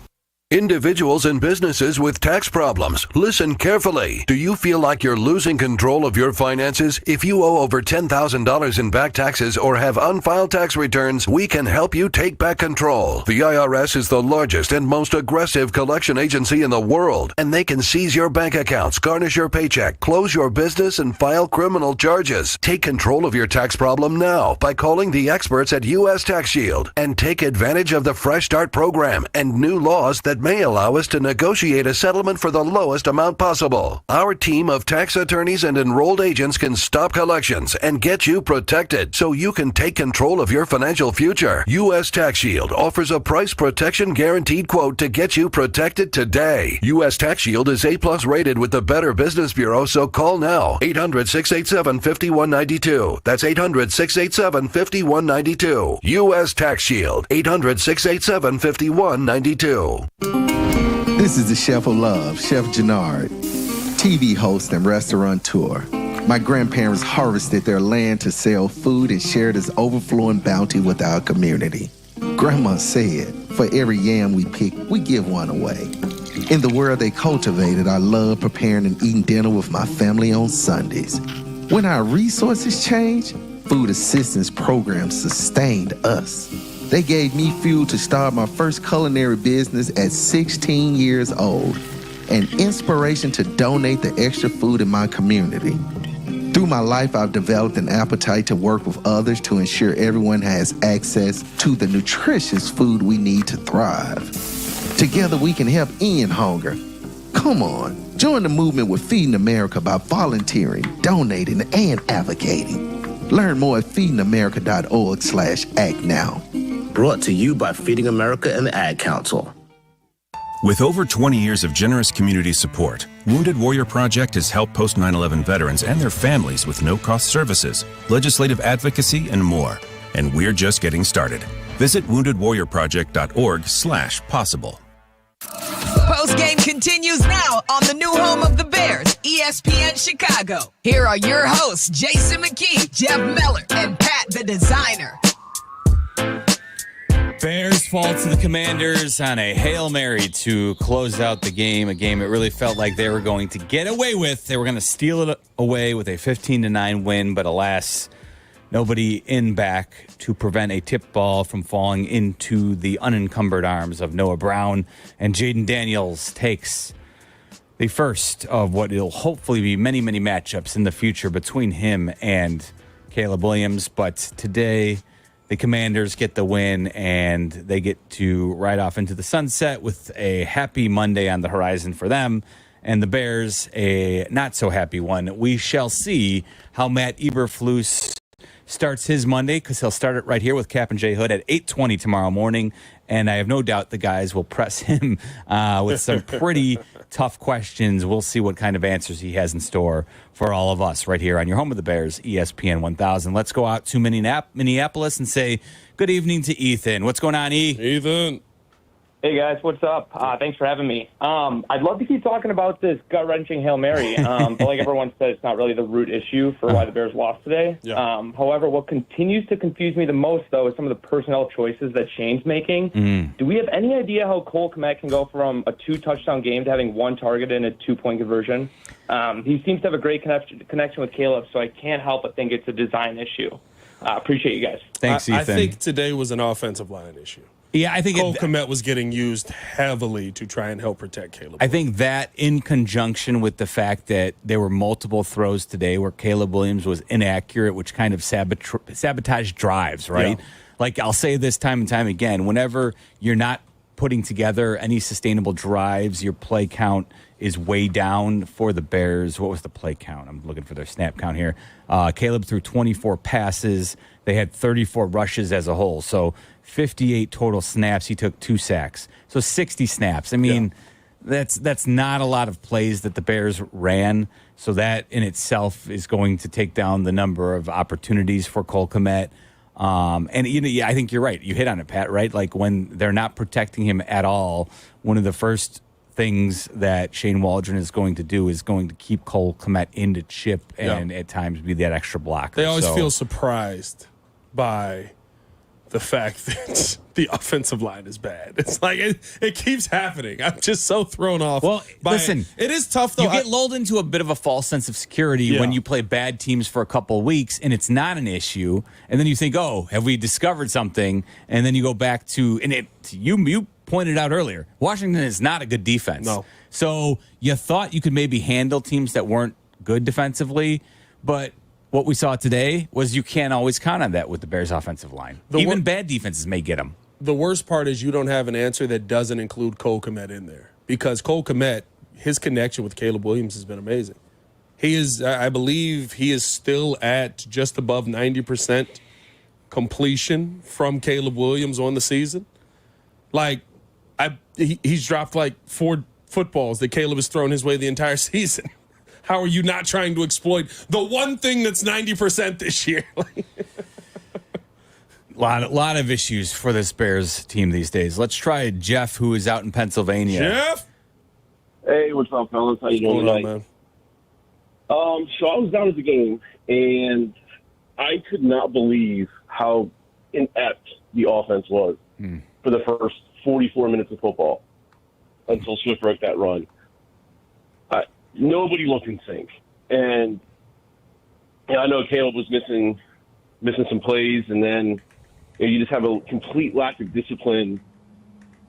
Individuals and businesses with tax problems, listen carefully. Do you feel like you're losing control of your finances? If you owe over $10,000 in back taxes or have unfiled tax returns, we can help you take back control. The IRS is the largest and most aggressive collection agency in the world, and they can seize your bank accounts, garnish your paycheck, close your business, and file criminal charges. Take control of your tax problem now by calling the experts at U.S. Tax Shield and take advantage of the Fresh Start program and new laws that may allow us to negotiate a settlement for the lowest amount possible. Our team of tax attorneys and enrolled agents can stop collections and get you protected so you can take control of your financial future. U.S. Tax Shield offers a price protection guaranteed quote to get you protected today. U.S. Tax Shield is A+ rated with the Better Business Bureau, so call now. 800-687-5192. That's 800-687-5192. U.S. Tax Shield. 800-687-5192. This is the Chef of Love, Chef Jannard, TV host and restaurateur. My grandparents harvested their land to sell food and share this overflowing bounty with our community. Grandma said, for every yam we pick, we give one away. In the world they cultivated, I love preparing and eating dinner with my family on Sundays. When our resources changed, food assistance programs sustained us. They gave me fuel to start my first culinary business at 16 years old, and inspiration to donate the extra food in my community. Through my life, I've developed an appetite to work with others to ensure everyone has access to the nutritious food we need to thrive. Together, we can help end hunger. Come on, join the movement with Feeding America by volunteering, donating, and advocating. Learn more at feedingamerica.org/act now. Brought to you by Feeding America and the Ad Council. With over 20 years of generous community support, Wounded Warrior Project has helped post 9/11 veterans and their families with no-cost services, legislative advocacy, and more. And we're just getting started. Visit woundedwarriorproject.org/possible. Postgame continues now on the new home of the Bears, ESPN Chicago. Here are your hosts, Jason McKie, Jeff Meller, and Pat the Designer. Bears fall to the Commanders on a Hail Mary to close out the game, a game it really felt like they were going to get away with. They were going to steal it away with a 15-9 win, but alas, nobody in back to prevent a tip ball from falling into the unencumbered arms of Noah Brown, and Jaden Daniels takes the first of what will hopefully be many, many matchups in the future between him and Caleb Williams. But today, the Commanders get the win, and they get to ride off into the sunset with a happy Monday on the horizon for them, and the Bears a not-so-happy one. We shall see how Matt Eberflus starts his Monday, because he'll start it right here with Cap and J Hood at 8:20 tomorrow morning, and I have no doubt the guys will press him with some pretty tough questions. We'll see what kind of answers he has in store for all of us right here on your home of the Bears, ESPN 1000. Let's go out to Minneapolis and say good evening to Ethan. What's going on, E? Ethan. Hey guys, what's up? Thanks for having me. I'd love to keep talking about this gut-wrenching Hail Mary, but like everyone said, it's not really the root issue for why the Bears lost today. Yeah. However, what continues to confuse me the most, though, is some of the personnel choices that Shane's making. Do we have any idea how Cole Kmet can go from a 2-touchdown game to having 1 target and a 2-point conversion? He seems to have a great connection with Caleb, so I can't help but think it's a design issue. Appreciate you guys. Thanks, Ethan. I think today was an offensive line issue. Yeah, I think Cole Kmet was getting used heavily to try and help protect Caleb. I think that in conjunction with the fact that there were multiple throws today where Caleb Williams was inaccurate, which kind of sabotaged drives, right? Yeah. Like I'll say this time and time again, whenever you're not putting together any sustainable drives, your play count is way down for the Bears. What was the play count? I'm looking for their snap count here. Caleb threw 24 passes. They had 34 rushes as a whole. So 58 total snaps. He took 2 sacks. So 60 snaps. I mean, that's not a lot of plays that the Bears ran. So that in itself is going to take down the number of opportunities for Cole Kmet. And I think you're right. You hit on it, Pat, right? Like when they're not protecting him at all, one of the first things that Shane Waldron is going to do is going to keep Cole Kmet into chip and at times be that extra blocker. They always feel surprised by the fact that the offensive line is bad. It's like it keeps happening. I'm just so thrown off. Well, listen, it is tough though. You get lulled into a bit of a false sense of security when you play bad teams for a couple of weeks and it's not an issue, and then you think, "Oh, have we discovered something?" And then you go back to you pointed out earlier, Washington is not a good defense. No. So you thought you could maybe handle teams that weren't good defensively, but what we saw today was you can't always count on that with the Bears' offensive line. Even bad defenses may get them. The worst part is you don't have an answer that doesn't include Cole Kmet in there, because Cole Kmet, his connection with Caleb Williams has been amazing. He is, I believe, he is still at just above 90% completion from Caleb Williams on the season. Like, he's dropped like 4 footballs that Caleb has thrown his way the entire season. How are you not trying to exploit the one thing that's 90% this year? lot of issues for this Bears team these days. Let's try Jeff, who is out in Pennsylvania. Jeff? Hey, what's up, fellas? How you doing tonight? Man? So I was down at the game, and I could not believe how inept the offense was for the first 44 minutes of football until Swift broke that run. Nobody looked in sync. And I know Caleb was missing some plays, and then you just have a complete lack of discipline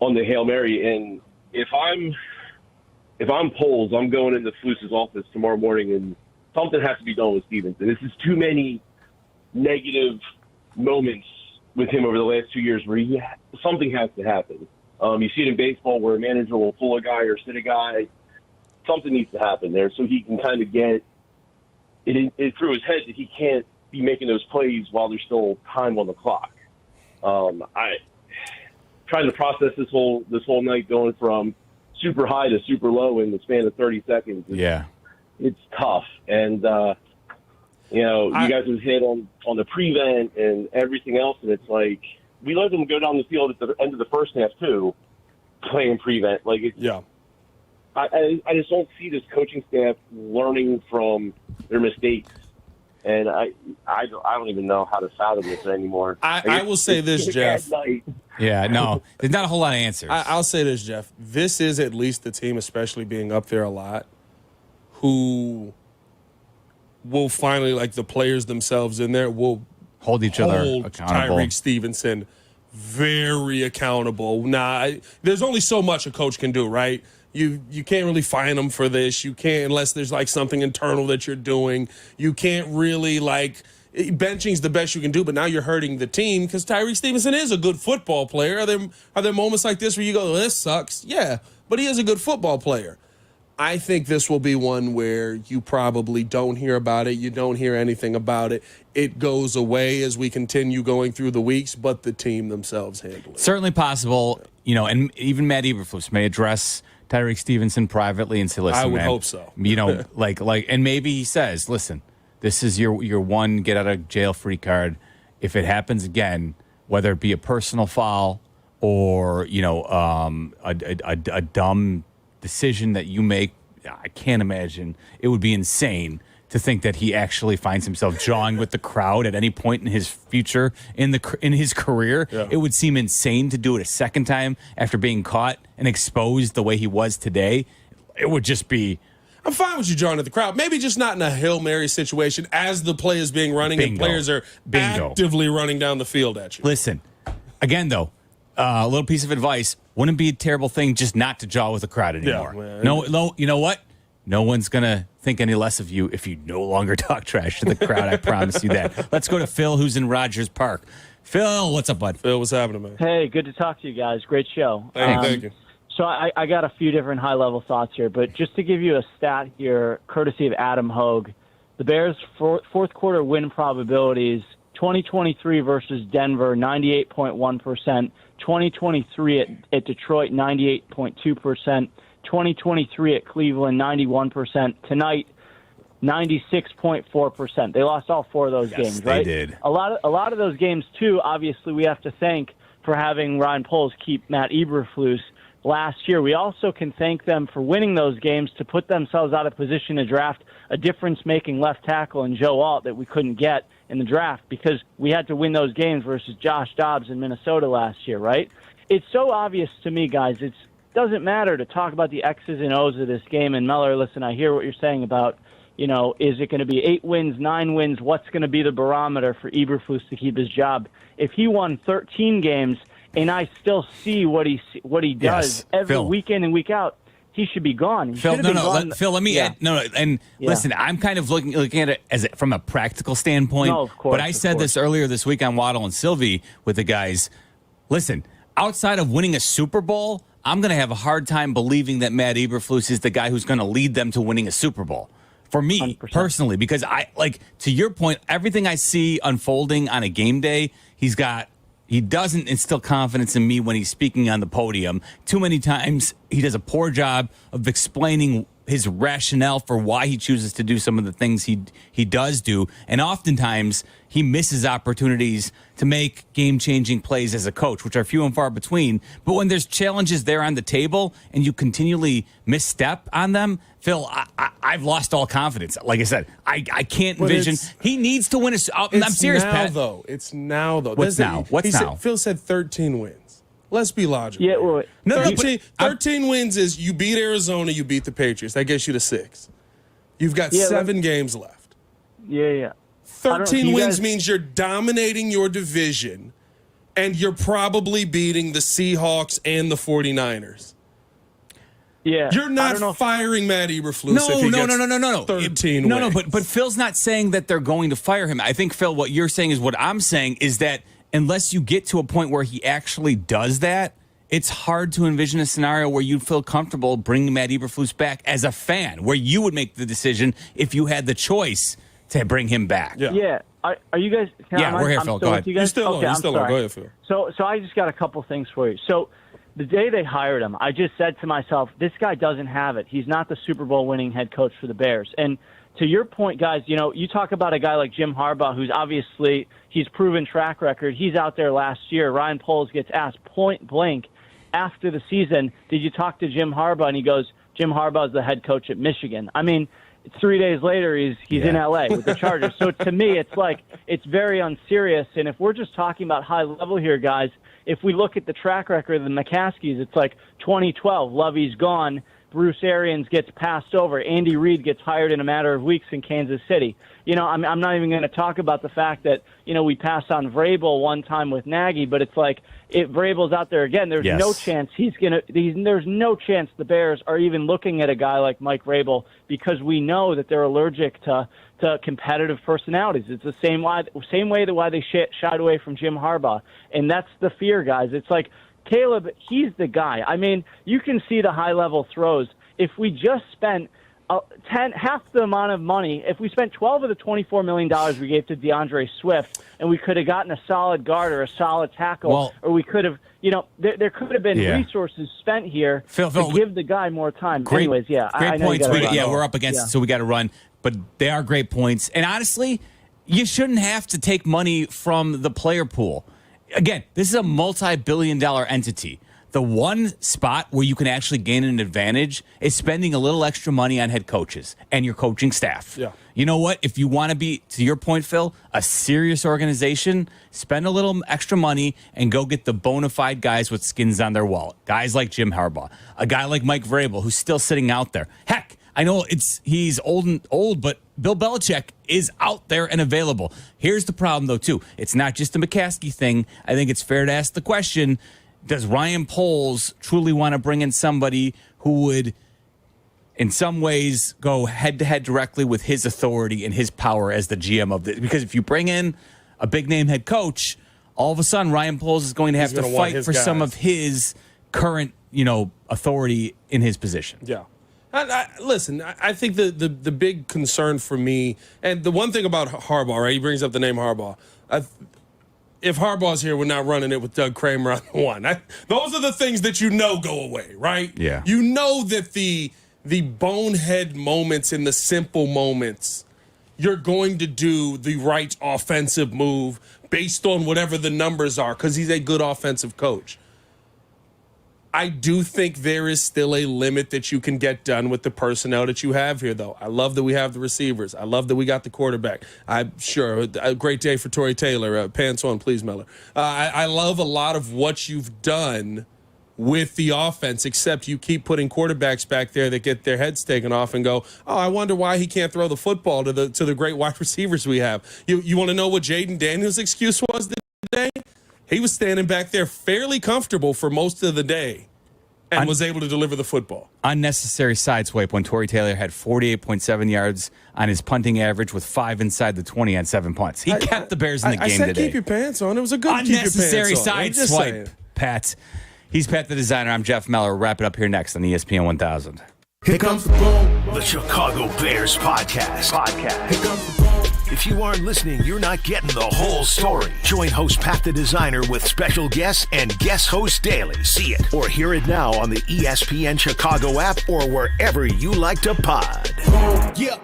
on the Hail Mary. And if I'm Poles, I'm going into Flus's office tomorrow morning, and something has to be done with Stevenson. This is too many negative moments with him over the last 2 years where something has to happen. You see it in baseball where a manager will pull a guy or sit a guy. Something needs to happen there so he can kind of get it through his head that he can't be making those plays while there's still time on the clock. I trying to process this whole night going from super high to super low in the span of 30 seconds. It's tough. And you guys have hit on the prevent and everything else, and it's like we let them go down the field at the end of the first half too, playing prevent. Like I just don't see this coaching staff learning from their mistakes, and I don't even know how to fathom this anymore. I will say this, Jeff. Yeah, no, there's not a whole lot of answers. I'll say this, Jeff. This is at least the team, especially being up there a lot, who will finally, like the players themselves in there, will hold each other accountable. Tyreek Stevenson very accountable. There's only so much a coach can do, right? You can't really fine them for this. You can't, unless there's like something internal that you're doing. You can't really benching's the best you can do, but now you're hurting the team because Tyreek Stevenson is a good football player. Are there moments like this where you go, this sucks? Yeah, but he is a good football player. I think this will be one where you probably don't hear about it. You don't hear anything about it. It goes away as we continue going through the weeks, but the team themselves handle it. Certainly possible, and even Matt Eberflus may address Tyreek Stevenson privately and say, listen, I would man, hope so. And maybe he says, listen, this is your one get out of jail free card. If it happens again, whether it be a personal foul or a dumb decision that you make. I can't imagine. It would be insane to think that he actually finds himself jawing with the crowd at any point in his future in his career. Yeah. It would seem insane to do it a second time after being caught and exposed the way he was today. It would just be. I'm fine with you jawing at the crowd. Maybe just not in a Hail Mary situation as the play is being running and players are actively running down the field at you. Listen, again, though, a little piece of advice. Wouldn't be a terrible thing just not to jaw with the crowd anymore. Yeah, no, you know what? No one's going to think any less of you if you no longer talk trash to the crowd. I promise you that. Let's go to Phil, who's in Rogers Park. Phil, what's up, bud? Phil, what's happening, man? Hey, good to talk to you guys. Great show. Thank you. So I got a few different high-level thoughts here, but just to give you a stat here, courtesy of Adam Hogue, the Bears' fourth quarter win probabilities, 2023 versus Denver, 98.1%, 2023 at Detroit, 98.2%, 2023 at Cleveland, 91%. Tonight, 96.4%. They lost all four of those games, right? They did. A lot of those games, too, obviously we have to thank for having Ryan Poles keep Matt Eberflus last year. We also can thank them for winning those games to put themselves out of position to draft a difference-making left tackle in Joe Alt that we couldn't get in the draft because we had to win those games versus Josh Dobbs in Minnesota last year, right? It's so obvious to me, guys. It doesn't matter to talk about the X's and O's of this game. And Meller, listen, I hear what you're saying about, is it going to be 8 wins, 9 wins? What's going to be the barometer for Eberflus to keep his job? If he won 13 games and I still see what he does every week in and week out, he should be gone. Phil, Phil, let me add. Listen, I'm kind of looking at it as from a practical standpoint. No, of course. But I said this earlier this week on Waddle and Sylvie with the guys. Listen, outside of winning a Super Bowl, I'm going to have a hard time believing that Matt Eberflus is the guy who's going to lead them to winning a Super Bowl. For me, 100%. Personally, because to your point, everything I see unfolding on a game day, he doesn't instill confidence in me when he's speaking on the podium. Too many times he does a poor job of explaining his rationale for why he chooses to do some of the things he does do. And oftentimes he misses opportunities to make game-changing plays as a coach, which are few and far between. But when there's challenges there on the table and you continually misstep on them, Phil, I've lost all confidence. Like I said, I can't envision. He needs to win I'm serious, Pat. It's now, though. What's now? Phil said 13 wins. Let's be logical. Yeah, well, 13 wins is you beat Arizona, you beat the Patriots. That gets you to 6. You've got 7 games left. Yeah. 13 wins means you're dominating your division, and you're probably beating the Seahawks and the 49ers. Yeah, you're not firing Matt Eberflus. No. 13 wins. But Phil's not saying that they're going to fire him. I think, Phil, what you're saying is what I'm saying is that unless you get to a point where he actually does that, it's hard to envision a scenario where you'd feel comfortable bringing Matt Eberflus back as a fan, where you would make the decision if you had the choice to bring him back. Yeah. Are you guys? We're here, Phil. Go ahead. You're still on. Go ahead, Phil. So I just got a couple things for you. So the day they hired him, I just said to myself, this guy doesn't have it. He's not the Super Bowl winning head coach for the Bears. And to your point, guys, you talk about a guy like Jim Harbaugh, who's obviously he's proven track record. He's out there last year. Ryan Poles gets asked point blank after the season, did you talk to Jim Harbaugh? And he goes, Jim Harbaugh's the head coach at Michigan. I mean, 3 days later, he's in L.A. with the Chargers. So to me, it's very unserious. And if we're just talking about high level here, guys, if we look at the track record of the McCaskies, it's like 2012, Lovey's gone, Bruce Arians gets passed over, Andy Reid gets hired in a matter of weeks in Kansas City. I'm not even going to talk about the fact that, we passed on Vrabel one time with Nagy, but it's like if Vrabel's out there again, there's no chance there's no chance the Bears are even looking at a guy like Mike Vrabel because we know that they're allergic to competitive personalities. It's the same way why they shied away from Jim Harbaugh. And that's the fear, guys. It's like, Caleb, he's the guy. I mean, you can see the high-level throws. If we just spent half the amount of money, if we spent 12 of the $24 million we gave to DeAndre Swift, and we could have gotten a solid guard or a solid tackle, or we could have, there could have been resources spent here to give the guy more time. Great points. We're up against it, so we got to run. But they are great points. And honestly, you shouldn't have to take money from the player pool. again, this is a multi-billion-dollar entity. The one spot where you can actually gain an advantage is spending a little extra money on head coaches and your coaching staff. Yeah. You know what? If you want to be, to your point, Phil, a serious organization, spend a little extra money and go get the bona fide guys with skins on their wallet. Guys like Jim Harbaugh, a guy like Mike Vrabel, who's still sitting out there. Heck, I know he's old, but Bill Belichick is out there and available. Here's the problem, though, too. It's not just a McCaskey thing. I think it's fair to ask the question, does Ryan Poles truly want to bring in somebody who would, in some ways, go head-to-head directly with his authority and his power as the GM of this? Because if you bring in a big-name head coach, all of a sudden Ryan Poles is going to have to fight for some of his current, authority in his position. Yeah. Listen, I think the big concern for me, and the one thing about Harbaugh, right? He brings up the name Harbaugh. If Harbaugh's here, we're not running it with Doug Kramer on the one. Those are the things that go away, right? Yeah. You know that the bonehead moments and the simple moments, you're going to do the right offensive move based on whatever the numbers are because he's a good offensive coach. I do think there is still a limit that you can get done with the personnel that you have here, though. I love that we have the receivers. I love that we got the quarterback. I'm sure a great day for Tory Taylor. Pants on, please, Meller. I love a lot of what you've done with the offense, except you keep putting quarterbacks back there that get their heads taken off and go, oh, I wonder why he can't throw the football to the great wide receivers we have. You want to know what Jaden Daniels' excuse was today? He was standing back there fairly comfortable for most of the day and was able to deliver the football. Unnecessary sideswipe when Tory Taylor had 48.7 yards on his punting average with 5 inside the 20 on 7 punts. He kept the Bears in the game today. I said keep your pants on. It was a good unnecessary keep your pants on. sideswipe, Pat. He's Pat the Designer. I'm Jeff Meller. We'll wrap it up here next on ESPN 1000. Here comes the boom. The Chicago Bears podcast. Here comes the boom. If you aren't listening, you're not getting the whole story. Join host Pat the Designer with special guests and guest host daily. See it or hear it now on the ESPN Chicago app or wherever you like to pod. Yeah.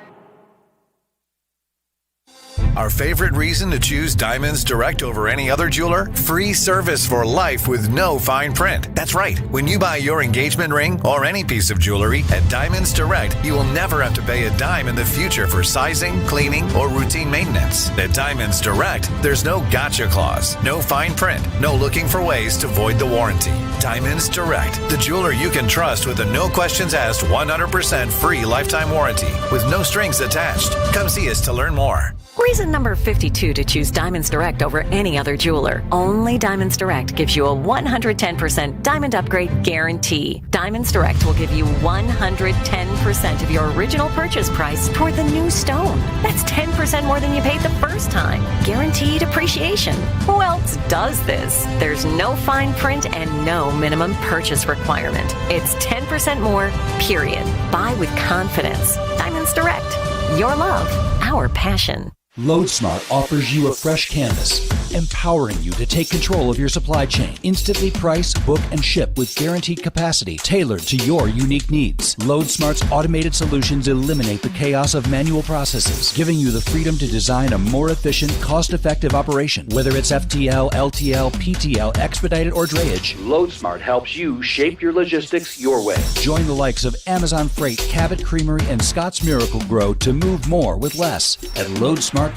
Our favorite reason to choose Diamonds Direct over any other jeweler? Free service for life with no fine print. That's right. When you buy your engagement ring or any piece of jewelry at Diamonds Direct, you will never have to pay a dime in the future for sizing, cleaning, or routine maintenance. At Diamonds Direct, there's no gotcha clause, no fine print, no looking for ways to void the warranty. Diamonds Direct, the jeweler you can trust with a no questions asked 100% free lifetime warranty with no strings attached. Come see us to learn more. Reason number 52 to choose Diamonds Direct over any other jeweler. Only Diamonds Direct gives you a 110% diamond upgrade guarantee. Diamonds Direct will give you 110% of your original purchase price toward the new stone. That's 10% more than you paid the first time. Guaranteed appreciation. Who else does this? There's no fine print and no minimum purchase requirement. It's 10% more, period. Buy with confidence. Diamonds Direct. Your love, our passion. LoadSmart offers you a fresh canvas, empowering you to take control of your supply chain. Instantly price, book, and ship with guaranteed capacity tailored to your unique needs. LoadSmart's automated solutions eliminate the chaos of manual processes, giving you the freedom to design a more efficient, cost-effective operation. Whether it's FTL, LTL, PTL, expedited, or drayage, LoadSmart helps you shape your logistics your way. Join the likes of Amazon Freight, Cabot Creamery, and Scott's Miracle Grow to move more with less at LoadSmart.com/ESPN.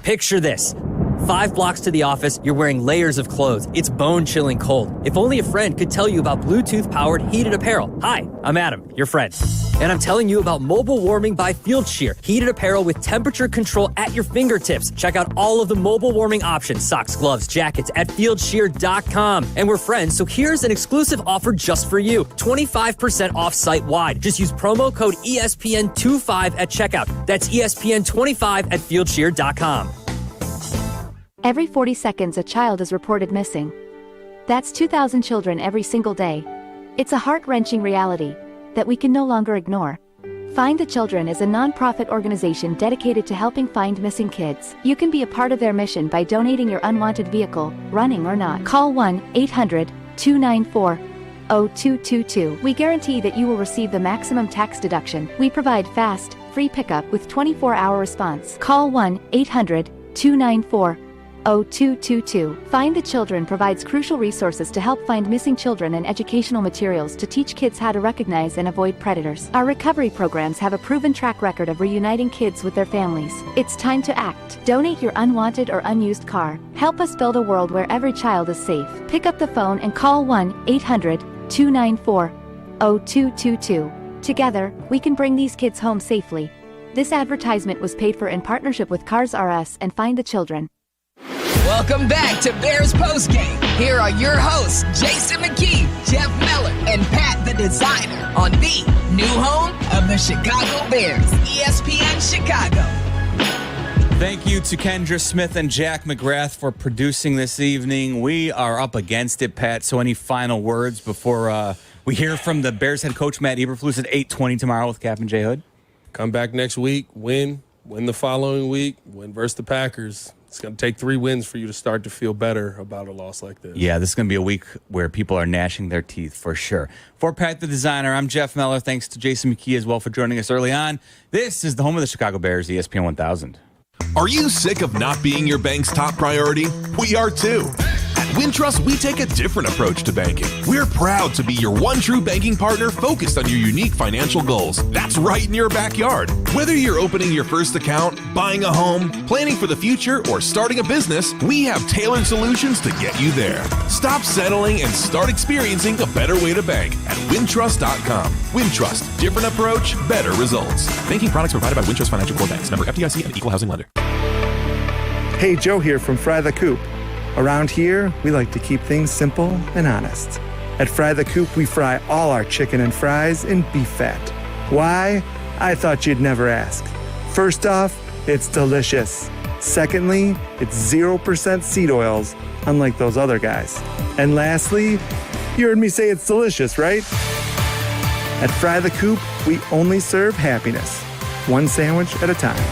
Picture this. 5 blocks to the office, you're wearing layers of clothes. It's bone-chilling cold. If only a friend could tell you about Bluetooth-powered heated apparel. Hi, I'm Adam, your friend. And I'm telling you about mobile warming by Field Shear. Heated apparel with temperature control at your fingertips. Check out all of the mobile warming options, socks, gloves, jackets at fieldshear.com. And we're friends, so here's an exclusive offer just for you. 25% off site-wide. Just use promo code ESPN25 at checkout. That's ESPN25 at fieldshear.com. Every 40 seconds, a child is reported missing. That's 2,000 children every single day. It's a heart-wrenching reality that we can no longer ignore. Find the Children is a non-profit organization dedicated to helping find missing kids. You can be a part of their mission by donating your unwanted vehicle, running or not. Call 1-800-294-0222. We guarantee that you will receive the maximum tax deduction. We provide fast, free pickup with 24-hour response. Call 1-800-294-0222. 0222. Find the Children provides crucial resources to help find missing children and educational materials to teach kids how to recognize and avoid predators. Our recovery programs have a proven track record of reuniting kids with their families. It's time to act. Donate your unwanted or unused car. Help us build a world where every child is safe. Pick up the phone and call 1-800-294-0222. Together, we can bring these kids home safely. This advertisement was paid for in partnership with Cars R Us and Find the Children. Welcome back to Bears Postgame. Here are your hosts, Jason McKie, Jeff Meller, and Pat the Designer on the new home of the Chicago Bears, ESPN Chicago. Thank you to Kendra Smith and Jack McGrath for producing this evening. We are up against it, Pat. So any final words before we hear from the Bears head coach, Matt Eberflus, at 8:20 tomorrow with Captain J. Hood? Come back next week, win the following week, win versus the Packers. It's going to take 3 wins for you to start to feel better about a loss like this. Yeah, this is going to be a week where people are gnashing their teeth for sure. For Pat the Designer, I'm Jeff Meller. Thanks to Jason McKie as well for joining us early on. This is the home of the Chicago Bears, ESPN 1000. Are you sick of not being your bank's top priority? We are too. At Wintrust, we take a different approach to banking. We're proud to be your one true banking partner focused on your unique financial goals. That's right in your backyard. Whether you're opening your first account, buying a home, planning for the future, or starting a business, we have tailored solutions to get you there. Stop settling and start experiencing a better way to bank at Wintrust.com. Wintrust, different approach, better results. Banking products provided by Wintrust Financial Corp Banks, member FDIC and equal housing lender. Hey, Joe here from Fry the Coop. Around here, we like to keep things simple and honest. At Fry the Coop, we fry all our chicken and fries in beef fat. Why? I thought you'd never ask. First off, it's delicious. Secondly, it's 0% seed oils, unlike those other guys. And lastly, you heard me say it's delicious, right? At Fry the Coop, we only serve happiness, one sandwich at a time.